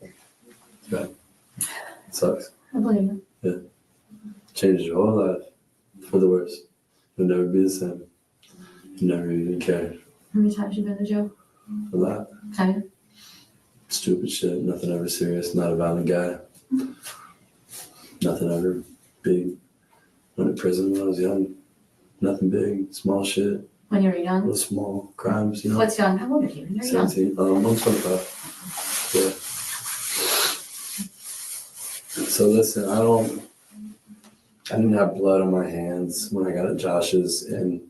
It's bad. It sucks. I believe you. Changes your whole life for the worse. You'll never be the same. You never even care. How many times you been to jail? A lot. Okay. Stupid shit. Nothing ever serious. Not a violent guy. Nothing ever big. Went to prison when I was young. Nothing big. Small shit. When you were young? Little small crimes, you know. What's young? How old are you? You're young. 17. I'm 25. Yeah. So listen, I didn't have blood on my hands when I got at Josh's, and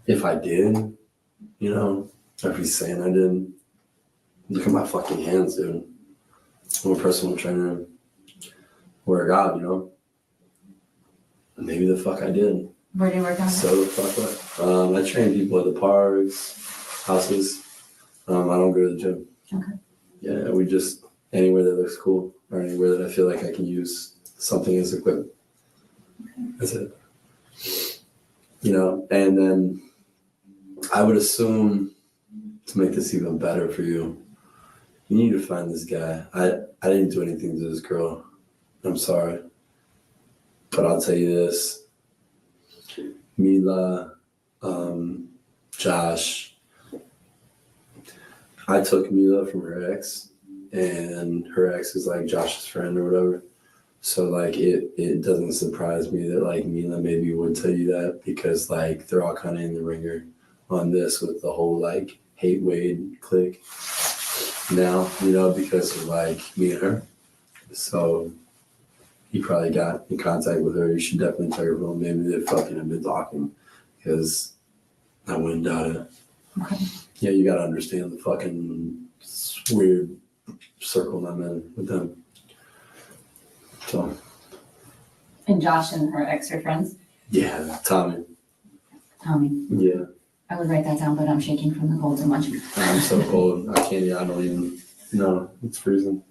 if I did, you know, if he's saying I didn't, look at my fucking hands, dude. I'm a personal trainer. Where God, you know. Maybe the fuck I did. Where do you work on? So the fuck what? I train people at the parks, houses. I don't go to the gym. Okay. Yeah, we just anywhere that looks cool or anywhere that I feel like I can use something as equipment. Okay. That's it. You know, and then I would assume to make this even better for you, you need to find this guy. I didn't do anything to this girl. I'm sorry. But I'll tell you this. Mila, Josh. I took Mila from her ex, and her ex is like Josh's friend or whatever. So like it doesn't surprise me that like Mila maybe would tell you that, because like they're all kind of in the ringer on this with the whole like hate Wade clique now, you know, because of like me and her. So he probably got in contact with her. You should definitely check her phone. Maybe they fucking have been talking, because I wouldn't doubt it. Okay. Yeah, you gotta understand the fucking weird circle I'm in with them. So. And Josh and her ex are friends? Yeah, Tommy. Yeah. I would write that down, but I'm shaking from the cold too much. I'm so cold. I can't, I don't even, no, it's freezing.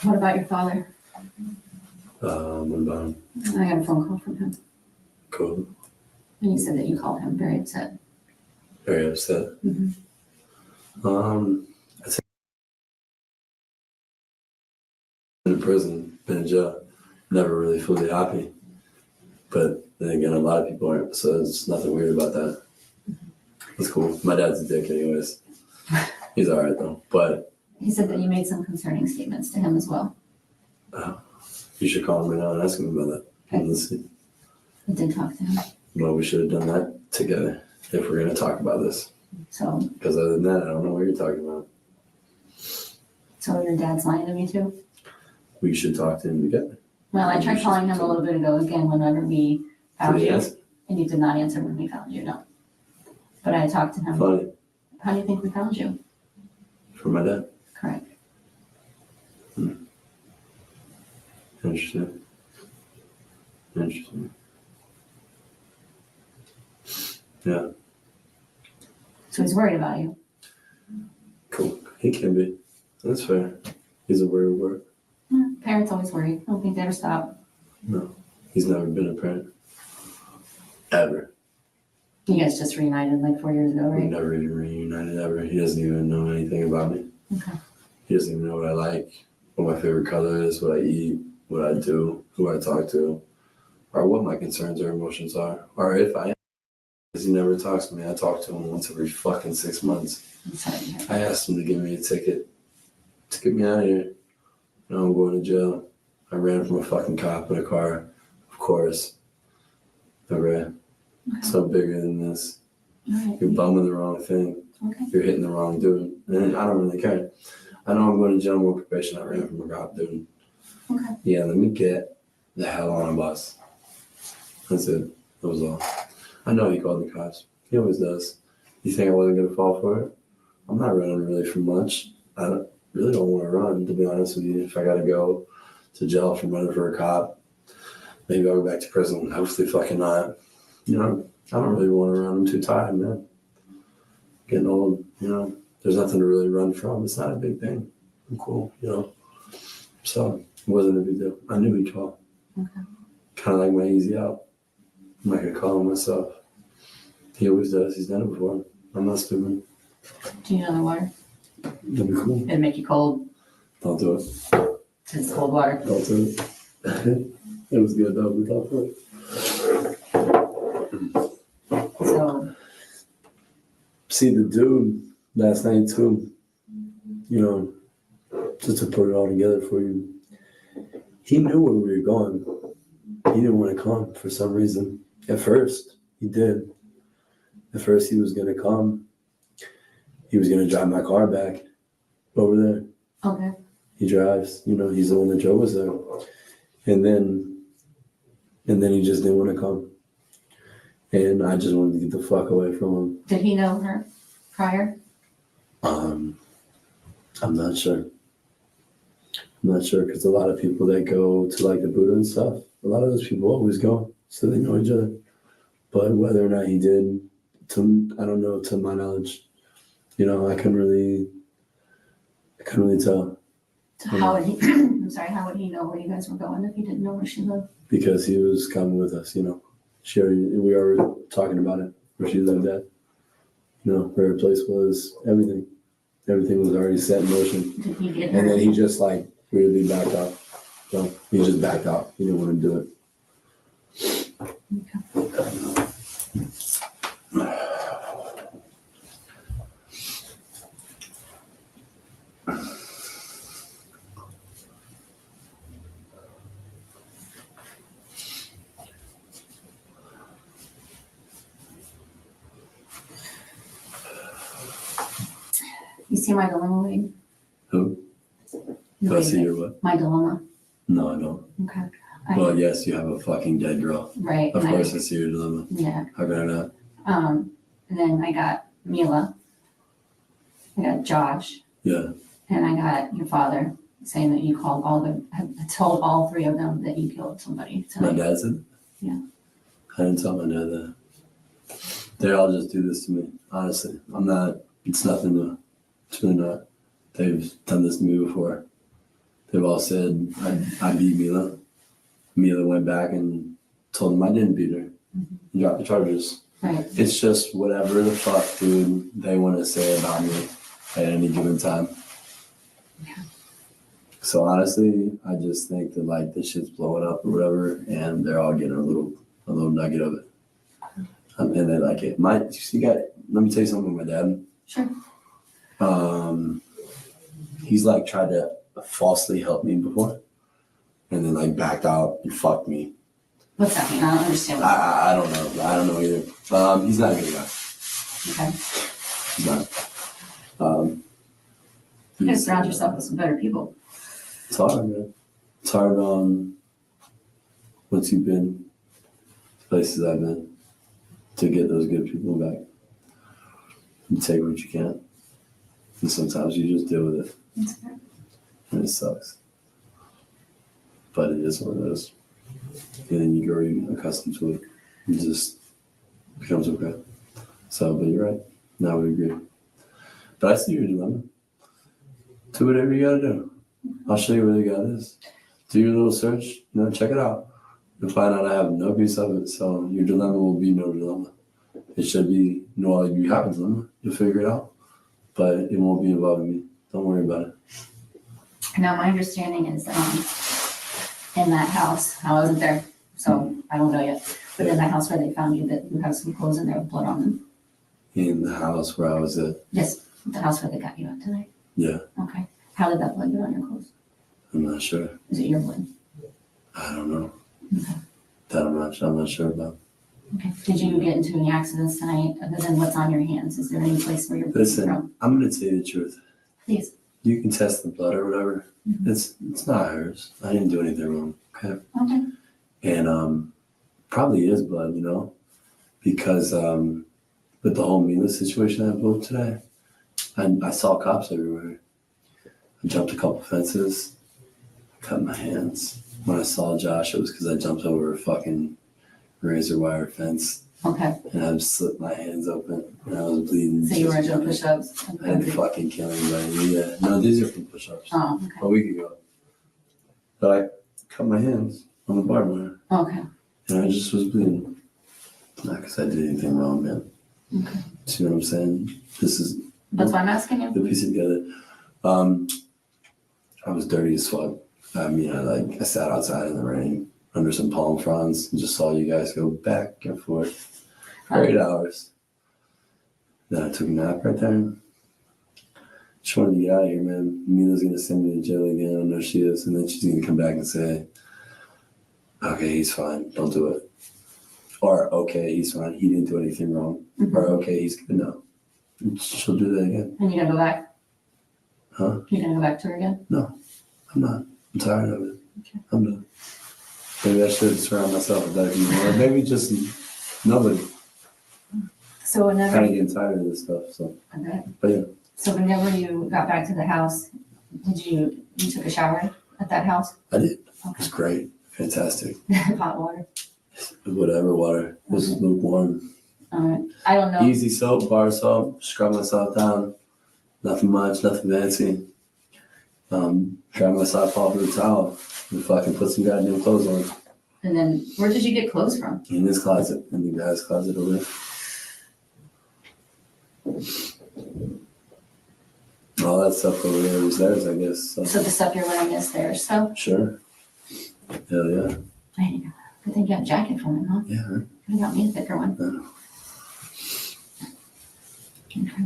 What about your father? What about him? I got a phone call from him. Cool. And he said that you called him very upset. Very upset. Mm-hmm. I'd say in prison, been in jail, never really fully happy. But then again, a lot of people aren't, so there's nothing weird about that. It's cool. My dad's a dick anyways. He's all right though. But He said that you made some concerning statements to him as well. you should call him right now and ask him about that. Okay. Let's see. I did talk to him. Well, we should have done that together if we're going to talk about this. So Because other than that, I don't know what you're talking about. your dad's lying to me too? We should talk to him together. Well, I tried calling him a little bit ago again whenever we found Did he you. answer? And you did not answer when we found you, no. But I talked to him. Funny. How do you think we found you? For my dad. Correct. Interesting. Yeah, So he's worried about you. cool. He can be. That's fair. He's a weird word. Parents always worry. I don't think they ever stop. No, he's never been a parent. Ever. You guys just reunited like 4 years ago, We right? never even reunited ever. He doesn't even know anything about me. Okay. He doesn't even know what I like, what my favorite color is, what I eat, what I do, who I talk to, or what my concerns or emotions are, or if I am. Because he never talks to me. I talk to him once every fucking 6 months. I'm sorry to hear that. I asked him to give me a ticket to get me out of here. Now I'm going to jail. I ran from a fucking cop in a car, of course. I ran. It's no bigger than this. All right. You're bumming the wrong thing. Okay. You're hitting the wrong dude. And I don't really care. I know I'm going to jail on probation. I ran from a cop, dude. Okay. Yeah, let me get the hell on a bus. That's it. That was all. I know he called the cops. He always does. You think I wasn't going to fall for it? I'm not running really for much. I really don't want to run, to be honest with you. If I got to go to jail from running for a cop, maybe I'll go back to prison. Hopefully fucking not. You know, I don't really want to run. I'm too tired, man. Getting old, you know. There's nothing to really run from. It's not a big thing. I'm cool, you know. So it wasn't a big deal. I knew he'd call. Okay. Kind of like my easy out. I'm not going to call him myself. He always does. He's done it before. I'm not stupid. Do you know the water? That'd be cool. It'd make you cold. Don't do it. It's cold water. Don't do it. It was good though. Don't do it. So, See the dude last night too, you know, just to put it all together for you. He knew where we were going. He didn't want to come for some reason. At first, he did. At first, he was going to come. He was going to drive my car back over there. okay. He drives, you know, he's the one that drove us there. And then he just didn't want to come. And I just wanted to get the fuck away from him. Did he know her prior? I'm not sure. I'm not sure because a lot of people that go to like the Buddha and stuff, a lot of those people always go, so they know each other. But whether or not he did, I don't know, to my knowledge. You know, I couldn't really tell. So how would he, I'm sorry, how would he know where you guys were going if he didn't know where she lived? Because he was coming with us, you know. We were talking about it, where she lived at. You know, where her place was, everything. Everything was already set in motion. Did he get her? And then he just like weirdly backed out. So he just backed out. He didn't want to do it. You see my dilemma, Wade? Who? Do I see your what? My dilemma. No, I don't. Okay. Well, yes, you have a fucking dead girl. Right. Of course I see your dilemma. Yeah. How could I not? And then I got Mila. I got Josh. Yeah. And I got your father saying that you called told all three of them that you killed somebody My tonight. dad said? Yeah. I didn't tell my dad that. They all just do this to me. Honestly. It's nothing new. It's really not. They've done this to me before. They've all said I beat Mila. Mila went back and told them I didn't beat her. Mm-hmm. Dropped the charges. Right. It's just whatever the fuck, dude, they want to say about me at any given time. Yeah. So honestly, I just think that like this shit's blowing up or whatever, and they're all getting a little nugget of it. And they like it. Let me tell you something with my dad. Sure. He's like tried to falsely help me before, and then like backed out and fucked me. What's that mean? I don't understand. I don't know. I don't know either. He's not a good guy. Okay. He's not. You gotta surround yourself with some better people. It's hard, man. It's hard once you've been to places I've been to get those good people back. You take what you can. And sometimes you just deal with it. That's fair. And it sucks. But it is what it is. And then you grow accustomed to it. It just becomes okay. So, but you're right. No, I would agree. But I see your dilemma. Do whatever you gotta do. I'll show you where the God is. Do your little search, check it out. You'll find out I have no piece of it. So your dilemma will be no dilemma. It should be, you have a dilemma. You'll figure it out. But it won't be involving me. Don't worry about it. Now, my understanding is in that house, I wasn't there, so I don't know yet. But in that house where they found you, that you have some clothes in there with blood on them. In the house where I was at? Yes, the house where they got you at tonight. Yeah. Okay. How did that blood get on your clothes? I'm not sure. Is it your blood? I don't know. Okay. That I'm not sure about. Okay. Did you get into any accidents tonight other than what's on your hands? Is there any place where you're bleeding Listen, from? I'm going to tell you the truth. Please. You can test the blood or whatever. Mm-hmm. It's not hers. I didn't do anything wrong. Okay. Okay. And probably is blood, because with the whole Mila situation I blew today, I saw cops everywhere. I jumped a couple fences, cut my hands. When I saw Josh, it was because I jumped over a fucking razor wire fence. Okay. And I just slipped my hands open and I was bleeding. So you were doing push-ups? I didn't fucking kill anybody. Yeah. No, these are from push-ups. Oh, okay. A week ago. But I cut my hands on the barbed wire. Okay. And I just was bleeding. Not because I did anything wrong, man. Okay. See what I'm saying? This is. That's why I'm asking you. The piece together. I was dirty as fuck. I mean, I sat outside in the rain under some palm fronds and just saw you guys go back and forth for 8 hours. Then I took a nap right there. Just wanted to get out of here, man. Mila's gonna send me to jail again. I know she is, and then she's gonna come back and say, "Okay, he's fine. Don't do it." Or, "Okay, he's fine. He didn't do anything wrong." Or, "Okay, he's good now." And she'll do that again. And you're gonna go back? Huh? You're gonna go back to her again? No, I'm not. I'm tired of it. Okay. I'm done. Maybe I should surround myself with that people. Or maybe just nobody. So whenever Kind of getting tired of this stuff. So, okay. but yeah. So whenever you got back to the house, you took a shower at that house? I did. It Okay. was great. Fantastic. Hot water. Whatever water. It was lukewarm. All right. I don't know. Easy soap, bar soap, scrub myself down. Nothing much, nothing fancy. Dry myself off with a towel and fucking put some goddamn clothes on. And then where did you get clothes from? In this closet, in the guy's closet over there. All that stuff over there was theirs, I guess. So. So the stuff you're wearing is theirs, so? Sure. Hell yeah. There you go. Good thing you got a jacket from him, huh? Yeah. Right. Could have got me a thicker one. Okay.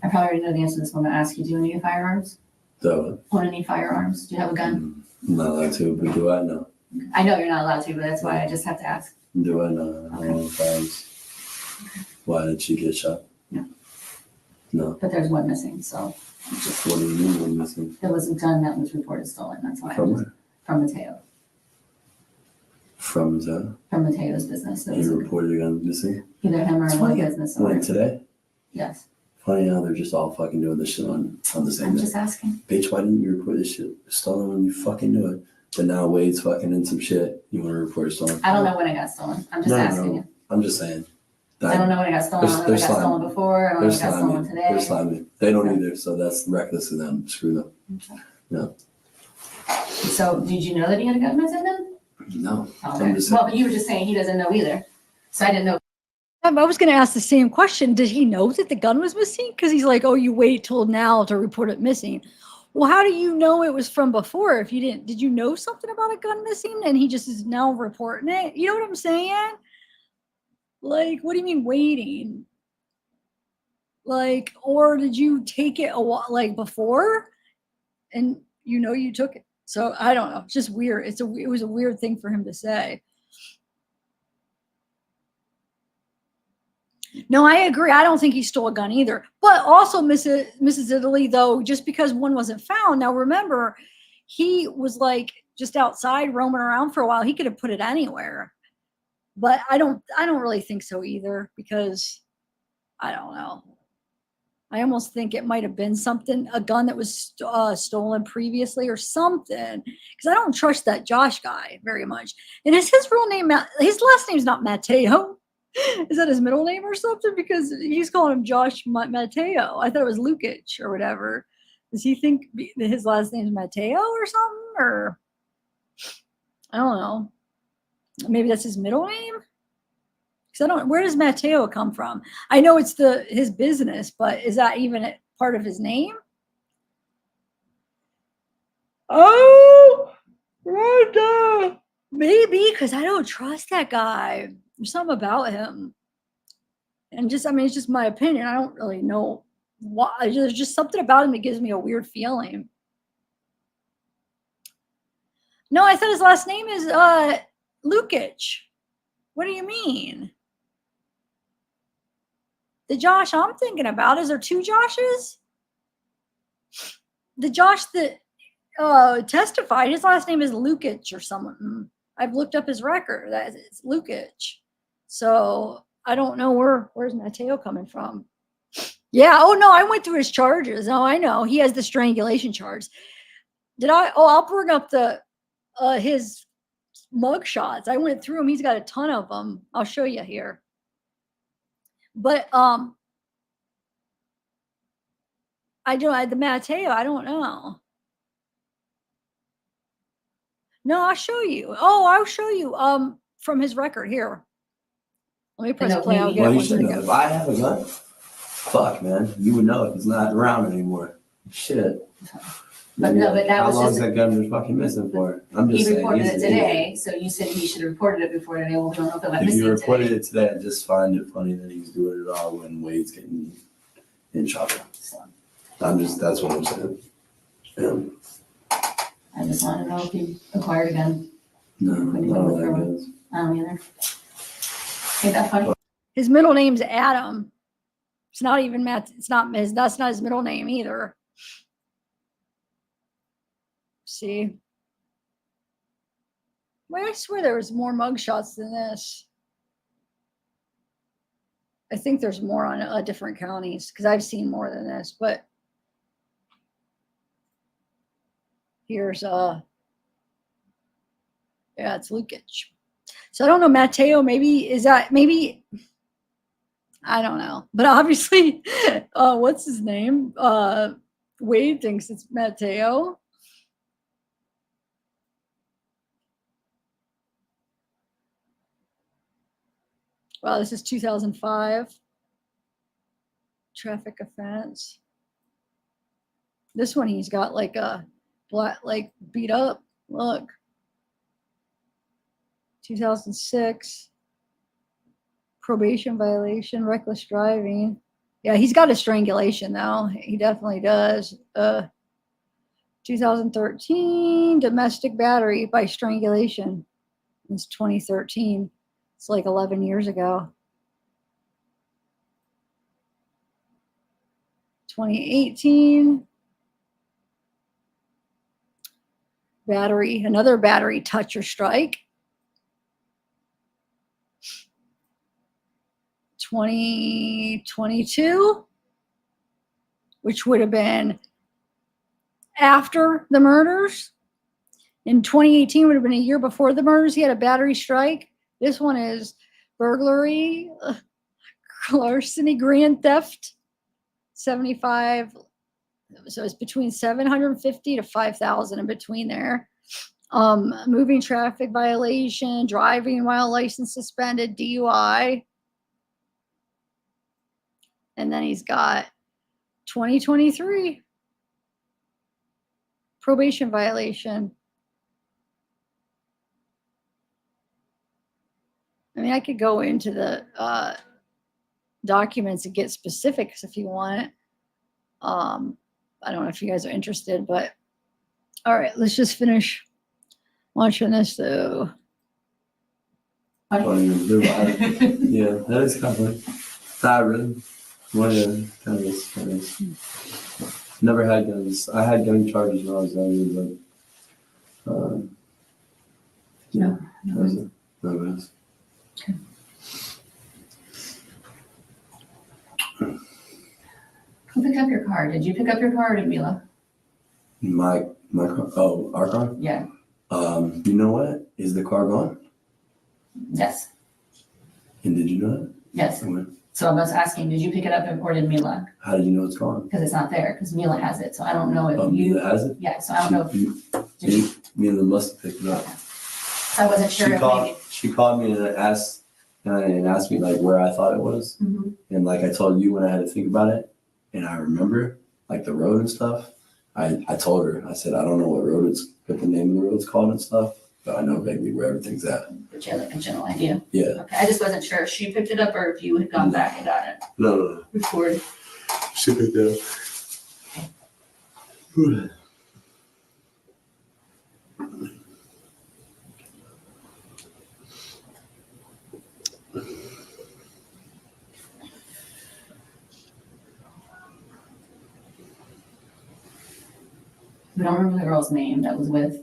I probably already know the answer to this one, but ask you, do you own any firearms? So, Own any firearms? Do you have a gun? I'm not allowed to, but do I know? I know you're not allowed to, but that's why I just have to ask. Do I know? I don't know firearms. Why did she get shot? No. No. But there's one missing, so What do you mean one missing? there was a gun that was reported stolen, that's why. From where? From Mateo, From the from Mateo's business. There was you a- reported your gun missing? either him or It's one funny. business When owner. today? Yes, Funny how they're just all fucking doing this shit on the same I'm day. just asking. Bitch, why didn't you report this shit stolen when you fucking knew it? But now Wade's fucking in some shit. You want to report it stolen? I don't know when it got stolen. I'm just No, asking you. I'm just saying. I don't know when it got stolen. I don't know if it They're got slimy. stolen before. I don't know They're if it got stolen slimy. They're today. slimy. They don't either, so that's reckless of them. Screw them. Okay. No. So did you know that he had a gun missing then? No. Okay. I'm just Well, but you were just saying he doesn't know either. So I didn't know. I was going to ask the same question. Did he know that the gun was missing? Because he's like, oh, you wait till now to report it missing. Well, how do you know it was from before if you didn't? Did you know something about a gun missing and he just is now reporting it? You know what I'm saying? Like, what do you mean waiting? Like, or did you take it a while, like before and you know you took it? So I don't know. It's just weird. It was a weird thing for him to say. No, I agree. I don't think he stole a gun either. But also, Mrs. Italy, though, just because one wasn't found. Now, remember, he was like just outside roaming around for a while. He could have put it anywhere. But I don't really think so either, because I don't know. I almost think it might have been something, a gun that was stolen previously or something, because I don't trust that Josh guy very much. And is his real name, his last name's not Mateo. Is that his middle name or something? Because he's calling him Josh Mateo. I thought it was Lukitsch or whatever. Does he think that his last name is Mateo or something? Or I don't know. Maybe that's his middle name? Because where does Mateo come from? I know it's his business, but is that even part of his name? Oh, Rhonda. Maybe, because I don't trust that guy. There's something about him. And it's just my opinion. I don't really know why. There's just something about him that gives me a weird feeling. No, I thought his last name is Lukitsch. What do you mean? The Josh I'm thinking about, is there two Joshes? The Josh that testified, his last name is Lukitsch or someone. I've looked up his record. It's Lukitsch. So I don't know where's Mateo coming from. Yeah. Oh no, I went through his charges. Oh, I know. He has the strangulation charge. Did I? Oh, I'll bring up his mugshots. I went through them. He's got a ton of them. I'll show you here. But the Mateo, I don't know. No, I'll show you. Oh, I'll show you from his record here. Let me press No, play. I'll maybe- get Well, it you once should I know. go. If I have a gun, fuck, man, you would know if it's not around anymore. Shit. But no, but that How was long is just, that gun was fucking missing for? I'm he just saying. reported he's it an idiot. today, so you said he should have reported it before today. Well, we don't know if it went If missing you reported today. it today, I just find it funny that he's doing it all when Wade's getting in trouble. That's what I'm saying. Yeah. I just want to know if he acquired a gun. No, I don't like guns. I don't either. Ain't that funny? His middle name's Adam. It's not even Matt. It's not his. That's not his middle name either. See. Well, I swear there was more mugshots than this. I think there's more on different counties because I've seen more than this. But here's yeah, it's Lukitsch. So I don't know, Mateo. Maybe is that maybe. I don't know, but obviously, what's his name? Wade thinks it's Mateo. Wow, this is 2005. Traffic offense. This one he's got like a black, like beat up. Look. 2006. Probation violation, reckless driving. Yeah, he's got a strangulation though. He definitely does. 2013, domestic battery by strangulation. It's 2013. It's like 11 years ago. 2018. Battery, another battery touch or strike. 2022, which would have been after the murders. In 2018 would have been a year before the murders. He had a battery strike. This one is burglary, larceny, grand theft, 75. So it's between 750 to 5,000 in between there. Moving traffic violation, driving while license suspended, DUI. And then he's got 2023 probation violation. I mean, I could go into the documents and get specifics if you want. I don't know if you guys are interested, but all right, let's just finish watching this though. Yeah, that is kind of funny. Not really. One of kind of. Never had guns. I had gun charges when I was younger, but yeah, that was it. No guns. Okay. Who picked up your car? Did you pick up your car or did Mila? My car. Oh, our car. Yeah. You know what? Is the car gone? Yes. And did you know that? Yes. Okay. So I was asking, did you pick it up or did Mila? How did you know it's gone? Because it's not there, because Mila has it. So I don't know if you. Mila has it? Yeah, so I don't know if. Did you? Mila must have picked it up. So I wasn't sure if maybe. She called me and asked me like where I thought it was. Mhm. And like I told you when I had to think about it, and I remember like the road and stuff. I told her, I said, I don't know what the name of the road's called and stuff, but I know vaguely where everything's at. But you had like a general idea. Yeah. Okay, I just wasn't sure if she picked it up or if you had gone back and got it. No. Recorded. She picked it up. We don't remember the girl's name that was with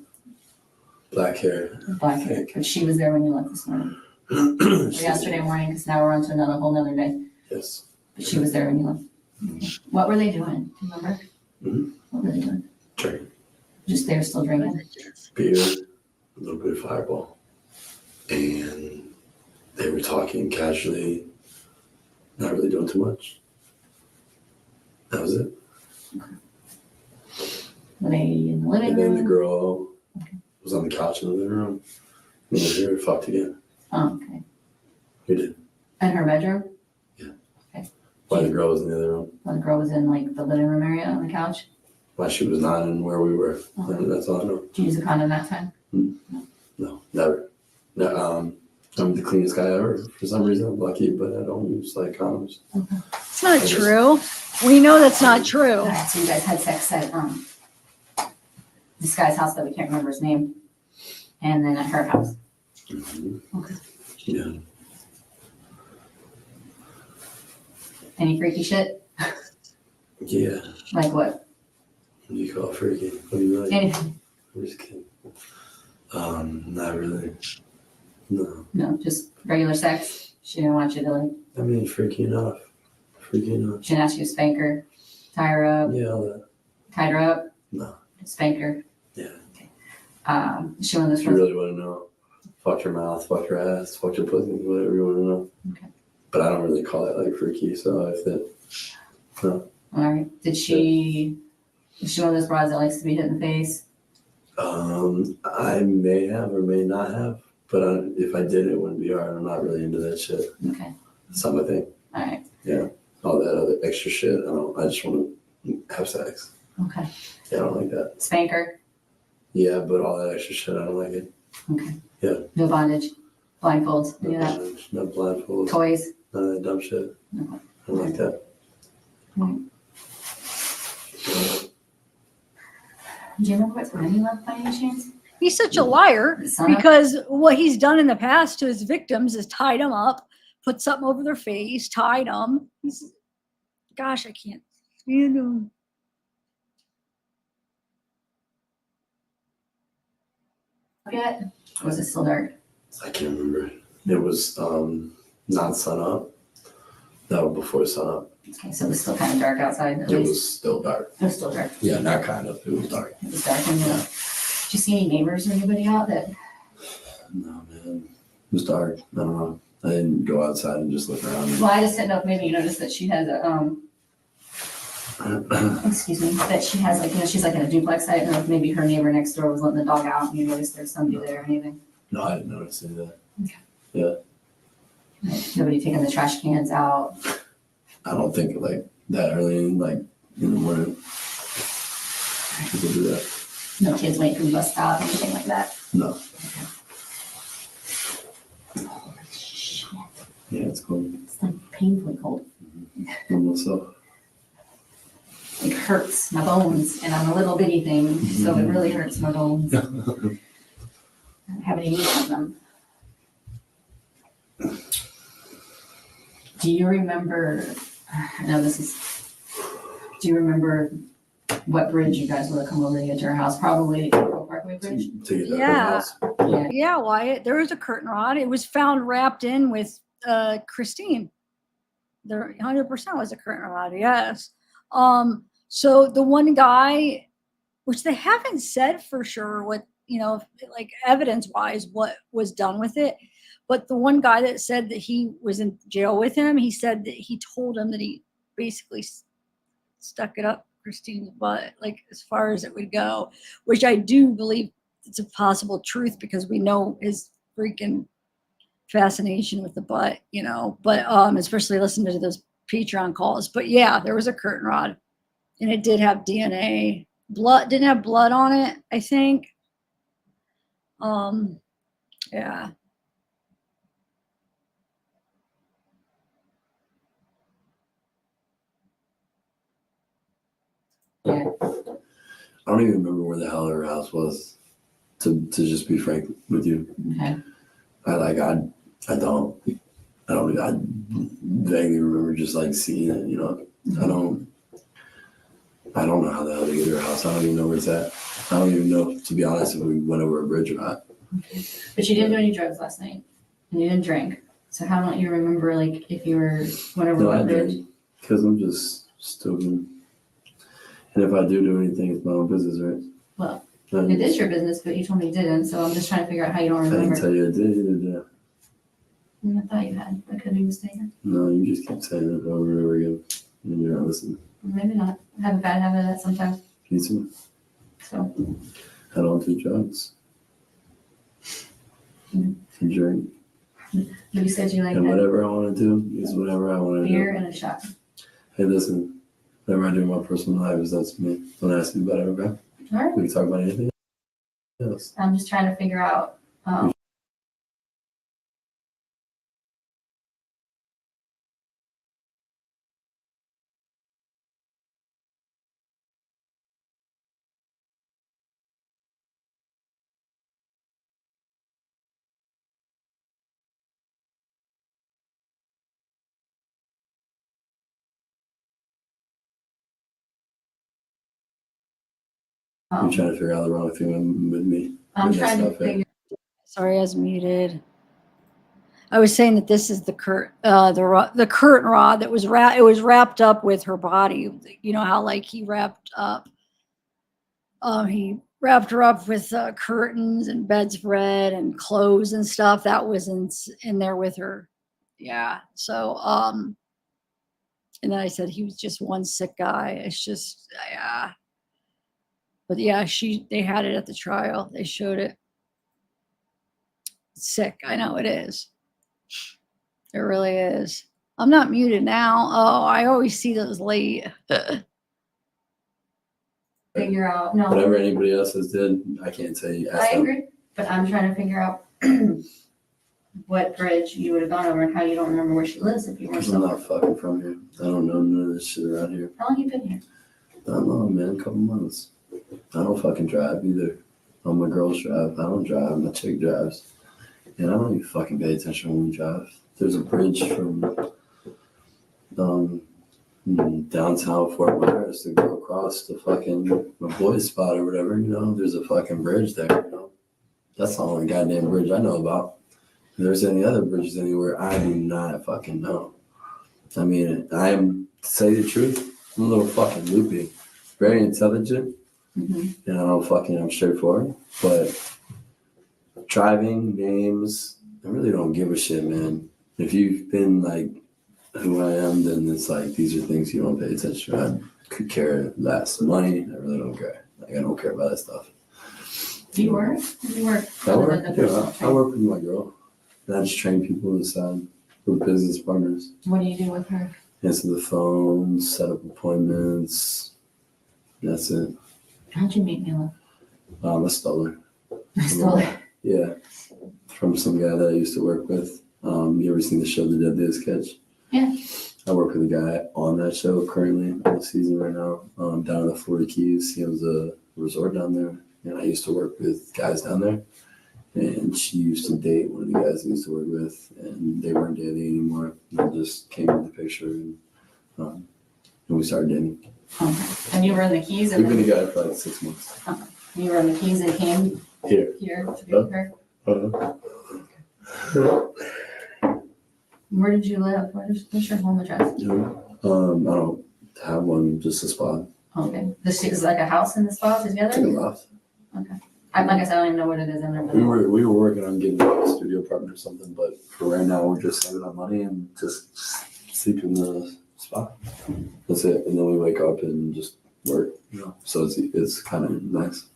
Black hair. black hair, but she was there when you left this morning. Or yesterday morning, because now we're on to a whole nother day. Yes. But she was there when you left. What were they doing? Do you remember? Mhm. What were they doing? Drinking. Just they were still drinking. Beer, a little bit of Fireball. And they were talking casually, not really doing too much. That was it. Were they in the living And then the room? girl was on the couch in the living room. Me and her fucked again. Oh, okay. We did. In her bedroom? While the girl was in the other room. When the girl was in like the living room area on the couch? While she was not in where we were. That's all I know. Did you use a condom that time? No, never. No, I'm the cleanest guy ever. For some reason, I'm lucky, but I don't use like condoms. It's not true. We know that's not true. All right, so you guys had sex at this guy's house that we can't remember his name, and then at her house. Mm-hmm. Okay. Yeah. Any freaky shit? Yeah. Like what? What do you call freaky? What do you like? Anything? I'm just kidding. Not really. No. No, just regular sex. She didn't want you to like. I mean, freaky enough. Freaky enough. She didn't ask you to spank her, tie her up, Yeah, all that. tied her up. No. Spank her. Yeah. She one of those If you really want to know, fuck your mouth, fuck your ass, fuck your pussy, whatever you want to know. Okay. But I don't really call it like freaky, so if it, no. All right. Did she? Is she one of those broads that likes to be hit in the face? I may have or may not have, but if I did, it wouldn't be hard. I'm not really into that shit. Okay. That's not my thing. All right. Yeah. All that other extra shit, I just want to have sex. Okay. Yeah, I don't like that. Spank her. Yeah, but all that extra shit, I don't like it. Okay. Yeah. No bondage, blindfolds, any of that. No blindfolds. Toys. None of that dumb shit. No. I don't like that. Do you remember what time he left by any chance? He's such a liar because what he's done in the past to his victims is tied them up, put something over their face, tied them. Gosh, I can't stand him. Yet? Or was it still dark? I can't remember. It was not sun up. No, before sun up. Okay, so it was still kind of dark outside. At It least. was still dark. It was still dark. Yeah, not kind of. It was dark. It was dark. And, did you see any neighbors or anybody out that? No, man. It was dark. I don't know. I didn't go outside and just look around. Well, I just didn't know if maybe you noticed that she has a excuse me, that she has like, she's like in a duplex. I didn't know if maybe her neighbor next door was letting the dog out and you noticed there's somebody there or anything. No, I didn't notice any of that. Okay. Yeah. Nobody taking the trash cans out. I don't think like that early in the morning. People do that. No kids waiting for the bus stop, anything like that. No. Yeah, it's cold. It's like painfully cold. Almost so. It hurts my bones, and I'm a little bitty thing, so it really hurts my bones. I don't have any meat on them. Do you remember? I know this is. Do you remember what bridge you guys would have come over to get to our house? Probably Parkway Bridge. Yeah. Yeah. Yeah, Wyatt. There was a curtain rod. It was found wrapped in with Christine. There 100% was a curtain rod. Yes. So the one guy, which they haven't said for sure what, like evidence wise, what was done with it. But the one guy that said that he was in jail with him, he said that he told him that he basically stuck it up Christine's butt, like as far as it would go, which I do believe it's a possible truth because we know his freaking fascination with the butt, but especially listening to those Patreon calls. But yeah, there was a curtain rod and it did have DNA. Didn't have blood on it, I think. Yeah. I don't even remember where the hell her house was, to just be frank with you. Okay. I vaguely remember just like seeing it, I don't know how the hell to get to her house. I don't even know where it's at. I don't even know, to be honest, if we went over a bridge or not. Okay. But you didn't do any drugs last night and you didn't drink. So how don't you remember like if you went over a bridge? Because I'm just stupid. And if I do anything, it's my own business, right? Well, it is your business, but you told me you didn't, so I'm just trying to figure out how you don't I remember. didn't tell you I did either. I thought you had. I could be mistaken. No, you just keep saying it over and over again, and you're not listening. Maybe not. I have a bad habit of that sometimes. Me too. So. I don't do drugs. Mm. I drink. You said you like And that whatever I want to do is whatever I want to beer do. and a shot. Hey, listen, whatever I do in my personal life is that's me. Don't ask me about it, okay? All right. We can talk about anything else. I'm just trying to figure out, You're trying to figure out the wrong thing with me. I'm That's trying to not fair. figure, Sorry, I was muted. I was saying that this is the the curtain rod that was it was wrapped up with her body. You know how like he wrapped her up with curtains and bedspread and clothes and stuff. That was in there with her. Yeah. So and then I said he was just one sick guy. It's just yeah. But yeah, they had it at the trial. They showed it. It's sick. I know it is. It really is. I'm not muted now. Oh, I always see those late. figure out, no, Whatever anybody else has did, I can't tell you. I Ask them. agree, but I'm trying to figure out what bridge you would have gone over and how you don't remember where she lives if you weren't I'm so. not fucking from here. I don't know none of this shit around here. How long you been here? I don't know, man. A couple months. I don't fucking drive either. All my girls drive. I don't drive. My chick drives. And I don't even fucking pay attention when we drive. There's a bridge from downtown Fort Myers to go across to fucking my boy's spot or whatever, you know. There's a fucking bridge there, you know. That's the only goddamn bridge I know about. If there's any other bridges anywhere, I do not fucking know. I mean, to say the truth, I'm a little fucking loopy. Very intelligent. Mm-hmm. And I'm straightforward. But driving, names, I really don't give a shit, man. If you've been like who I am, then it's like these are things you don't pay attention to. I could care less. Money, I really don't care. Like I don't care about that stuff. Do you work? I work with my girl. And I just train people inside. We're business partners. What do you do with her? Answer the phone, set up appointments. That's it. How'd you meet Mila? I stole her. I stole her. Yeah. From some guy that I used to work with. You ever seen the show The Deadliest Catch? Yeah. I work with a guy on that show currently on the season right now, down in the Florida Keys. He owns a resort down there. And I used to work with guys down there. And she used to date one of the guys I used to work with. And they weren't dating anymore. And I just came in the picture and we started dating. Okay. And you were in the Keys and We've been together for like 6 months. Okay. You were in the Keys and came Here. to be with her? Where did you live? What's your home address? I don't have one, just a spot. Okay. This is like a house in the spot together? Take a loft. Okay. Like I said, I don't even know what it is in there. We were working on getting like a studio apartment or something, but for right now we're just saving up money and just sleep in the spot. That's it. And then we wake up and just work, you know. So it's kind of nice.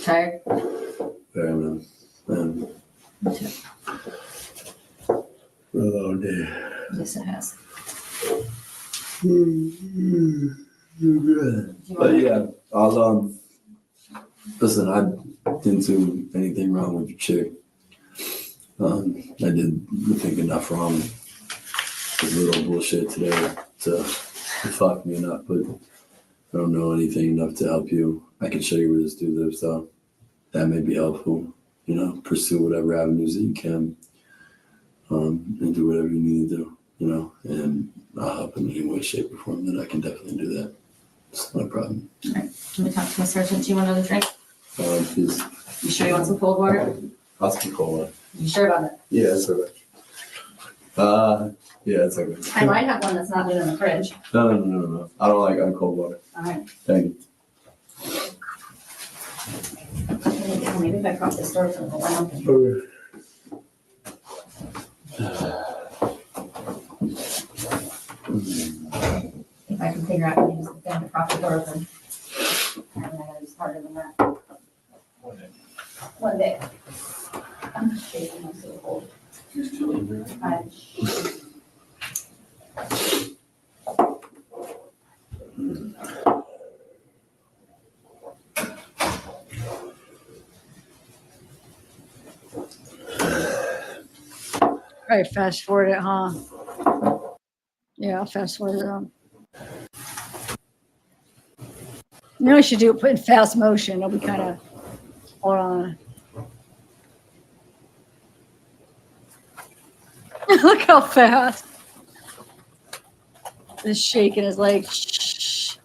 Tired? Very man. Me too. Oh dear. Yes, it has. But yeah, I'll listen, I didn't do anything wrong with your chick. I did think enough wrong with little bullshit today to fuck me enough, but I don't know anything enough to help you. I can show you where this dude lives though. That may be helpful. You know, pursue whatever avenues that you can, and do whatever you need to do, you know, and I'll help in any way, shape, or form that I can definitely do that. It's not a problem. All right. Can we talk to my sergeant? Do you want another drink? Please. You sure you want some cold water? I'll some cold water. You sure about it? Yeah, it's okay. Yeah, it's okay. I might have one that's not in the fridge. No. I don't like cold water. All right. Thank you. Maybe if I cross this door from the lamp. If I can figure out how to use the thing to prop the door open. I gotta use harder than that. One day. I'm shaking, I'm so cold. I- All right, fast forward it, huh? Yeah, I'll fast forward it on. You know, I should do it, put in fast motion. It'll be kind of, hold on. Look how fast. Just shaking his leg. Shh.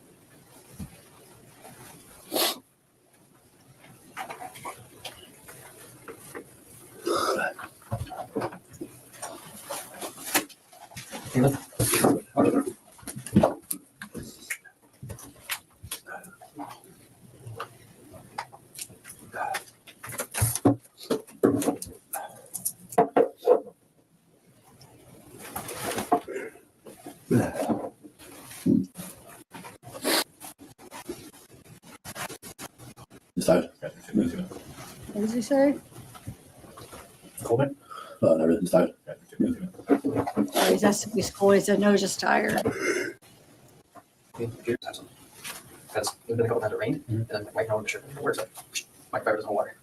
Sorry. What does he say? Coleman? Never sorry. Oh, he's asked to be school. He said, no, he's just tired. Because there's been a couple times it rained, and then Mike and I shirt. Where's it? Mike Fiber's in the water.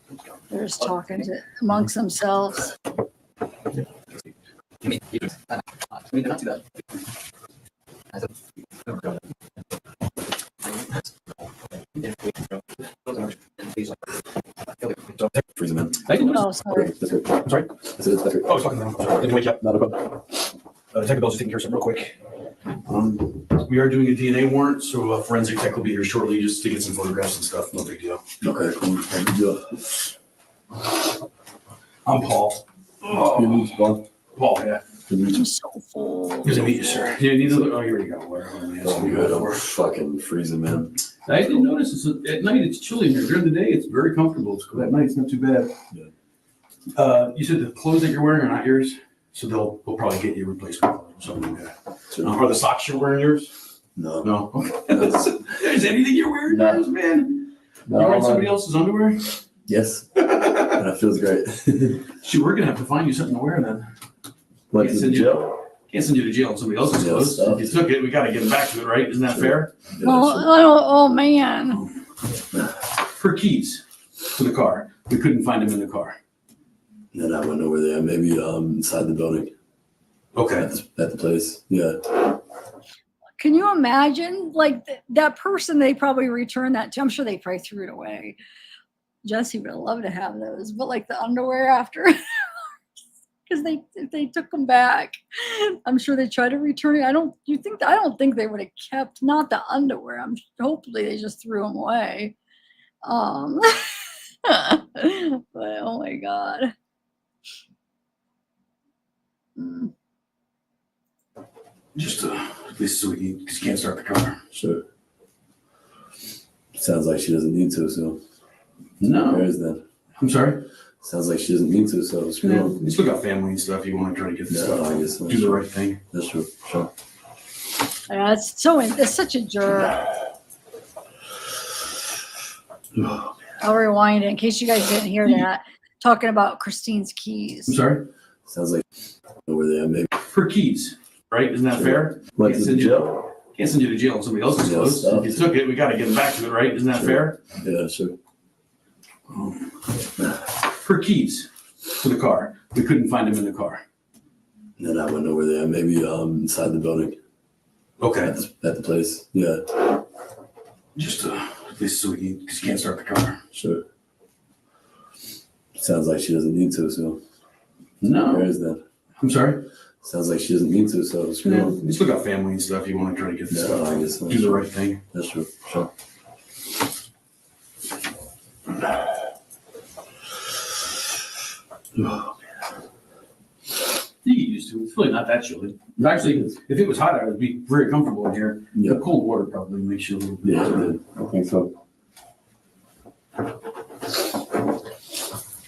They're just talking amongst themselves. I mean, they're not too bad. I said, Freeze them in. I didn't Oh, notice. sorry. That's good. I'm sorry? That's it. That's good. Oh, I was talking to them. Sorry. Didn't wake you up. Not a problem. Detective Bell's just taking care of something real quick. We are doing a DNA warrant, so a forensic tech will be here shortly just to get some photographs and stuff. No big deal. Okay, cool. Thank you. I'm Paul. Good news, Bob. Paul, yeah. Good news. I'm so full. Good to meet you, sir. You need to, oh, here you go. Where Oh, good. I'm fucking freezing, man. I didn't notice it's, at night it's chilly here. During the day it's very comfortable. It's cool. At night it's not too bad. Yeah. You said the clothes that you're wearing are not yours, so they'll probably get you a replacement or something like that. Sure. Are the socks you're wearing yours? No. No. Is anything you're wearing No. yours, man? No, You wearing I'm somebody on- else's underwear? Yes. And it feels great. Shoot, we're gonna have to find you something to wear then. Went Can't to send the you- jail. Can't send you to jail on somebody else's Yeah, clothes. stuff. If you took it, we gotta get them back to it, right? Isn't that fair? Yeah, Oh, man. For keys to the car. We couldn't find them in the car. Then I went over there, maybe inside the building. Okay. At the place. Yeah. Can you imagine, like, that person they probably returned that to? I'm sure they probably threw it away. Jesse would have loved to have those, but like the underwear after, because they took them back. I'm sure they tried to return it. I don't think they would have kept, not the underwear. Hopefully they just threw them away. But oh my God. Just at least so because you can't start the car. Sure. Sounds like she doesn't need to, so. No. Where is that? I'm sorry? Sounds like she doesn't need to, so. Screw Yeah, it. you still got family and stuff. You want to try to get this Yeah, stuff. I guess so. Do the right thing. That's true. Sure. Yeah, it's such a jerk. I'll rewind it in case you guys didn't hear that. Talking about Christine's keys. I'm sorry? Sounds like over there, maybe. For keys, right? Isn't that fair? Went to the jail. Can't send you to jail on somebody else's Yeah, clothes. stuff. If you took it, we gotta get them back to it, right? Isn't that Sure. fair? Yeah, sure. For keys to the car. We couldn't find them in the car. Then I went over there, maybe inside the building. Okay. At the place. Yeah. Just at least so because you can't start the car. Sure. Sounds like she doesn't need to, so. No. Where is that? I'm sorry? Sounds like she doesn't need to, so. Screw Yeah, it. you still got family and stuff. You want to try to get this Yeah, stuff. I guess so. Do the right thing. That's true. Sure. You get used to it. It's really not that chilly. Actually, if it was hot, I would be very comfortable in here. Yeah. The cold water probably makes you a little bit. Yeah, it did. I think so.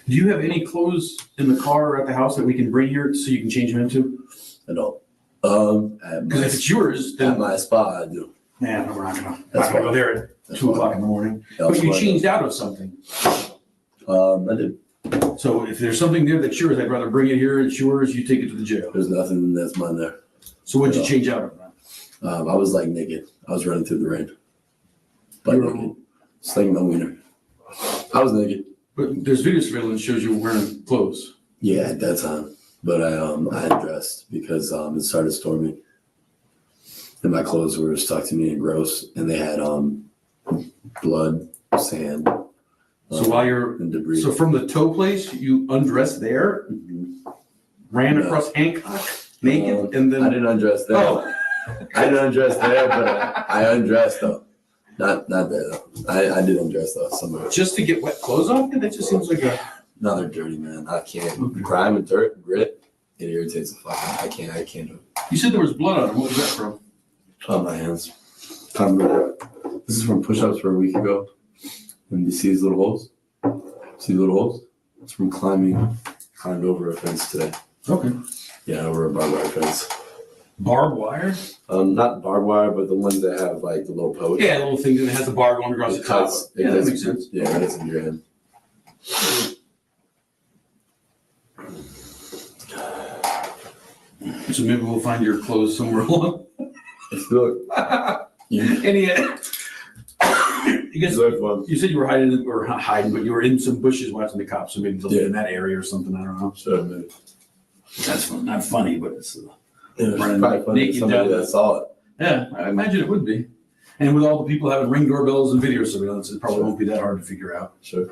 Do you have any clothes in the car or at the house that we can bring here so you can change them into? I don't. Because if it's yours, At then my spot, I do. man, we're not gonna That's go fine. there at That's 2 fine. o'clock in the morning. That's But you fine. changed out of something. I did. So if there's something there that's yours, I'd rather bring it here. It's yours. You take it to the jail. There's nothing that's mine there. So what'd you change out of that? I was like naked. I was running through the rain. But naked. Slinging my wiener. I was naked. But there's video surveillance shows you wearing clothes. Yeah, at that time. But I had dressed because it started storming. And my clothes were stuck to me and gross. And they had blood, sand. So while you're and debris. So from the tow place, you undressed there, ran across Hancock naked, and then I didn't undress there. Oh. I didn't undress there, but I undressed though. Not there though. I did undress though somewhere. Just to get wet clothes off? That just seems like a another dirty man. I can't. Grime and dirt, grit. It irritates the fuck out. I can't do it. You said there was blood on it. What was that from? On my hands. This is from push-ups from a week ago. And you see these little holes? See the little holes? It's from climbed over a fence today. Okay. Yeah, over a barbed wire fence. Barbed wire? Not barbed wire, but the ones that have like the little post. Yeah, the little thing that has the bar going across the top. Yeah, that makes sense. Yeah, it's in your hand. So maybe we'll find your clothes somewhere along. Let's do it. You said you were hiding, or not hiding, but you were in some bushes watching the cops. So maybe in that area or something. I don't know. Sure, maybe. That's not funny, but it's probably funny to somebody that saw it. Yeah, I imagine it would be. And with all the people having Ring doorbells and video surveillance, it probably won't be that hard to figure out. Sure.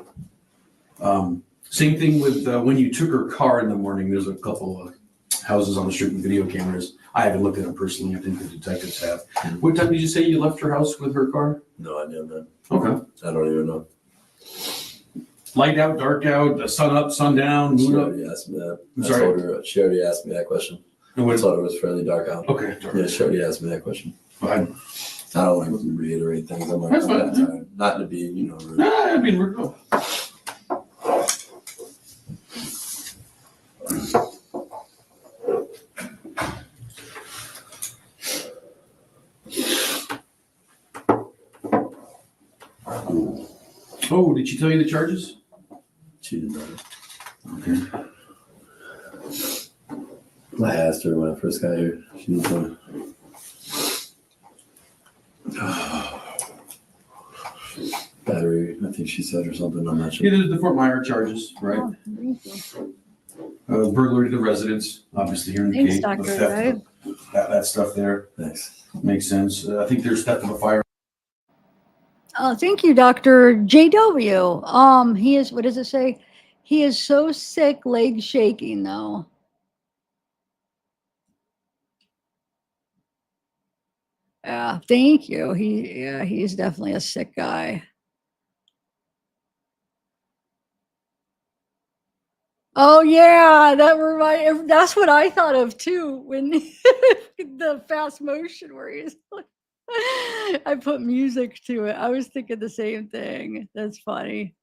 Same thing with when you took her car in the morning. There's a couple of houses on the street with video cameras. I haven't looked at them personally. I think the detectives have. What time did you say you left her house with her car? No idea, man. Okay. I don't even know. Light out, dark out, the sun up, sun down, moon up? She already asked me that. I'm sorry? She already asked me that question. I thought it was fairly dark out. Okay. Yeah, she already asked me that question. Fine. I don't want to reiterate things. I'm like, That's fine. Not to be, rude. Nah, I mean, we're cool. Oh, did she tell you the charges? She did not. Okay. I asked her when I first got here. She didn't tell me. Battery, I think she said, or something. I'm not sure. Yeah, the Fort Myers charges, right? Oh, thank you. Burglary to the residence, obviously here in the Thanks, gate. Dr. Theft, that stuff there. Thanks. Makes sense. I think there's theft of a fire. Thank you, Dr. JW. He is, what does it say? He is so sick, leg shaking though. Yeah, thank you. He's definitely a sick guy. Oh yeah, that's what I thought of too when the fast motion where he's like, I put music to it. I was thinking the same thing. That's funny.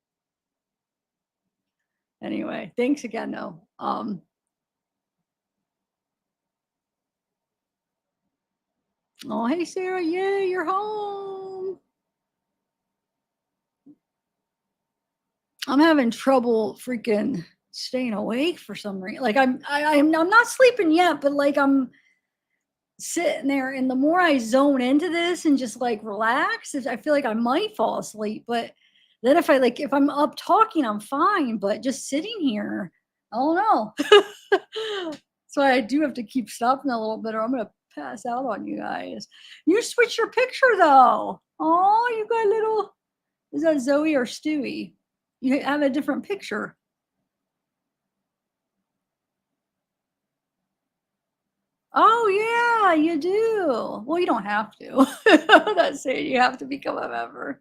Anyway, thanks again though. Oh, hey Sarah, yay, you're home. I'm having trouble freaking staying awake for some reason. Like I'm not sleeping yet, but like I'm sitting there, and the more I zone into this and just like relax, I feel like I might fall asleep. But then if I'm up talking, I'm fine. But just sitting here, I don't know. So I do have to keep stopping a little bit, or I'm gonna pass out on you guys. You switched your picture though. Oh, you got a little. Is that Zoe or Stewie? You have a different picture. Oh yeah, you do. Well, you don't have to. I'm not saying you have to become a member.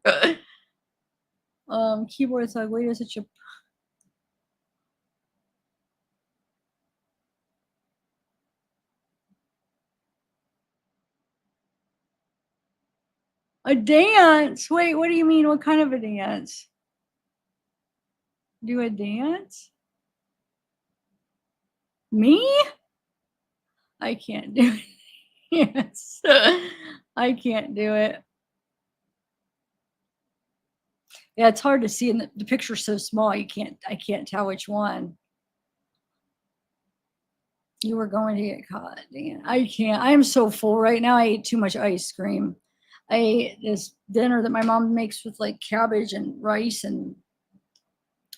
Keyboard thug. Wait, is it your? A dance? Wait, what do you mean? What kind of a dance? Do a dance? Me? I can't do it. Yes. I can't do it. Yeah, it's hard to see, and the picture's so small. I can't tell which one. You were going to get caught. Dan. I can't. I am so full right now. I ate too much ice cream. I ate this dinner that my mom makes with like cabbage and rice and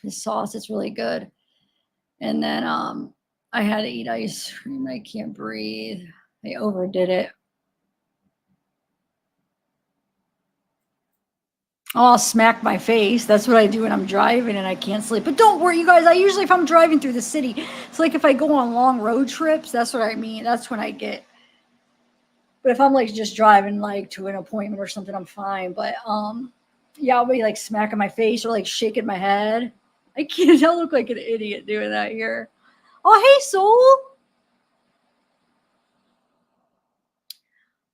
this sauce. It's really good. And then I had to eat ice cream. I can't breathe. I overdid it. I'll smack my face. That's what I do when I'm driving and I can't sleep. But don't worry, you guys. I usually, if I'm driving through the city, it's like if I go on long road trips, that's what I mean. That's when I get. But if I'm like just driving like to an appointment or something, I'm fine. But yeah, I'll be like smacking my face or like shaking my head. I can't. I look like an idiot doing that here. Oh, hey, Soul.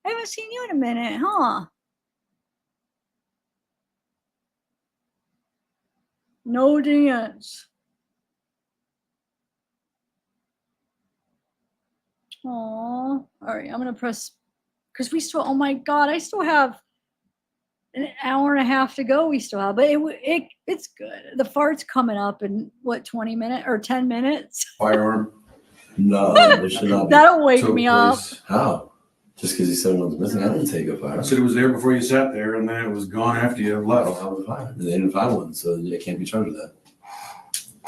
I haven't seen you in a minute, huh? No dance. Aw. All right, I'm gonna press because we still. Oh my God, I still have an hour and a half to go. We still have, but it's good. The fart's coming up in what 20 minutes or 10 minutes. Firearm. No, there should not be. That'll wake Took me up. place. How? Just because you said one's missing, I didn't take a fire. I said it was there before you sat there, and then it was gone after you I left. don't have a fire. They didn't find one, so they can't be charged with that.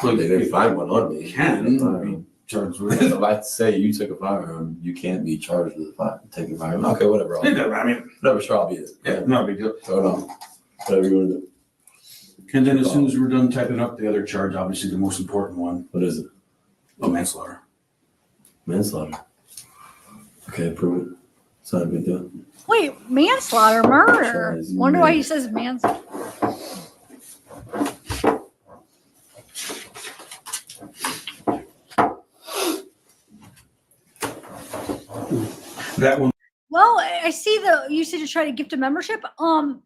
Look, They didn't find one on me. Can be charged with it. If I say you took a firearm, you can't be charged with a fire. Taking a firearm. Okay, whatever. I mean, Whatever, sure, I'll be it. yeah, not a big deal. Throw it on. Whatever you want to do. And then as soon as we're done typing up the other charge, obviously the most important one, What is it? manslaughter. Manslaughter. Okay, prove it. It's not a big deal. Wait, manslaughter, murder. Jeez, Wonder why man. he says manslaughter. That one. Well, I see you said to try to gift a membership.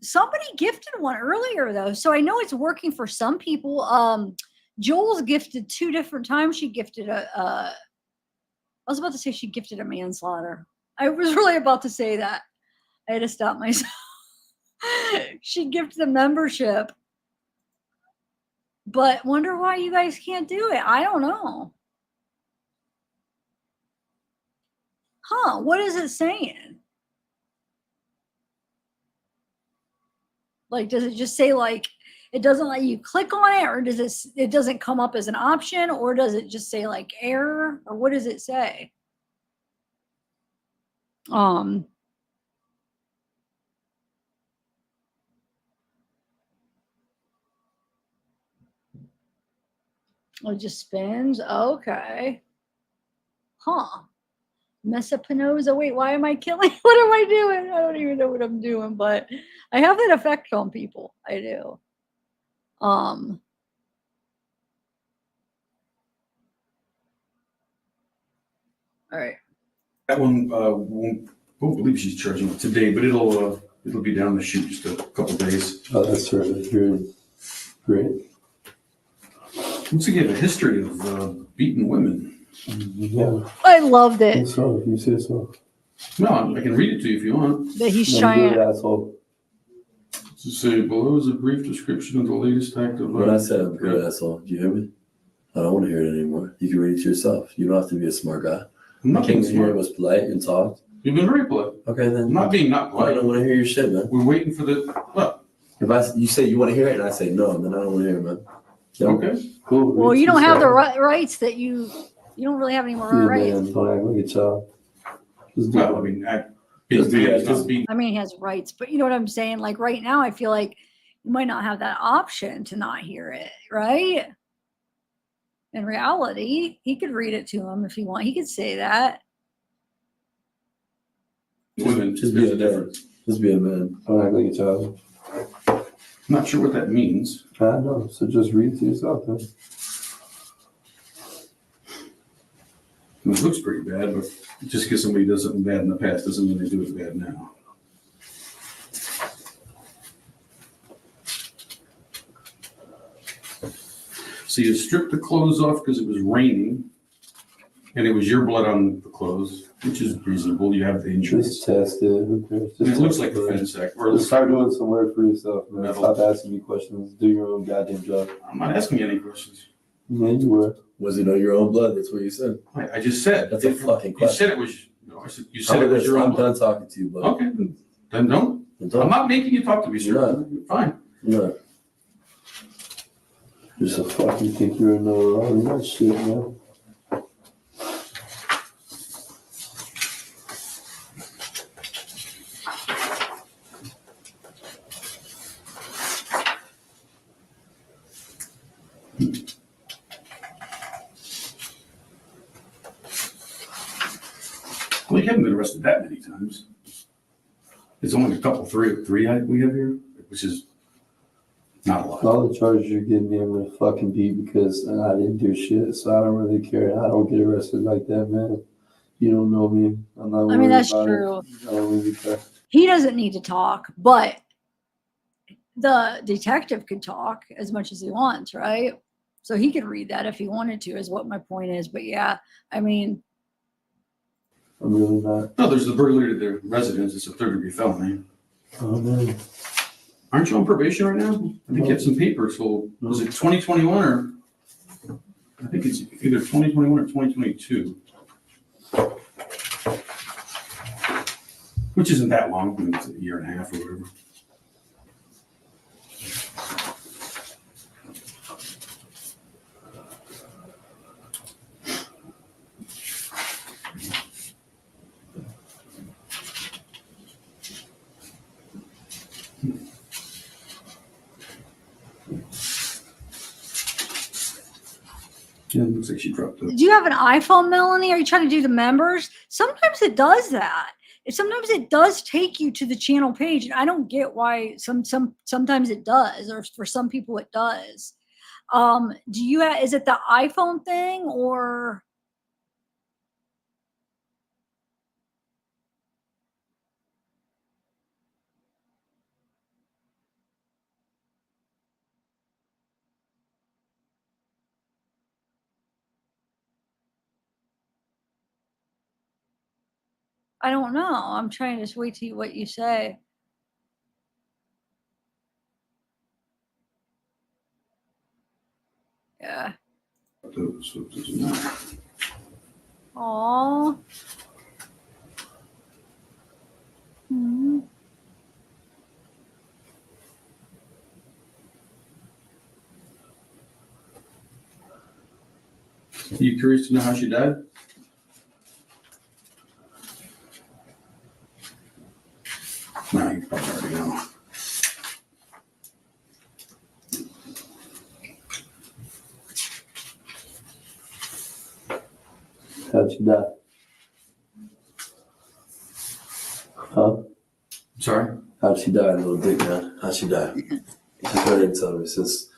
Somebody gifted one earlier though, so I know it's working for some people. Joel's gifted 2 different times. She gifted I was about to say she gifted a manslaughter. I was really about to say that. I had to stop myself. She gifted the membership, but wonder why you guys can't do it. I don't know. Huh? What is it saying? Like, does it just say like it doesn't let you click on it, or does it doesn't come up as an option, or does it just say like error, or what does it say? It just spins. Okay. Huh. Mesopenosa. Wait, why am I killing? What am I doing? I don't even know what I'm doing, but I have that effect on people. I do. All right. That one won't believe she's charging today, but it'll be down the chute just a couple days. Oh, that's terrific. Great. Looks like you have a history of beating women. Yeah. I loved it. So, if you say so. No, I can read it to you if you want. That he's trying. To say below is a brief description of the latest act of. When I said I'm good, asshole, do you hear me? I don't want to hear it anymore. You can read it to yourself. You don't have to be a smart guy. I'm not being King here smart. was polite and talked. You've been very polite. Okay, then. I'm not being not I polite. don't want to hear your shit, man. We're waiting for the. What? If you say you want to hear it and I say no, then I don't want to hear it, man. Yeah. Okay. Cool. Well, you don't have the rights that you don't really have any more rights. Look at y'all. Well, I mean, I mean, he has rights, but you know what I'm saying? Like right now, I feel like you might not have that option to not hear it, right? In reality, he could read it to him if he want. He could say that. women. Just There's be a a difference. man. Just be a man. Don't act like a child. I'm not sure what that means. I know. So just read it to yourself, then. It looks pretty bad, but just because somebody does something bad in the past doesn't mean they do it bad now. So you stripped the clothes off because it was raining. And it was your blood on the clothes, which is reasonable. You have the insurance. Just test it. Who cares? And Just it looks test like a it. fence act. Or Just start doing some work for yourself, man. Metal. Stop asking me questions. Do your own goddamn job. I'm not asking you any questions. Yeah, you were. Was it on your own blood? That's what you said. I just said. That's a fucking You question. said it was. No, I said, you said it was your own I'm blood. done talking to you, bud. Okay, then don't. I'm not making you talk to me, You're sir. not. Fine. No. Just a fucking think you're in all that shit, man. Well, you haven't been arrested that many times. It's only a couple, three we have here, which is not a lot. All the charges you're getting me, I'm gonna fucking beat because I didn't do shit, so I don't really care. I don't get arrested like that, man. You don't know me. I'm not I mean, worried that's about true. it. I don't really care. He doesn't need to talk, but the detective could talk as much as he wants, right? So he could read that if he wanted to, is what my point is. But yeah, I mean, I'm really not. No, there's the burglary to their residence. It's a third-degree felony. Oh, man. Aren't you on probation right now? I think you have some papers. So was it 2021 or? I think it's either 2021 or 2022. Which isn't that long. I mean, it's a year and a half or whatever. Yeah, it looks like she dropped it. do you have an iPhone, Melanie? Are you trying to do the members? Sometimes it does that. Sometimes it does take you to the channel page, and I don't get why sometimes it does, or for some people it does. Do you have, is it the iPhone thing or? I don't know. I'm trying to just wait to see what you say. Yeah. So it doesn't matter. Aww. Hmm. Are you curious to know how she died? No, you probably already know. How'd you die? Huh? Sorry? How'd she die, little dick man? How'd she die? Just go ahead and tell me, since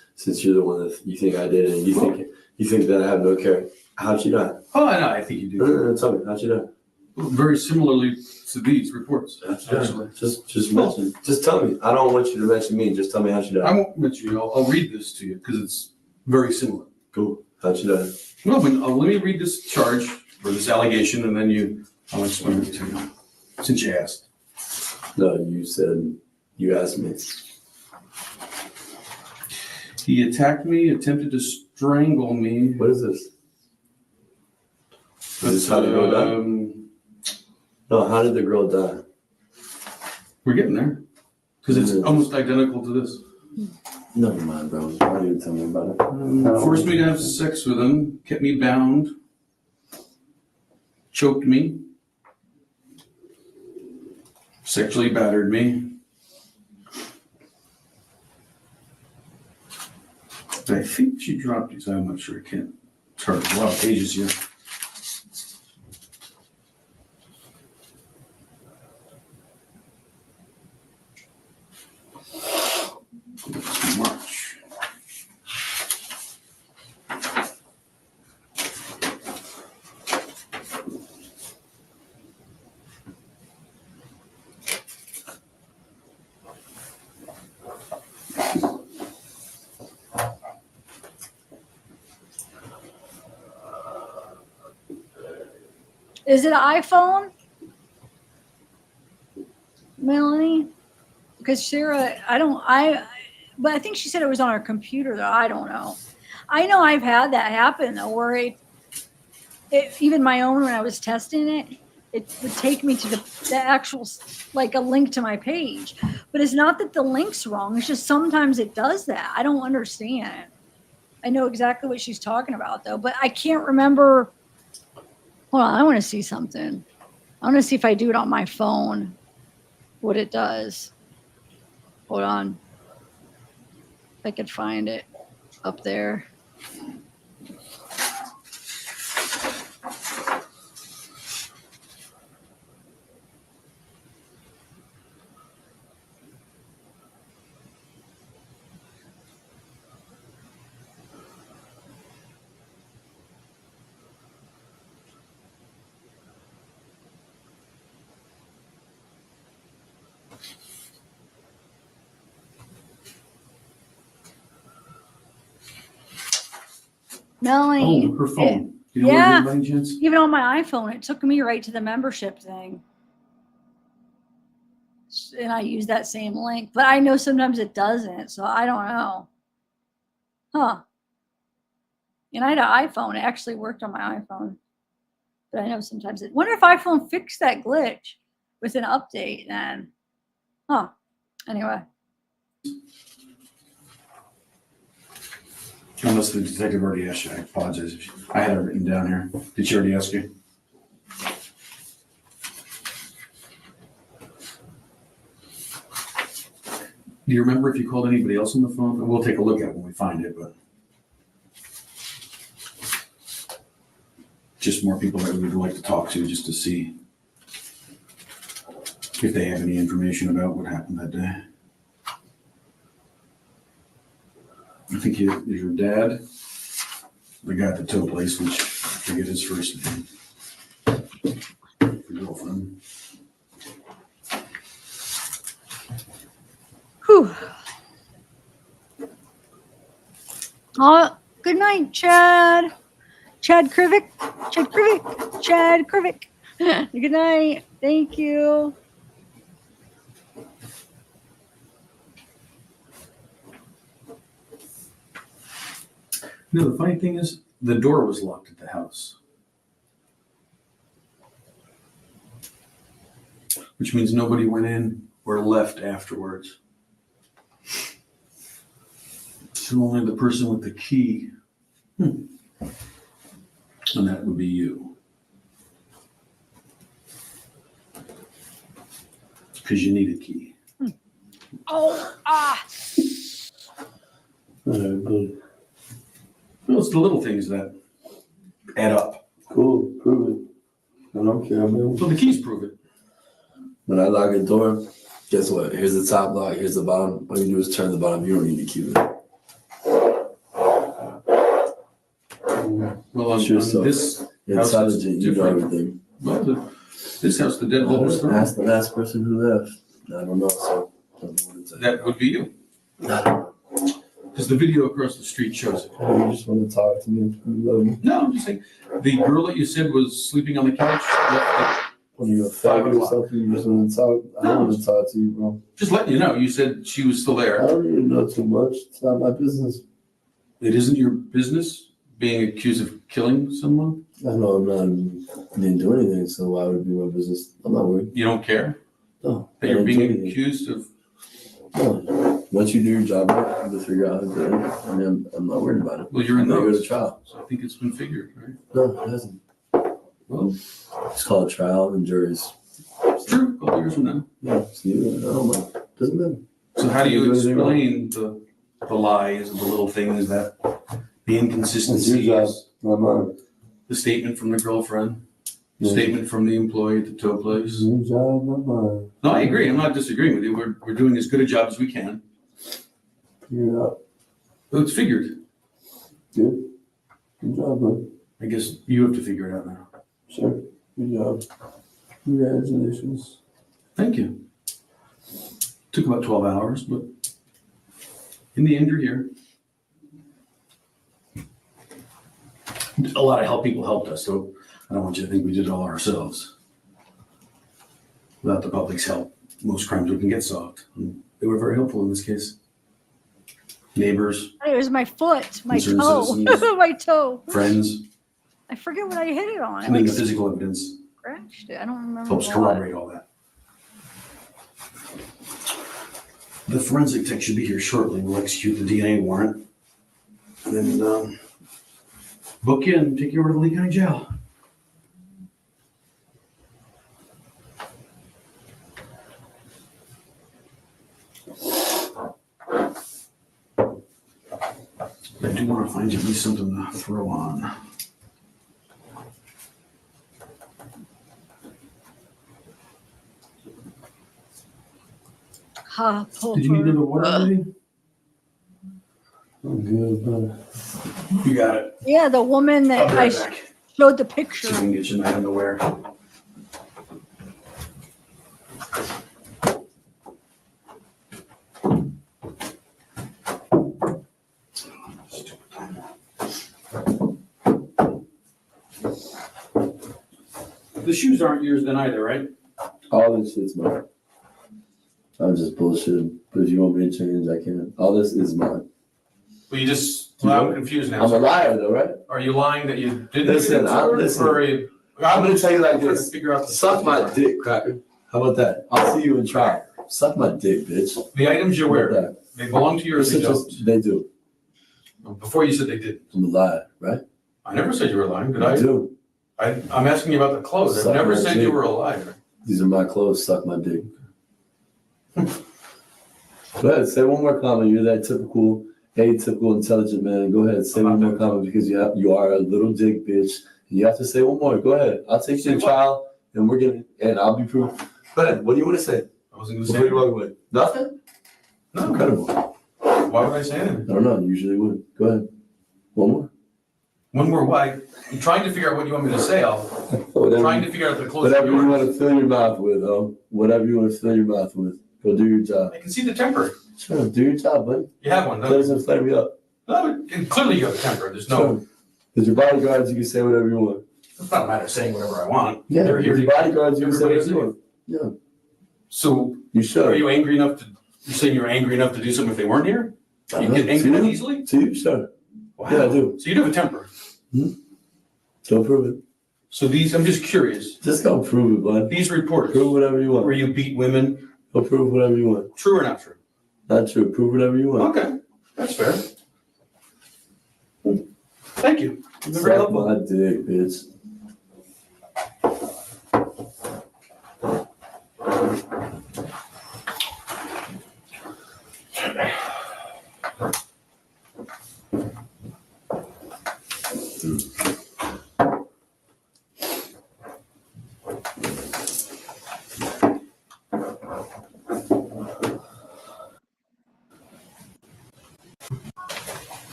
you're the one that you think I did it, and you think that I have no care. How'd she die? Oh, I know. I think you do. Tell me, how'd she die? Very similarly to these reports. Actually. Just mention. Just tell me. I don't want you to mention me. Just tell me how she died. I won't mention you. I'll read this to you because it's very similar. Cool. How'd she die? Well, let me read this charge or this allegation, and then I'll explain it to you. Since you asked. No, you said you asked me. He attacked me, attempted to strangle me. What is this? Is this how the girl died? No, how did the girl die? We're getting there. Because it's almost identical to this. Never mind, bro. Why don't you tell me about it? Forced me to have sex with him, kept me bound, choked me, sexually battered me. I think she dropped these. I'm not sure. I can't. It's hard. There's a lot of pages here. March. Is it an iPhone, Melanie? Because Sarah, but I think she said it was on her computer though. I don't know. I know I've had that happen though, where even my own, when I was testing it, it would take me to the actual, like a link to my page. But it's not that the link's wrong. It's just sometimes it does that. I don't understand. I know exactly what she's talking about though, but I can't remember. Hold on, I want to see something. I want to see if I do it on my phone, what it does. Hold on. If I could find it up there. Melanie. Oh, her phone. You know yeah. where it is by any chance? Even on my iPhone, it took me right to the membership thing. And I use that same link, but I know sometimes it doesn't, so I don't know. Huh. And I had an iPhone. It actually worked on my iPhone. But I know sometimes it. Wonder if iPhone fixed that glitch with an update then. Huh. Anyway. Unless the detective already asked you, I apologize. I had it written down here. Did she already ask you? Do you remember if you called anybody else on the phone? We'll take a look at it when we find it, but just more people that we would like to talk to just to see if they have any information about what happened that day. I think your dad, the guy at the tow place, which I forget his first name, your girlfriend. Whew. Oh, good night, Chad. Chad Krivick. Good night. Thank you. No, the funny thing is, the door was locked at the house. Which means nobody went in or left afterwards. So only the person with the key. And that would be you. Because you need a key. Oh, Good. Well, it's the little things that add up. Cool. Prove it. I don't care, man. Well, the keys prove it. When I lock a door, guess what? Here's the top lock. Here's the bottom. All you do is turn the bottom. You don't need the key. Well, on Sure, so this house, intelligent, you know different. everything. Well, this house, the deadbolt was thrown. Ask the last person who left. I don't know, so I don't know what to say. That would be you. I don't know. Because the video across the street shows it. You just want to talk to me. You love me. No, I'm just saying, the girl that you said was sleeping on the couch, When you're a faggot or something, you just want to talk. I don't want to talk to you, bro. just letting you know, you said she was still I there. don't need to know too much. It's not my business. It isn't your business being accused of killing someone? I know I didn't do anything, so why would it be my business? I'm not worried. You don't care No. that I you're didn't do being anything. accused of? No. Once you do your job, right, you figure out how to do it. I mean, I'm not worried about it. Well, you're in I'm not go to those. trial. So I think it's been figured, right? No, it hasn't. Well, It's called trial and juries. true, a couple years from now. Yeah, so I don't know. Doesn't matter. So how do you You do anything explain the lies, the little things, that the It's inconsistencies, your job, not mine. the statement from the girlfriend, the Yeah. statement from the employee at the tow place? It's your job, not mine. No, I agree. I'm not disagreeing with you. We're doing as good a job as we can. Figure it out. But it's figured. Good. Good job, bud. I guess you have to figure it out now. Sure. Good job. Congratulations. Thank you. Took about 12 hours, but in the end, you're here. A lot of people helped us, so I don't want you to think we did it all ourselves. Without the public's help, most crimes wouldn't get solved. And they were very helpful in this case. Neighbors, It was my foot, my Concerned toe, citizens. my toe. friends, I forget what I hit it on. and then I the like physical evidence scratched it. I don't remember. helps what. corroborate all that. The forensic tech should be here shortly. We'll execute the DNA warrant. And then book you and take you over to Lee County Jail. I do want to find you at least something to throw on. Ha, Did you need another water already? I'm good, brother. You got it. Yeah, the woman that I'll be I right back. showed the See picture. if we can get you an item to wear. The shoes aren't yours then either, right? All this shit's mine. I'm just bullshitting. But if you want me to change, I can. All this is mine. Well, you just, well, I'm confused now. I'm a liar though, right? Are you lying that you didn't? Listen, listen. Or are you? I'm gonna tell you like I'm trying to this. Figure out Suck my dick, cracker. How about that? I'll see you in trial. Suck my dick, bitch. The items you How about wear, that? they belong to you or they don't? They do. Before you said they did. I'm a liar, right? I never said you were lying, did I? I do. I'm asking you about the clothes. I've Suck never my said dick. you were a liar. These are my clothes. Suck my dick. Go ahead, say one more comment. You're that typical, atypical, intelligent man. Go ahead, say one more comment because you are a little dick bitch. You have to say one more. Go ahead. I'll take you to trial, and and I'll be proof. Go ahead. What do you want to say? I wasn't going to What say are you anything. wrong with? Nothing. No. Incredible. Why would I say anything? I don't know. You usually would. Go ahead. One more. One more why? I'm trying to figure out what you want me to say. Whatever, Trying to figure out the clothes. whatever are you yours. want to fill your mouth with, whatever you want to fill your mouth with. Go do your job. I can see the temper. Sure, do your job, buddy. You have one, That though. doesn't flare me up. No, and clearly you have a temper. There's no, Sure. Because your bodyguards, you can say whatever you want. it's not a matter of saying whatever I want. Yeah, They're here with your to- bodyguards, you can say everybody's whatever you want. Yeah, So you are should. you angry enough to, you're saying you're angry enough to do something if they weren't here? I You don't get know. angry To that you? easily? To you, sure. Wow. Yeah, I do. So you do have a temper. Don't prove it. So these, I'm just curious, Just go prove it, bud. these reports Prove whatever you where want. you beat women, Go prove whatever you want. true or not true? Not true. Prove whatever you want. Okay, that's fair. Thank you. You've been very Suck helpful. my dick, bitch.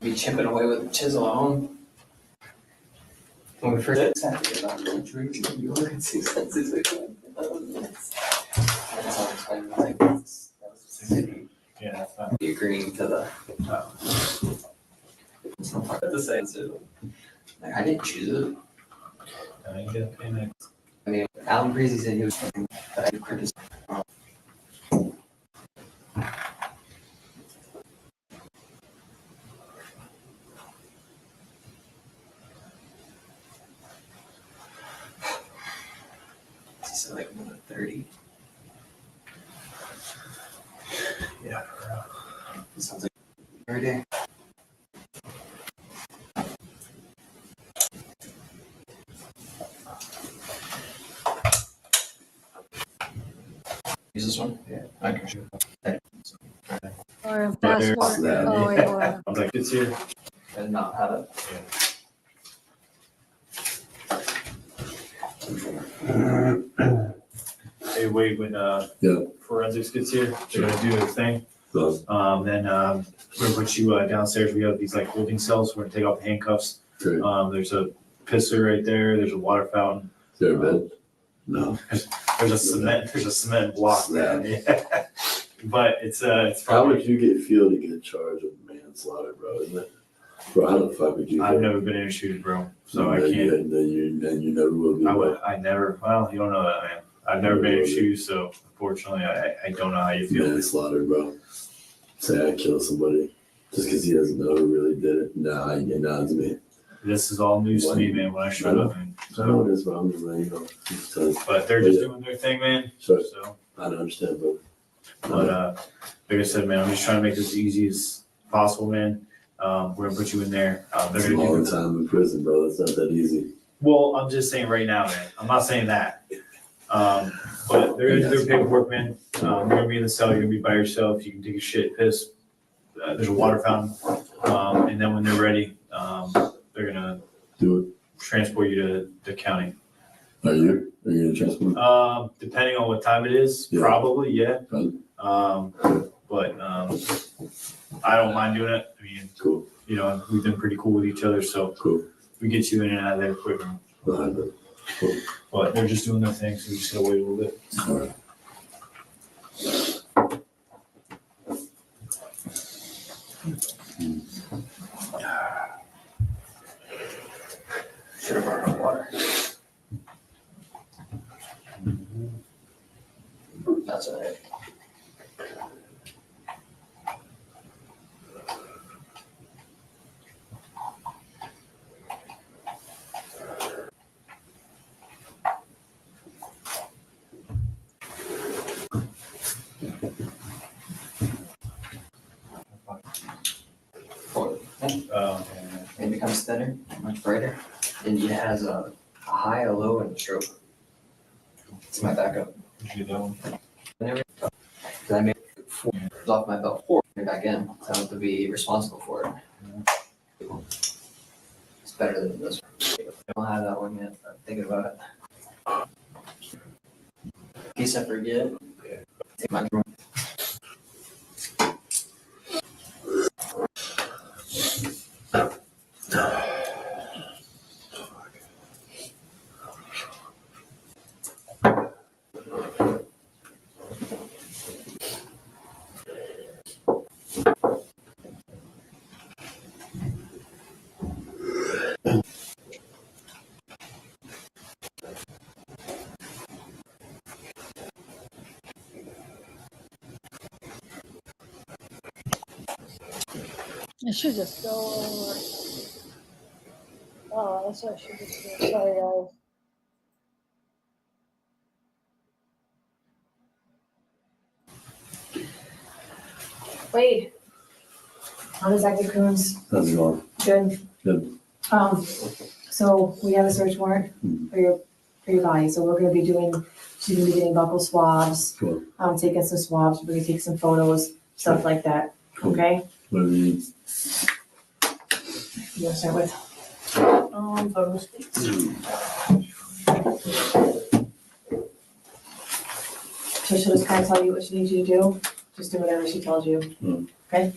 Be chipping away with a chisel at home. When we first started about the drinks, you look at 2 cents, it's like, oh, yes. That's how it's been, like, Yeah, that's fine. be agreeing to the. Some part of the sense of, like, I didn't choose it. You get a payment. I mean, Alan Breezy said he was fucking, but I did criticize. So like 1:30. Yeah. It sounds like every day. Use this one? Yeah. I can shoot. Or There's password. that. Oh, wait, hold on. I'm like, it's here. And not have it. Hey, wait, when forensics gets here, they're gonna do their thing. Then we're gonna put you downstairs. We have these like holding cells. We're gonna take off the handcuffs. Great. There's a pisser right there. There's a water fountain. Is there a bed? No. There's a cement block there. Yeah. but it's How probably. would you feel to get charged with manslaughter, bro? Isn't it? Bro, how the fuck would you? I've never been in a shooting, bro, so I Then can't. you never will be. I never. Well, you don't know that, man. I've never been in shoes, so unfortunately, I don't know how you feel. Manslaughter, bro. Say I killed somebody just because he doesn't know who really did it. Nah, it's me. This is all news to me, man. When I showed up, man. I know it is, bro. I'm just letting you know. But they're just doing their thing, man. Sure. So I don't understand, bro. But like I said, man, I'm just trying to make this as easy as possible, man. We're gonna put you in there. It's a long time in prison, bro. It's not that easy. Well, I'm just saying right now, man. I'm not saying that. But they're gonna do paperwork, man. You're gonna be in the cell. You're gonna be by yourself. You can take a shit, piss. There's a water fountain. And then when they're ready, they're gonna transport you to the county. Are you gonna transport? Depending on what time it is, probably, yeah. But I don't mind doing it. I mean, cool. You know, we've been pretty cool with each other, so cool. We get you in and out of there quicker. Cool. But they're just doing their thing, so we just gotta wait a little bit. All right. Should have brought water. That's all right. It becomes thinner, much brighter. And it has a high, a low, and a stroke. It's my backup. Because I made 4 off my belt 4 back in, so I have to be responsible for it. It's better than this one. I don't have that one yet. I'm thinking about it. In case I forget, take my drone. It should just go over. Oh, that's what I should just do. Sorry, guys. Wade, how does that get Coons? How's it going? Good. Good. So we have a search warrant for your body, so we're gonna be she's gonna be getting buccal swabs. Cool. Taking some swabs, we're gonna take some photos, stuff like that, okay? What do you need? You wanna start with? Photos, please. So she'll just kind of tell you what she needs you to do, just do whatever she tells you, okay?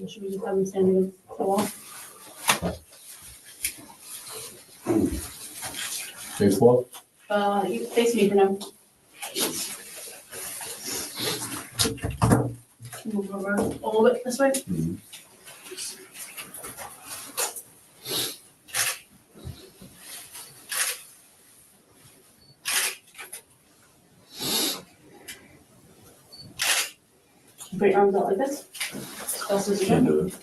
Should we just have them stand against the wall? Baseball? You face me for now. Move over a little bit this way. Put your arms out like this. Best as you Can't can. do it.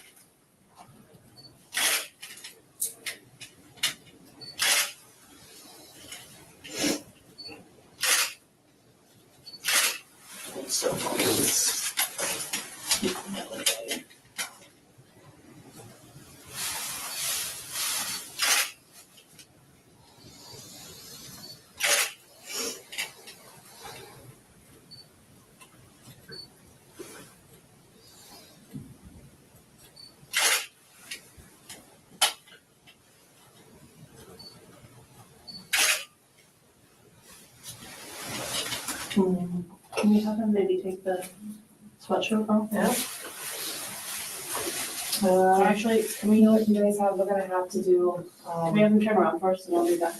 Can we have him maybe take the sweatshirt off? Yeah. Actually, can we, You know what you guys have, we're gonna have to do, can we have him turn around first and I'll do that?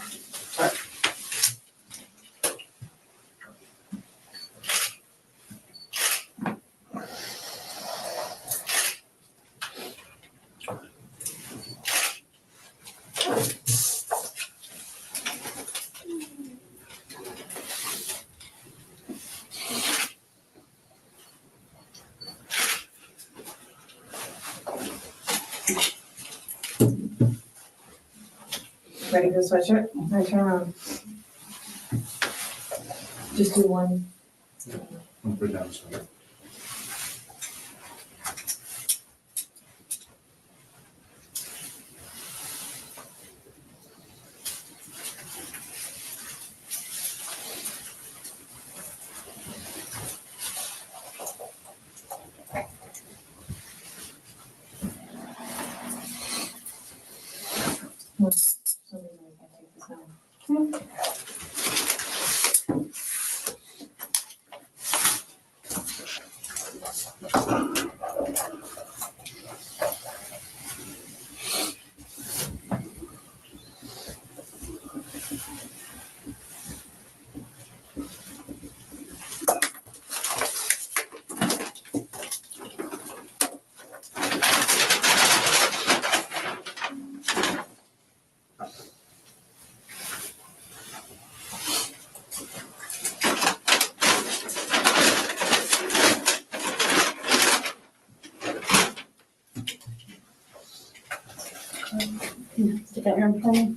ready for the sweatshirt? All right, turn around. Just do one. I'll put it down. So. Stick that arm for me.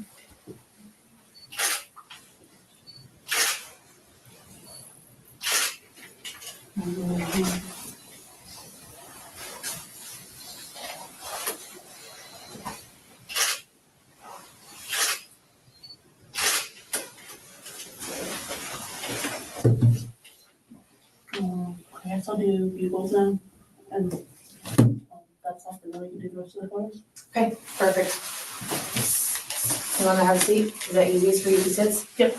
I guess I'll do bugles then, and that's off, and then we can do the rest of the colors. Okay, perfect. You wanna have a seat? Is that easiest for you to sit? Yep.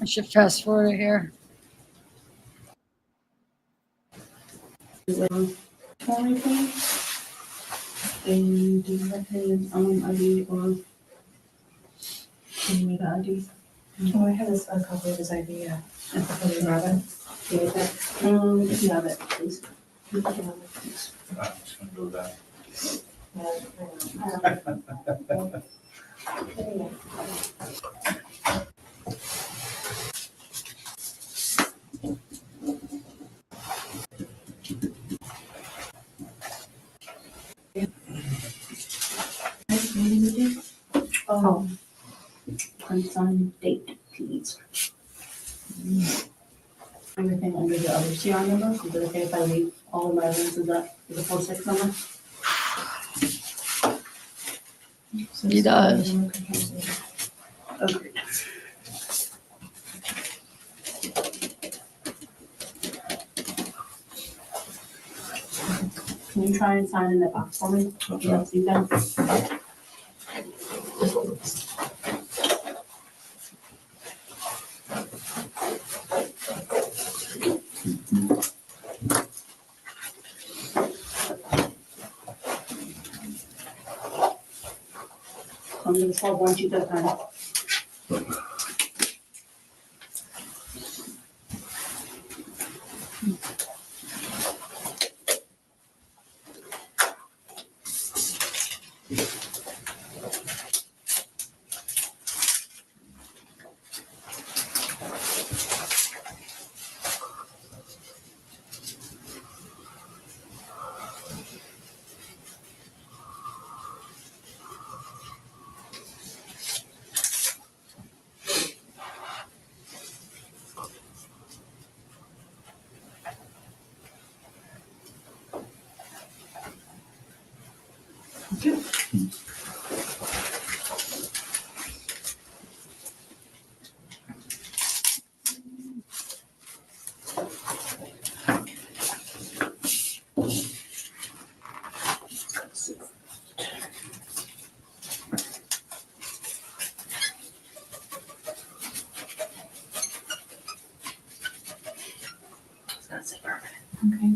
I should fast forward it here. Anything? And do you have his ID or can you make the ID? Oh, I have a copy of his ID, yeah. I can you grab it. Do you think? If you have it, please. You can have it, please. I'm just gonna go with that. Yeah, I know. Unsigned date, please. Everything under the other CR number, is it okay if I leave all of my events as that, as a 4-6 number? He does. Agreed. Can you try and sign in that box for me? Yes, you can. I'm gonna solve one sheet at a time. That's it, perfect. Okay.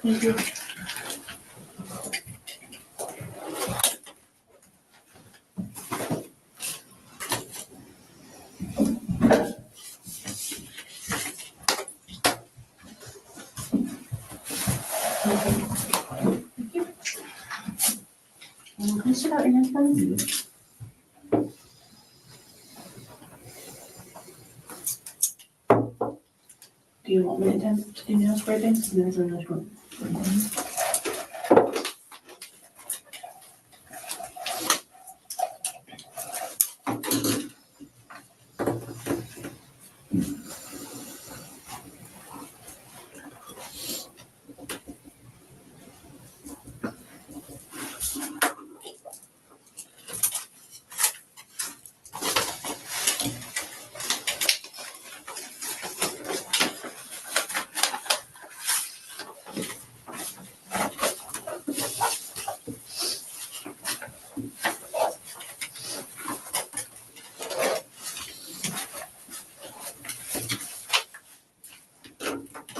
Thank you. Can you sit out your hands, please? Do you want me to attempt to do nail spray things? There's another one.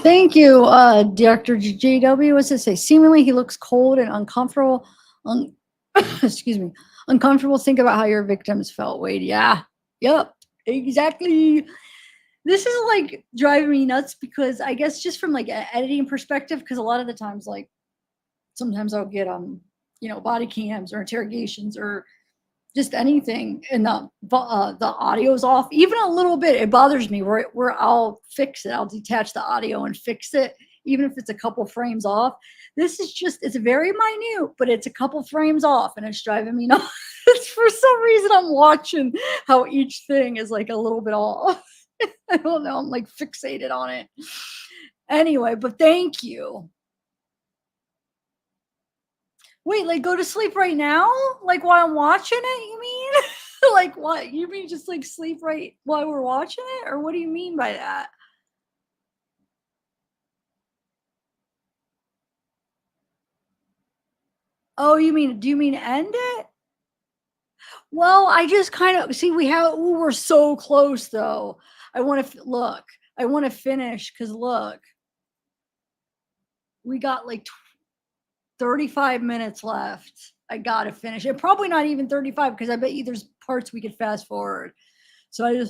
Thank you, Dr. JW. What's it say? Seemingly, he looks cold and uncomfortable. Excuse me, uncomfortable. Think about how your victims felt. Wade. Yeah. Yep. Exactly. This is like driving me nuts because I guess just from like an editing perspective, because a lot of the times, like sometimes I'll get body cams or interrogations or just anything, and the audio's off, even a little bit, it bothers me where I'll fix it. I'll detach the audio and fix it, even if it's a couple frames off. This is just, it's very minute, but it's a couple frames off and it's driving me nuts. For some reason, I'm watching how each thing is like a little bit off. I don't know. I'm like fixated on it. Anyway, but thank you. Wait, like go to sleep right now? Like while I'm watching it, you mean? Like what? You mean just like sleep right while we're watching it? Or what do you mean by that? Oh, do you mean end it? Well, I just kind of see we're so close though. I want to finish because look, we got like 35 minutes left. I gotta finish it. Probably not even 35 because I bet you there's parts we could fast forward. So I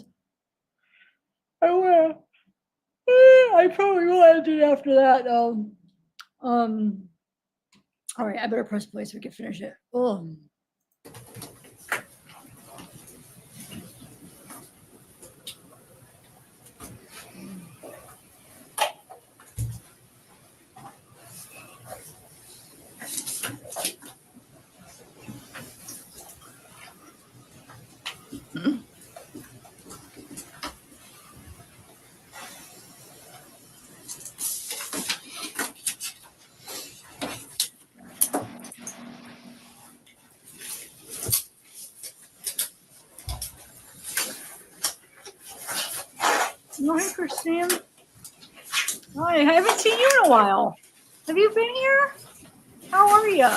probably will end it after that though. All right, I better press play so we can finish it. Oh. Hi, Christine. Hi, I haven't seen you in a while. Have you been here? How are you?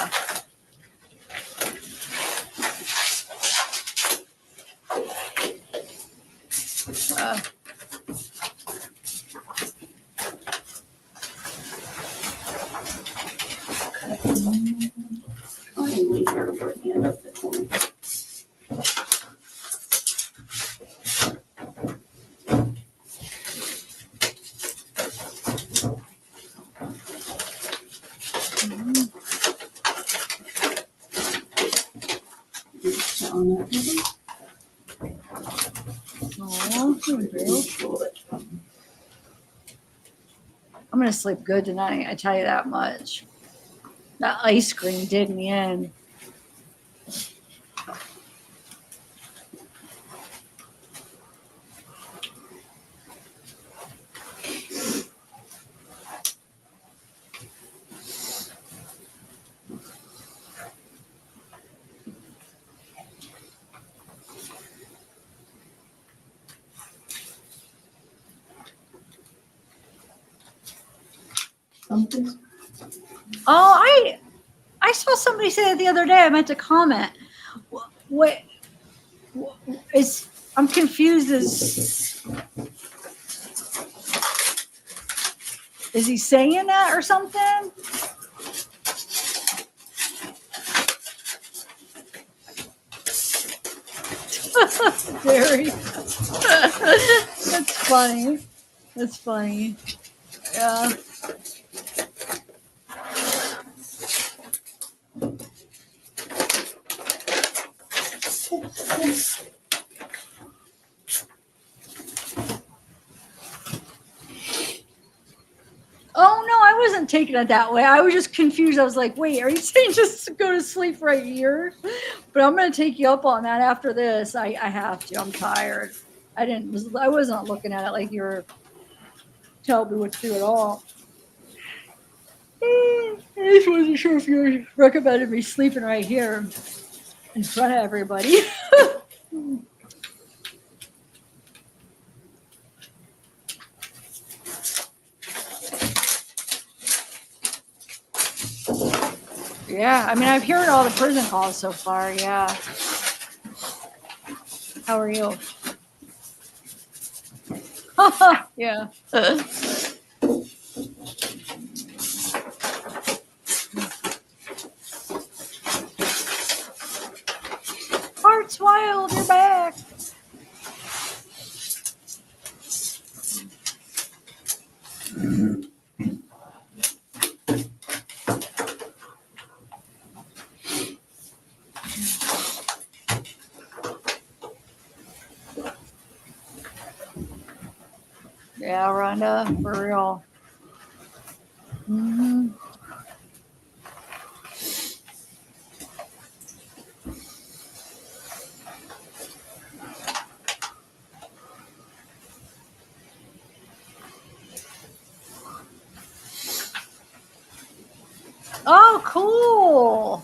I'm gonna sleep good tonight, I tell you that much. That ice cream did me in. Oh, I saw somebody say that the other day. I meant to comment. What is? I'm confused. Is he saying that or something? Gary. That's funny. That's funny. Yeah. Oh no, I wasn't taking it that way. I was just confused. I was like, wait, are you saying just to go to sleep right here? But I'm gonna take you up on that after this. I have to. I'm tired. I wasn't looking at it like you were telling me what to do at all. I just wasn't sure if you recommended me sleeping right here in front of everybody. Yeah, I mean, I've heard all the prison calls so far. Yeah. How are you? Yeah. Heart's Wild, you're back. Yeah, Rhonda, for real. Mm-hmm. Oh, cool.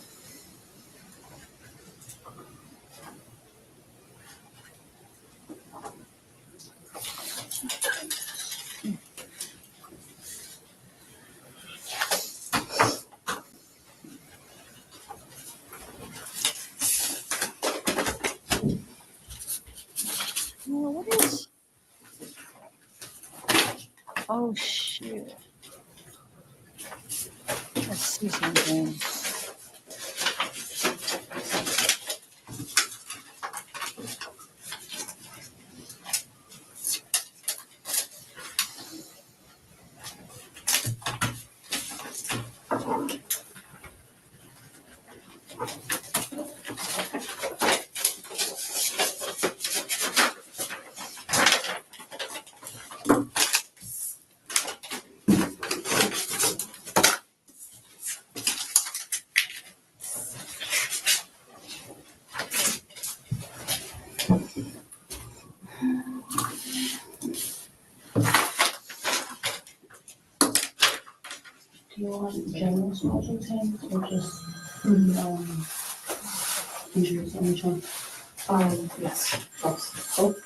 Well, what is? Oh, shoot. Let's see something. Do you want general small things or just, injuries on each one? Yes, both. Both?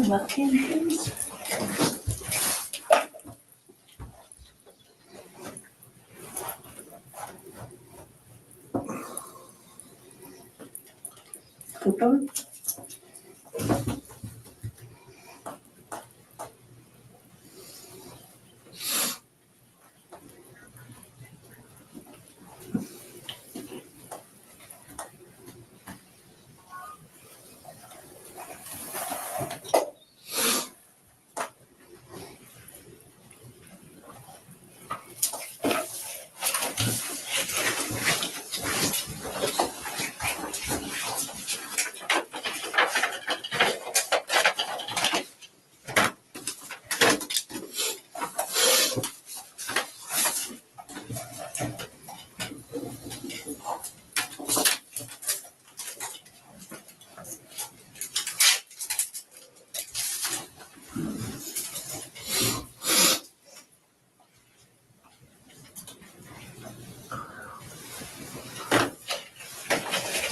Left hand, please. Flip over.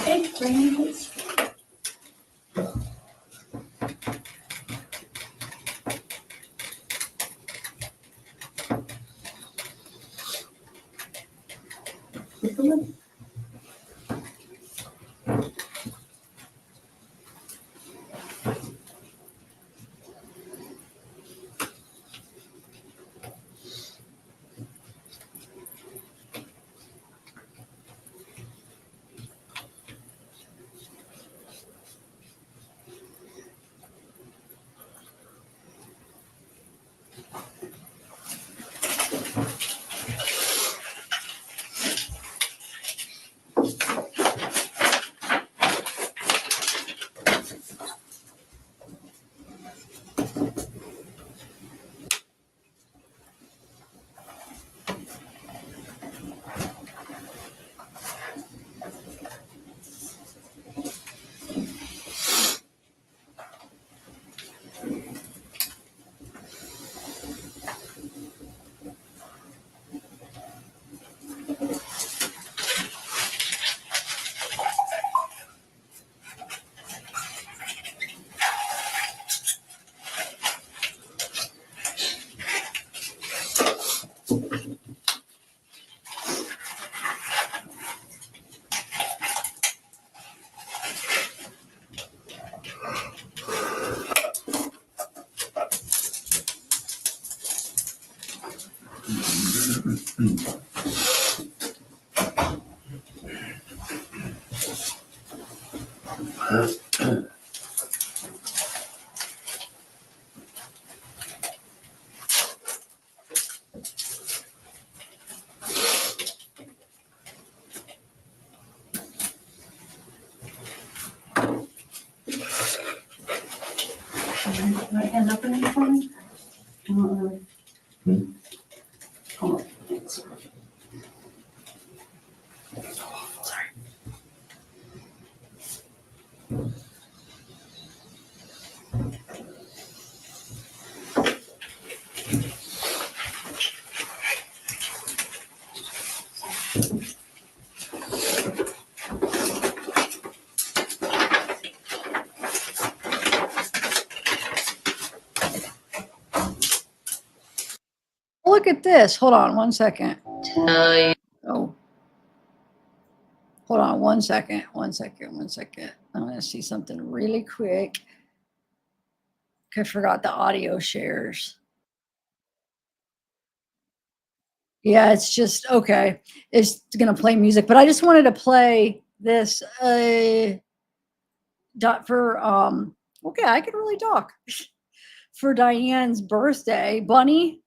Okay, bring in please. Flip the lid. Right hand up in the corner. Oh, thanks. Sorry. Look at this. Hold on 1 second. Oh. Hold on 1 second. 1 second. 1 second. I'm going to see something really quick. I forgot the audio shares. Yeah, it's just okay. It's going to play music, but I just wanted to play this okay, I could really talk. For Diane's birthday, Bunny,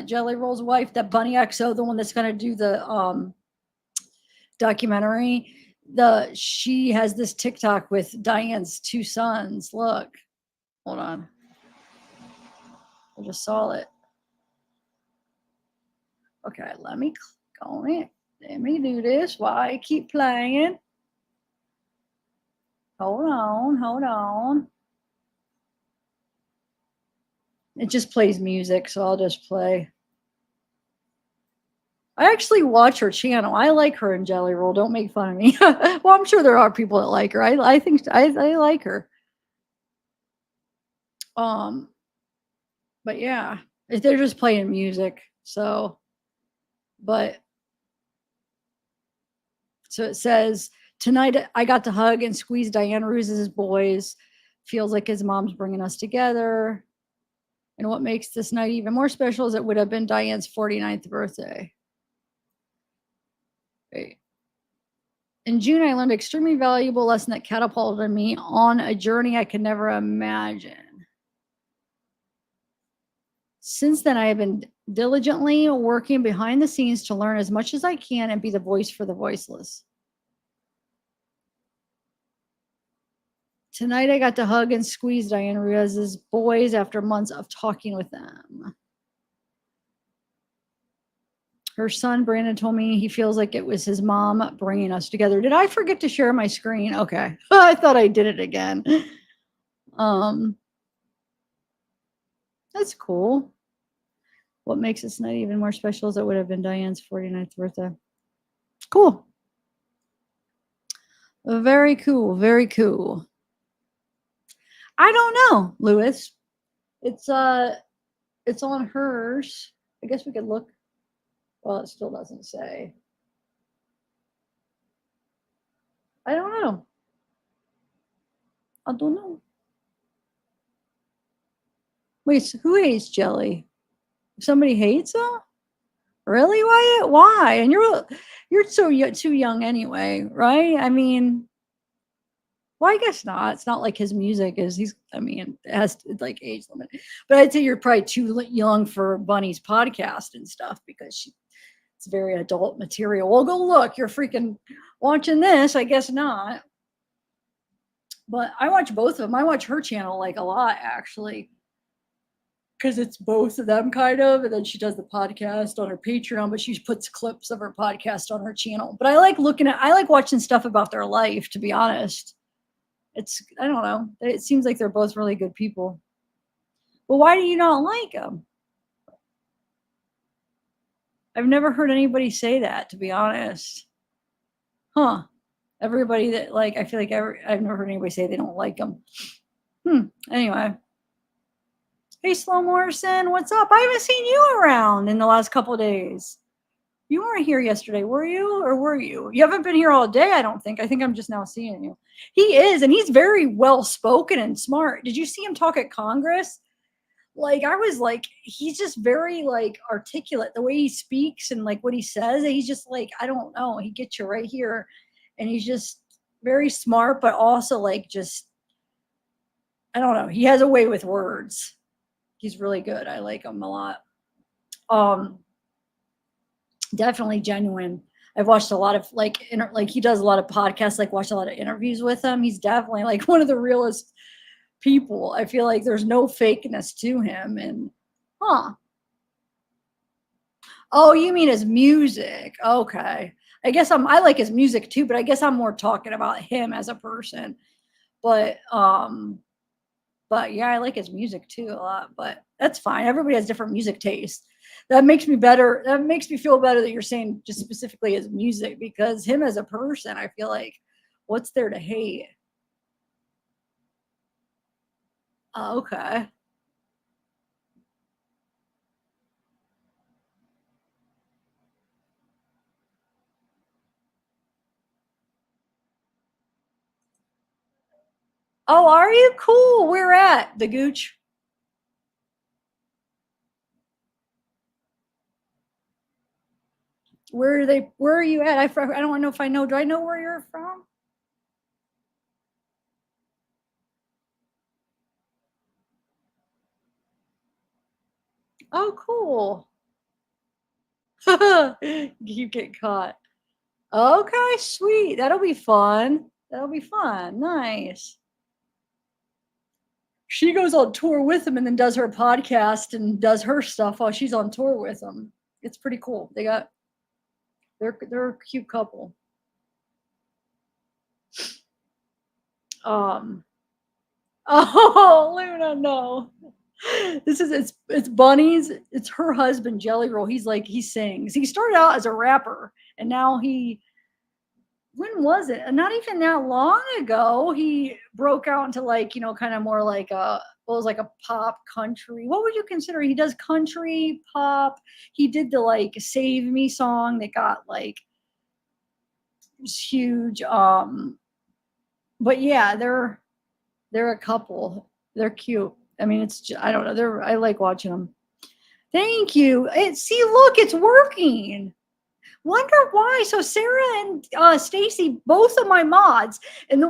Jelly Roll's wife, that Bunny XO, the one that's going to do the documentary, she has this TikTok with Diane's 2 sons. Look, hold on. I just saw it. Okay, let me click on it. Let me do this while I keep playing. Hold on, hold on. It just plays music, so I'll just play. I actually watch her channel. I like her and Jelly Roll. Don't make fun of me. Well, I'm sure there are people that like her. I think I like her. But yeah, they're just playing music. So, so it says, tonight I got to hug and squeeze Diane Ruse's boys. Feels like his mom's bringing us together. And what makes this night even more special is it would have been Diane's 49th birthday. Wait. In June, I learned an extremely valuable lesson that catapulted me on a journey I could never imagine. Since then, I have been diligently working behind the scenes to learn as much as I can and be the voice for the voiceless. Tonight, I got to hug and squeeze Diane Ruiz's boys after months of talking with them. Her son, Brandon, told me he feels like it was his mom bringing us together. Did I forget to share my screen? Okay. I thought I did it again. That's cool. What makes this night even more special is it would have been Diane's 49th birthday. Cool. Very cool. Very cool. I don't know, Lewis. It's on hers. I guess we could look. Well, it still doesn't say. I don't know. I don't know. Wait, who hates Jelly? Somebody hates her? Really, Wyatt? Why? And you're too young anyway, right? I mean, well, I guess not. It's not like his music is. It has like age limit. But I'd say you're probably too young for Bunny's podcast and stuff because it's very adult material. Well, go look. You're freaking watching this. I guess not. But I watch both of them. I watch her channel like a lot, actually. Because it's both of them kind of. And then she does the podcast on her Patreon, but she puts clips of her podcast on her channel. But I like watching stuff about their life, to be honest. I don't know. It seems like they're both really good people. Well, why do you not like them? I've never heard anybody say that, to be honest. Huh. Everybody that I feel like I've never heard anybody say they don't like them. Anyway. Hey, Slow Morrison, what's up? I haven't seen you around in the last couple of days. You weren't here yesterday, were you? Or were you? You haven't been here all day, I don't think. I think I'm just now seeing you. He is, and he's very well-spoken and smart. Did you see him talk at Congress? like, I was like, he's just very like articulate, the way he speaks and like what he says. He's just like, I don't know. He gets you right here. And he's just very smart, but also like just, I don't know. He has a way with words. He's really good. I like him a lot. Definitely genuine. I've watched a lot of like, he does a lot of podcasts, like watched a lot of interviews with him. He's definitely like one of the realest people. I feel like there's no fakeness to him. And oh, you mean his music? Okay. I guess I like his music too, but I guess I'm more talking about him as a person. But yeah, I like his music too a lot, but that's fine. Everybody has different music tastes. That makes me better. That makes me feel better that you're saying just specifically his music, because him as a person, I feel like, what's there to hate? Okay. Oh, are you? Cool. Where at? The Gooch? Where are you at? I don't know if I know. Do I know where you're from? Oh, cool. You get caught. Okay, sweet. That'll be fun. That'll be fun. Nice. She goes on tour with him and then does her podcast and does her stuff while she's on tour with him. It's pretty cool. They're a cute couple. Oh, Luna, no. It's Bunny's. It's her husband, Jelly Roll. He sings. He started out as a rapper, and now when was it? Not even that long ago, he broke out into like, kind of more like like a pop country. What would you consider? He does country pop. He did the like Save Me song that got like, it was huge. But yeah, they're a couple. They're cute. I mean, I don't know. I like watching them. Thank you. See, look, it's working. Wonder why. So Sarah and Stacy, both of my mods, and the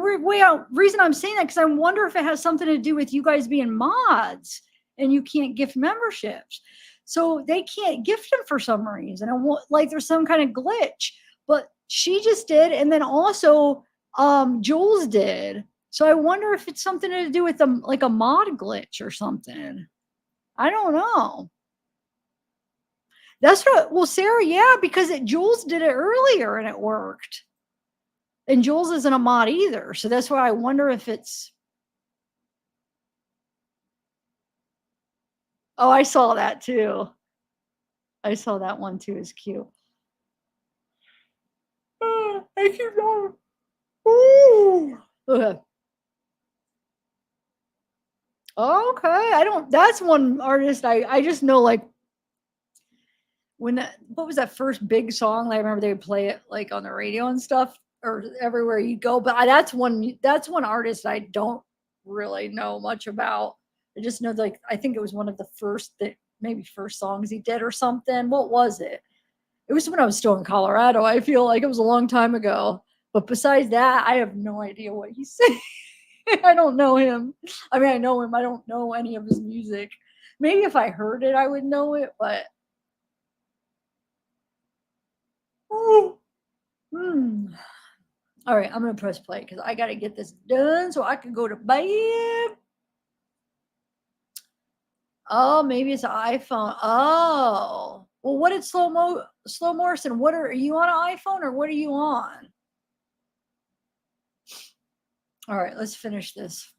reason I'm saying that, because I wonder if it has something to do with you guys being mods and you can't gift memberships. So they can't gift them for some reason. Like there's some kind of glitch, but she just did. And then also Jules did. So I wonder if it's something to do with like a mod glitch or something. I don't know. That's well, Sarah, yeah, because Jules did it earlier and it worked. And Jules isn't a mod either. So that's why I wonder if it's. Oh, I saw that too. I saw that one too. It's cute. I keep going. Ooh. Okay. Okay. That's one artist I just know, like, what was that first big song? I remember they would play it like on the radio and stuff, or everywhere you go. But that's one artist I don't really know much about. I just know, like, I think it was one of the first songs he did or something. What was it? It was when I was still in Colorado. I feel like it was a long time ago. But besides that, I have no idea what he's saying. I don't know him. I mean, I know him. I don't know any of his music. Maybe if I heard it, I would know it, but. All right, I'm gonna press play because I gotta get this done so I can go to bed. Oh, maybe it's an iPhone. Oh, well, what did Slow Morrison? What are you on an iPhone or what are you on? All right, let's finish this.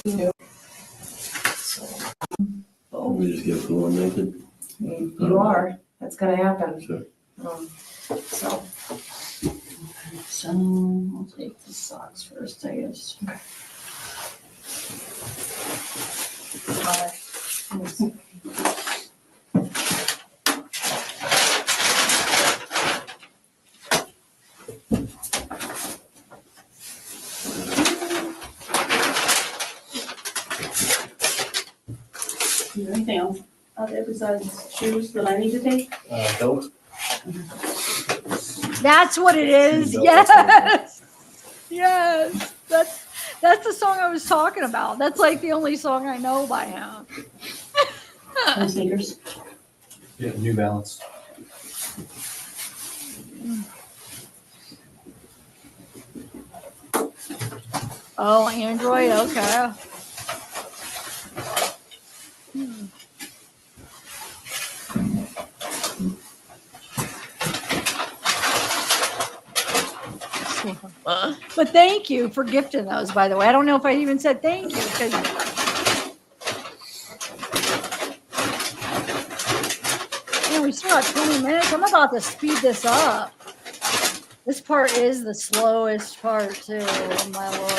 We just get full on naked. You are. That's gonna happen. Sure. So I'll take the socks first, I guess. Okay. Is there anything else out there besides shoes that I need to take? Belt. That's what it is. Belt, that's what it Yes. Yes. That's the song I was talking about. That's like the only song I know by him. And sneakers. Yeah, New Balance. Oh, Android. Okay. Hmm. But thank you for gifting those, by the way. I don't know if I even said thank you because we still got 20 minutes. I'm about to speed this up. This part is the slowest part too. Oh my lord.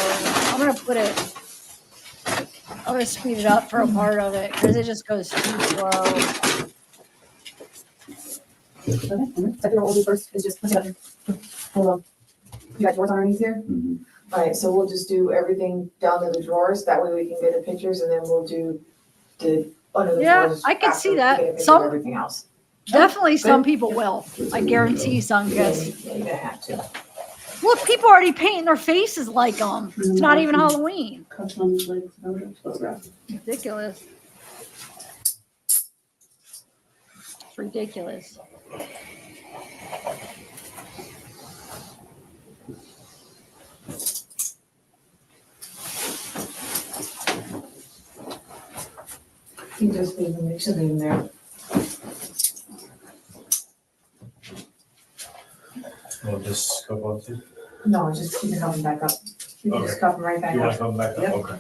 I'm gonna speed it up for a part of it because it just goes too slow. Okay, second what we'll do first is just put together. Hold on. You got drawers underneath here? All right, so we'll just do everything down to the drawers. That way we can get the pictures and then we'll do the under the Yeah, drawers. I can after see we that. get a picture of Some everything else. definitely some Good. people will. I guarantee some because Yeah, you're gonna have to. look, people already painting their faces like them. It's not even Halloween. Customs, like, photograph. Ridiculous. It's ridiculous. You just leave them, you should leave them there. We'll just go on to. No, just keep it coming back up. You can just Okay. cuff them right back You want up. to come back up? Yep. Okay.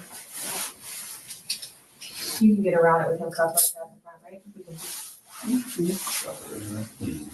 You can get around it with him cuffed like that in front, right? We can-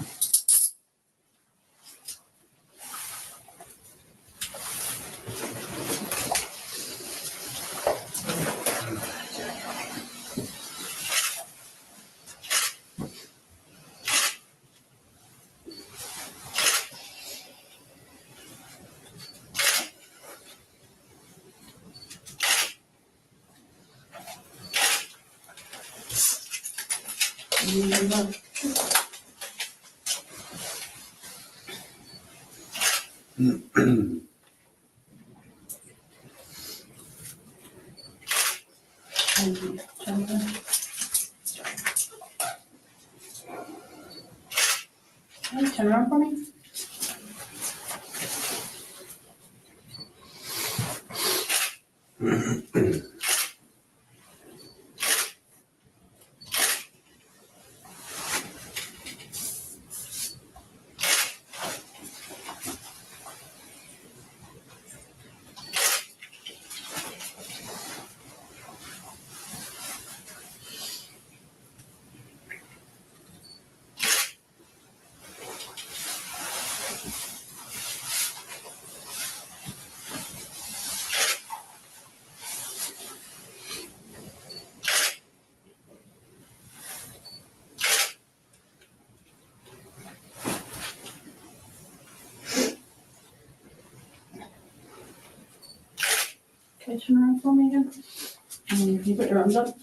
Can you turn around for me? Okay, turn around for me again. And you put your arms up.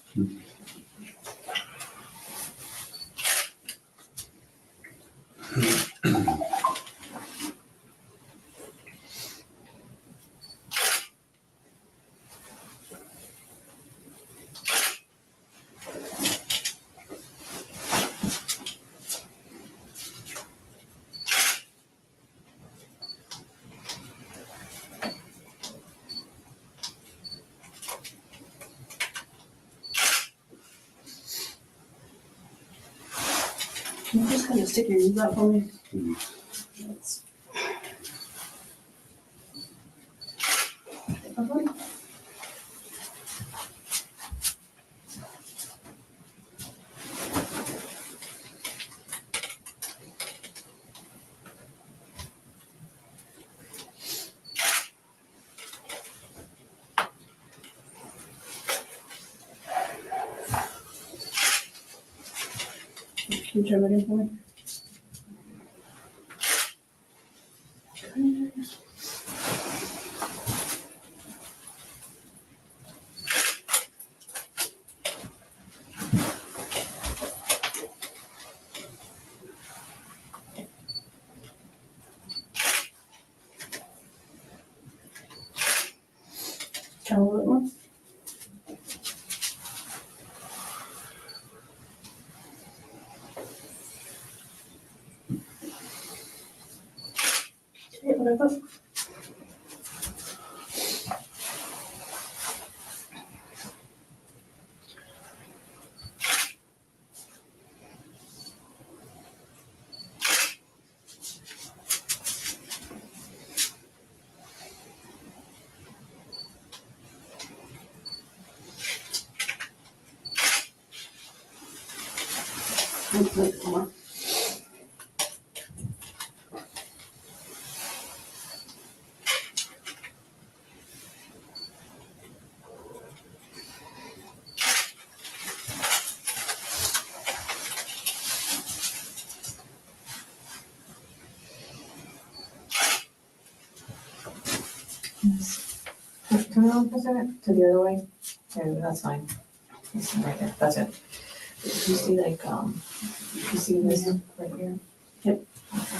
Can you just kind of stick your knees out for me? That's- Okay. Can you try that in for me? Tell a little more. Okay, what I thought. More. Turn around for a second, to the other way. Okay, that's fine. That's fine right there, that's it. You see like, you see this right here? Yep. Okay.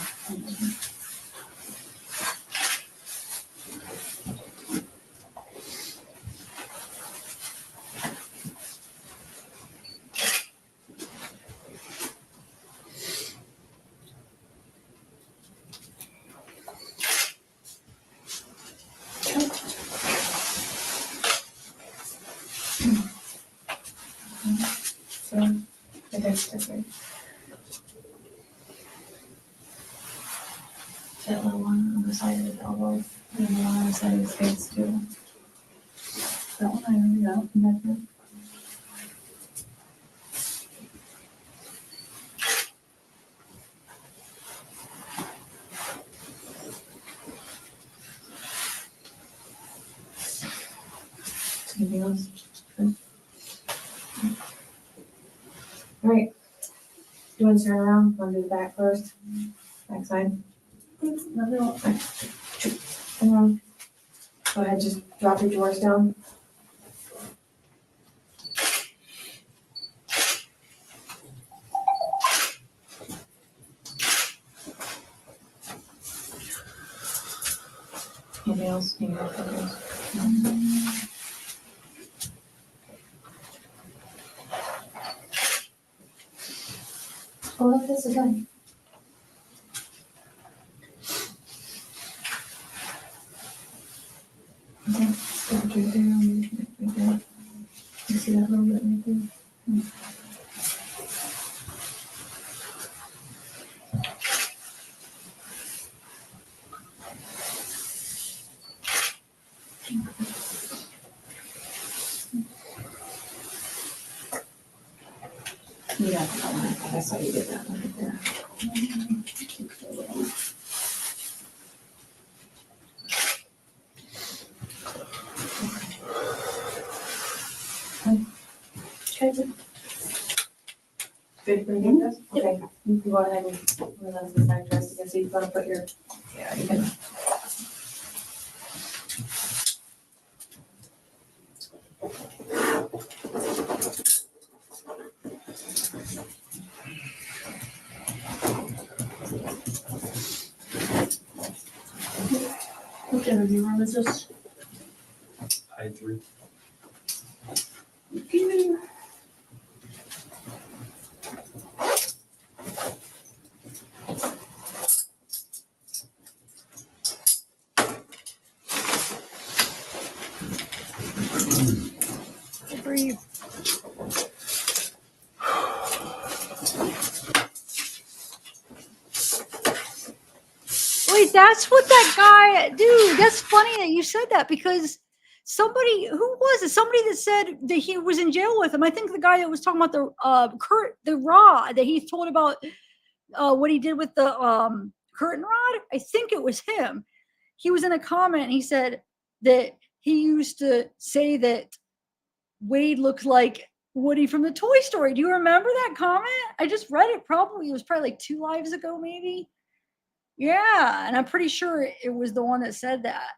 So, okay, that's right. That little one on the side of the elbow, and the one on the side of his face too. That one I already got from back there. Anything else? Good. All right. Do you want to turn around? Want to do the back first? Back side? Nothing else. Turn around. Go ahead, just drop your drawers down. Anything else? Anything else? Oh, look, this again. Okay, stop it right there, right there. You see that little bit right there? You got that one. I saw you did that one right there. Okay. Good for you, guys? Okay, you can go ahead and move on to the side dress. You can see you're gonna put your, yeah, you can. Which interview room is this? I3. Breathe. Wait, that's what that guy, dude, that's funny that you said that because somebody, who was it? Somebody that said that he was in jail with him. I think the guy that was talking about the rod that he told about what he did with the curtain rod. I think it was him. He was in a comment and he said that he used to say that Wade looked like Woody from the Toy Story. Do you remember that comment? I just read it probably. It was probably like 2 lives ago, maybe. Yeah, and I'm pretty sure it was the one that said that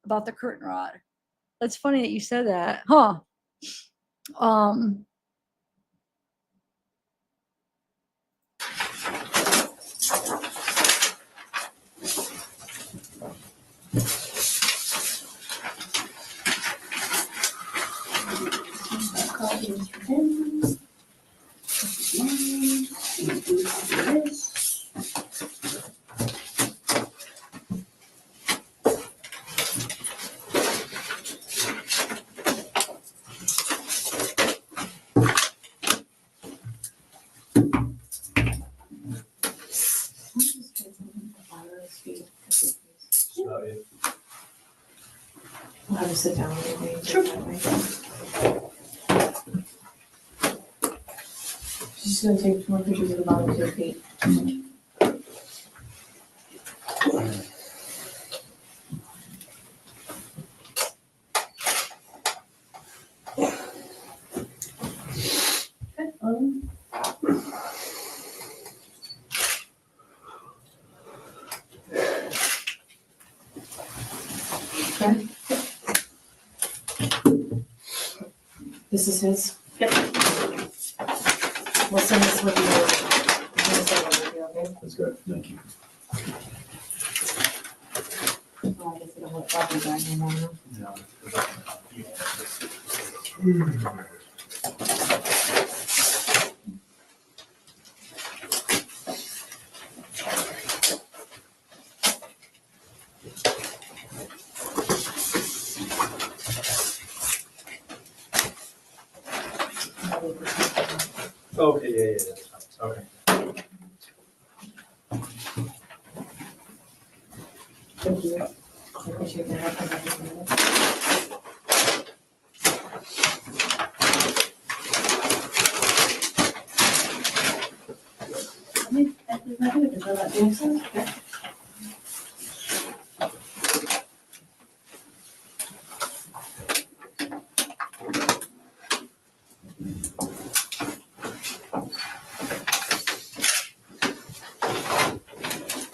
about the curtain rod. That's funny that you said that, huh? be. So, yeah. We'll have to sit down with me. Sure. She's gonna take more pictures of the volunteer feet. Okay, Okay. This is his? Yep. We'll send this with you. Okay? That's great. Thank you. Oh, I guess I don't want copy back anymore. No. Okay, yeah, that's fine. Okay. Thank you. I appreciate that.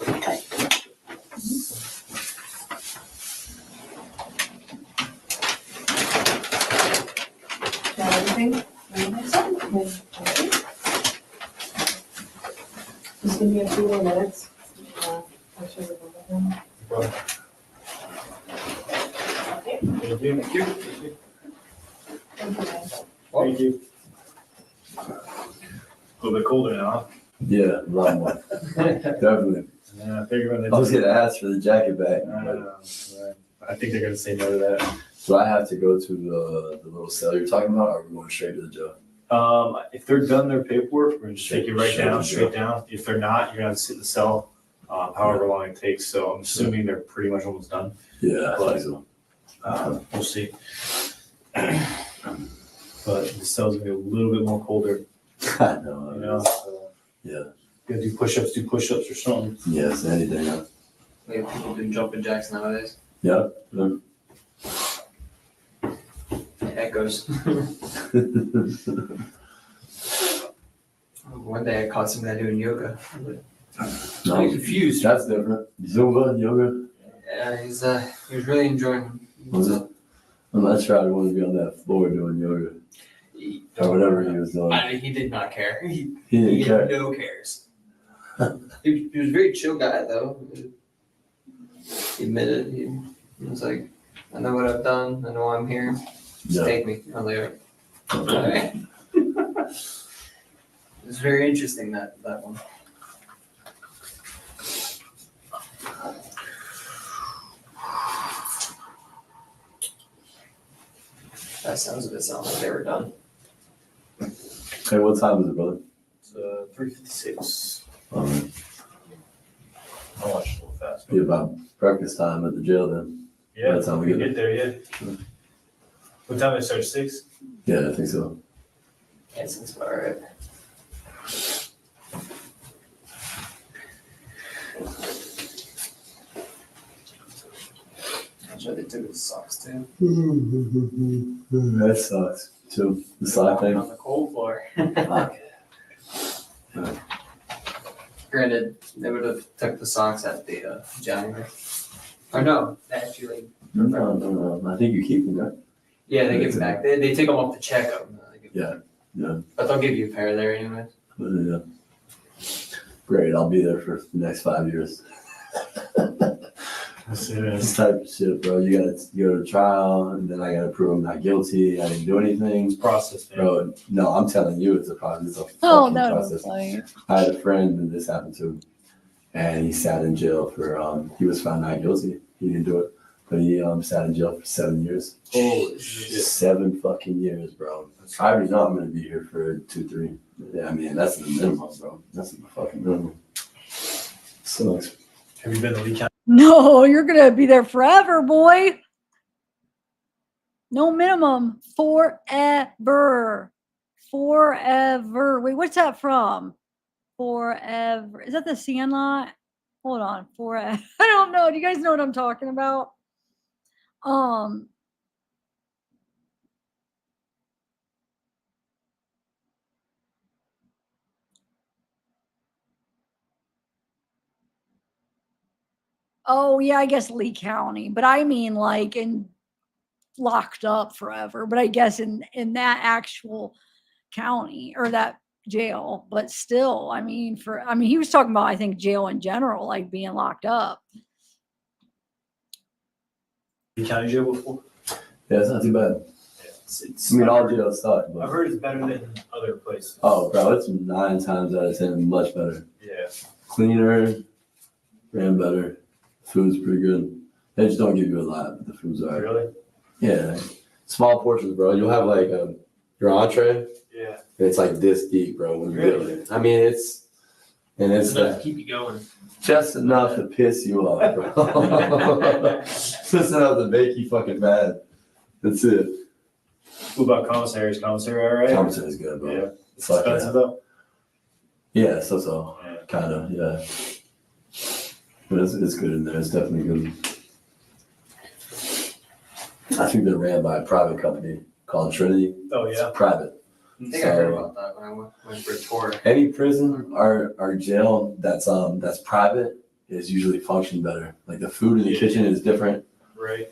Okay. Got everything? Okay. Just give me a few more minutes. I'll show you everything. Okay. Thank you. Thank you, guys. Thank you. A little bit colder now, huh? Yeah, a lot more. Definitely. Yeah, I figure when they I was gonna ask for the jacket back. I think they're gonna say no to that. Do I have to go to the little cell you're talking about, or are we going straight to the jail? If they're done their paperwork, we're gonna just take you right Sure, down, sure. straight down. If they're not, you're gonna have to sit in the cell, however long it takes. So I'm assuming they're pretty much almost done. Yeah, I think so. We'll see. But the cell's gonna be a little bit more colder, I know. you know? So Yeah. gotta do push-ups or something. Yes, anything. Yeah. We have people doing jumping jacks nowadays. Yeah. Echoes. One day I caught some guy doing yoga. No, I'm confused. That's different. Zumba, yoga. Yeah, he was really enjoying it. I'm not sure I'd want to be on that floor doing yoga or whatever he was doing. He did not care. He didn't care. had no cares. He was a very chill guy though. He admitted he was like, I know what I've done. I know why I'm here. Just take me. I was like, okay. It's very interesting that one. That sounds like they were done. Hey, what time is it, brother? It's 3:56. All right. I watched a little fast. Be about breakfast time at the jail then. Yeah, By the time we we get get there, yeah. What time they start? 6? Yeah, I think so. Yeah, since about right. I'm sure they took his socks too. That sucks too. The sock thing. On the cold floor. Fuck. Granted, they would have took the socks at the janitor. Or no, they actually. No. I think you keep them, right? Yeah, they give them back. They take them off to check them. Yeah. But they'll give you a pair there anyway. Yeah. Great. I'll be there for the next 5 years. This type of shit, bro. You gotta go to trial, and then I gotta prove I'm not guilty. I didn't do anything. It's process, man. Bro, no, I'm telling you, it's a process. It's a Oh, fucking no, process. like, I had a friend and this happened to him, and he sat in jail for. He was found not guilty. He didn't do it, but he sat in jail for 7 years. Holy shit. 7 fucking years, bro. I already know I'm gonna be here for 2-3. Yeah, I mean that's the minimum, bro. That's the fucking minimum. Sucks. Have you been to Lee County? No, you're gonna be there forever, boy. No minimum. Forever. Forever. Wait, what's that from? Forever. Is that the Sandlot? Hold on. Forever. I don't know. Do you guys know what I'm talking about? Oh yeah, I guess Lee County, but I mean like in locked up forever. But I guess in that actual county or that jail. But still, I mean, he was talking about I think jail in general, like being locked up. Lee County jail before? Yeah, it's not too bad. I mean, all jails suck. But... I've heard it's better than other places. Oh, bro, it's 9 times out of 10 much better. Yeah. Cleaner, ran better. Food's pretty good. They just don't give you a lot, but the food's alright. Really? Yeah. Small portions, bro. You'll have like your entree. Yeah. And it's like this deep, bro. When you Really? get it. I mean, it's enough to keep you going. just enough to piss you off, bro. Just enough to make you fucking mad. That's it. What about commissary? Is commissary all right? Commissary's good, bro. Yeah. It's It's expensive though? Yeah, so. Kind of, yeah. But it's good in there. It's definitely good. I think they're ran by a private company called Trinity. Oh, yeah. It's private. I think I heard about that when I went for a tour. Any prison or jail that's private is usually function better. Like the food in the kitchen is different. Right.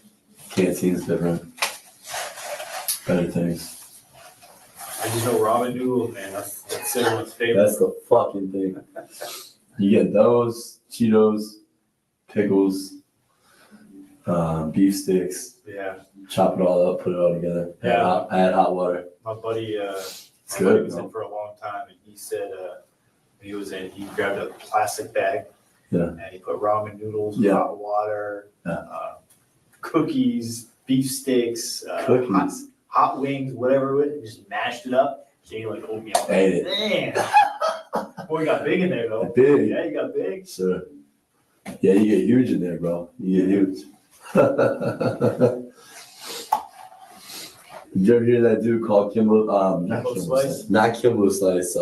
Canteen's different. Better things. I just know ramen noodles, man. That's everyone's favorite. That's the fucking thing. You get those, Cheetos, pickles, beef sticks. Yeah. Chop it all up, put it all together. Yeah. Add hot water. My buddy, It's my good, buddy was bro. in for a long time, and he said he grabbed a plastic bag, Yeah. and he put ramen noodles, Yeah. hot water, cookies, beef sticks, Cookies. hot wings, whatever it was, and just mashed it up. Gave like oatmeal. Ate it. Man, boy, got big in there though. Big. Yeah, you got big. Sure. Yeah, you get huge in there, bro. You get huge. Did you ever hear that dude called Kimbo? Not Kimbo Kimbo Slice? Not Kimbo Slice.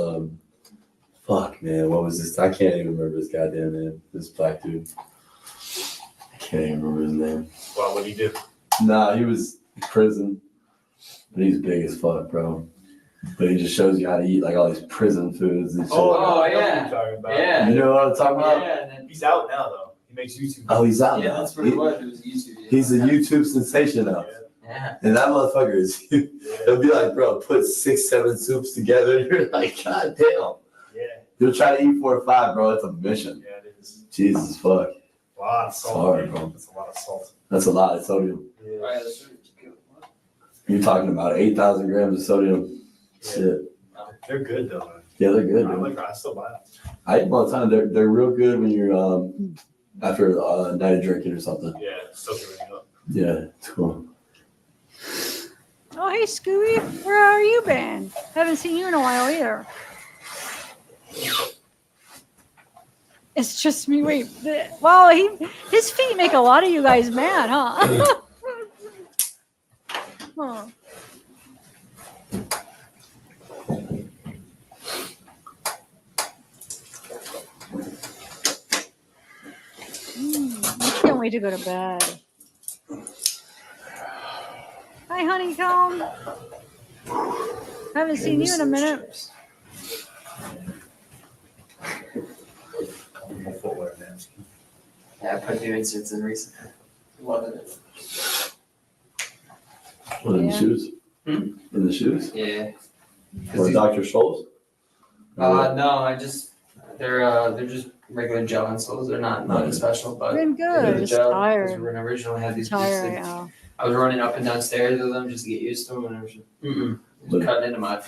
Fuck, man. What was this? I can't even remember his goddamn name. This black dude. I can't even remember his name. Well, what did he do? Nah, he was in prison. But he's big as fuck, bro. But he just shows you how to eat like all these prison foods and shit. Oh, I know yeah. what you're talking about. Yeah. You know what I'm talking about? Yeah, and then, He's out now though. He makes YouTube. Oh, he's out yeah, now. that's what it was. It was YouTube. Yeah. He's a YouTube sensation now. Yeah. And that motherfucker is, it'll be like, bro, put 6, 7 soups together. You're like, God damn. Yeah. You'll try to eat 4 or 5, bro. It's a mission. Yeah, it is. Jesus fuck. A lot of It's salt. hard, man. bro. That's a lot of salt. That's a lot of sodium. Yeah. Right, that's what it's good. You're talking about 8,000 grams of sodium. Shit. They're good though. Man. Yeah, they're good, I dude. like. I still buy them. I eat them all the time. They're real good when you're after a night of drinking or something. Yeah, soak everything up. Yeah, it's cool. Oh, hey, Scooby, where have you been? Haven't seen you in a while either. It's just me. Wait, wow, his feet make a lot of you guys mad, huh? Huh. I can't wait to go to bed. Hi, Honeycomb. Haven't seen you in a minute. Yeah, I put new inserts in recently. Loving it. What, in the Yeah. shoes? Hmm? In the shoes? Yeah. Or Dr. Scholl's? No, they're just regular gel insoles. They're not nothing special, but Been they're good. the Just gel, tired. 'cause when I originally had these Tired, things, yeah. I was running up and down stairs with them just to get used to them, and I was just, it was cutting into my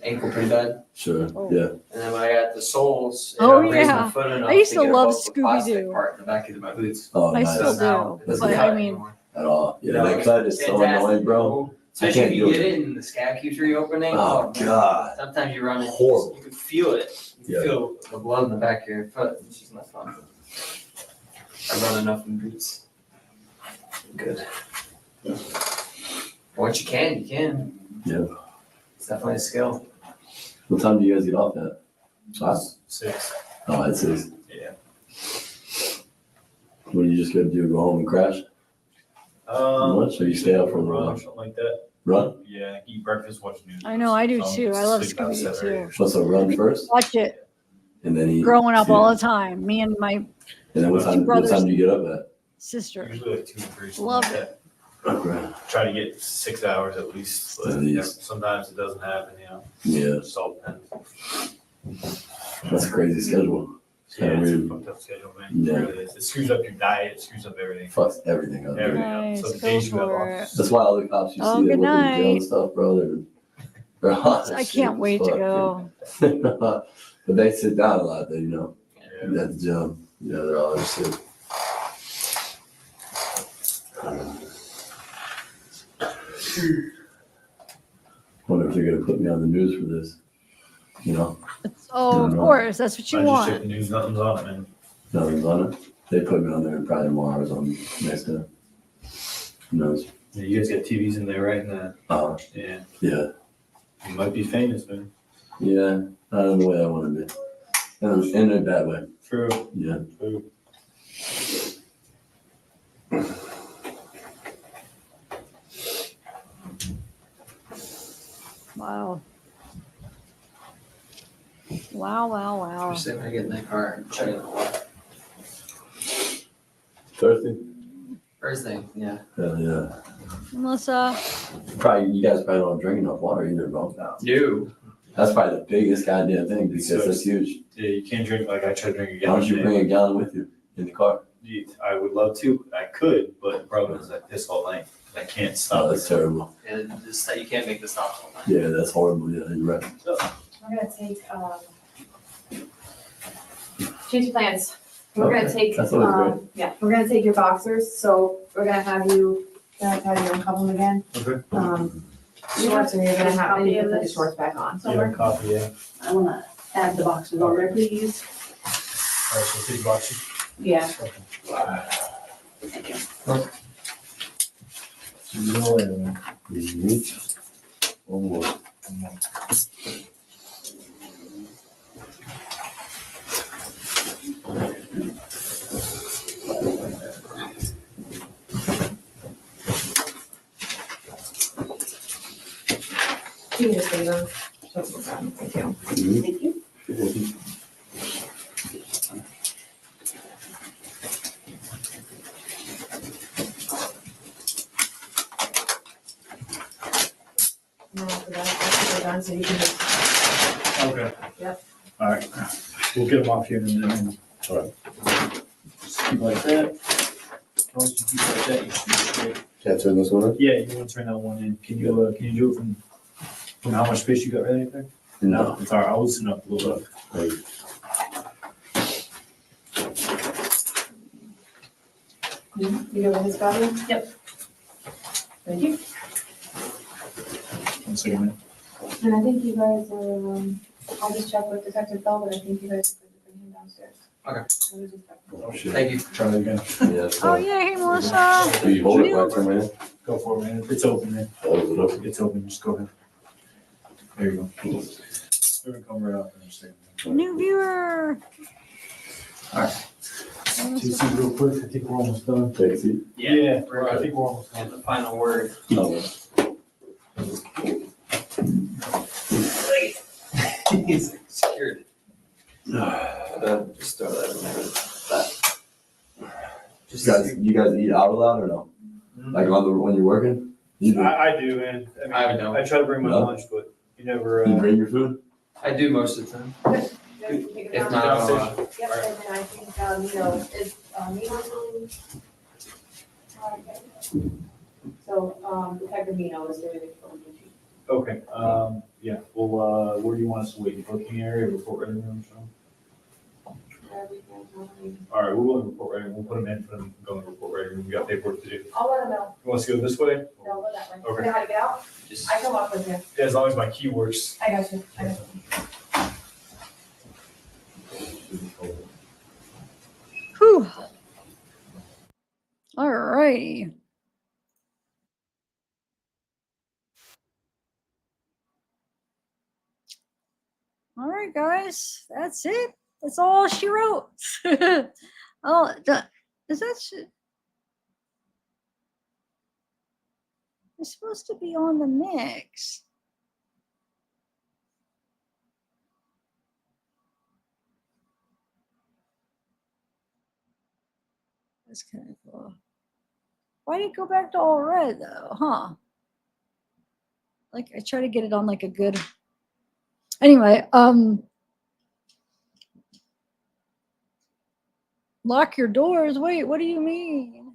ankle pretty bad. Sure, Oh. yeah. And then when I got the soles, Oh, I raised yeah. my foot enough I used to get love above the plastic Scooby-Doo. part in the back of my boots. Oh, I nice. still Now, do. it doesn't But cut I mean, anymore. At all. Yeah, No, that cut is so fantastic. annoying, bro. Especially if can't you do get it. it and the scab keeps reopening. Oh, man. God. Sometimes you run it, Horrible. you can feel it. You Yeah. feel the blood in the back of your foot. It's just not fun. I run enough in boots. Good. Once you can, you can. Yeah. It's definitely a skill. What time do you guys get off at? 5? 6. Oh, at 6. Yeah. What do you just gonna do? Go home and crash? Much? Or you stay out for a run while? or something like that. Run? Yeah, eat breakfast, watch news. I know, I do So, too. I love sleep about Scooby-Doo 7 or 8 too. or What's a run first? Watch it And then eat? growing up Yeah. all the time. Me and my And then what time brothers- do you get up at? sister. Usually like 2 or 3. something Love like it. that. Okay. Try to get 6 hours at least, but At least. sometimes it doesn't happen, you know. Yeah. It just all depends. That's a crazy schedule. It's Yeah, kind of it's a weird. fucked up schedule, man. Yeah. It really is. It screws up your diet, it screws up everything. Fucks everything up. Everything up. Nice, So the go days you have for off. it. That's why all the cops you Oh, see that good work in jail and night. stuff, bro, they're hot. I can't wait to go. But they sit down a lot, though, you know. Yeah. At the gym. Yeah, they're all just sit. Wonder if they're gonna put me on the news for this. You know, Oh, of No. course, that's what you I just check want. the news, nothing's on it, man. nothing's on it. They put me on there and probably more hours on next time. Who knows? Yeah, you guys got TVs in there, right? Yeah. Yeah. You might be famous, man. Yeah. Not in the way I want to be. In a bad way. True. Yeah. True. Wow. Wow, wow, wow. Just say when I get in that car and check it out. Thirsty? First thing, yeah. Hell yeah. Melissa, You guys probably don't drink enough water either, bro. You. That's probably the biggest goddamn thing because that's huge. Yeah, you can't drink, like I try to drink a Why gallon. don't you a day. bring a gallon with you in the car? I would love to. I could, but the problem is I piss all night. I can't Oh, stop. that's terrible. And just that you can't make the stops all night. Yeah, that's horrible. Yeah, you're right. We're gonna take, change of plans. We're gonna Okay, take, that's always great. yeah, we're gonna take your boxers, so we're gonna have you uncouple them again. Okay. Shorts, and you're gonna have, and you Copy can of put the this. shorts back on. Yeah, coffee, yeah. I wanna add the boxes on there, please. All right, so take boxes. Yeah. Thank you. One more. You can just leave them. Thank you. Thank you. No, after they're done, so you can just, Okay. Yep. All right. We'll get them off here in a minute. All right. Just keep like that. As long as you keep like that, you should be great. Can I turn this one on? Yeah, you want to turn that one in. Can you do it from how much space you got right there? No. It's all right. I'll loosen up a little bit. Hey. you go with this copy? Yep. Thank you. 1 second, man. And I think you guys are, I'll just check with Detective Bell, but I think you guys are good to bring him downstairs. Okay. Let me just check. Oh, shit. Thank you. Try that again. Yeah, oh so, yeah, hey Melissa. do you hold it while I turn my hand? Go for it, man. It's open, man. Oh, is it open? It's open. Just go ahead. There you go. We're gonna come right up and just New viewer. All right. Two seats real quick. I think we're almost done. Take a seat. Yeah, I think we're almost done. And the final word. Oh, He's secured. Just throw that in there. you guys eat out a lot or no? Like when you're working? You do. I do, man. I don't. I try to bring my No? lunch, but you never. You bring your food? I do most of the time. If not, I'll, Yep, and then I think, is, so, Detective Mino is doing it for you. Okay, yeah, well, where do you want us to wait? The booking area, report writing room, so? All right, we'll go in report writing, we'll put them in, go in report writing room, we got paperwork to do. You I'll let him know. want us to go this way? They'll go that way. Okay. You know how to get out? just, I come up with you. Yeah, as long as my key works. I got you. I got you. Whew. righty. All right, guys, that's it. That's all she wrote. Oh, is that it's supposed to be on the mix. That's kind of cool. Why did it go back to all red though? Huh? Like I try to get it on like a good. Anyway, lock your doors. Wait, what do you mean?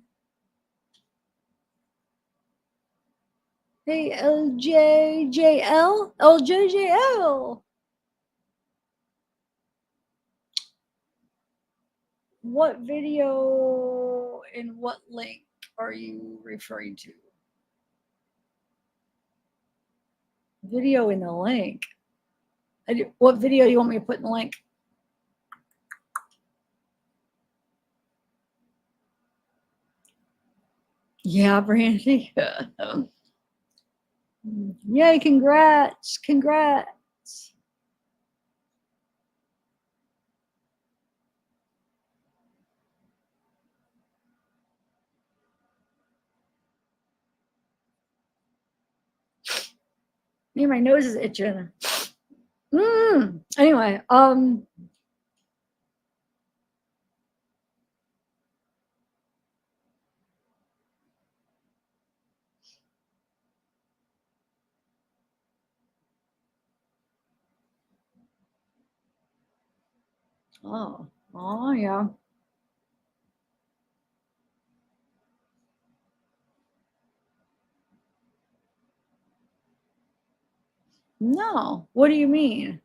Hey, LJJL? LJJL. What video and what link are you referring to? Video in the link. What video do you want me to put in the link? Yeah, Brandy. Yay, congrats. Congrats. Man, my nose is itching. Anyway, oh yeah. No, what do you mean?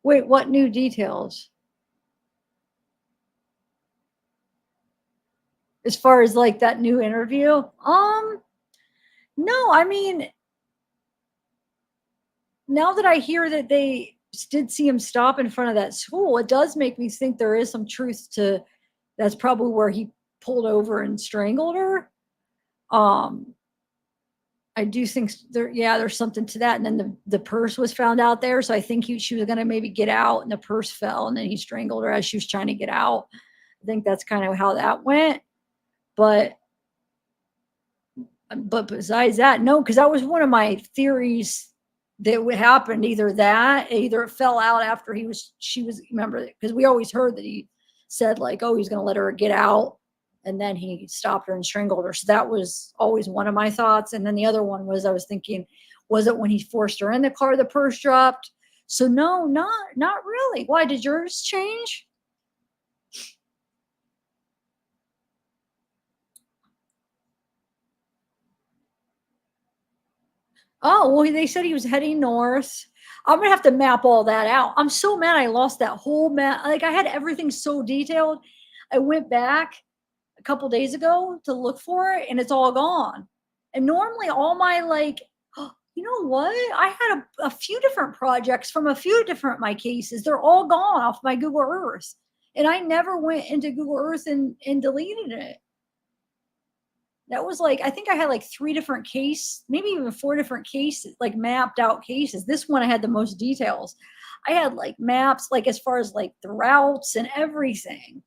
Wait, what new details? As far as like that new interview? No, I mean, now that I hear that they did see him stop in front of that school, it does make me think there is some truth to that's probably where he pulled over and strangled her. I do think there's something to that. And then the purse was found out there. So I think she was going to maybe get out and the purse fell and then he strangled her as she was trying to get out. I think that's kind of how that went. But besides that, no, because that was one of my theories that would happen. Either it fell out after she was, remember, because we always heard that he said like, oh, he's going to let her get out. And then he stopped her and strangled her. So that was always one of my thoughts. And then the other one was, I was thinking, was it when he forced her in the car, the purse dropped? So no, not really. Why did yours change? Oh, well, they said he was heading north. I'm going to have to map all that out. I'm so mad I lost that whole map. Like I had everything so detailed. I went back a couple days ago to look for it and it's all gone. And normally all my you know what? I had a few different projects from a few different my cases. They're all gone off my Google Earth. And I never went into Google Earth and deleted it. That was I think I had 3 different cases, maybe even 4 different cases, mapped out cases. This one I had the most details. I had maps, as far as the routes and everything.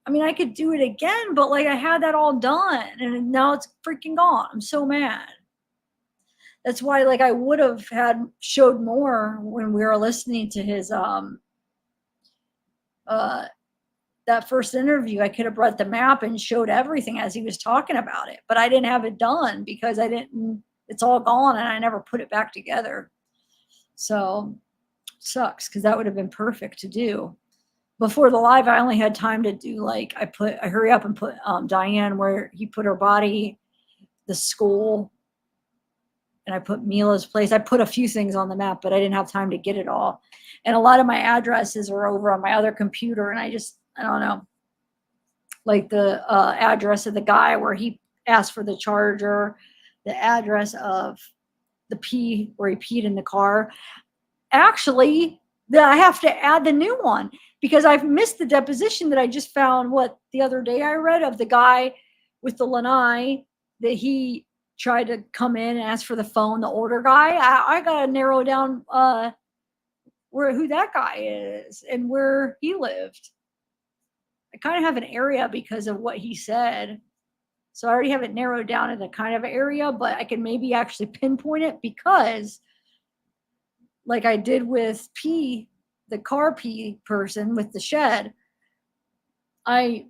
I mean, I could do it again, but I had that all done and now it's freaking gone. I'm so mad. That's why I would have showed more when we were listening to his, that first interview. I could have brought the map and showed everything as he was talking about it, but I didn't have it done because it's all gone and I never put it back together. So sucks because that would have been perfect to do. Before the live, I only had time to do I hurry up and put Diane where he put her body, the school, and I put Mila's place. I put a few things on the map, but I didn't have time to get it all. And a lot of my addresses are over on my other computer, and I don't know, the address of the guy where he asked for the charger, the address of the pee where he peed in the car. Actually, I have to add the new one because I've missed the deposition that I just found the other day I read of the guy with the lanai that he tried to come in and ask for the phone, the older guy. I got to narrow down who that guy is and where he lived. I kind of have an area because of what he said. So I already have it narrowed down in the kind of area, but I can maybe actually pinpoint it because like I did with P, the car P person with the shed, I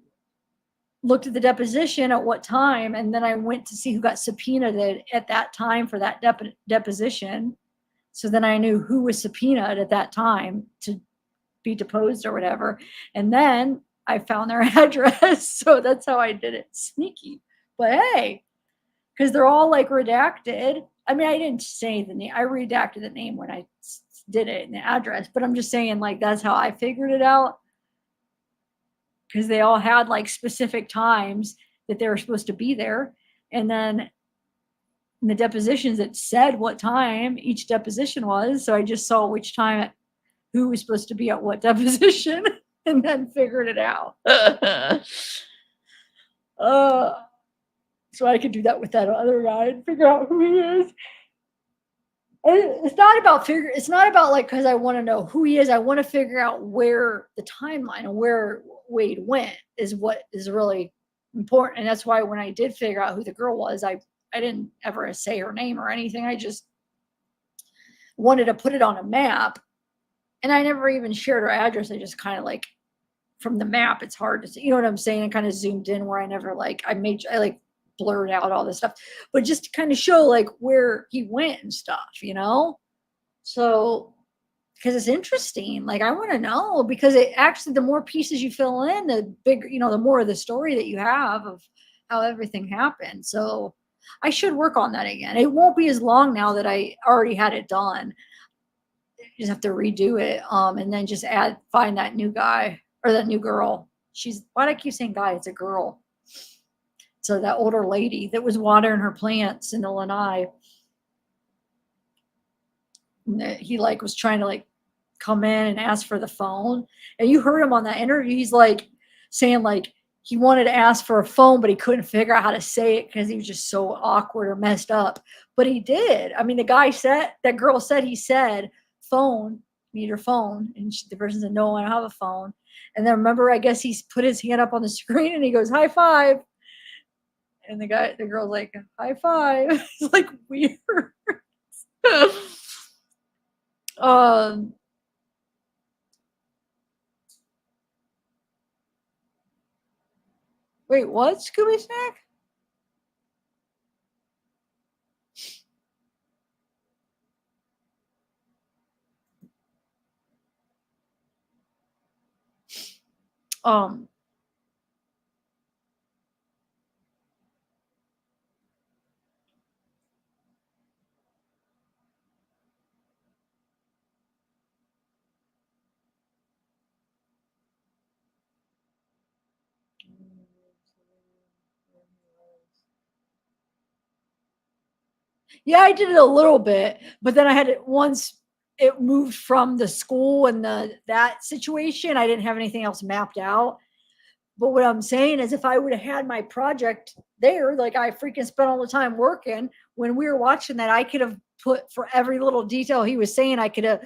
looked at the deposition at what time, and then I went to see who got subpoenaed at that time for that deposition. So then I knew who was subpoenaed at that time to be deposed or whatever. And then I found their address. So that's how I did it. Sneaky. But hey, because they're all like redacted. I mean, I didn't say the name. I redacted the name when I did it and the address. But I'm just saying, like, that's how I figured it out. Because they all had like specific times that they were supposed to be there. And then in the depositions, it said what time each deposition was. So I just saw which time, who was supposed to be at what deposition, and then figured it out. So I could do that with that other guy and figure out who he is. And it's not about like, because I want to know who he is. I want to figure out where the timeline and where Wade went is what is really important. And that's why when I did figure out who the girl was, I didn't ever say her name or anything. I just wanted to put it on a map. And I never even shared her address. I just kind of like, from the map, it's hard to see. You know what I'm saying? I kind of zoomed in where I never like, I like blurred out all this stuff. But just to kind of show like where he went and stuff, you know? So, because it's interesting. Like, I want to know, because it actually, the more pieces you fill in, the bigger, you know, the more of the story that you have of how everything happened. So I should work on that again. It won't be as long now that I already had it done. You just have to redo it. And then just find that new guy or that new girl. Why do I keep saying guy? It's a girl. So that older lady that was watering her plants in the lanai. He like was trying to like come in and ask for the phone. And you heard him on that interview. He's like saying like he wanted to ask for a phone, but he couldn't figure out how to say it because he was just so awkward or messed up. But he did. I mean, that girl said he said, phone, need your phone. And the person said, no, I don't have a phone. And then remember, I guess he's put his hand up on the screen and he goes, high five. And the girl's like, high five. It's like weird. Wait, what? Scooby Snack? Yeah, I did it a little bit, but then I had it once it moved from the school and that situation. I didn't have anything else mapped out. But what I'm saying is, if I would have had my project there, like I freaking spent all the time working, when we were watching that, I could have put for every little detail he was saying, I could have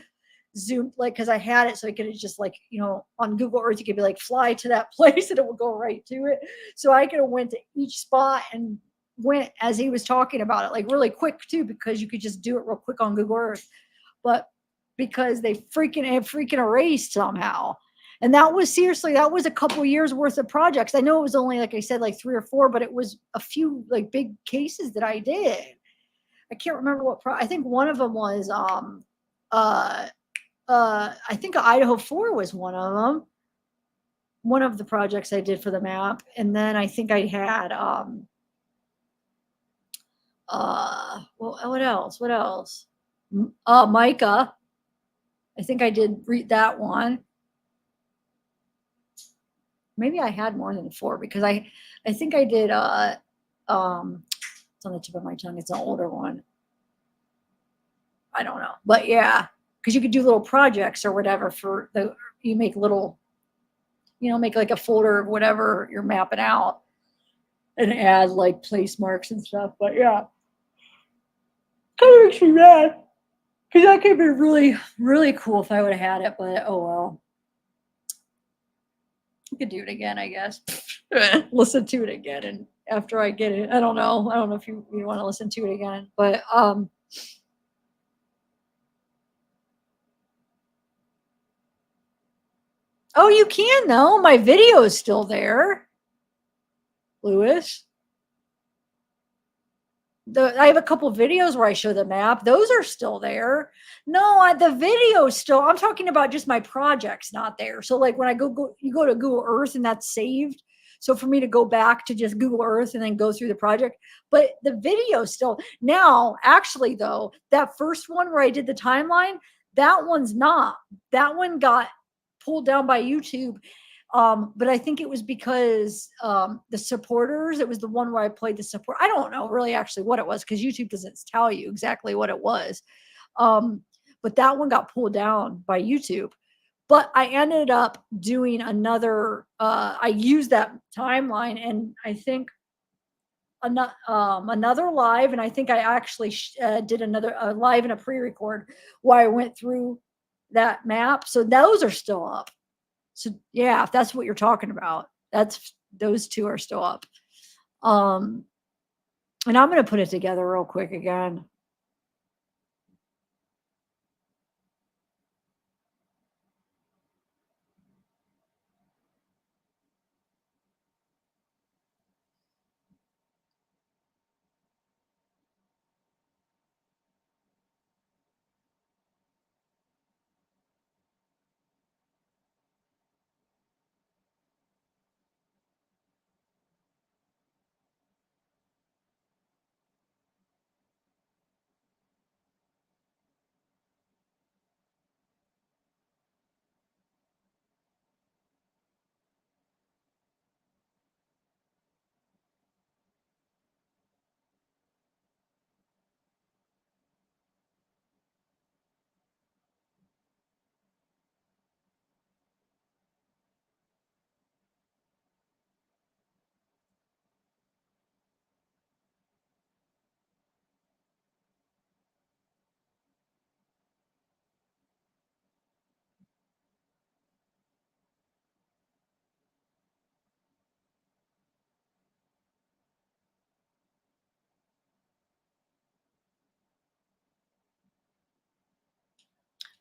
zoomed, like, because I had it, so I could have just like, you know, on Google Earth, you could be like, fly to that place and it would go right to it. So I could have went to each spot and went as he was talking about it, like really quick too, because you could just do it real quick on Google Earth. But because they freaking erased somehow. And that was a couple years worth of projects. I know it was only, like I said, like 3 or 4, but it was a few like big cases that I did. I can't remember I think one of them was, I think Idaho 4 was one of them. One of the projects I did for the map. And then I think I had, well, what else? Micah. I think I did read that one. Maybe I had more than 4 because I think I did, it's on the tip of my tongue. It's an older one. I don't know, but yeah, because you could do little projects or whatever you make little, you know, make like a folder of whatever you're mapping out. and add like place marks and stuff. But yeah, kind of makes me mad because that could have been really, really cool if I would have had it. But oh well, you could do it again, I guess. Listen to it again, and after I get it, I don't know if you want to listen to it again, but oh, you can though. My video is still there, Lewis. I have a couple of videos where I show the map. Those are still there. No, the video is still. I'm talking about just my projects not there. So like when I you go to Google Earth and that's saved. So for me to go back to just Google Earth and then go through the project, but the video still. Now, actually though, that first one where I did the timeline, that one's not. That one got pulled down by YouTube. But I think it was because the supporters, it was the one where I played the support. I don't know really actually what it was because YouTube doesn't tell you exactly what it was. But that one got pulled down by YouTube. But I ended up doing another, I used that timeline and I think another live. And I think I actually did another live and a pre-record where I went through that map. So those are still up. So yeah, if that's what you're talking about, those two are still up. And I'm going to put it together real quick again.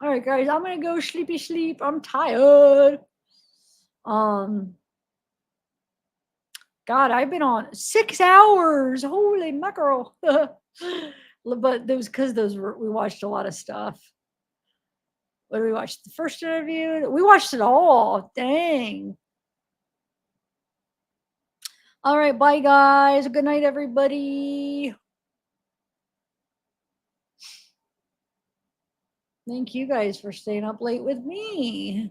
All right, guys, I'm going to go sleepy sleep. I'm tired. God, I've been on 6 hours. Holy mackerel. But those we watched a lot of stuff. What did we watch? The first interview? We watched it all. Dang. All right, bye guys. Good night, everybody. Thank you guys for staying up late with me.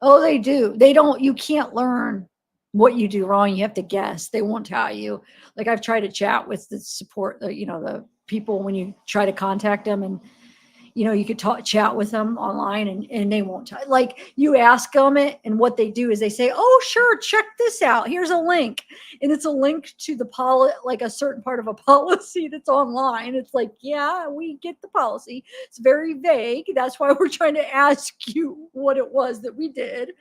Oh, they do. They don't, you can't learn what you do wrong. You have to guess. They won't tell you. Like I've tried to chat with the support, the people when you try to contact them and, you could chat with them online and they won't tell. Like you ask them it and what they do is they say, oh, sure, check this out. Here's a link. And it's a link to like a certain part of a policy that's online. It's like, yeah, we get the policy. It's very vague. That's why we're trying to ask you what it was that we did.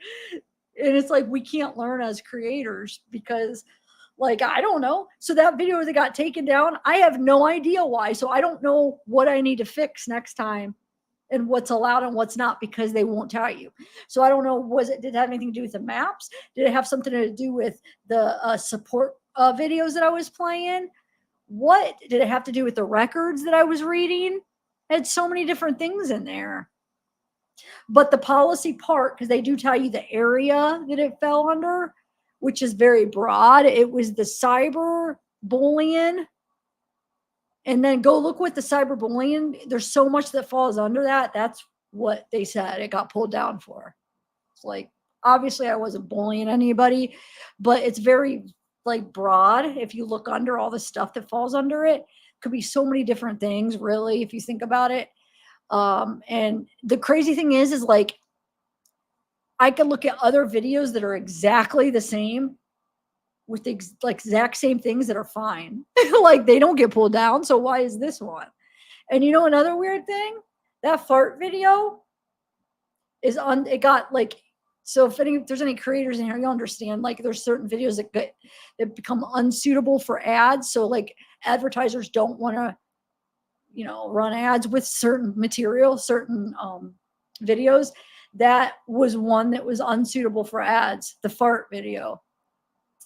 And it's like, we can't learn as creators because like, I don't know. So that video that got taken down, I have no idea why. So I don't know what I need to fix next time and what's allowed and what's not because they won't tell you. So I don't know, did it have anything to do with the maps? Did it have something to do with the support videos that I was playing? What did it have to do with the records that I was reading? It had so many different things in there. But the policy part, because they do tell you the area that it fell under, which is very broad. It was the cyber bullying. And then go look what the cyber bullying, there's so much that falls under that. That's what they said it got pulled down for. It's like, obviously I wasn't bullying anybody, but it's very like broad. If you look under all the stuff that falls under it, could be so many different things, really, if you think about it. And the crazy thing is like, I could look at other videos that are exactly the same with the like exact same things that are fine. Like they don't get pulled down. So why is this one? And you know, another weird thing, that fart video is on, it got like, so if there's any creators in here, you'll understand, like there's certain videos that become unsuitable for ads. So like advertisers don't want to, you know, run ads with certain material, certain videos. That was one that was unsuitable for ads, the fart video.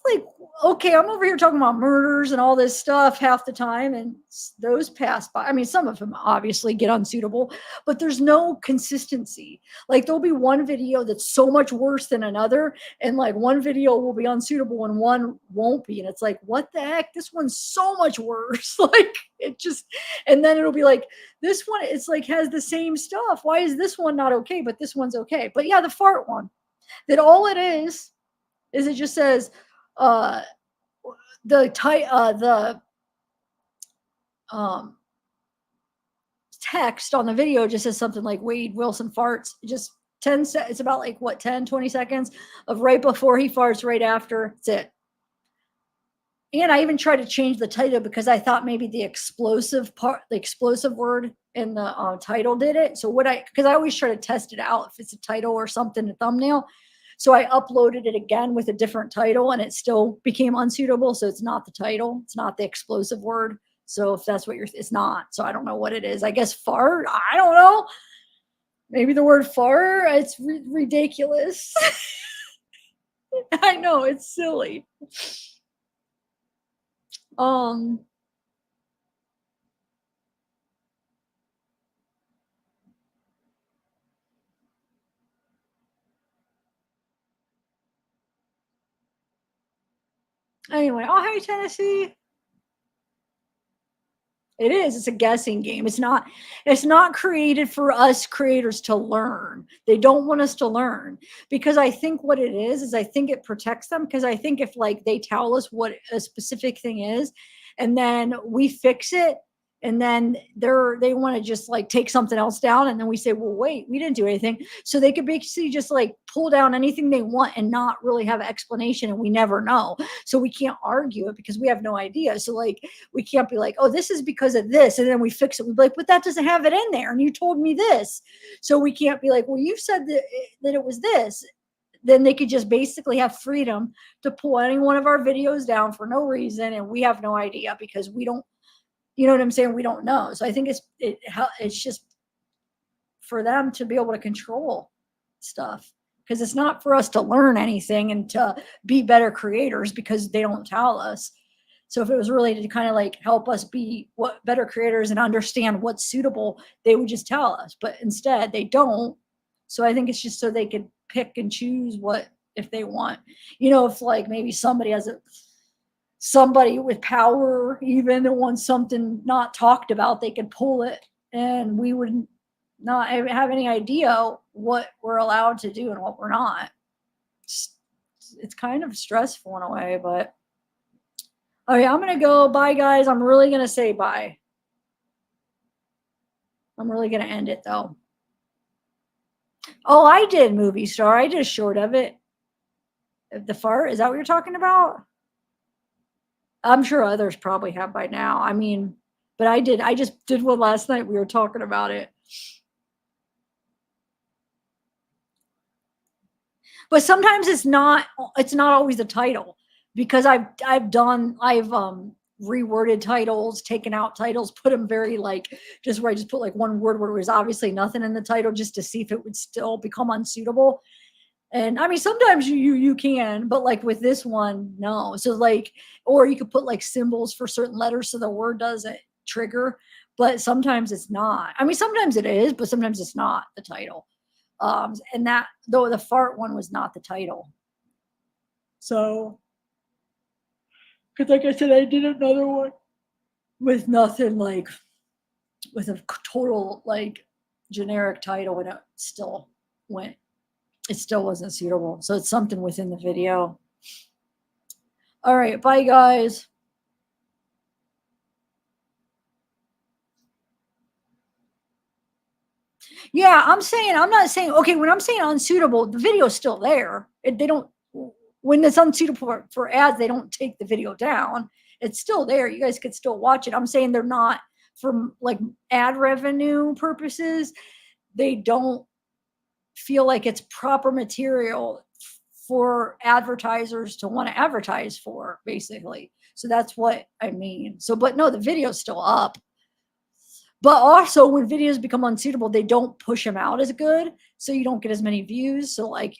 Like, okay, I'm over here talking about murders and all this stuff half the time, and those pass by. I mean, some of them obviously get unsuitable, but there's no consistency. Like there'll be one video that's so much worse than another, and like one video will be unsuitable and one won't be. And it's like, what the heck? This one's so much worse. Like it just, and then it'll be like, this one, it's like has the same stuff. Why is this one not okay, but this one's okay? But yeah, the fart one, that all it is it just says, the text on the video just says something like Wade Wilson farts. Just it's about like what, 10-20 seconds of right before he farts, right after. That's it. And I even tried to change the title because I thought maybe the explosive word in the title did it. So because I always try to test it out if it's a title or something, a thumbnail. So I uploaded it again with a different title and it still became unsuitable. So it's not the title. It's not the explosive word. So if that's what it's not. So I don't know what it is. I guess fart. I don't know. Maybe the word fart. It's ridiculous. I know, it's silly. Anyway, oh, hey, Tennessee. It is. It's a guessing game. It's not created for us creators to learn. They don't want us to learn, because I think what it is I think it protects them, because I think if like they tell us what a specific thing is and then we fix it, and then they want to just like take something else down, and then we say, well, wait, we didn't do anything. So they could basically just like pull down anything they want and not really have an explanation, and we never know. So we can't argue it because we have no idea. So like we can't be like, oh, this is because of this, and then we fix it. We'd be like, but that doesn't have it in there, and you told me this. So we can't be like, well, you said that it was this. Then they could just basically have freedom to pull any one of our videos down for no reason, and we have no idea because we don't. You know what I'm saying? We don't know. So I think it's just for them to be able to control stuff, because it's not for us to learn anything and to be better creators, because they don't tell us. So if it was really to kind of like help us be better creators and understand what's suitable, they would just tell us. But instead they don't. So I think it's just so they could pick and choose if they want. You know, if like maybe somebody with power even that wants something not talked about, they could pull it, and we would not have any idea what we're allowed to do and what we're not. It's kind of stressful in a way, but okay, I'm gonna go. Bye, guys. I'm really gonna say bye. I'm really gonna end it though. Oh, I did Movie Star. I did a short of it. The fart, is that what you're talking about? I'm sure others probably have by now. I mean, but I just did one last night. We were talking about it. But sometimes it's not always the title, because I've reworded titles, taken out titles, put them very like just where I just put like one word where there was obviously nothing in the title, just to see if it would still become unsuitable. And I mean, sometimes you can, but like with this one, no. So like, or you could put like symbols for certain letters so the word doesn't trigger, but sometimes it's not. I mean, sometimes it is, but sometimes it's not the title. And that, though, the fart one was not the title. So, because like I said, I did another one with nothing, like with a total like generic title, and it still wasn't suitable. So it's something within the video. All right, bye guys. Yeah, I'm not saying, okay, when I'm saying unsuitable, the video's still there. They don't, when it's unsuitable for ads, they don't take the video down. It's still there. You guys could still watch it. I'm saying they're not for like ad revenue purposes. They don't feel like it's proper material for advertisers to want to advertise for, basically. So that's what I mean. So, but no, the video's still up. But also when videos become unsuitable, they don't push them out as good. So you don't get as many views. So like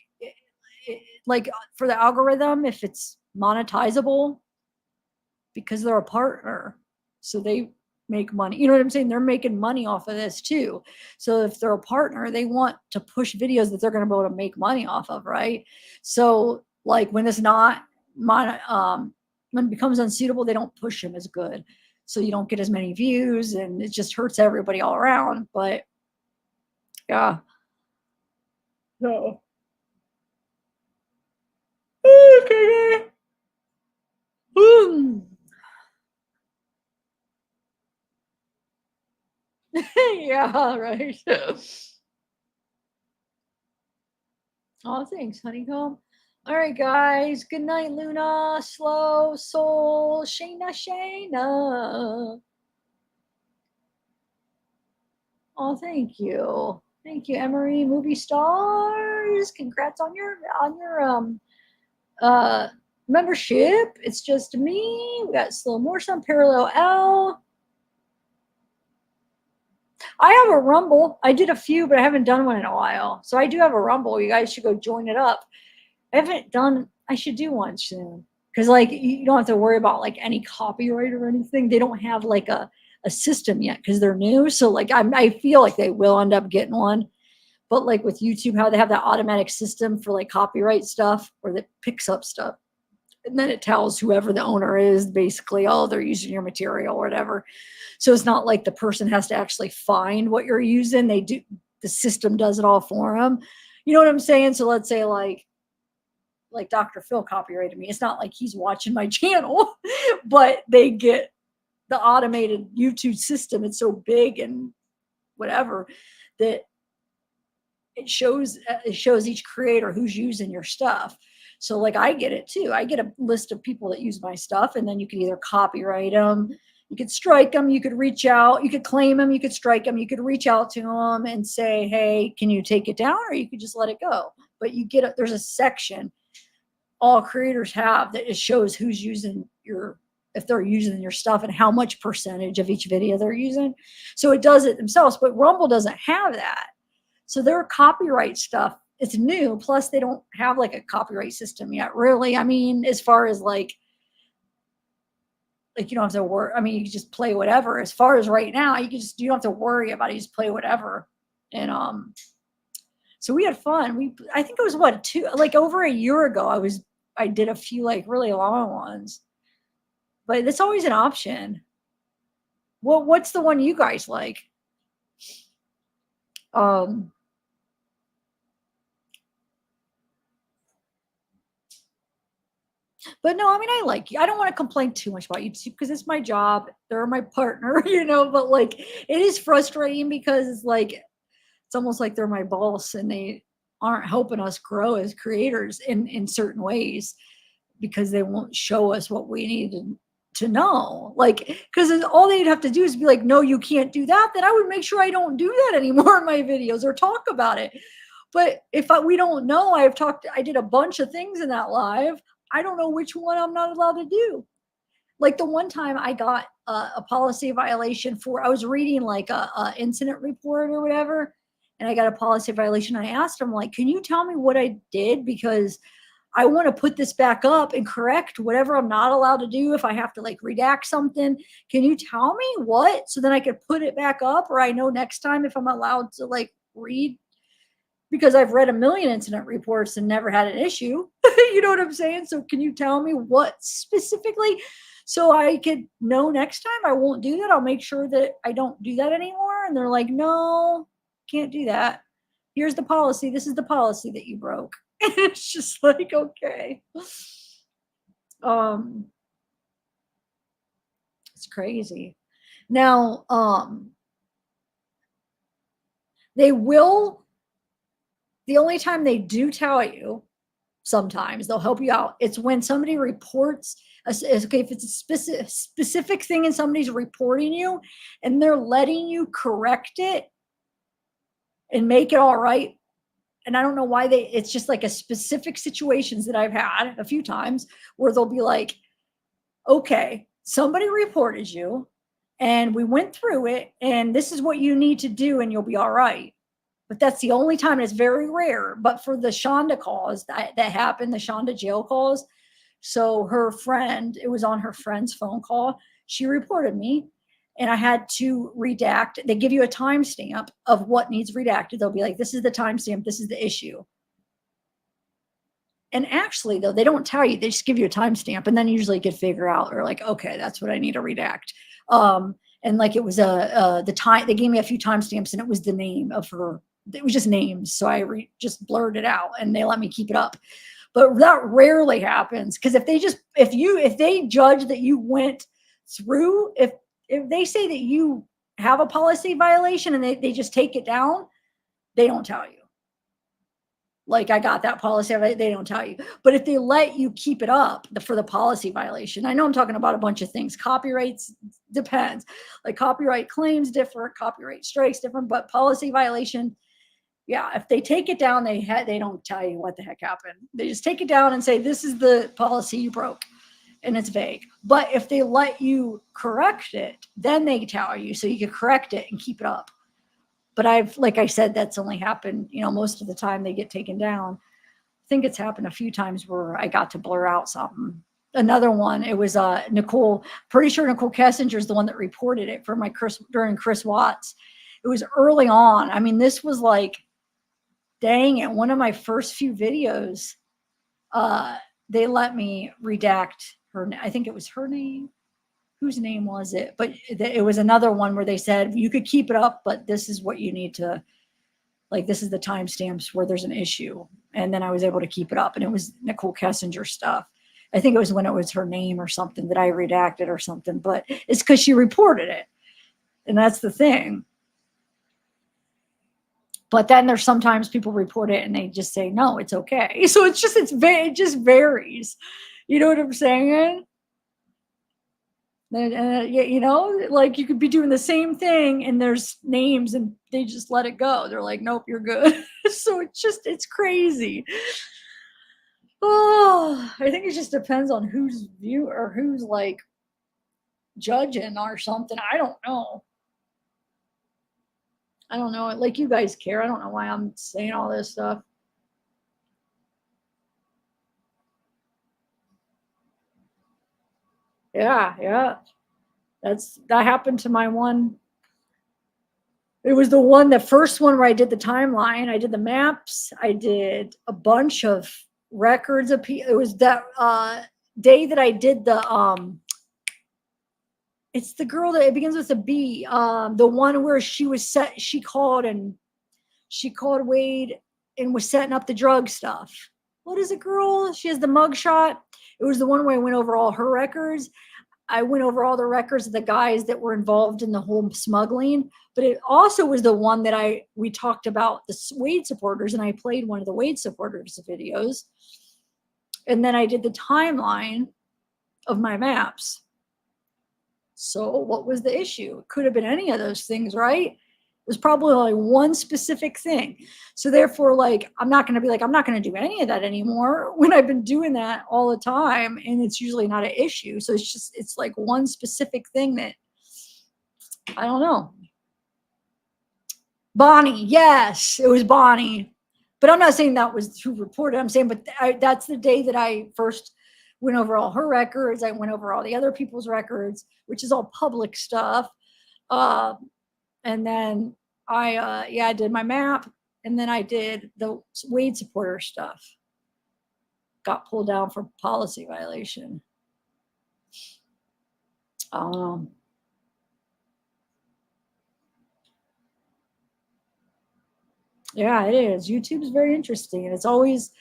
for the algorithm, if it's monetizable, because they're a partner, so they make money. You know what I'm saying? They're making money off of this too. So if they're a partner, they want to push videos that they're going to be able to make money off of, right? So like when it's not when it becomes unsuitable, they don't push them as good. So you don't get as many views, and it just hurts everybody all around. But yeah. So okay. Yeah, right. Oh, thanks, honeycomb. All right, guys. Good night, Luna, Slow, Soul, Shayna. Oh, thank you. Thank you, Emery. Movie stars. Congrats on your membership. It's just me. We got Slow Morrison, Parallel L. I have a Rumble. I did a few, but I haven't done one in a while. So I do have a Rumble. You guys should go join it up. I should do one soon. Because like you don't have to worry about like any copyright or anything. They don't have like a system yet because they're new. So like I feel like they will end up getting one. But like with YouTube, how they have that automatic system for like copyright stuff where it picks up stuff. And then it tells whoever the owner is basically, oh, they're using your material or whatever. So it's not like the person has to actually find what you're using. The system does it all for them. You know what I'm saying? So let's say like Dr. Phil copyrighted me. It's not like he's watching my channel, but they get the automated YouTube system. It's so big and whatever that it shows each creator who's using your stuff. So like I get it too. I get a list of people that use my stuff, and then you can either copyright them, you could strike them, you could reach out, you could claim them, you could strike them, you could reach out to them and say, hey, can you take it down? Or you could just let it go. But there's a section all creators have that it shows who's using if they're using your stuff and how much percentage of each video they're using. So it does it themselves, but Rumble doesn't have that. So their copyright stuff, it's new. Plus they don't have like a copyright system yet, really. I mean, as far as like you don't have to worry. I mean, you can just play whatever. As far as right now, you don't have to worry about it. You just play whatever. And so we had fun. I think it was over a year ago. I did a few like really long ones, but it's always an option. What's the one you guys like? But no, I mean, I don't want to complain too much about YouTube because it's my job. They're my partner, but like, it is frustrating because it's like, it's almost like they're my boss and they aren't helping us grow as creators in certain ways because they won't show us what we need to know. Like, because all they'd have to do is be like, no, you can't do that. Then I would make sure I don't do that anymore in my videos or talk about it. But if we don't know, I did a bunch of things in that live. I don't know which one I'm not allowed to do. Like the one time I got a policy violation I was reading like a incident report or whatever, and I got a policy violation. I asked them like, can you tell me what I did? Because I want to put this back up and correct whatever I'm not allowed to do. If I have to like redact something, can you tell me what? So then I could put it back up, or I know next time if I'm allowed to like read, because I've read a million incident reports and never had an issue. You know what I'm saying? So can you tell me what specifically so I could know next time I won't do that? I'll make sure that I don't do that anymore. And they're like, no, can't do that. Here's the policy. This is the policy that you broke. And it's just like, okay. It's crazy. Now, the only time they do tell you sometimes they'll help you out. It's when somebody reports, okay, if it's a specific thing and somebody's reporting you and they're letting you correct it and make it all right. And I don't know why it's just like a specific situations that I've had a few times where they'll be like, okay, somebody reported you and we went through it and this is what you need to do and you'll be all right. But that's the only time. It's very rare. But for the Shonda calls that happened, the Shonda jail calls. So her friend, it was on her friend's phone call. She reported me and I had to redact. They give you a timestamp of what needs redacted. They'll be like, this is the timestamp. This is the issue. And actually, though, they don't tell you. They just give you a timestamp and then usually get figure out or like, okay, that's what I need to redact. And like it was the time, they gave me a few timestamps and it was the name of her. It was just names. So I just blurred it out and they let me keep it up. But that rarely happens because if they judge that you went through, if they say that you have a policy violation and they just take it down, they don't tell you. Like I got that policy, they don't tell you. But if they let you keep it up for the policy violation, I know I'm talking about a bunch of things. Copyrights depends. Like copyright claims different, copyright strikes different, but policy violation, yeah, if they take it down, they don't tell you what the heck happened. They just take it down and say, this is the policy you broke. And it's vague. But if they let you correct it, then they tell you so you can correct it and keep it up. But like I said, that's only happened, most of the time they get taken down. I think it's happened a few times where I got to blur out something. Another one, it was Nicole, pretty sure Nicole Kessinger is the one that reported it for during Chris Watts. It was early on. I mean, this was like, dang it, one of my first few videos, they let me redact her. I think it was her name. Whose name was it? But it was another one where they said, you could keep it up, but this is what you need to, like, this is the timestamps where there's an issue. And then I was able to keep it up. And it was Nicole Kessinger stuff. I think it was when it was her name or something that I redacted or something, but it's because she reported it. And that's the thing. But then there's sometimes people report it and they just say, no, it's okay. So it just varies. You know what I'm saying? Like you could be doing the same thing and there's names and they just let it go. They're like, nope, you're good. So it's crazy. Oh, I think it just depends on who's view or who's like judging or something. I don't know. Like you guys care. I don't know why I'm saying all this stuff. Yeah. That happened to my one. It was the first one where I did the timeline. I did the maps. I did a bunch of records of people. It was that day that I did the it's the girl that it begins with a B. The one where she called Wade and was setting up the drug stuff. What is it, girl? She has the mugshot. It was the one where I went over all her records. I went over all the records of the guys that were involved in the whole smuggling, but it also was the one that we talked about the Wade supporters, and I played one of the Wade supporters videos. And then I did the timeline of my maps. So what was the issue? It could have been any of those things, right? It was probably only one specific thing. So therefore, like, I'm not going to do any of that anymore when I've been doing that all the time. And it's usually not an issue. So it's like one specific thing that, I don't know. Bonnie. Yes, it was Bonnie. But I'm not saying that was who reported. I'm saying, but that's the day that I first went over all her records. I went over all the other people's records, which is all public stuff. And then I did my map, and then I did the Wade supporter stuff. Got pulled down for policy violation. Yeah, it is. YouTube is very interesting, and it's always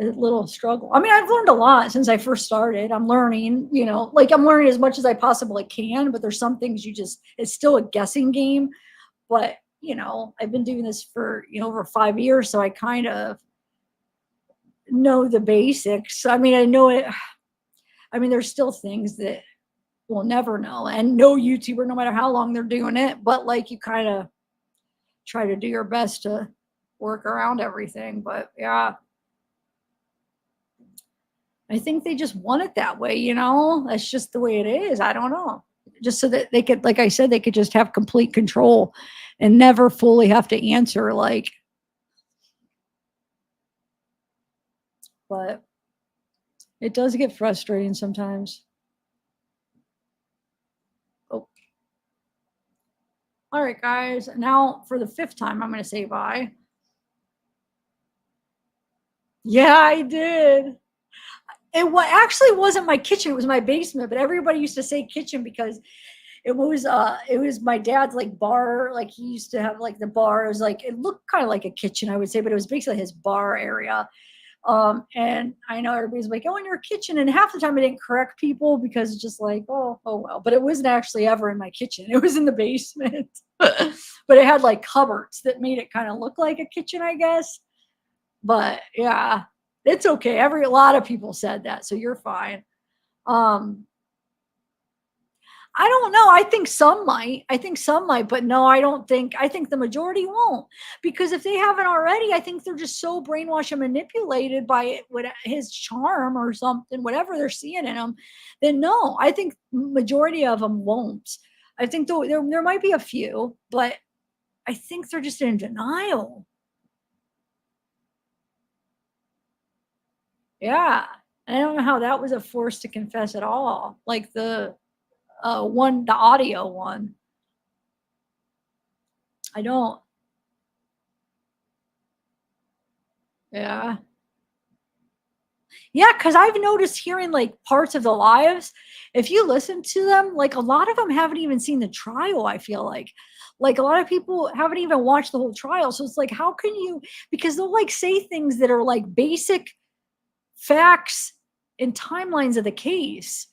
a little struggle. I mean, I've learned a lot since I first started. I'm learning, I'm learning as much as I possibly can, but there's some things it's still a guessing game. But, I've been doing this for, over 5 years. So I kind of know the basics. I mean, I know it. I mean, there's still things that we'll never know, and no YouTuber, no matter how long they're doing it, but like you kind of try to do your best to work around everything. But yeah, I think they just want it that way, you know? That's just the way it is. I don't know. Just so that they could, like I said, they could just have complete control and never fully have to answer, like, but it does get frustrating sometimes. Oh. All right, guys. Now for the 5th time, I'm going to say bye. Yeah, I did. It actually wasn't my kitchen. It was my basement, but everybody used to say kitchen because it was my dad's like bar. Like he used to have like the bar. It was like, it looked kind of like a kitchen, I would say, but it was basically his bar area. And I know everybody's like, oh, in your kitchen. And half the time I didn't correct people because it's just like, oh well, but it wasn't actually ever in my kitchen. It was in the basement, but it had like cupboards that made it kind of look like a kitchen, I guess. But yeah, it's okay. A lot of people said that, so you're fine. I don't know. I think some might, but no, I don't think, I think the majority won't, because if they haven't already, I think they're just so brainwashed and manipulated by his charm or something, whatever they're seeing in him, then no, I think majority of them won't. I think there might be a few, but I think they're just in denial. Yeah. I don't know how that was a force to confess at all. Like the audio one. I don't. Yeah. Yeah, because I've noticed hearing like parts of the lives, if you listen to them, like a lot of them haven't even seen the trial, I feel like a lot of people haven't even watched the whole trial. So it's like, how can you, because they'll like say things that are like basic facts and timelines of the case.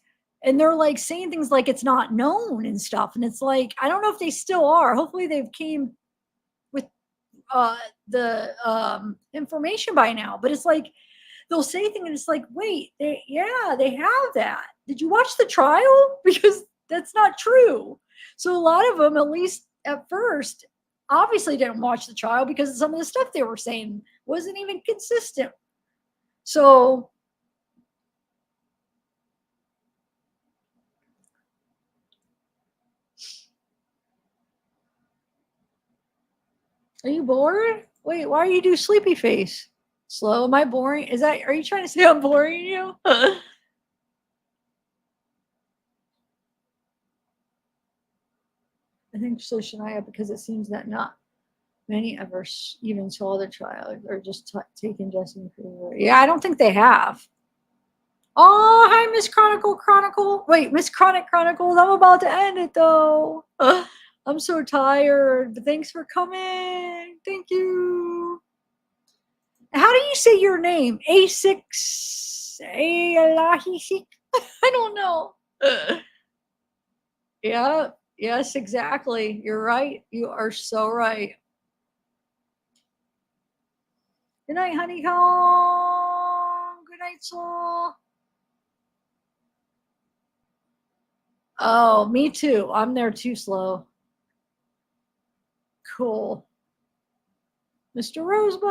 And they're like saying things like it's not known and stuff. And it's like, I don't know if they still are. Hopefully they've came with the information by now. But it's like, they'll say things and it's like, wait, they have that. Did you watch the trial? Because that's not true. So a lot of them, at least at first, obviously didn't watch the trial because some of the stuff they were saying wasn't even consistent. So are you bored? Wait, why are you do sleepy face? Slow, am I boring? Are you trying to say I'm boring you? I think so, Shania, because it seems that not many ever even saw the trial or just taken Jesse. Yeah, I don't think they have. Oh, hi, Miss Chronicle. Wait, Miss Chronicles. I'm about to end it though. I'm so tired, but thanks for coming. Thank you. How do you say your name? A6 I don't know. Yeah, yes, exactly. You're right. You are so right. Good night, honeycomb. Good night, soul. Oh, me too. I'm there too, slow. Cool. Mr. Rosebud.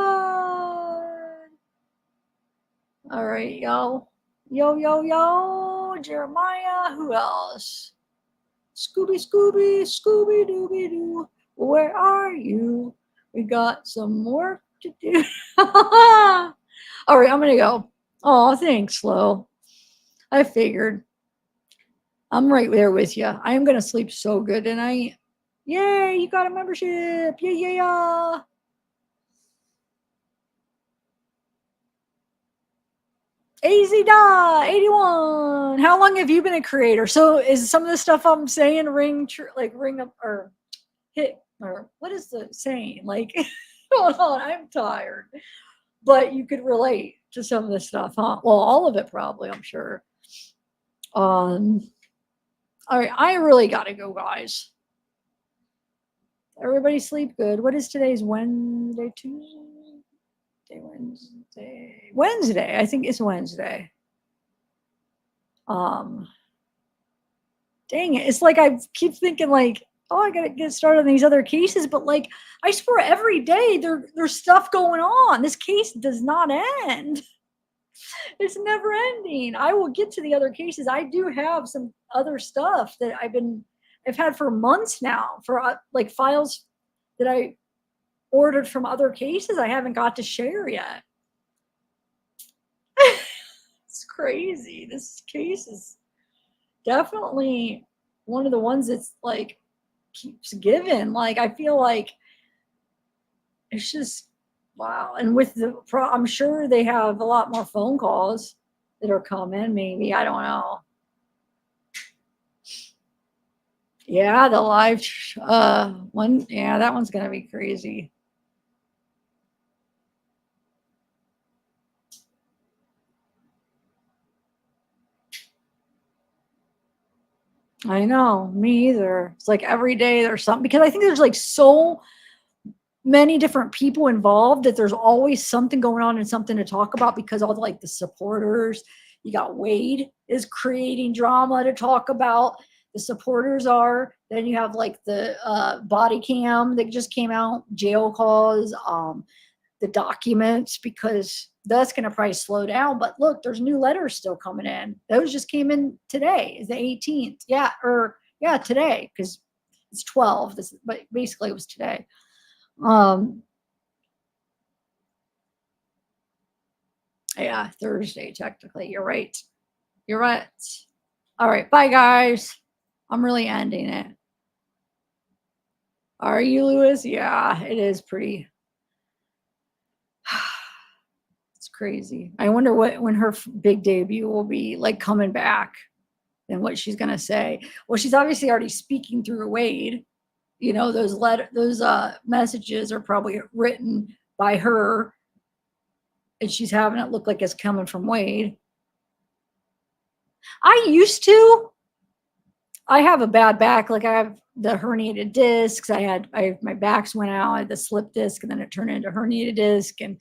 All right, y'all. Yo. Jeremiah. Who else? Scooby-Dooby-Doo. Where are you? We got some work to do. All right, I'm going to go. Oh, thanks, Slow. I figured. I'm right there with you. I am going to sleep so good tonight. Yay, you got a membership. Yeah. AZ81. How long have you been a creator? So is some of the stuff I'm saying ring up or hit, or what is the saying? Like, hold on, I'm tired. But you could relate to some of the stuff, huh? Well, all of it probably, I'm sure. All right, I really gotta go, guys. Everybody sleep good. What is today's Wednesday, Tuesday? Wednesday. I think it's Wednesday. Dang it. It's like I keep thinking like, oh, I gotta get started on these other cases, but like I swear every day there's stuff going on. This case does not end. It's never ending. I will get to the other cases. I do have some other stuff that I've had for months now for like files that I ordered from other cases I haven't got to share yet. It's crazy. This case is definitely one of the ones that's like keeps giving. Like I feel like it's just wow. And with I'm sure they have a lot more phone calls that are coming. Maybe, I don't know. Yeah, the live one. Yeah, that one's gonna be crazy. I know, me either. It's like every day there's something, because I think there's like so many different people involved that there's always something going on and something to talk about, because all the supporters, you got Wade is creating drama to talk about. The supporters are, then you have like the body cam that just came out, jail calls, the documents, because that's going to probably slow down. But look, there's new letters still coming in. Those just came in today, is the 18th. Yeah, today, because it's 12. But basically it was today. Yeah, Thursday, technically. You're right. You're right. All right. Bye, guys. I'm really ending it. Are you, Lewis? Yeah, it is pretty. It's crazy. I wonder when her big debut will be, like, coming back, and what she's going to say. Well, she's obviously already speaking through Wade. You know, those messages are probably written by her, and she's having it look like it's coming from Wade. I have a bad back. Like, I have the herniated discs. My backs went out. I had the slip disc, and then it turned into herniated disc. And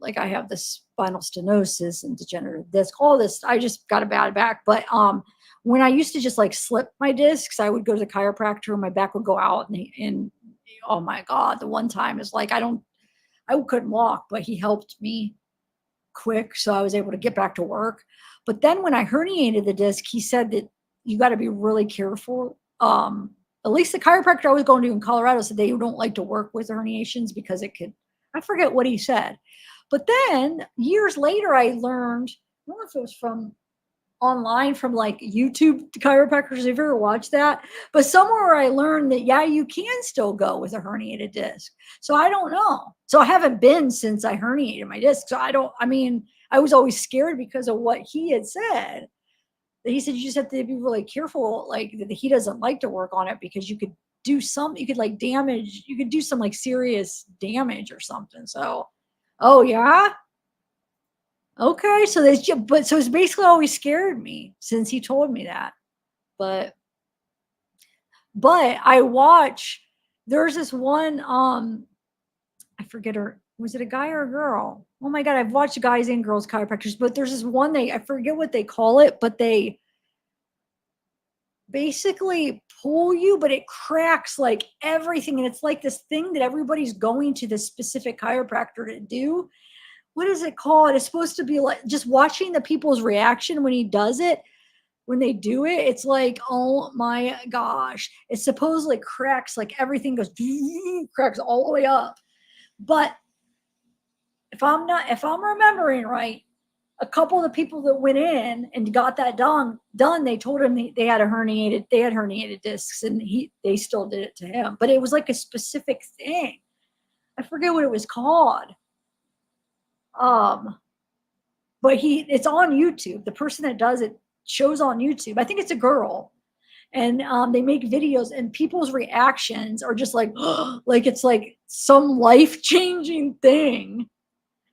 like, I have this spinal stenosis and degenerative disc, all this. I just got a bad back. But when I used to just like slip my discs, I would go to the chiropractor and my back would go out. And oh my God, the one time is like, I couldn't walk, but he helped me quick. So I was able to get back to work. But then when I herniated the disc, he said that you got to be really careful. At least the chiropractor I was going to in Colorado said they don't like to work with herniations because it could, I forget what he said. But then years later, I learned, I don't know if it was from online, from like YouTube chiropractors. Have you ever watched that? But somewhere I learned that, yeah, you can still go with a herniated disc. So I don't know. So I haven't been since I herniated my disc. So I was always scared because of what he had said. He said, you just have to be really careful. Like, he doesn't like to work on it because you could do some, you could like damage, you could do some like serious damage or something. So, oh yeah. Okay. So so it's basically always scared me since he told me that. But I watch, there's this one, I forget her. Was it a guy or a girl? Oh my God. I've watched guys and girls chiropractors, but there's this one, I forget what they call it, but they basically pull you, but it cracks like everything. And it's like this thing that everybody's going to this specific chiropractor to do. What is it called? It's supposed to be like just watching the people's reaction when he does it. When they do it, it's like, oh my gosh, it supposedly cracks, like everything goes cracks all the way up. But if I'm remembering right, a couple of the people that went in and got that done, they told him they had herniated discs, and they still did it to him. But it was like a specific thing. I forget what it was called. But it's on YouTube. The person that does it shows on YouTube. I think it's a girl. And they make videos, and people's reactions are just like, like it's like some life-changing thing.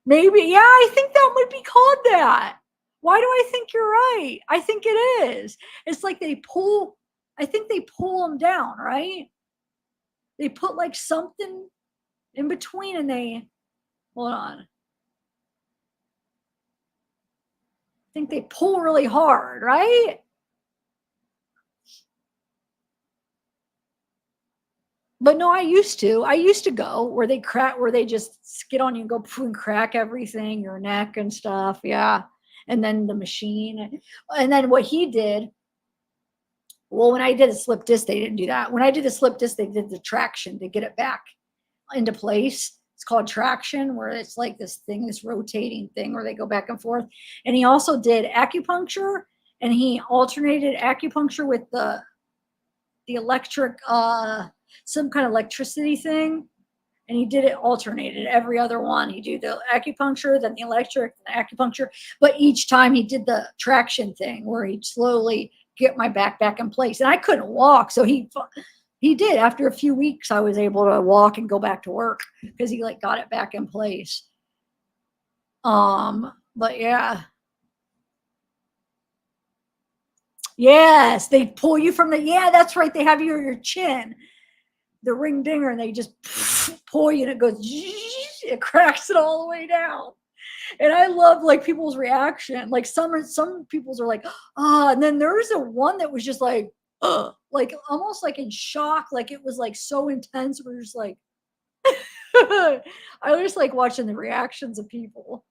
Maybe, yeah, I think that would be called that. Why do I think you're right? I think it is. It's like I think they pull them down, right? They put like something in between, and hold on. think they pull really hard, right? But no, I used to go where they crack, where they just get on you and go and crack everything, your neck and stuff. Yeah. And then the machine. And then what he did, well, when I did a slip disc, they didn't do that. When I did the slip disc, they did the traction to get it back into place. It's called traction, where it's like this thing, this rotating thing where they go back and forth. And he also did acupuncture, and he alternated acupuncture with the electric, some kind of electricity thing. And he did it alternated every other one. He do the acupuncture, then the electric, then the acupuncture. But each time he did the traction thing where he'd slowly get my back in place. And I couldn't walk. So he did. After a few weeks, I was able to walk and go back to work because he like got it back in place. But yeah. Yes, they pull you from the, yeah, that's right. They have you your chin, the ring dinger, and they just pull you and it goes, it cracks it all the way down. And I love like people's reaction. Like some people's are like, and then there's a one that was just like almost like in shock. Like it was like so intense. We're just like, I just like watching the reactions of people.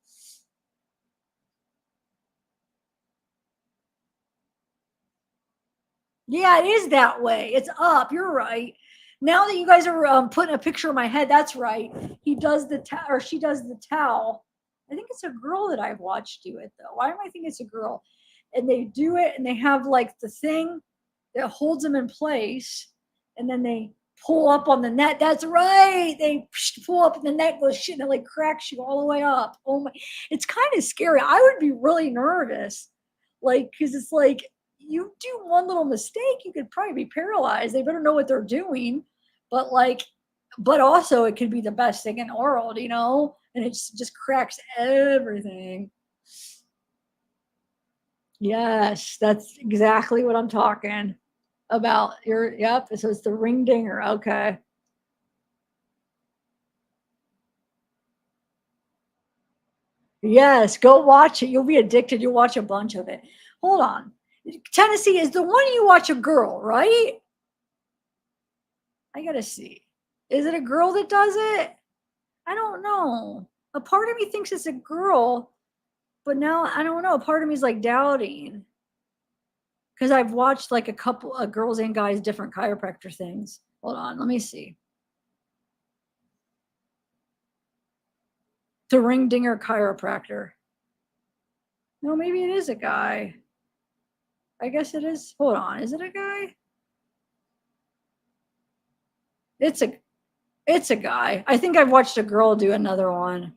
Yeah, it is that way. It's up. You're right. Now that you guys are putting a picture of my head, that's right. He does the or she does the towel. I think it's a girl that I've watched do it though. Why am I thinking it's a girl? And they do it, and they have like the thing that holds them in place, and then they pull up on the net. That's right. They pull up, and the net goes shit, and it like cracks you all the way up. Oh my! It's kind of scary. I would be really nervous, like because it's like. You do one little mistake, you could probably be paralyzed. They better know what they're doing. But also it could be the best thing in the world, you know? And it just cracks everything. Yes, that's exactly what I'm talking about. Yep, so it's the ring dinger. Okay. Yes, go watch it. You'll be addicted. You'll watch a bunch of it. Hold on. Tennessee is the one you watch a girl, right? I gotta see. Is it a girl that does it? I don't know. A part of me thinks it's a girl, but now I don't know. A part of me is like doubting. Because I've watched like a couple of girls and guys, different chiropractor things. Hold on, let me see. The ring dinger chiropractor. No, maybe it is a guy. I guess it is. Hold on. Is it a guy? It's a guy. I think I've watched a girl do another one.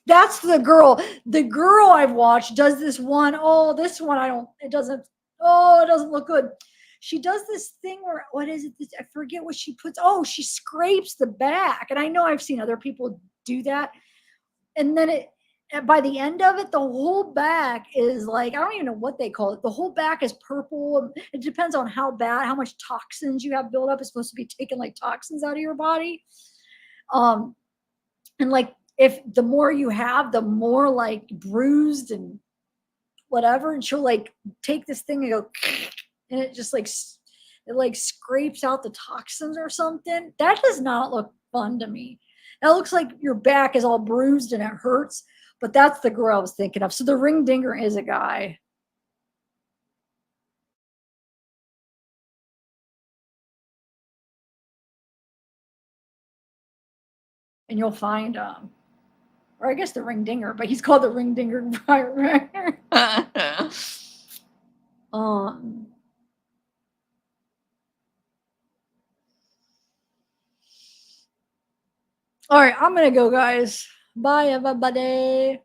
That's the girl. The girl I've watched does this one. Oh, this one it doesn't look good. She does this thing where, what is it? I forget what she puts. Oh, she scrapes the back. And I know I've seen other people do that. And then by the end of it, the whole back is like, I don't even know what they call it. The whole back is purple. It depends on how much toxins you have built up. It's supposed to be taking like toxins out of your body. And like, if the more you have, the more like bruised and whatever. And she'll like take this thing and go, and it just like, it like scrapes out the toxins or something. That does not look fun to me. That looks like your back is all bruised and it hurts. But that's the girl I was thinking of. So the ring dinger is a guy. And you'll find, or I guess the ring dinger, but he's called the ring dinger. All right, I'm going to go, guys. Bye, everybody.